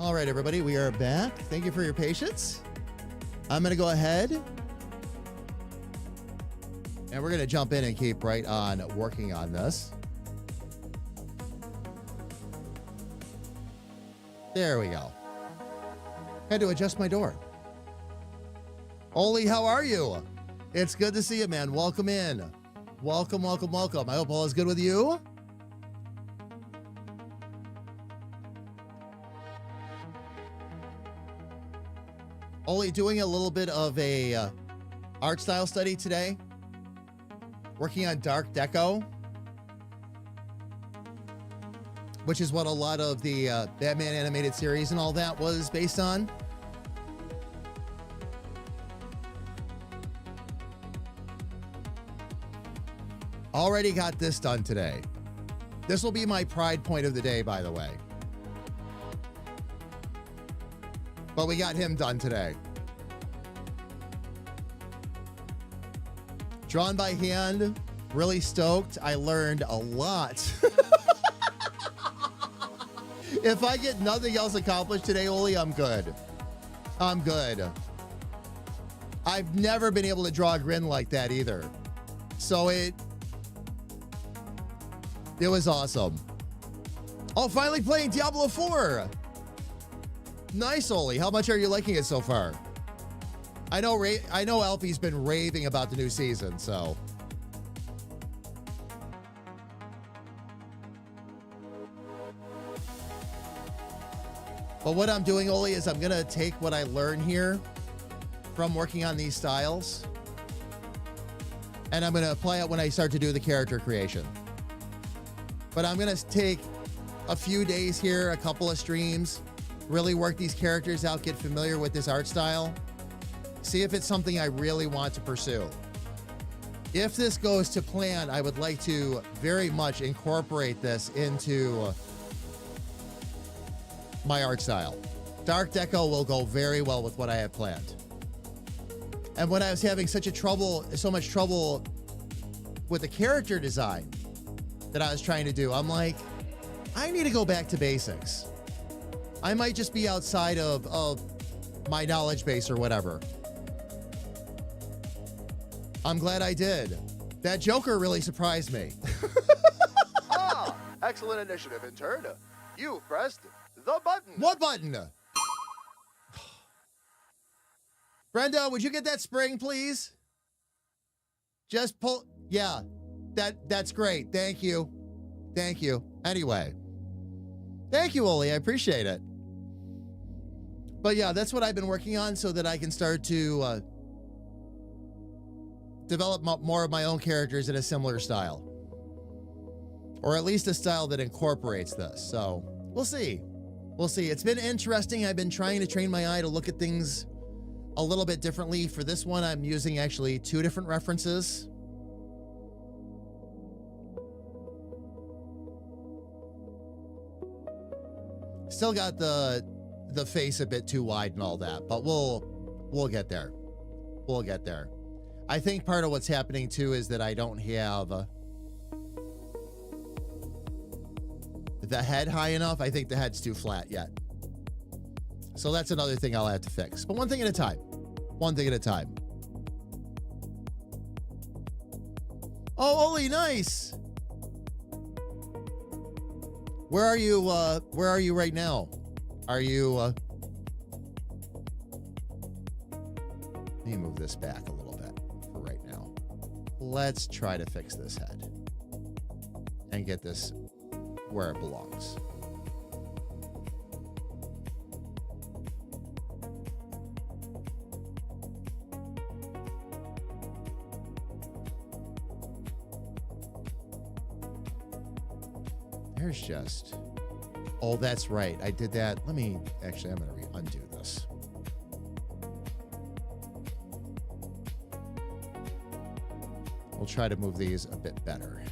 All right, everybody, we are back. Thank you for your patience. I'm going to go ahead and we're going to jump in and keep right on working on this. There we go. Had to adjust my door. Oli, how are you? It's good to see you, man. Welcome in. Welcome, welcome, welcome. I hope all is good with you. Oli, doing a little bit of a art style study today. Working on Dark Deco, which is what a lot of the Batman animated series and all that was based on. Already got this done today. This will be my pride point of the day, by the way. But we got him done today. Drawn by hand, really stoked. I learned a lot. If I get nothing else accomplished today, Oli, I'm good. I'm good. I've never been able to draw a grin like that either. So it was awesome. Oh, finally playing Diablo 4. Nice, Oli. How much are you liking it so far? I know Alfie's been raving about the new season, so. But what I'm doing, Oli, is I'm gonna take what I learn here from working on these styles, and I'm gonna apply it when I start to do the character creation. But I'm gonna take a few days here, a couple of streams, really work these characters out, get familiar with this art style, see if it's something I really want to pursue. If this goes to plan, I would like to very much incorporate this into my art style. Dark Deco will go very well with what I have planned. And when I was having so much trouble with the character design that I was trying to do, I'm like, I need to go back to basics. I might just be outside of my knowledge base or whatever. I'm glad I did. That Joker really surprised me. Ah, excellent initiative in turn. You pressed the button. What button? Brenda, would you get that spring, please? Just pull. Yeah, that's great. Thank you. Thank you. Anyway. Thank you, Oli. I appreciate it. But yeah, that's what I've been working on so that I can start to develop more of my own characters in a similar style. Or at least a style that incorporates this. So we'll see. We'll see. It's been interesting. I've been trying to train my eye to look at things a little bit differently. For this one, I'm using actually 2 different references. Still got the face a bit too wide and all that, but we'll get there. We'll get there. I think part of what's happening too is that I don't have the head high enough. I think the head's too flat yet. So that's another thing I'll have to fix. But one thing at a time. One thing at a time. Oh, Oli, nice. Where are you right now? Are you let me move this back a little bit for right now. Let's try to fix this head and get this where it belongs. There's just... Oh, that's right. I did that. I'm going to undo this. We'll try to move these a bit better.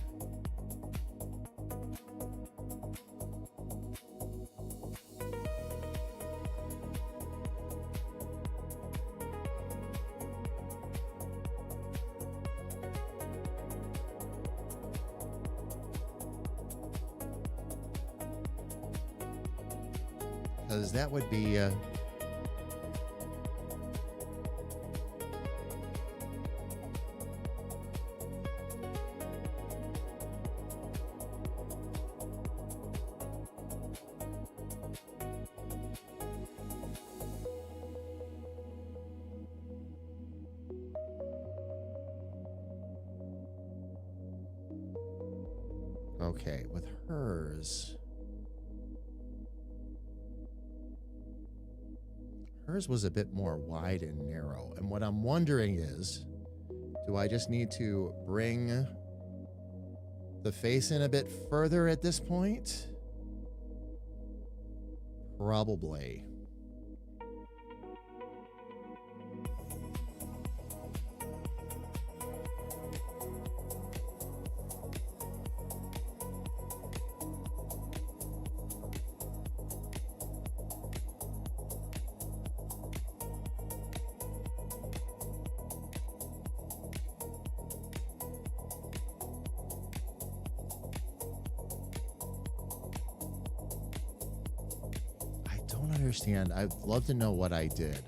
because that would be okay with hers. Hers was a bit more wide and narrow. And what I'm wondering is, do I just need to bring the face in a bit further at this point? Probably. Understand. I'd love to know what I did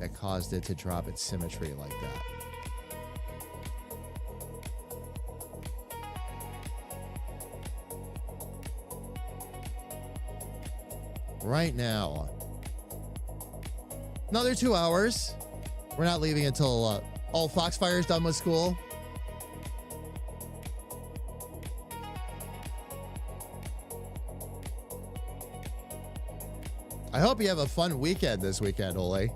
that caused it to drop its symmetry like that. Right now, another 2 hours. We're not leaving until all Foxfire's done with school. I hope you have a fun weekend this weekend, Ole.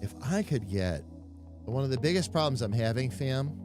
If I could get one of the biggest problems I'm having, fam,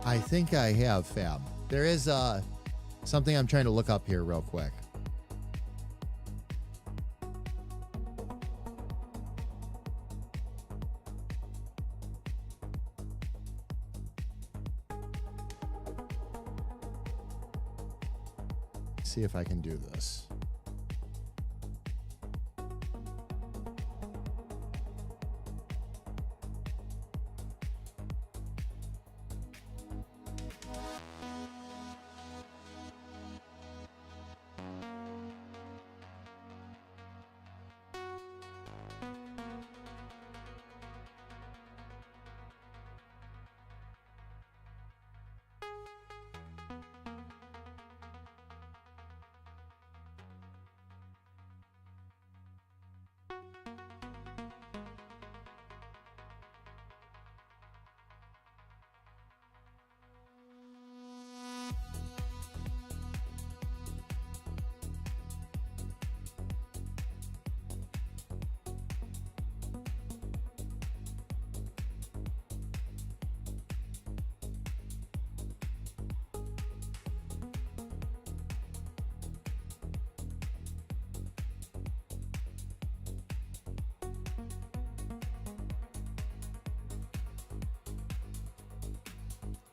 I think I have, fam. There is something I'm trying to look up here real quick. See if I can do this.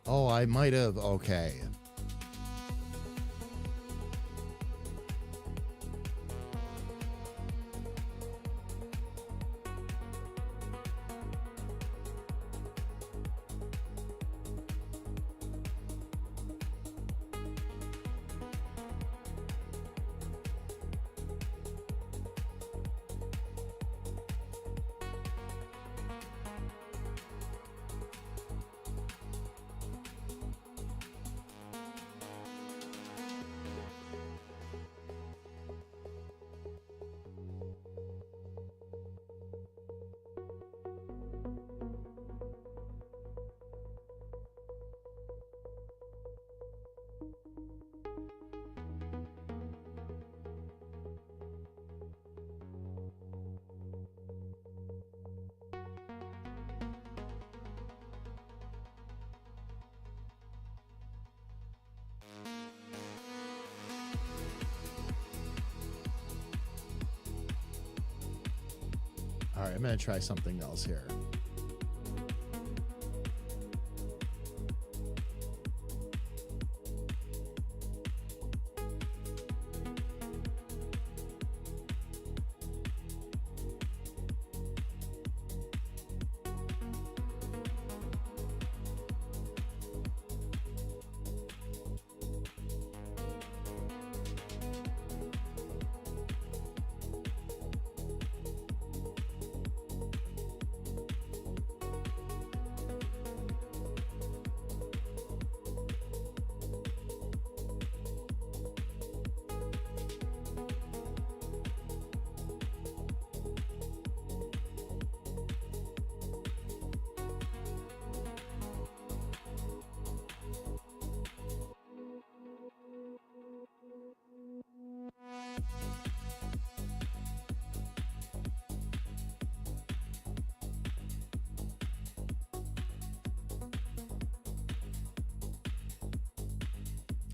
Oh, I might have. Okay. All right, I'm going to try something else here.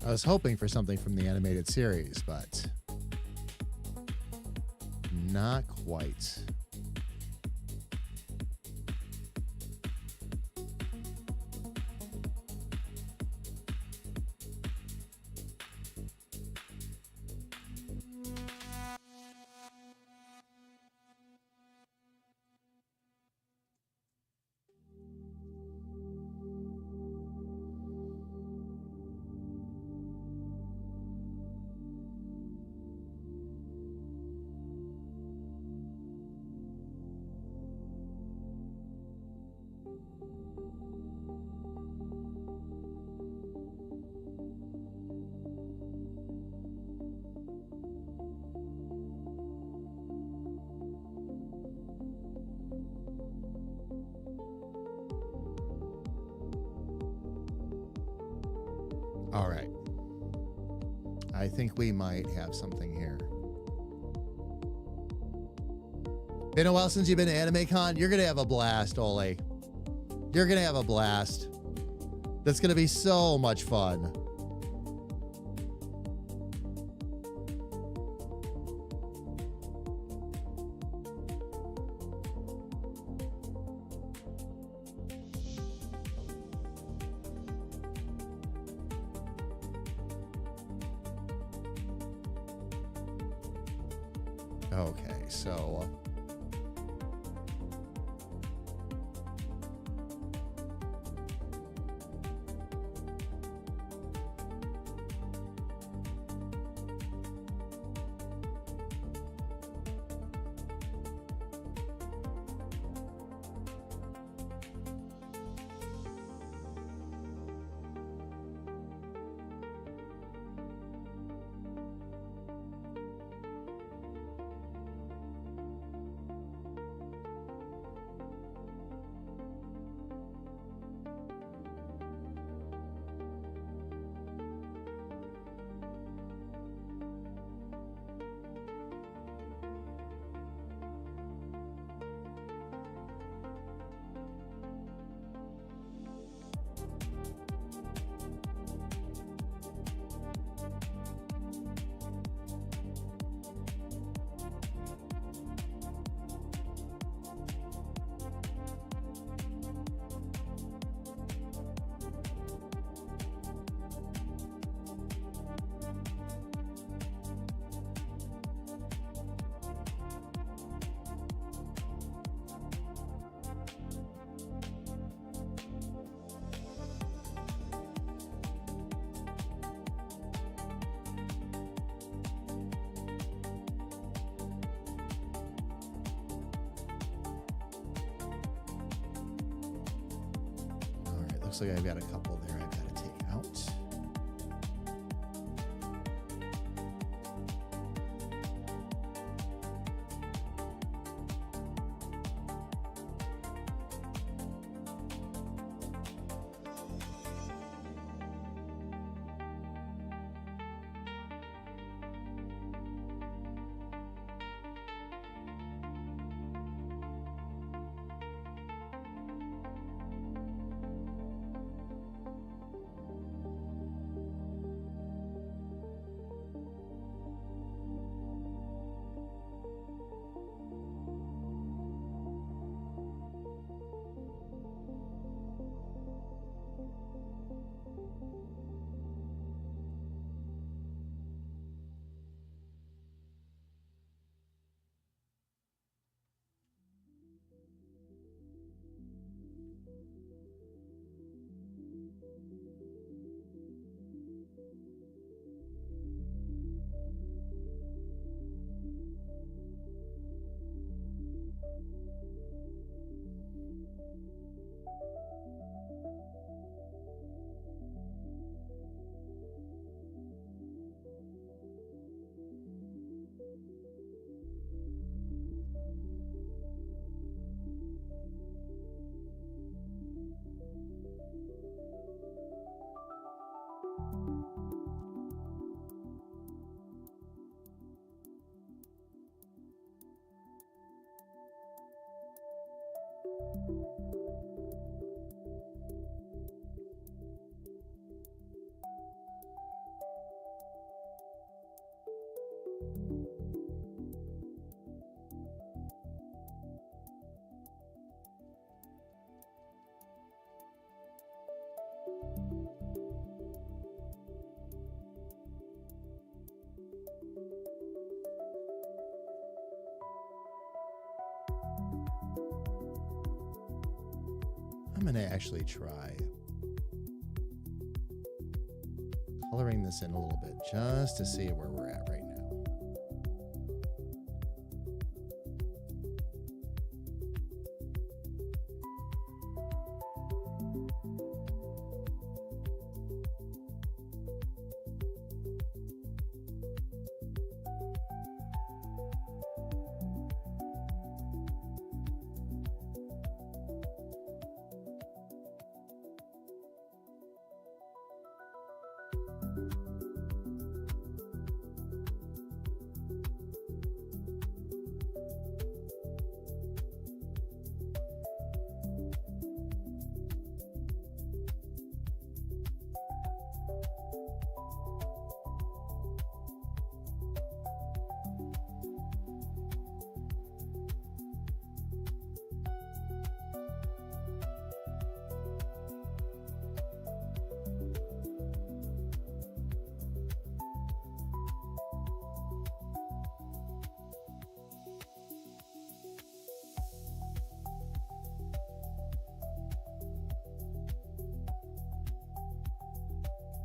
I was hoping for something from the animated series, but not quite. All right. I think we might have something here. Been a while since you've been to Anime Con. You're going to have a blast, Ole. You're going to have a blast. That's going to be so much fun. Okay, so Looks like I've got a couple there I've got to take out. I'm going to actually try coloring this in a little bit just to see where we're at right now.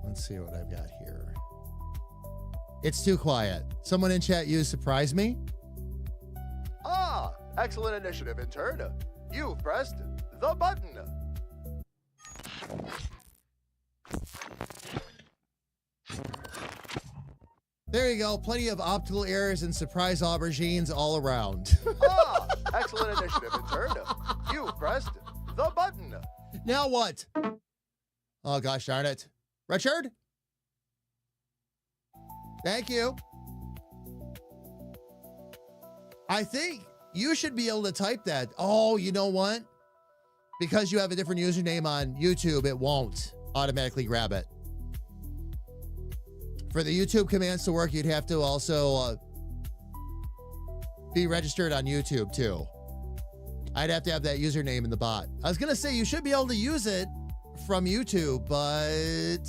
Let's see what I've got here. It's too quiet. Someone in chat used surprise me. Ah, excellent initiative, intern. You've pressed the button. There you go. Plenty of optical errors and surprise aubergines all around. Ah, excellent initiative, intern. You've pressed the button. Now what? Oh, gosh darn it. Richard? Thank you. I think you should be able to type that. Oh, you know what? Because you have a different username on YouTube, it won't automatically grab it. For the YouTube commands to work, you'd have to also be registered on YouTube too. I'd have to have that username in the bot. I was going to say you should be able to use it from YouTube, but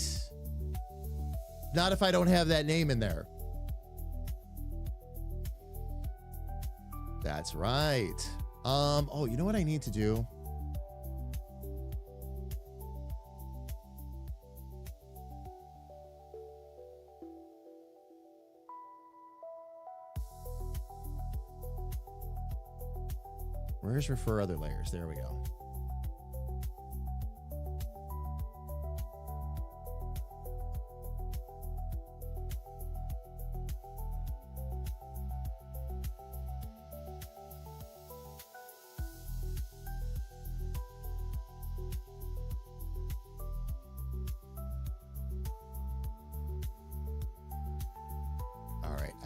not if I don't have that name in there. That's right. Oh, you know what I need to do? Where's refer other layers? There we go.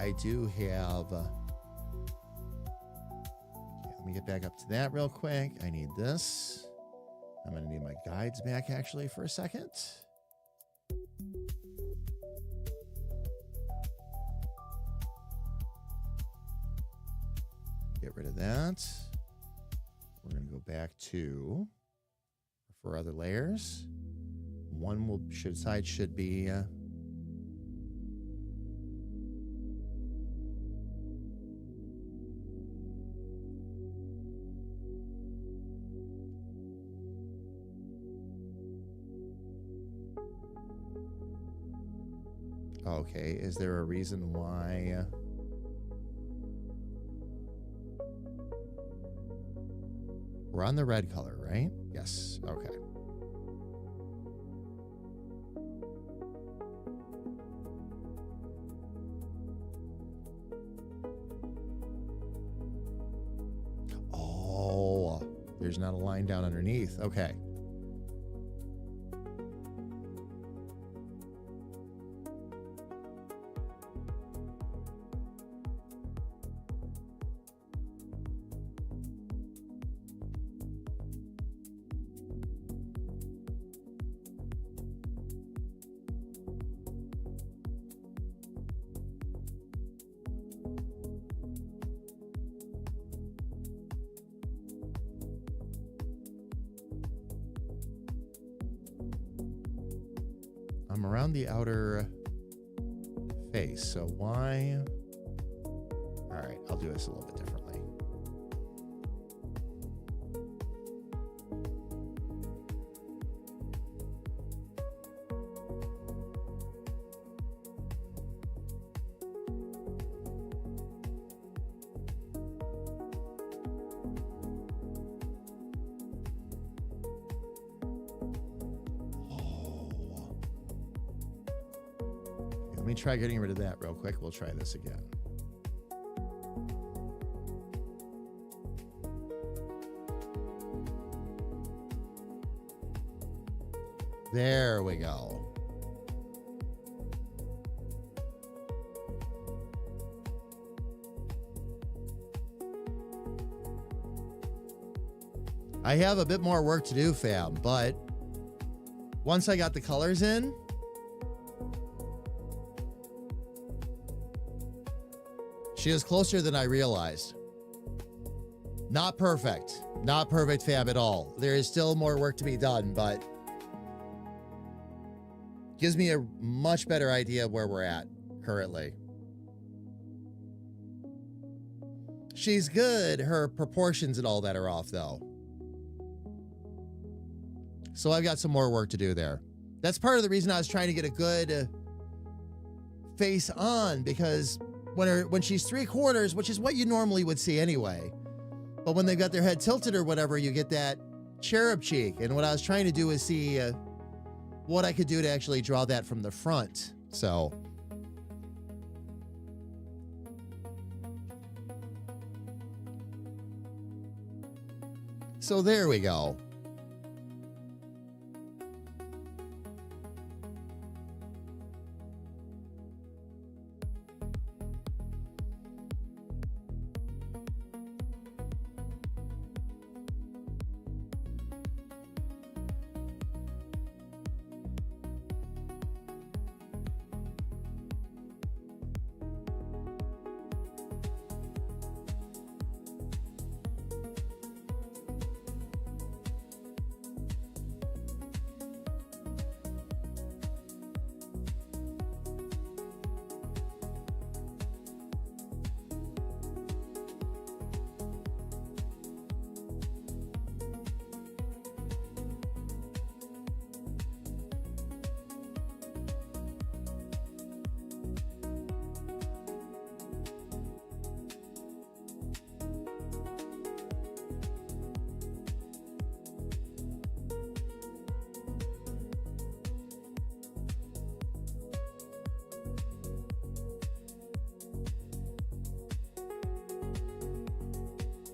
I do have... let me get back up to that real quick. I need this. I'm going to need my guides back, actually, for a second. Get rid of that. We're going to go back to for other layers. One side should be okay. Is there a reason why? We're on the red color, right? Yes. Okay. Oh, there's not a line down underneath. Okay. I'm around the outer face, so why? All right, I'll do this a little bit differently. Let me try getting rid of that real quick. We'll try this again. There we go. I have a bit more work to do, fam, but once I got the colors in, she is closer than I realized. Not perfect. Not perfect, fam, at all. There is still more work to be done, but gives me a much better idea of where we're at currently. She's good. Her proportions and all that are off, though. So I've got some more work to do there. That's part of the reason I was trying to get a good face on, because when she's 3/4, which is what you normally would see anyway, but when they've got their head tilted or whatever, you get that cherub cheek. And what I was trying to do is see what I could do to actually draw that from the front. So there we go.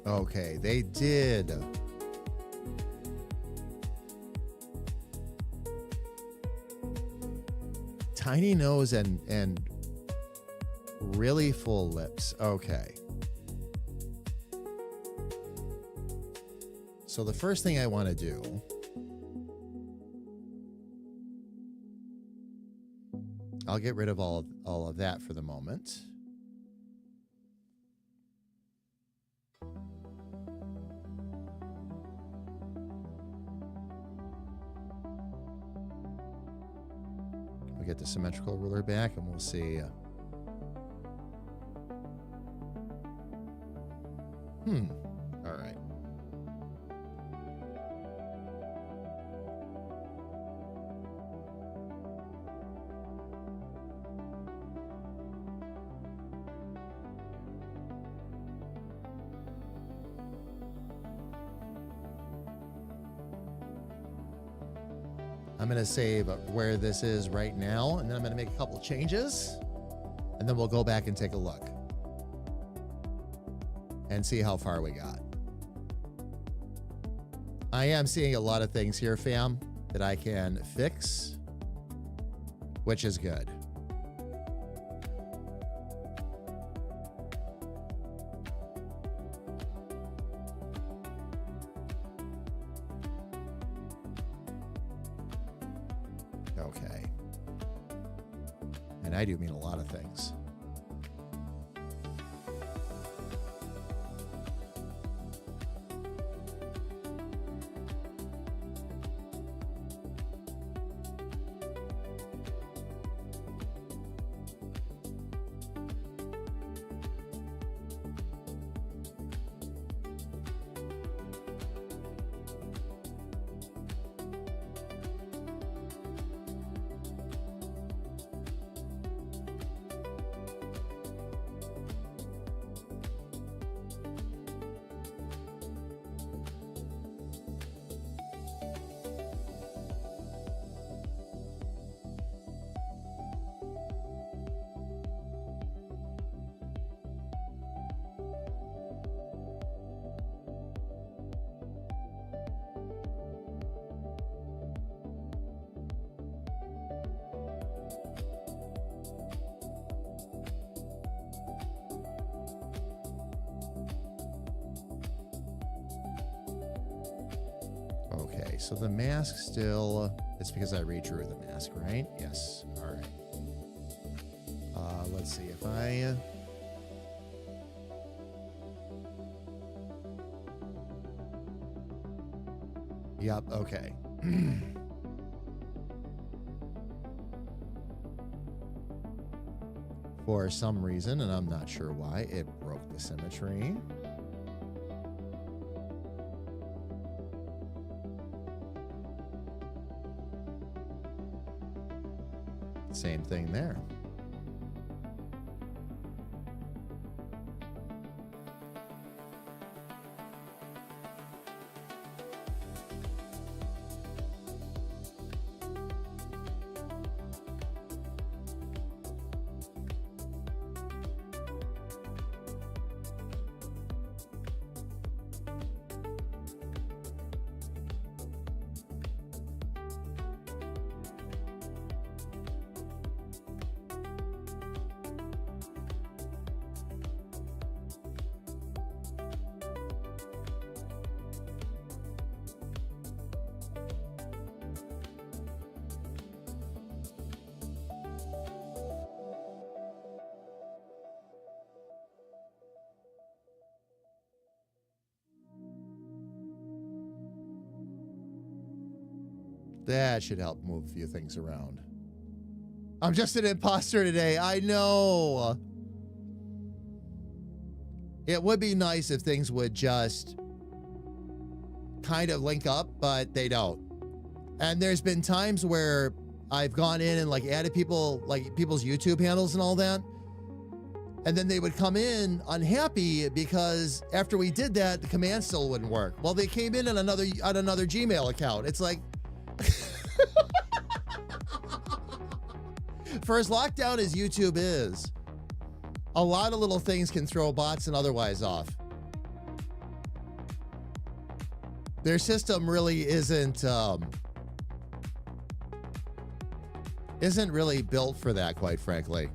Okay, they did. Tiny nose and Really full lips. Okay. So the first thing I want to do, I'll get rid of all of that for the moment. We'll get the symmetrical ruler back and we'll see. All right. I'm going to save where this is right now, and then I'm going to make a couple changes, and then we'll go back and take a look and see how far we got. I am seeing a lot of things here, fam, that I can fix, which is good. Okay. And I do mean a lot of things. Okay, so the mask still, it's because I redrew the mask, right? Yes, all right. Let's see if I... Yep, okay. For some reason, and I'm not sure why, it broke the symmetry. Same thing there. That should help move a few things around. I'm just an imposter today. I know. It would be nice if things would just kind of link up, but they don't. And there's been times where I've gone in and like added people, like people's YouTube handles and all that. And then they would come in unhappy because after we did that, the command still wouldn't work. Well, they came in on another Gmail account. It's like, for as locked down as YouTube is, a lot of little things can throw bots and otherwise off. Their system really isn't really built for that, quite frankly.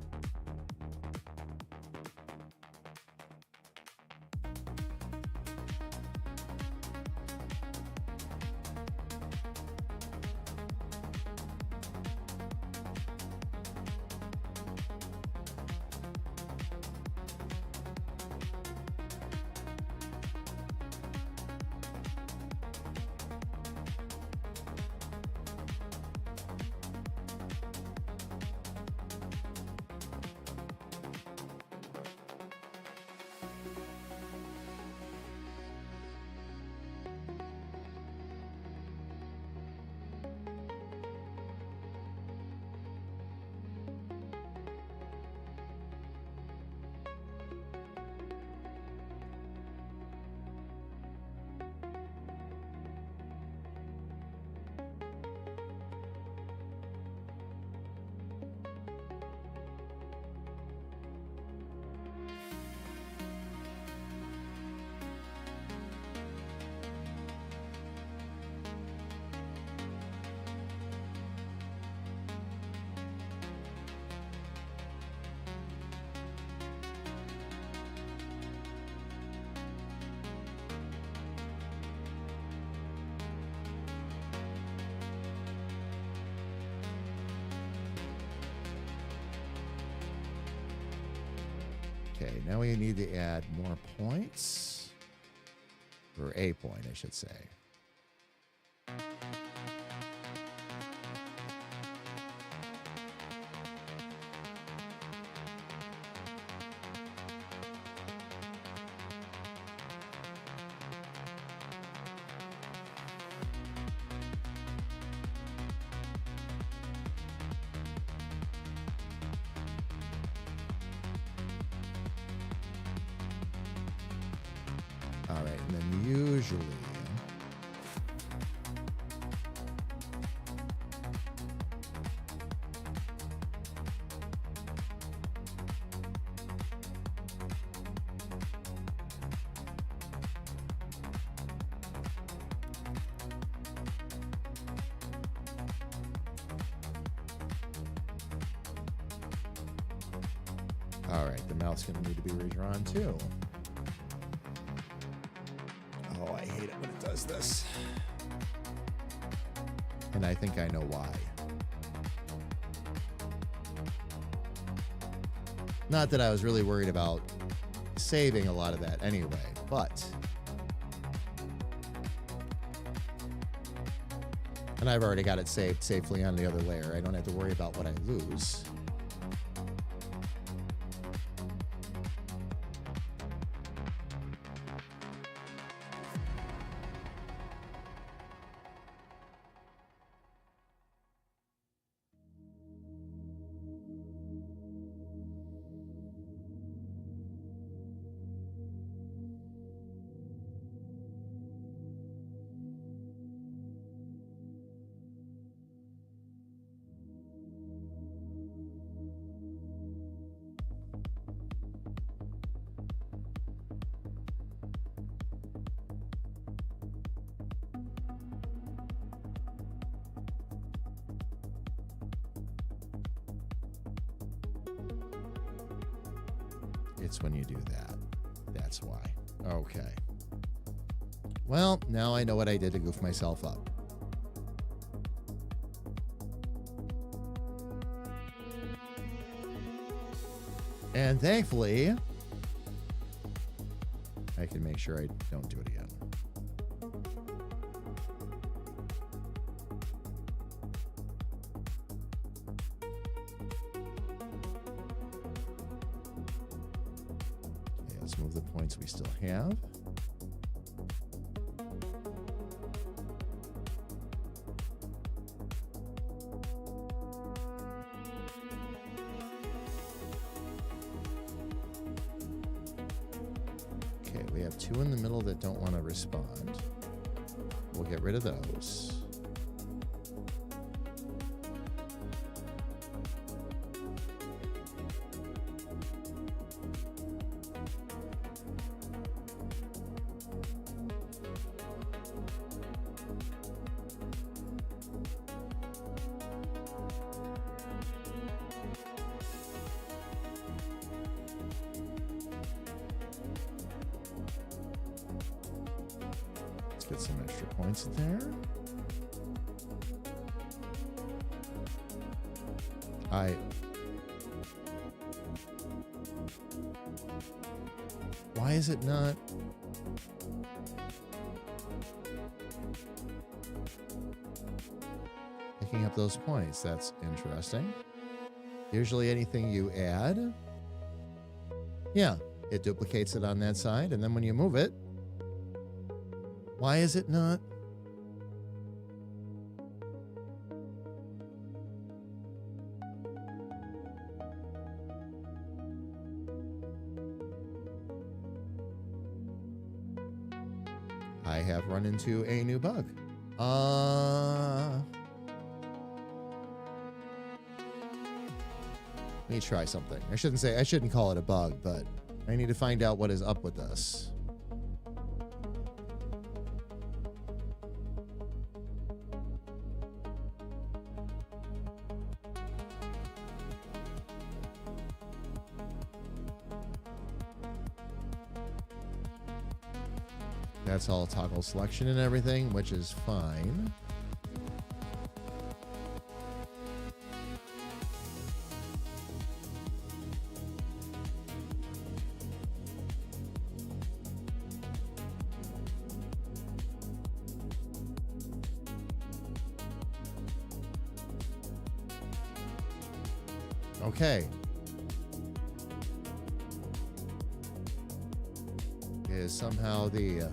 Okay, now we need to add more points. Or a point, I should say. All right, and then usually all right, the mouth's going to need to be redrawn too. Oh, I hate it when it does this. And I think I know why. Not that I was really worried about saving a lot of that anyway, but... And I've already got it saved safely on the other layer. I don't have to worry about what I lose. It's when you do that. That's why. Okay. Well, now I know what I did to goof myself up. And thankfully, I can make sure I don't do it again. Let's move the points we still have. Okay, we have two in the middle that don't want to respond. We'll get rid of those. Get some extra points there. Why is it not? Picking up those points. That's interesting. Usually anything you add, yeah, it duplicates it on that side, and then when you move it, why is it not? I have run into a new bug. Let me try something. I shouldn't call it a bug, but I need to find out what is up with this. That's all toggle selection and everything, which is fine. Okay. Is somehow the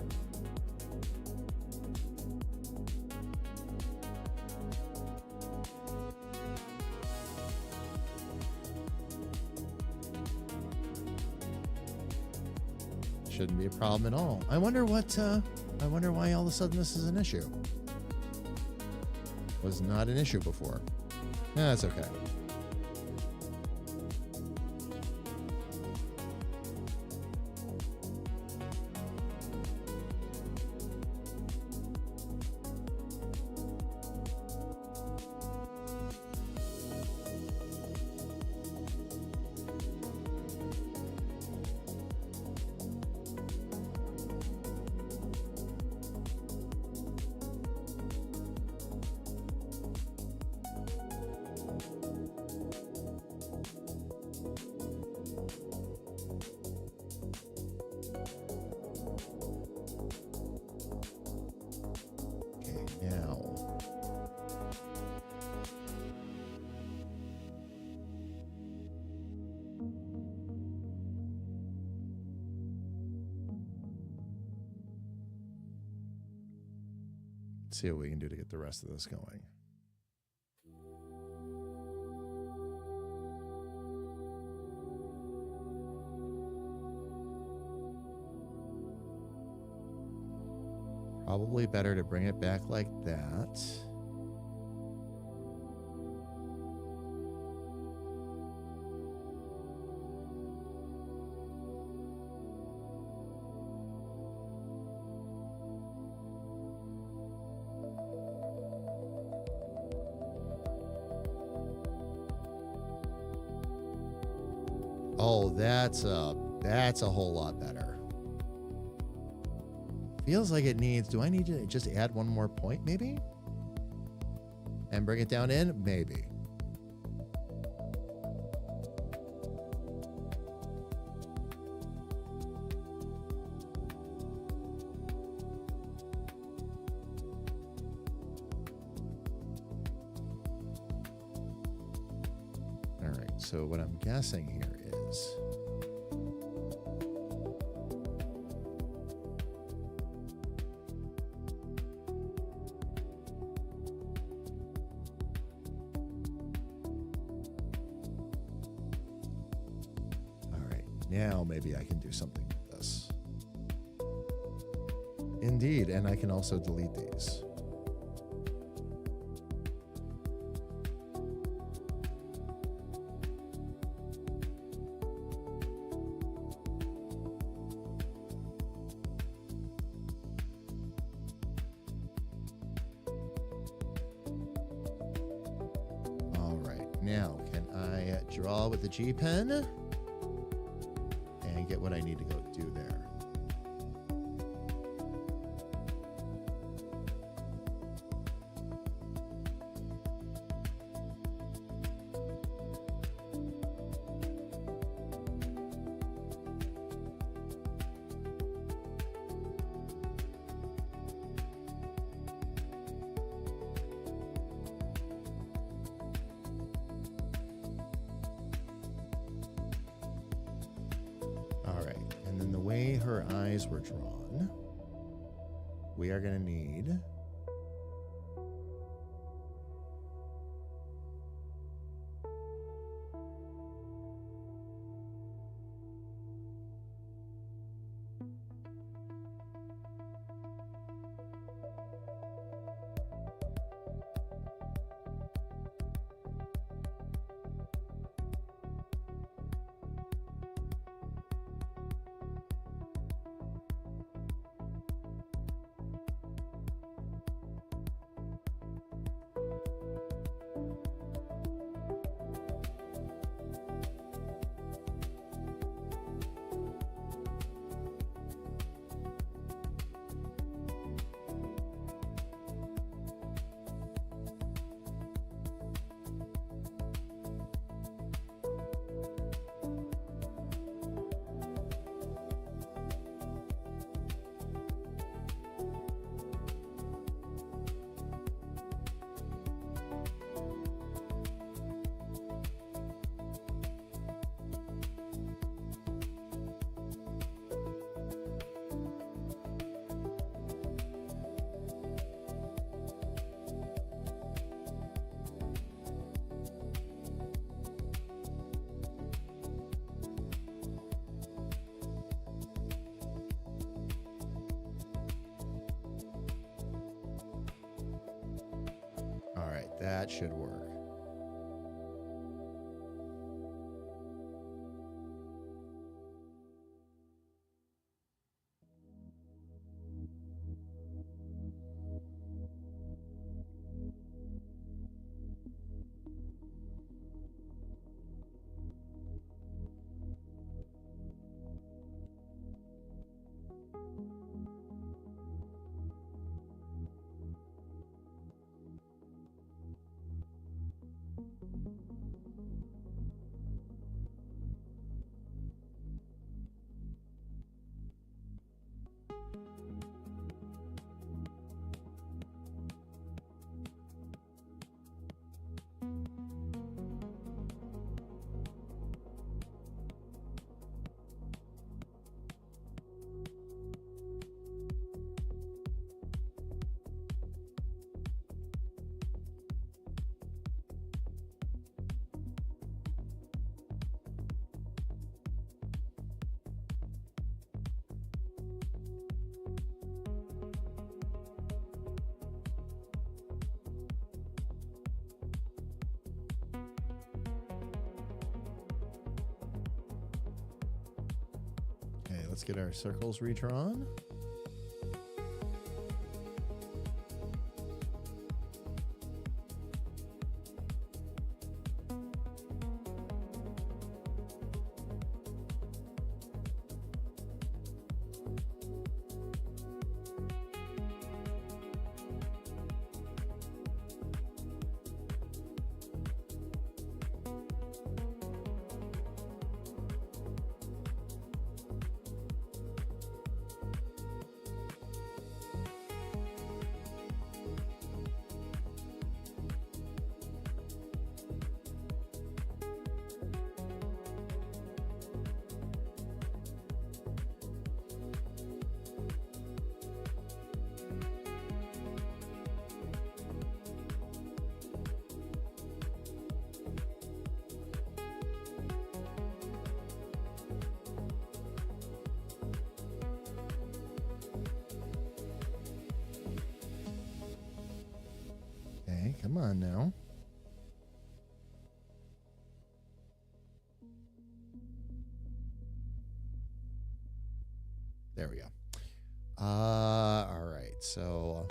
shouldn't be a problem at all. I wonder what I wonder why all of a sudden this is an issue. Was not an issue before. That's okay. See what we can do to get the rest of this going. Probably better to bring it back like that. Oh, that's a whole lot better. Feels like it needs, do I need to just add one more point maybe? And bring it down in? Maybe. All right, so what I'm guessing here is now maybe I can do something with this. Indeed, and I can also delete these. All right, now can I draw with the G pen? Get what I need to go do there. Her eyes were drawn. We are going to need That should work. Okay, let's get our circles redrawn. Okay, come on now. There we go. All right, so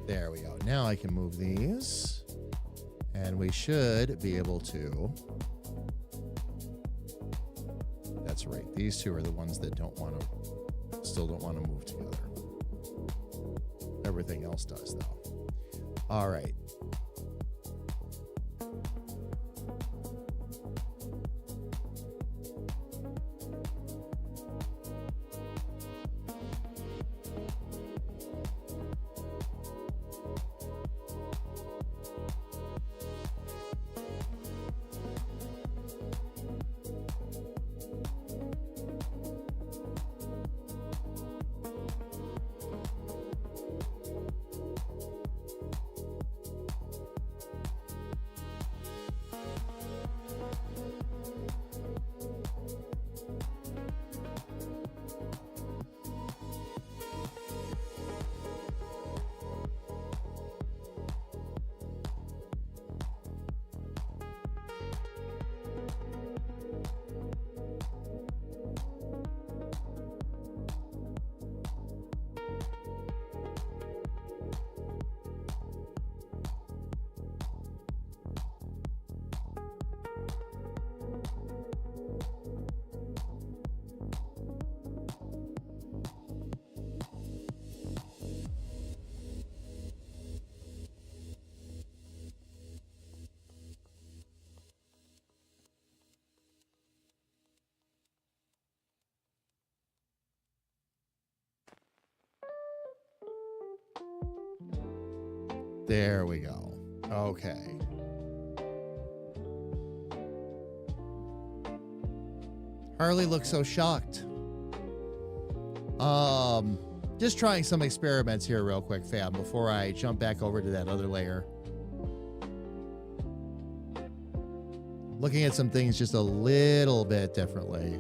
there we go. Now I can move these, and we should be able to. That's right. These two are the ones that still don't want to move together. Everything else does, though. All right. There we go. Okay. Harley looks so shocked. Just trying some experiments here real quick, fam, before I jump back over to that other layer. Looking at some things just a little bit differently.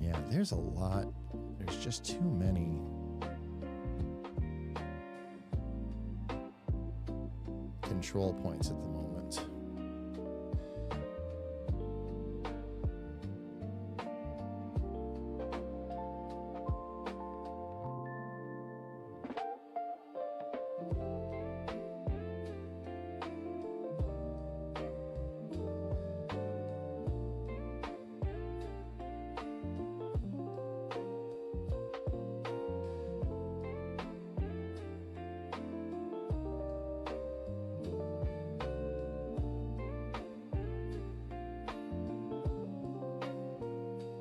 Yeah, there's a lot. There's just too many. Control points at the moment.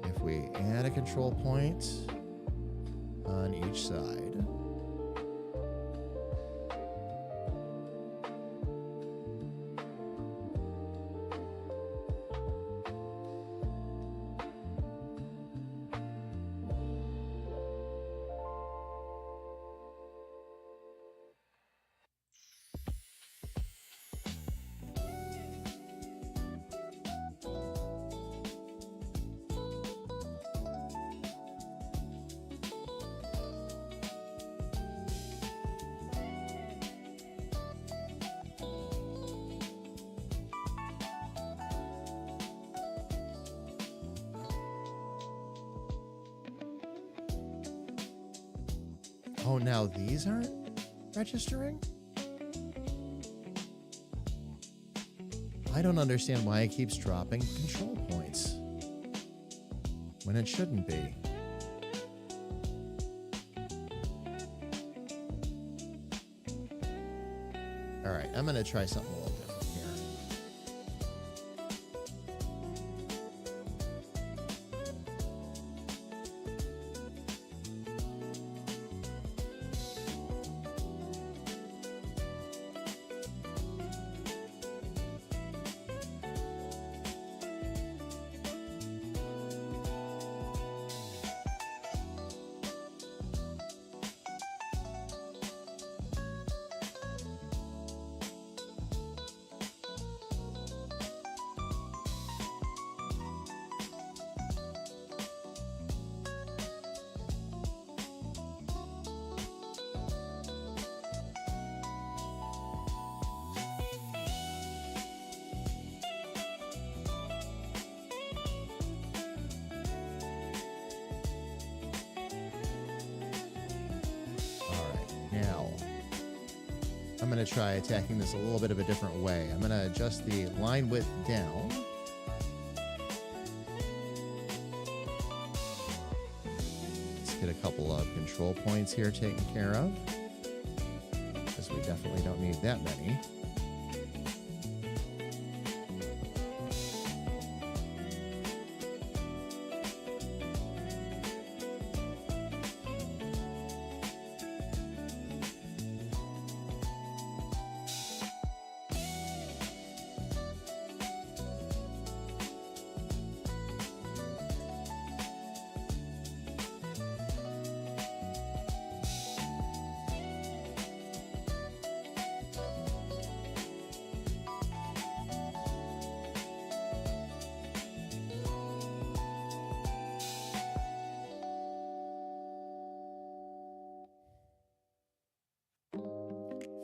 If we add a control point on each side. Oh, now these aren't registering? I don't understand why it keeps dropping control points when it shouldn't be. All right, I'm going to try something a little different here. Now, I'm going to try attacking this a little bit of a different way. I'm going to adjust the line width down. Let's get a couple of control points here taken care of, because we definitely don't need that many.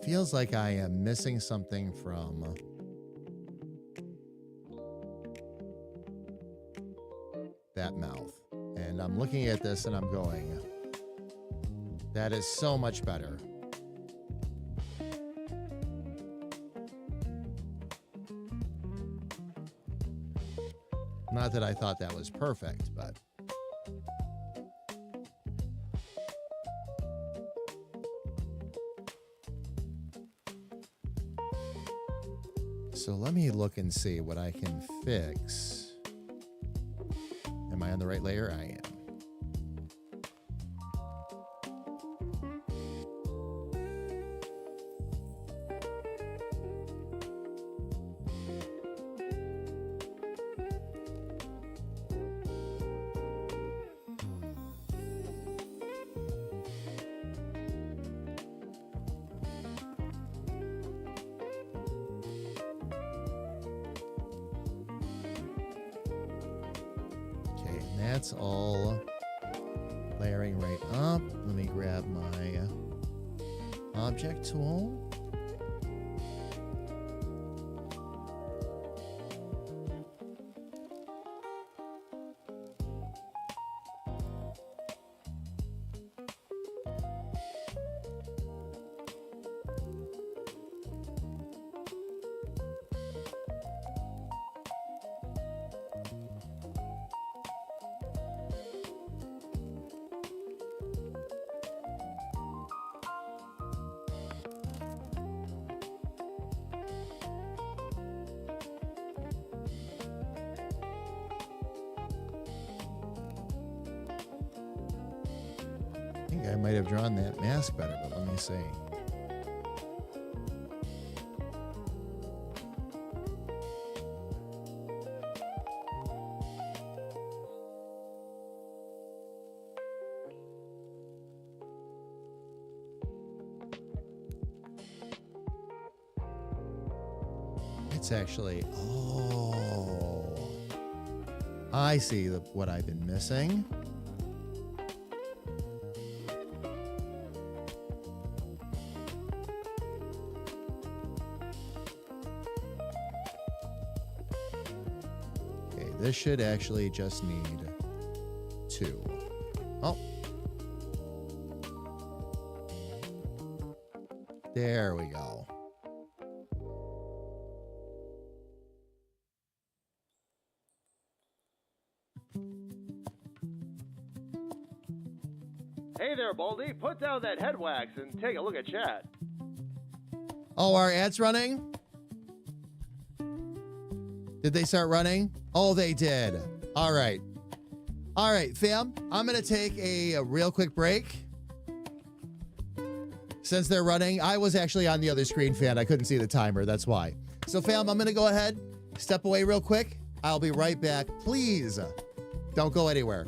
Feels like I am missing something from that mouth. And I'm looking at this and I'm going, that is so much better. Not that I thought that was perfect, but So let me look and see what I can fix. Am I on the right layer? I am. That's all layering right up. Let me grab my object tool. I think I might have drawn that mask better, but let me see. It's actually, oh, I see what I've been missing. Okay, this should actually just need 2. Oh. There we go. Hey there, Baldy. Put down that head wax and take a look at chat. Oh, our ad's running? Did they start running? Oh, they did. All right. All right, fam. I'm going to take a real quick break. Since they're running, I was actually on the other screen, fan. I couldn't see the timer. That's why. So, fam, I'm going to go ahead, step away real quick. I'll be right back. Please don't go anywhere.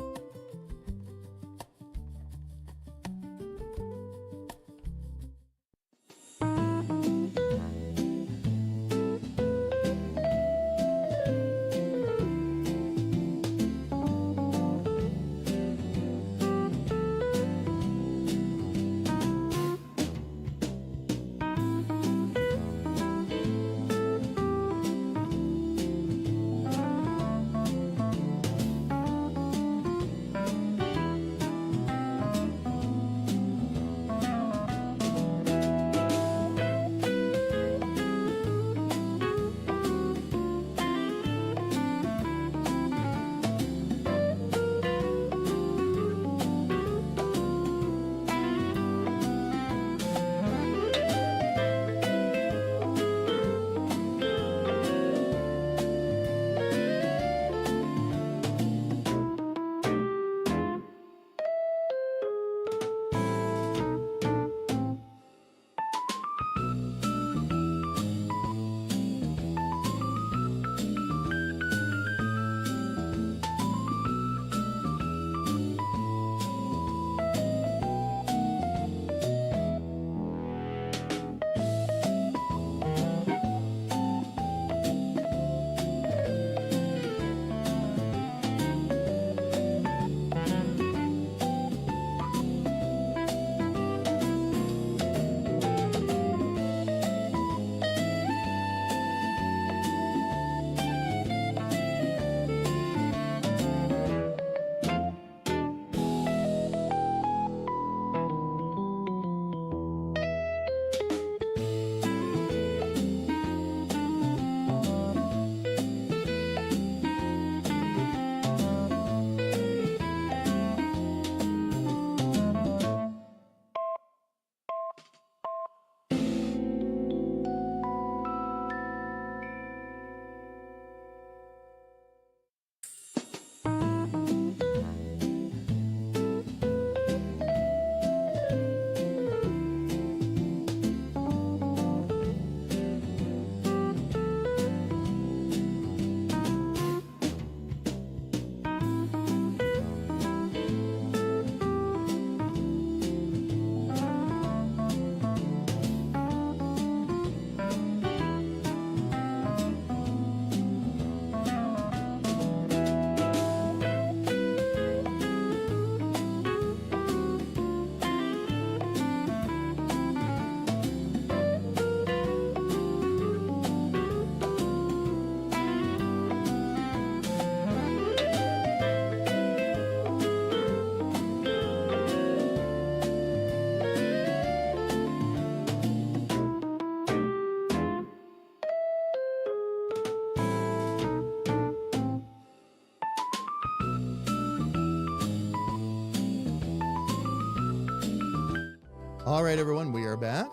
All right, everyone, we are back.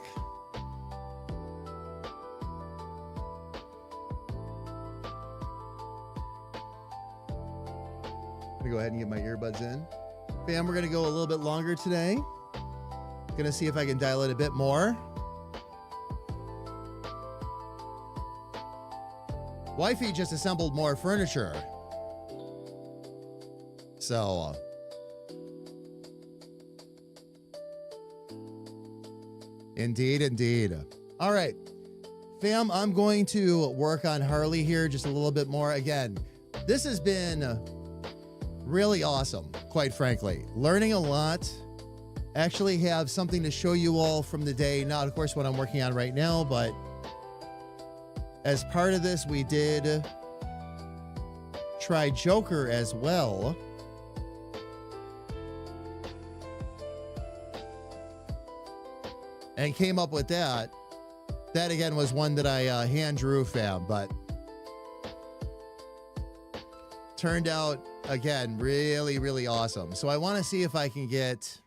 I'm gonna go ahead and get my earbuds in. Fam, we're gonna go a little bit longer today. Gonna see if I can dial it a bit more. Wifey just assembled more furniture. So, indeed, indeed. All right, fam, I'm going to work on Harley here just a little bit more. Again, this has been really awesome, quite frankly. Learning a lot. Actually have something to show you all from the day. Not, of course, what I'm working on right now, but as part of this, we did try Joker as well. And came up with that. That, again, was one that I hand drew, fam, but turned out, again, really, really awesome. So I want to see if I can get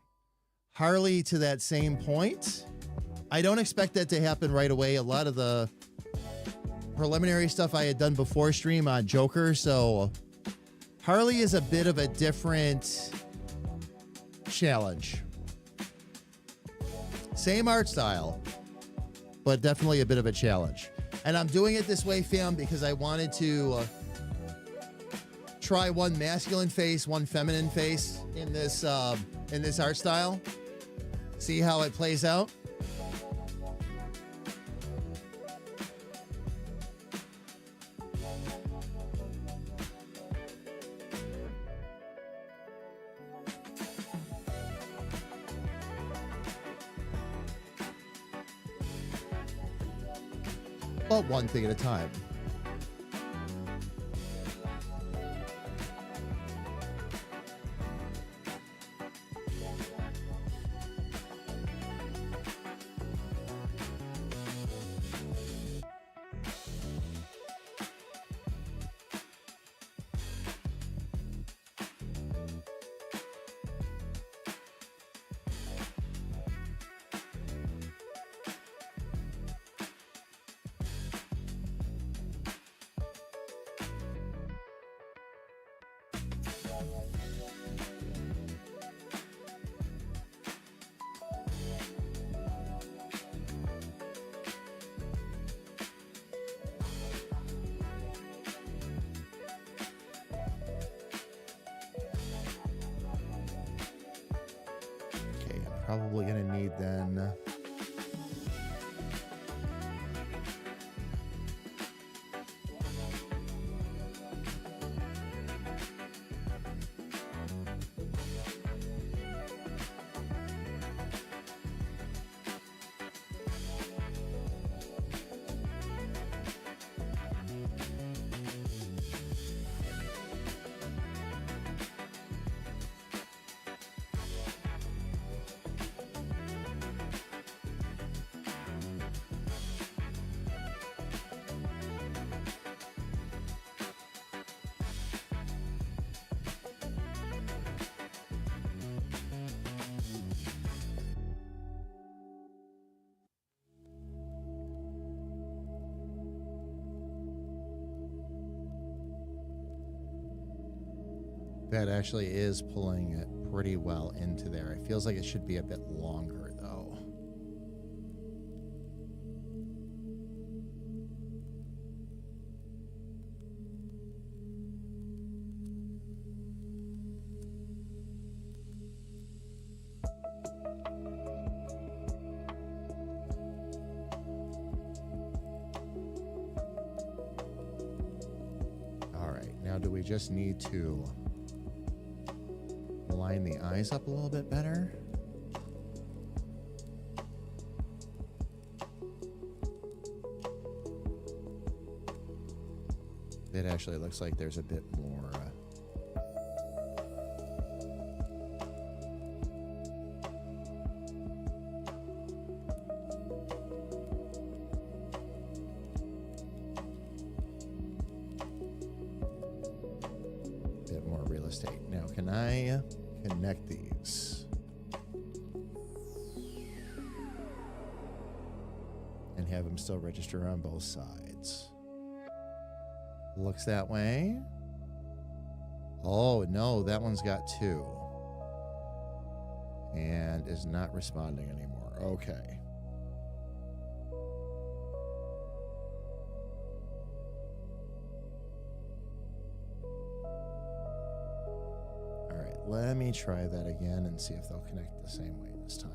Harley to that same point. I don't expect that to happen right away. A lot of the preliminary stuff I had done before stream on Joker, so Harley is a bit of a different challenge. Same art style, but definitely a bit of a challenge. And I'm doing it this way, fam, because I wanted to try one masculine face, one feminine face in this art style. See how it plays out. But one thing at a time. Probably gonna need then that actually is pulling it pretty well into there. It feels like it should be a bit longer, though. All right, now do we just need to line the eyes up a little bit better? It actually looks like there's a bit more real estate. Now, can I connect these? and have them still register on both sides. Looks that way. Oh, no, that one's got 2. And is not responding anymore. Okay. All right, let me try that again and see if they'll connect the same way this time.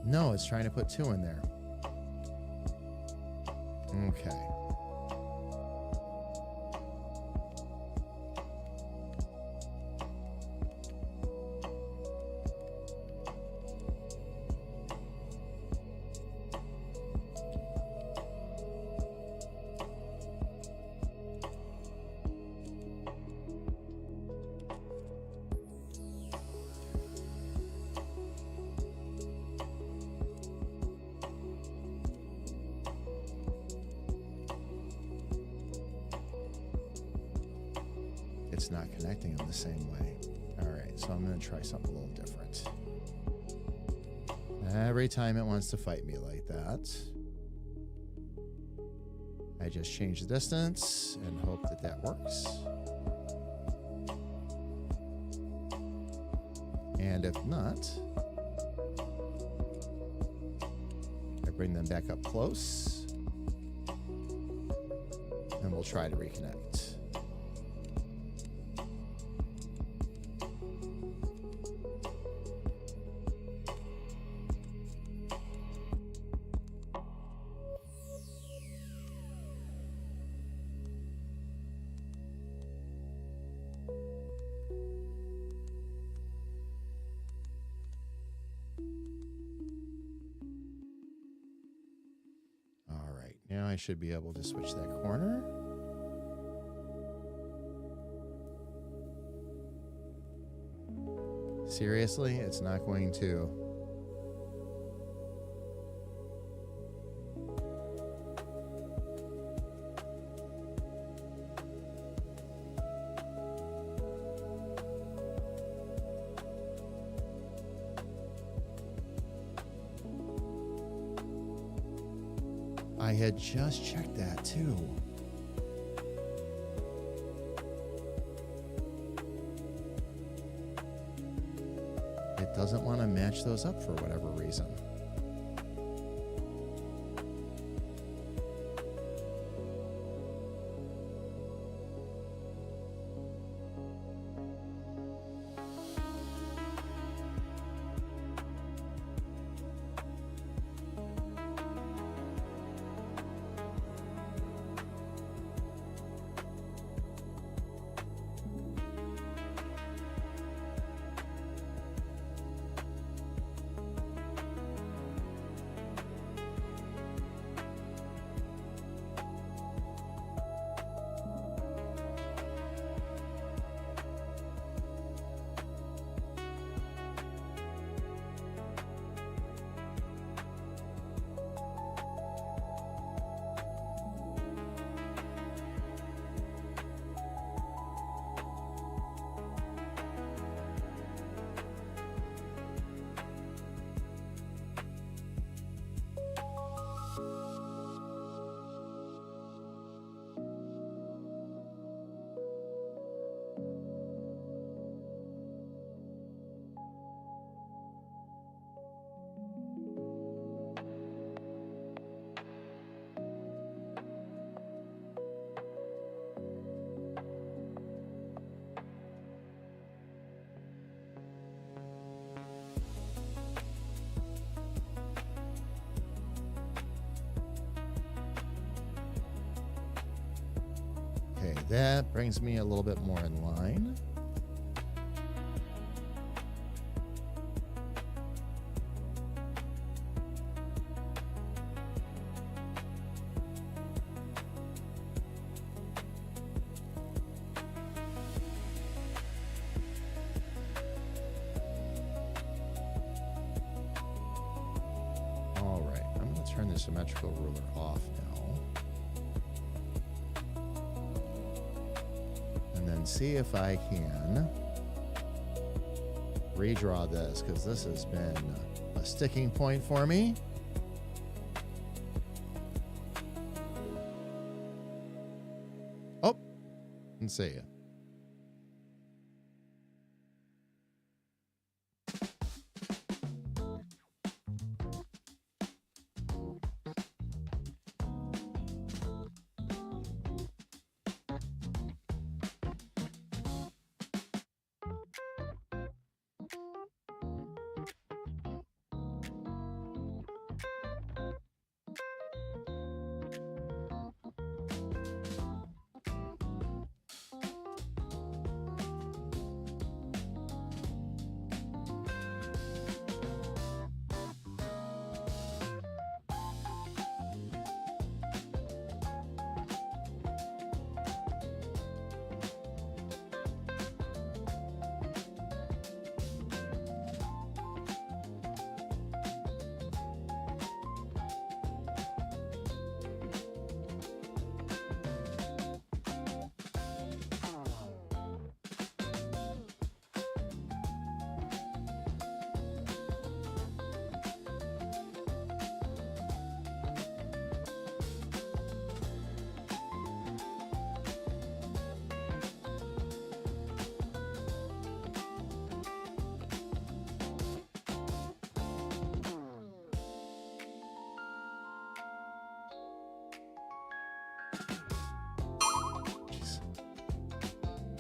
No, it's trying to put 2 in there. Okay. It's not connecting them the same way. All right, so I'm going to try something a little different. Every time it wants to fight me like that, I just change the distance and hope that that works. And if not, I bring them back up close, and we'll try to reconnect. Now I should be able to switch that corner. Seriously, it's not going to. I had just checked that too. It doesn't want to match those up for whatever reason. Okay, that brings me a little bit more in line. All right, I'm going to turn the symmetrical ruler off now. And see if I can redraw this, because this has been a sticking point for me. Oh, let's see.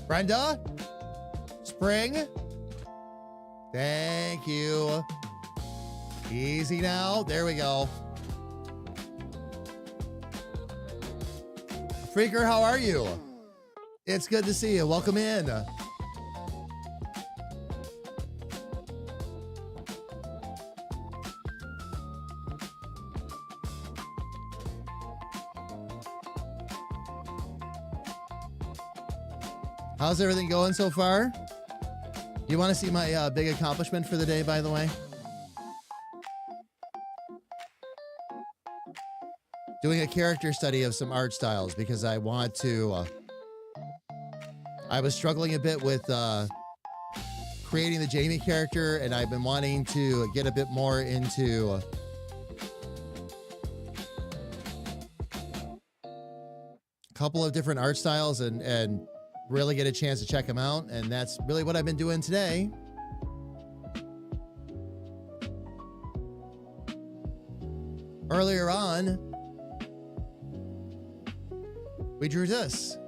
Brenda? Spring? Thank you. Easy now. There we go. Freaker, how are you? It's good to see you. Welcome in. How's everything going so far? You want to see my big accomplishment for the day, by the way? Doing a character study of some art styles because I want to... I was struggling a bit with creating the Jamie character, and I've been wanting to get a bit more into... a couple of different art styles and really get a chance to check them out, and that's really what I've been doing today. Earlier on, we drew this.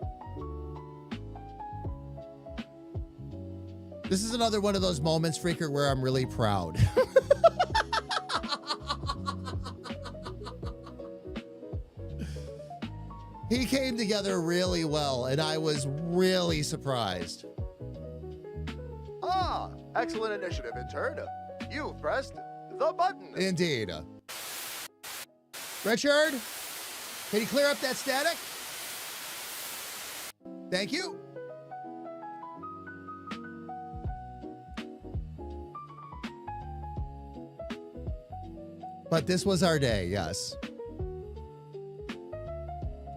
This is another one of those moments, Freaker, where I'm really proud. He came together really well, and I was really surprised. Ah, excellent initiative, intern. You pressed the button. Indeed. Richard, can you clear up that static? Thank you. But this was our day, yes.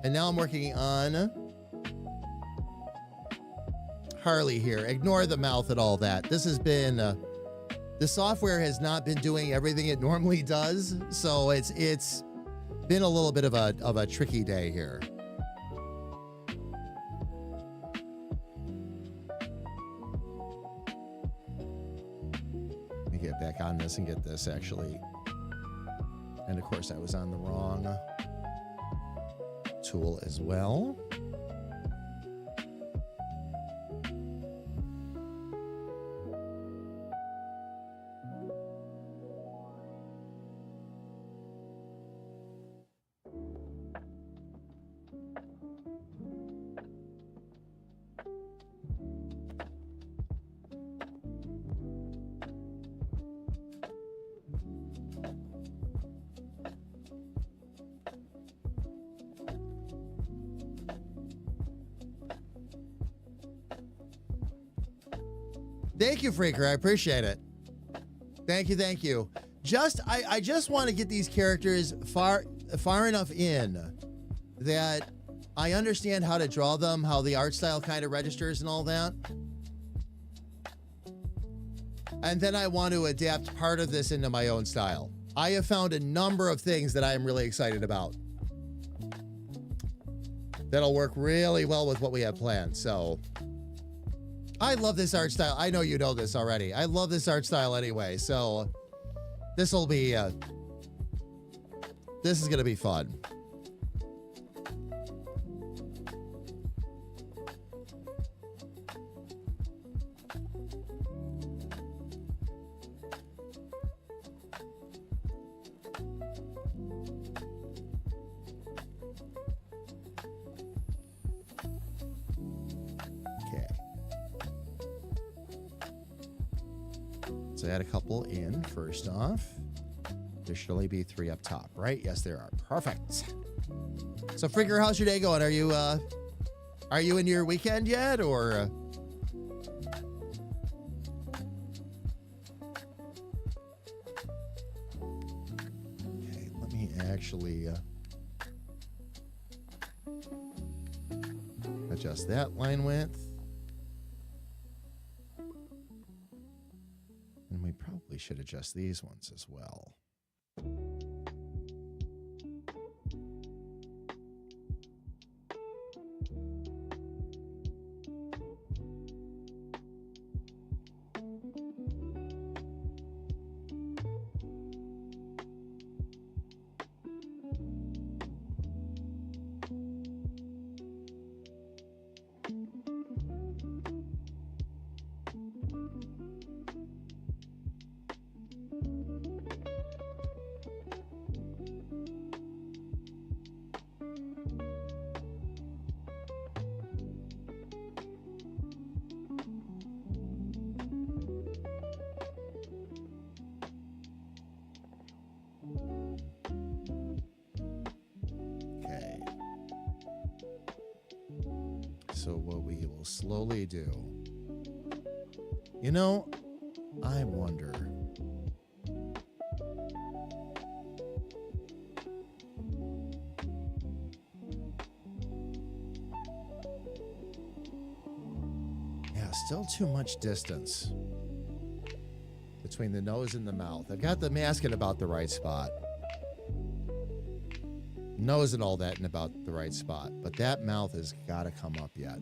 And now I'm working on Harley here. Ignore the mouth and all that. This has been, the software has not been doing everything it normally does. So it's been a little bit of a tricky day here. Let me get back on this and get this actually. And of course I was on the wrong tool as well. Thank you, Freaker. I appreciate it. Thank you, thank you. I just want to get these characters far enough in that I understand how to draw them, how the art style kind of registers and all that. And then I want to adapt part of this into my own style. I have found a number of things that I am really excited about. That'll work really well with what we have planned. So I love this art style. I know you know this already. I love this art style anyway. So this will be, this is going to be fun. So add a couple in first off. There should only be 3 up top, right? Yes, there are. Perfect. So Freaker, how's your day going? Are you in your weekend yet, or? Okay, let me actually adjust that line width. And we probably should adjust these ones as well. So what we will slowly do, you know, I wonder. Yeah, still too much distance between the nose and the mouth. I've got the mask in about the right spot. Nose and all that in about the right spot, but that mouth has got to come up yet.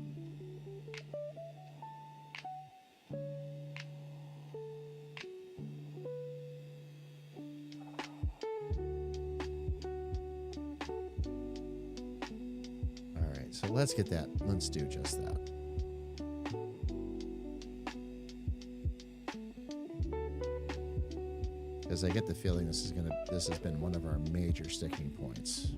All right, so let's get that. Let's do just that. Because I get the feeling this has been one of our major sticking points.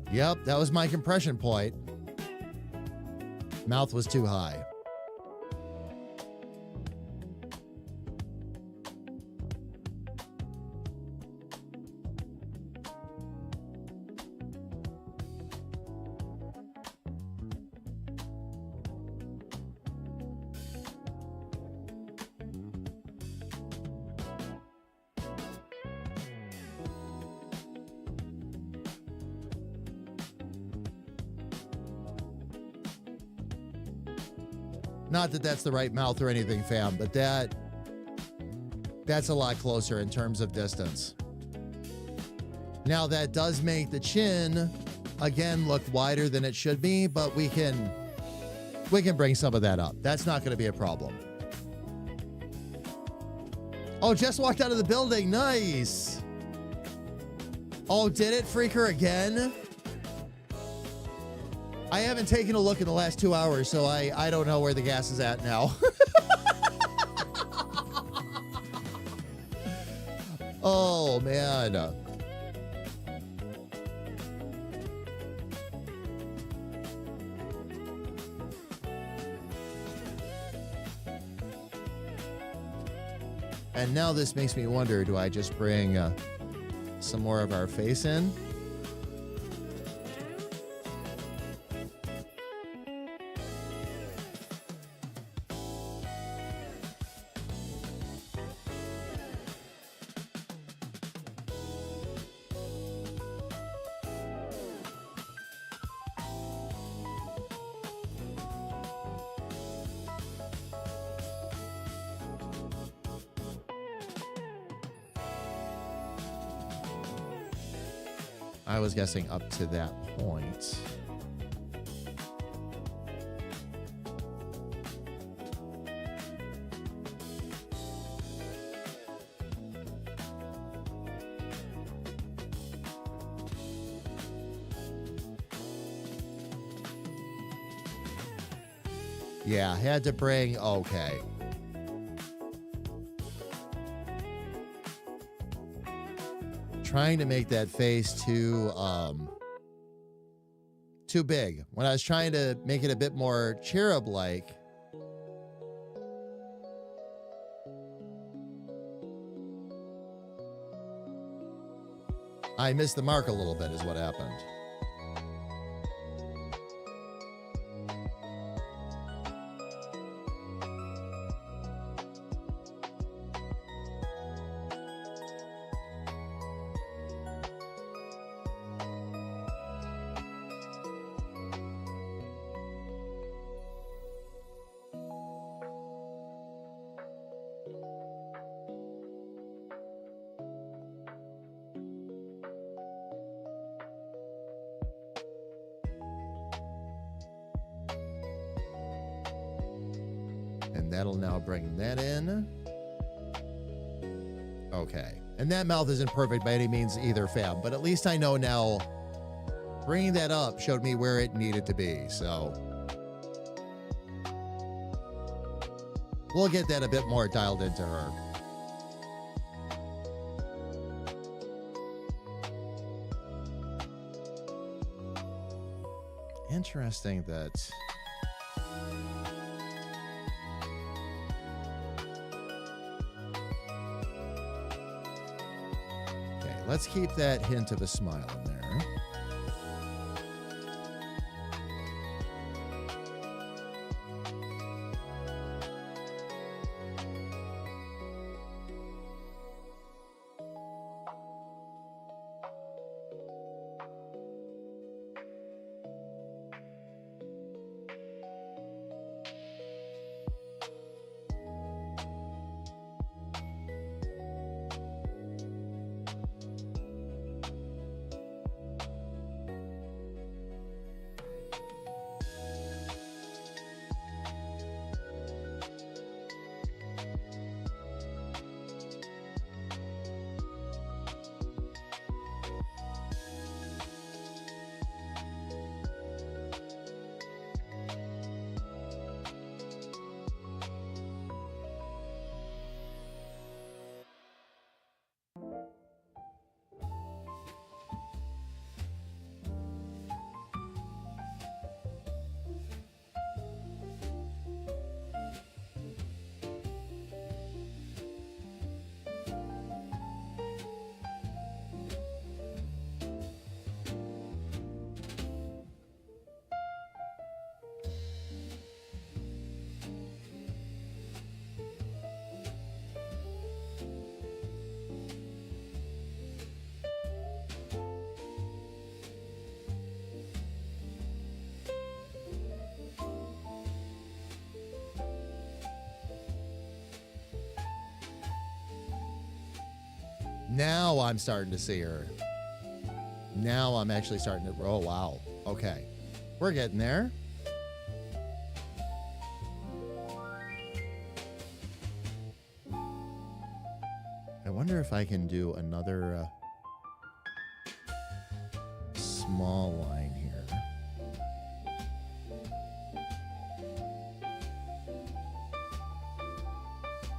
Yep, that was my compression point. Mouth was too high. Not that that's the right mouth or anything, fam, but that's a lot closer in terms of distance. Now that does make the chin again look wider than it should be, but we can bring some of that up. That's not going to be a problem. Oh, just walked out of the building. Nice. Oh, did it, Freaker, again? I haven't taken a look in the last 2 hours, so I don't know where the gas is at now. Oh, man. And now this makes me wonder, do I just bring some more of our face in? I was guessing up to that point. Yeah, had to bring, okay. Trying to make that face too big. When I was trying to make it a bit more cherub-like, I missed the mark a little bit is what happened. And that'll now bring that in. Okay. And that mouth isn't perfect by any means either, fam, but at least I know now bringing that up showed me where it needed to be. So we'll get that a bit more dialed into her. Interesting that... Let's keep that hint of a smile in there. Now I'm starting to see her. Now I'm actually starting to... Oh, wow. Okay. We're getting there. I wonder if I can do another small line here.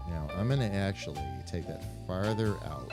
Now, I'm going to actually take that farther out.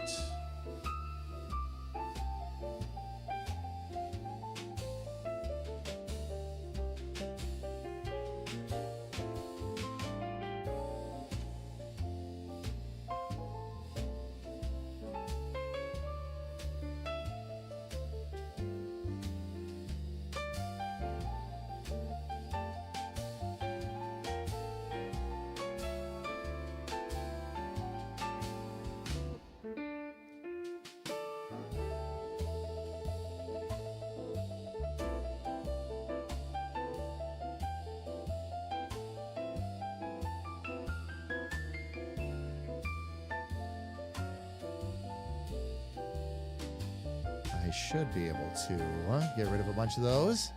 I should be able to get rid of a bunch of those.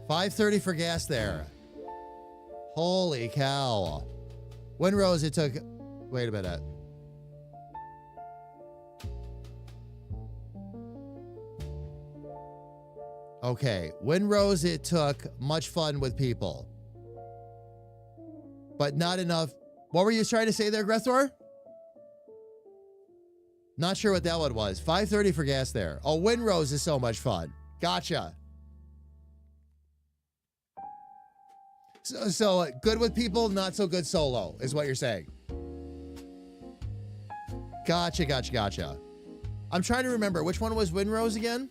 530 for gas there. Holy cow. Windrose, it took... Wait a minute. Okay, Windrose, it took much fun with people. But not enough... What were you trying to say there, Grethor? Not sure what that one was. 530 for gas there. Oh, Windrose is so much fun. Gotcha. So good with people, not so good solo, is what you're saying. Gotcha, gotcha, gotcha. I'm trying to remember, which one was Windrose again?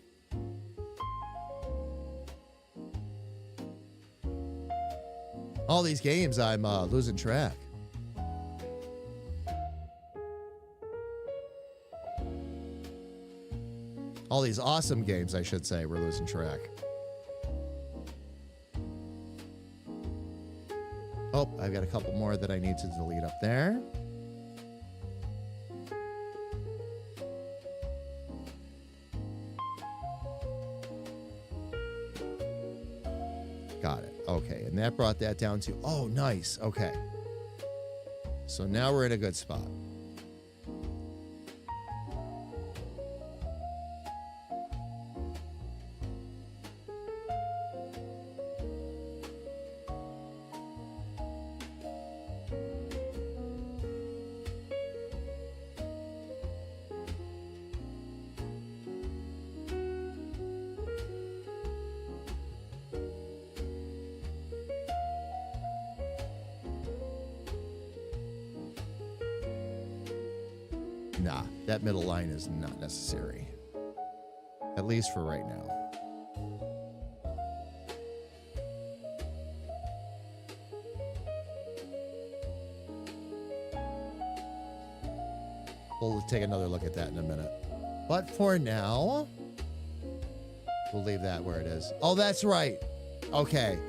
All these games, I'm losing track. All these awesome games, I should say, we're losing track. Oh, I've got a couple more that I need to delete up there. Got it. Okay, and that brought that down to... Oh, nice. Okay. So now we're in a good spot. Nah, that middle line is not necessary. At least for right now. We'll take another look at that in a minute. But for now, we'll leave that where it is. Oh, that's right. Okay.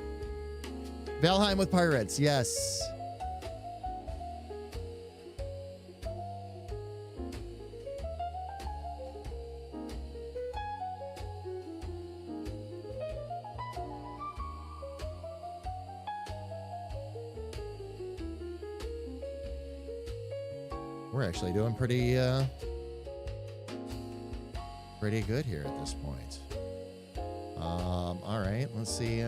Valheim with pirates, yes. We're actually doing pretty good here at this point. All right, let's see.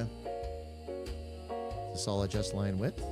This all adjust line width.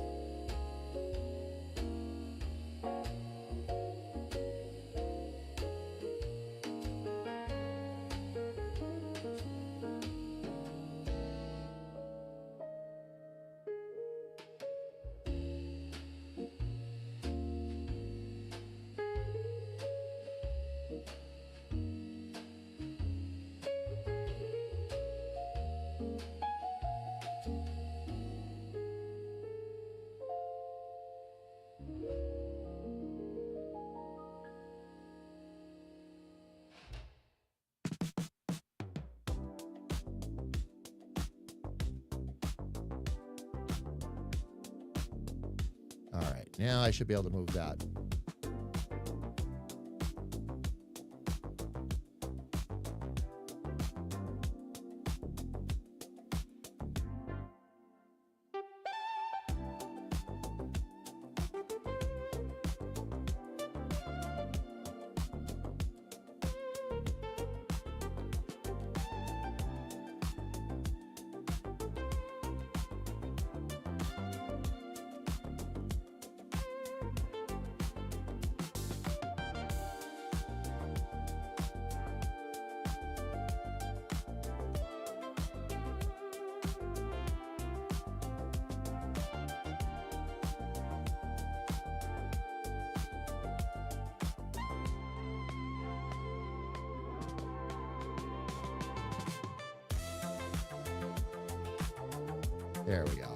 All right, now I should be able to move that. There we go.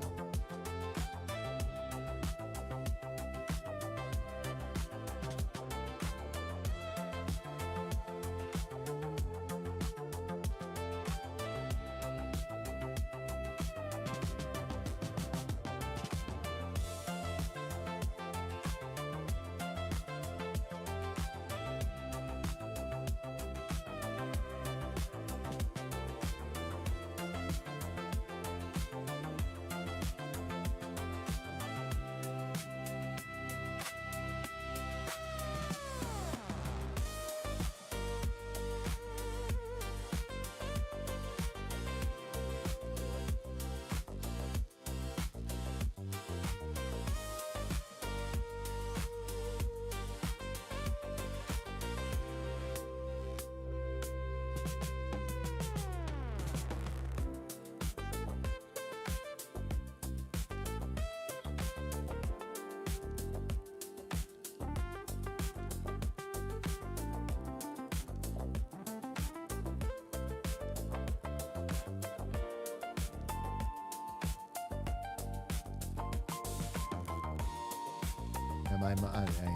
I am up. Okay.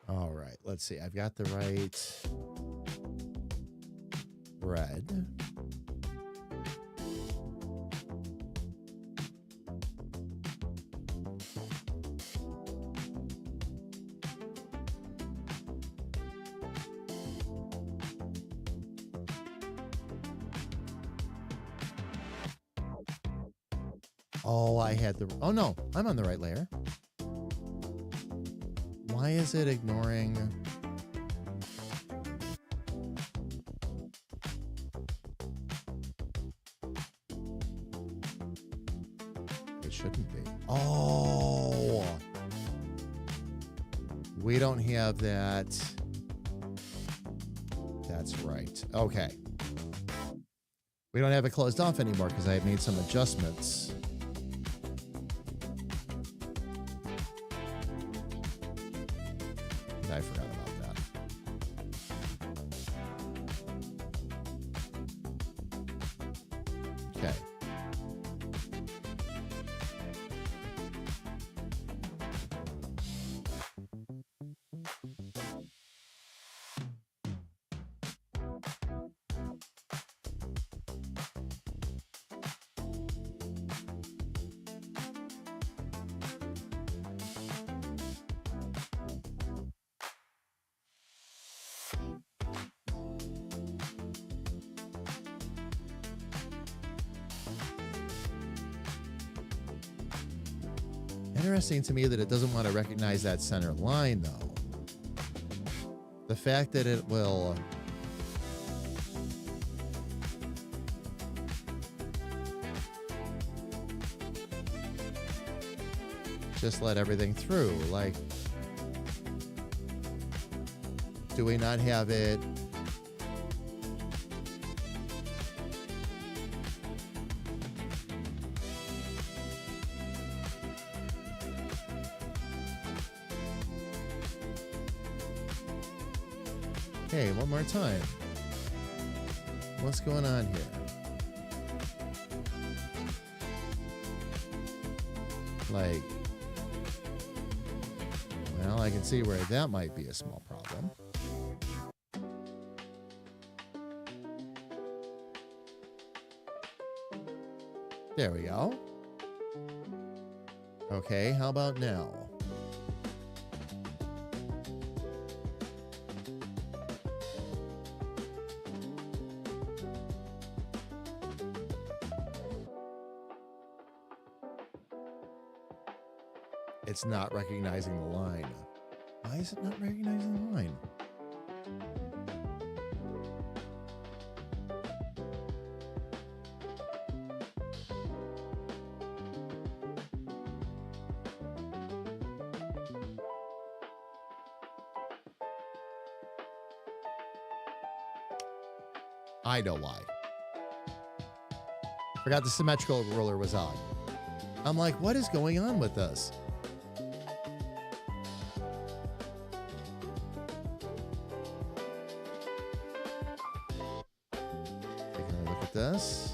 All right, let's see. I've got the right red. Oh, I had the... Oh, no. I'm on the right layer. Why is it ignoring... It shouldn't be. Oh! We don't have that. That's right. Okay. We don't have it closed off anymore because I made some adjustments. I forgot about that. Okay. Interesting to me that it doesn't want to recognize that center line, though. The fact that it will... just let everything through. Like, do we not have it... Hey, one more time. What's going on here? Like, well, I can see where that might be a small problem. There we go. Okay, how about now? It's not recognizing the line. Why is it not recognizing the line? I know why. Forgot the symmetrical ruler was on. I'm like, what is going on with this? Taking a look at this.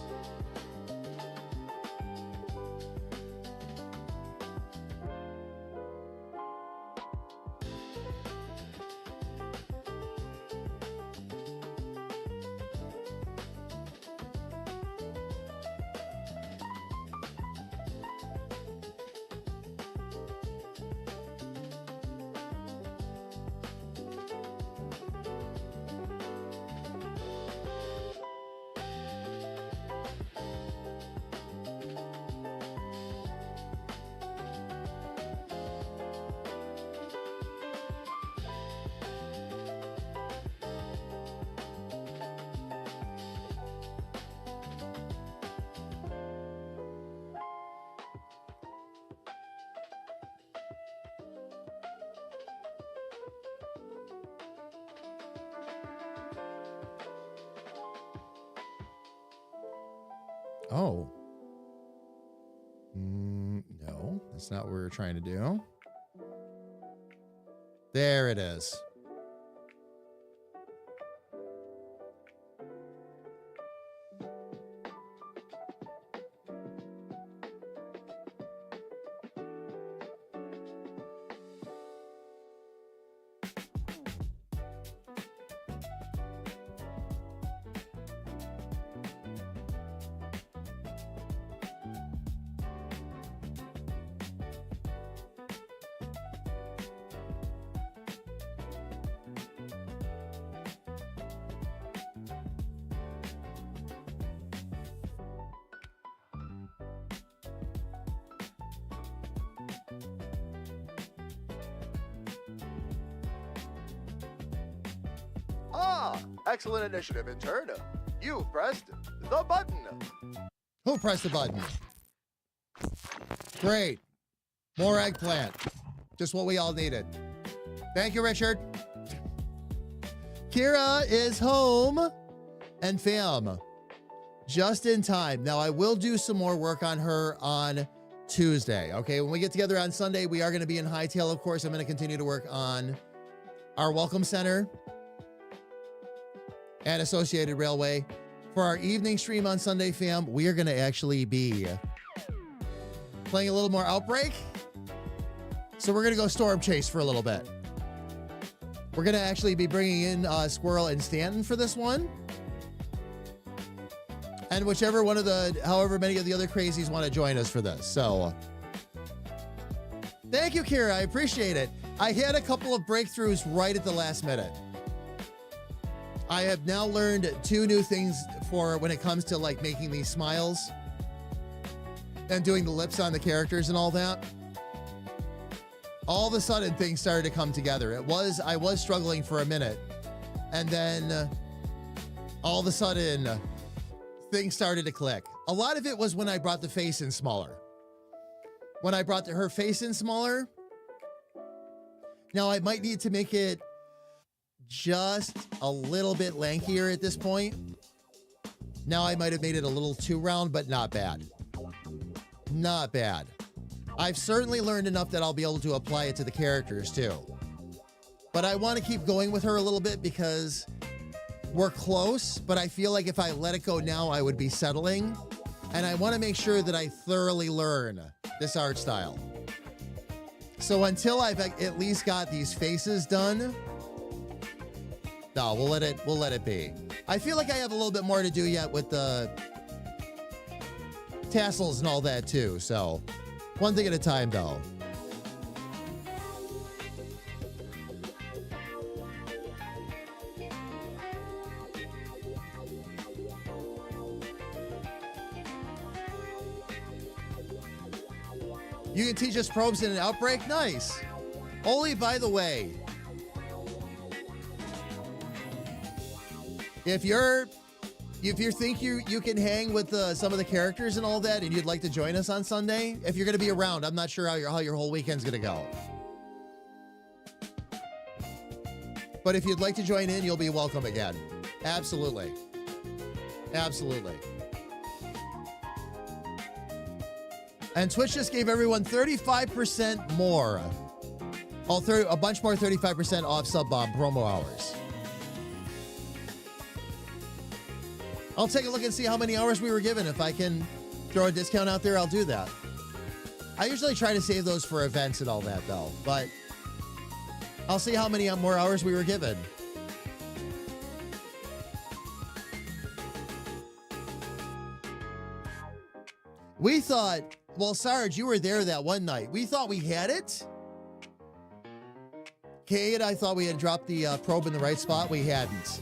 Oh. No, that's not what we're trying to do. There it is. Ah, excellent initiative, intern. You pressed the button. Who pressed the button? Great. More eggplant. Just what we all needed. Thank you, Richard. Kira is home and fam. Just in time. Now, I will do some more work on her on Tuesday. Okay, when we get together on Sunday, we are going to be in Hightail, of course. I'm going to continue to work on our Welcome Center and Associated Railway. For our evening stream on Sunday, fam, we are going to actually be playing a little more Outbreak. So we're going to go Storm Chase for a little bit. We're going to actually be bringing in Squirrel and Stanton for this one. And whichever one of however many of the other crazies want to join us for this. So thank you, Kira. I appreciate it. I had a couple of breakthroughs right at the last minute. I have now learned 2 new things for when it comes to like making these smiles and doing the lips on the characters and all that. All of a sudden things started to come together. I was struggling for a minute, and then all of a sudden things started to click. A lot of it was when I brought the face in smaller. When I brought her face in smaller. Now I might need to make it just a little bit lankier at this point. Now I might have made it a little too round, but not bad. Not bad. I've certainly learned enough that I'll be able to apply it to the characters too. But I want to keep going with her a little bit because we're close, but I feel like if I let it go now, I would be settling. And I want to make sure that I thoroughly learn this art style. So until I've at least got these faces done, no, we'll let it be. I feel like I have a little bit more to do yet with the tassels and all that too. So one thing at a time though. You can teach us probes in an Outbreak? Nice. Only, by the way, if you think you can hang with some of the characters and all that, and you'd like to join us on Sunday, if you're going to be around, I'm not sure how your whole weekend's going to go. But if you'd like to join in, you'll be welcome again. Absolutely. Absolutely. And Twitch just gave everyone 35% more. A bunch more 35% off sub-bomb promo hours. I'll take a look and see how many hours we were given. If I can throw a discount out there, I'll do that. I usually try to save those for events and all that, though. But I'll see how many more hours we were given. We thought, well, Sarge, you were there that one night. We thought we had it. Kay and I thought we had dropped the probe in the right spot. We hadn't.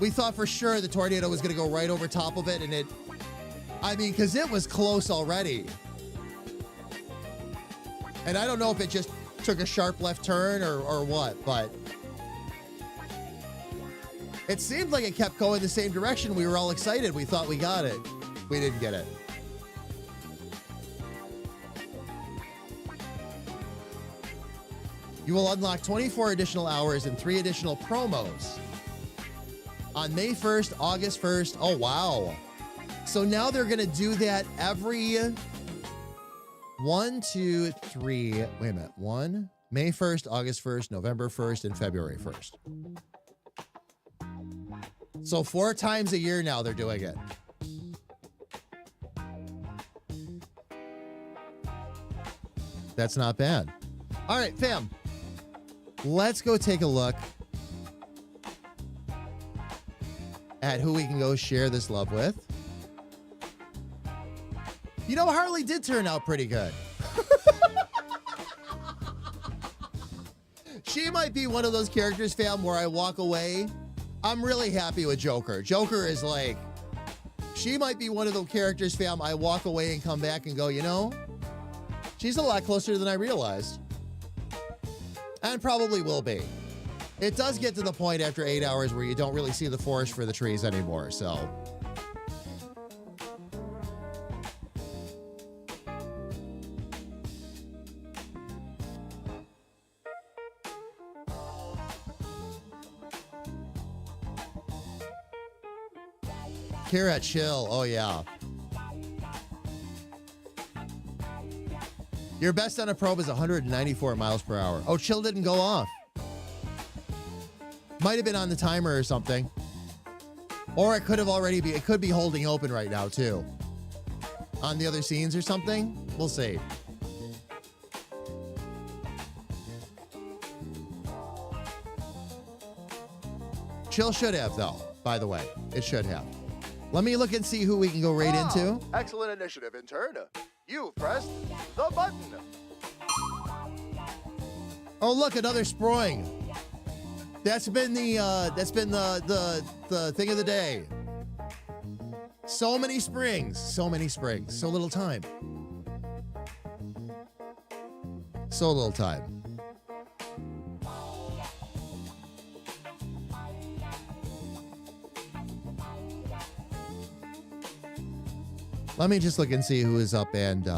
We thought for sure the tornado was going to go right over top of it, and because it was close already. And I don't know if it just took a sharp left turn or what, but it seemed like it kept going the same direction. We were all excited. We thought we got it. We didn't get it. You will unlock 24 additional hours and 3 additional promos on May 1st, August 1st. Oh, wow. So now they're going to do that every 1, 2, 3. Wait a minute. May 1st, August 1st, November 1st, and February 1st. So 4 times a year now they're doing it. That's not bad. All right, fam. Let's go take a look at who we can go share this love with. You know, Harley did turn out pretty good. She might be one of those characters, fam, where I walk away. I'm really happy with Joker. Joker is like, she might be one of those characters, fam, I walk away and come back and go, you know, she's a lot closer than I realized. And probably will be. It does get to the point after 8 hours where you don't really see the forest for the trees anymore, so. Kira, chill. Oh, yeah. Your best on a probe is 194 miles per hour. Oh, chill didn't go off. Might have been on the timer or something. Or it could have already be, it could be holding open right now too. On the other scenes or something. We'll see. Chill should have though, by the way. It should have. Let me look and see who we can go right into. Excellent initiative, intern. You pressed the button. Oh, look, another sproing. That's been the thing of the day. So many springs, so little time. So little time. Let me just look and see who is up and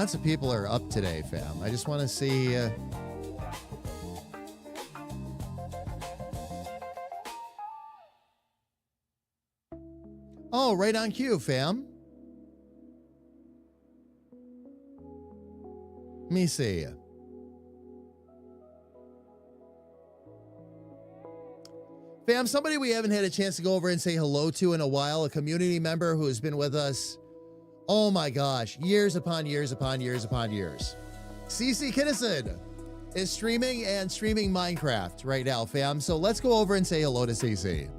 lots of people are up today, fam. I just want to see. Oh, right on cue, fam. Let me see. Fam, somebody we haven't had a chance to go over and say hello to in a while, a community member who has been with us. Oh my gosh, years upon years upon years upon years. CC Kinnison is streaming Minecraft right now, fam. So let's go over and say hello to CC.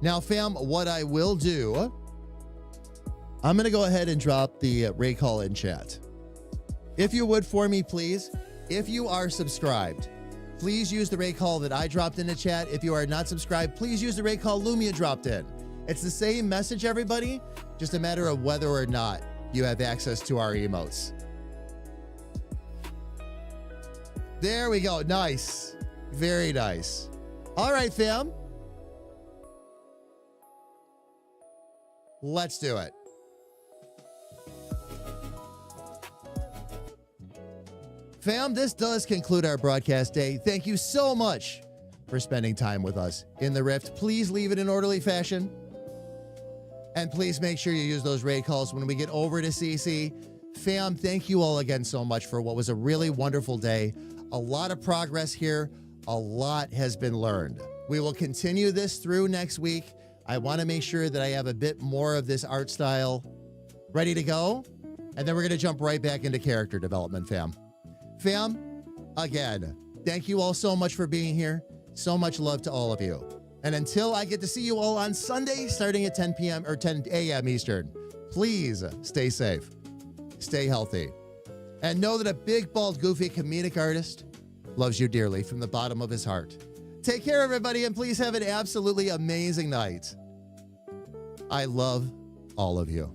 Now, fam, what I will do, I'm going to go ahead and drop the Ray call in chat. If you would for me, please, if you are subscribed, please use the Ray call that I dropped in the chat. If you are not subscribed, please use the Ray call Lumia dropped in. It's the same message, everybody, just a matter of whether or not you have access to our emotes. There we go. Nice. Very nice. All right, fam. Let's do it. Fam, this does conclude our broadcast day. Thank you so much for spending time with us in the Rift. Please leave it in orderly fashion. And please make sure you use those raid calls when we get over to CC. Fam, thank you all again so much for what was a really wonderful day. A lot of progress here. A lot has been learned. We will continue this through next week. I want to make sure that I have a bit more of this art style ready to go. And then we're going to jump right back into character development, fam. Fam, again, thank you all so much for being here. So much love to all of you. And until I get to see you all on Sunday, starting at 10 p.m. or 10 a.m. Eastern, please stay safe, stay healthy, And know that a big, bald, goofy comedic artist loves you dearly from the bottom of his heart. Take care, everybody, and please have an absolutely amazing night. I love all of you.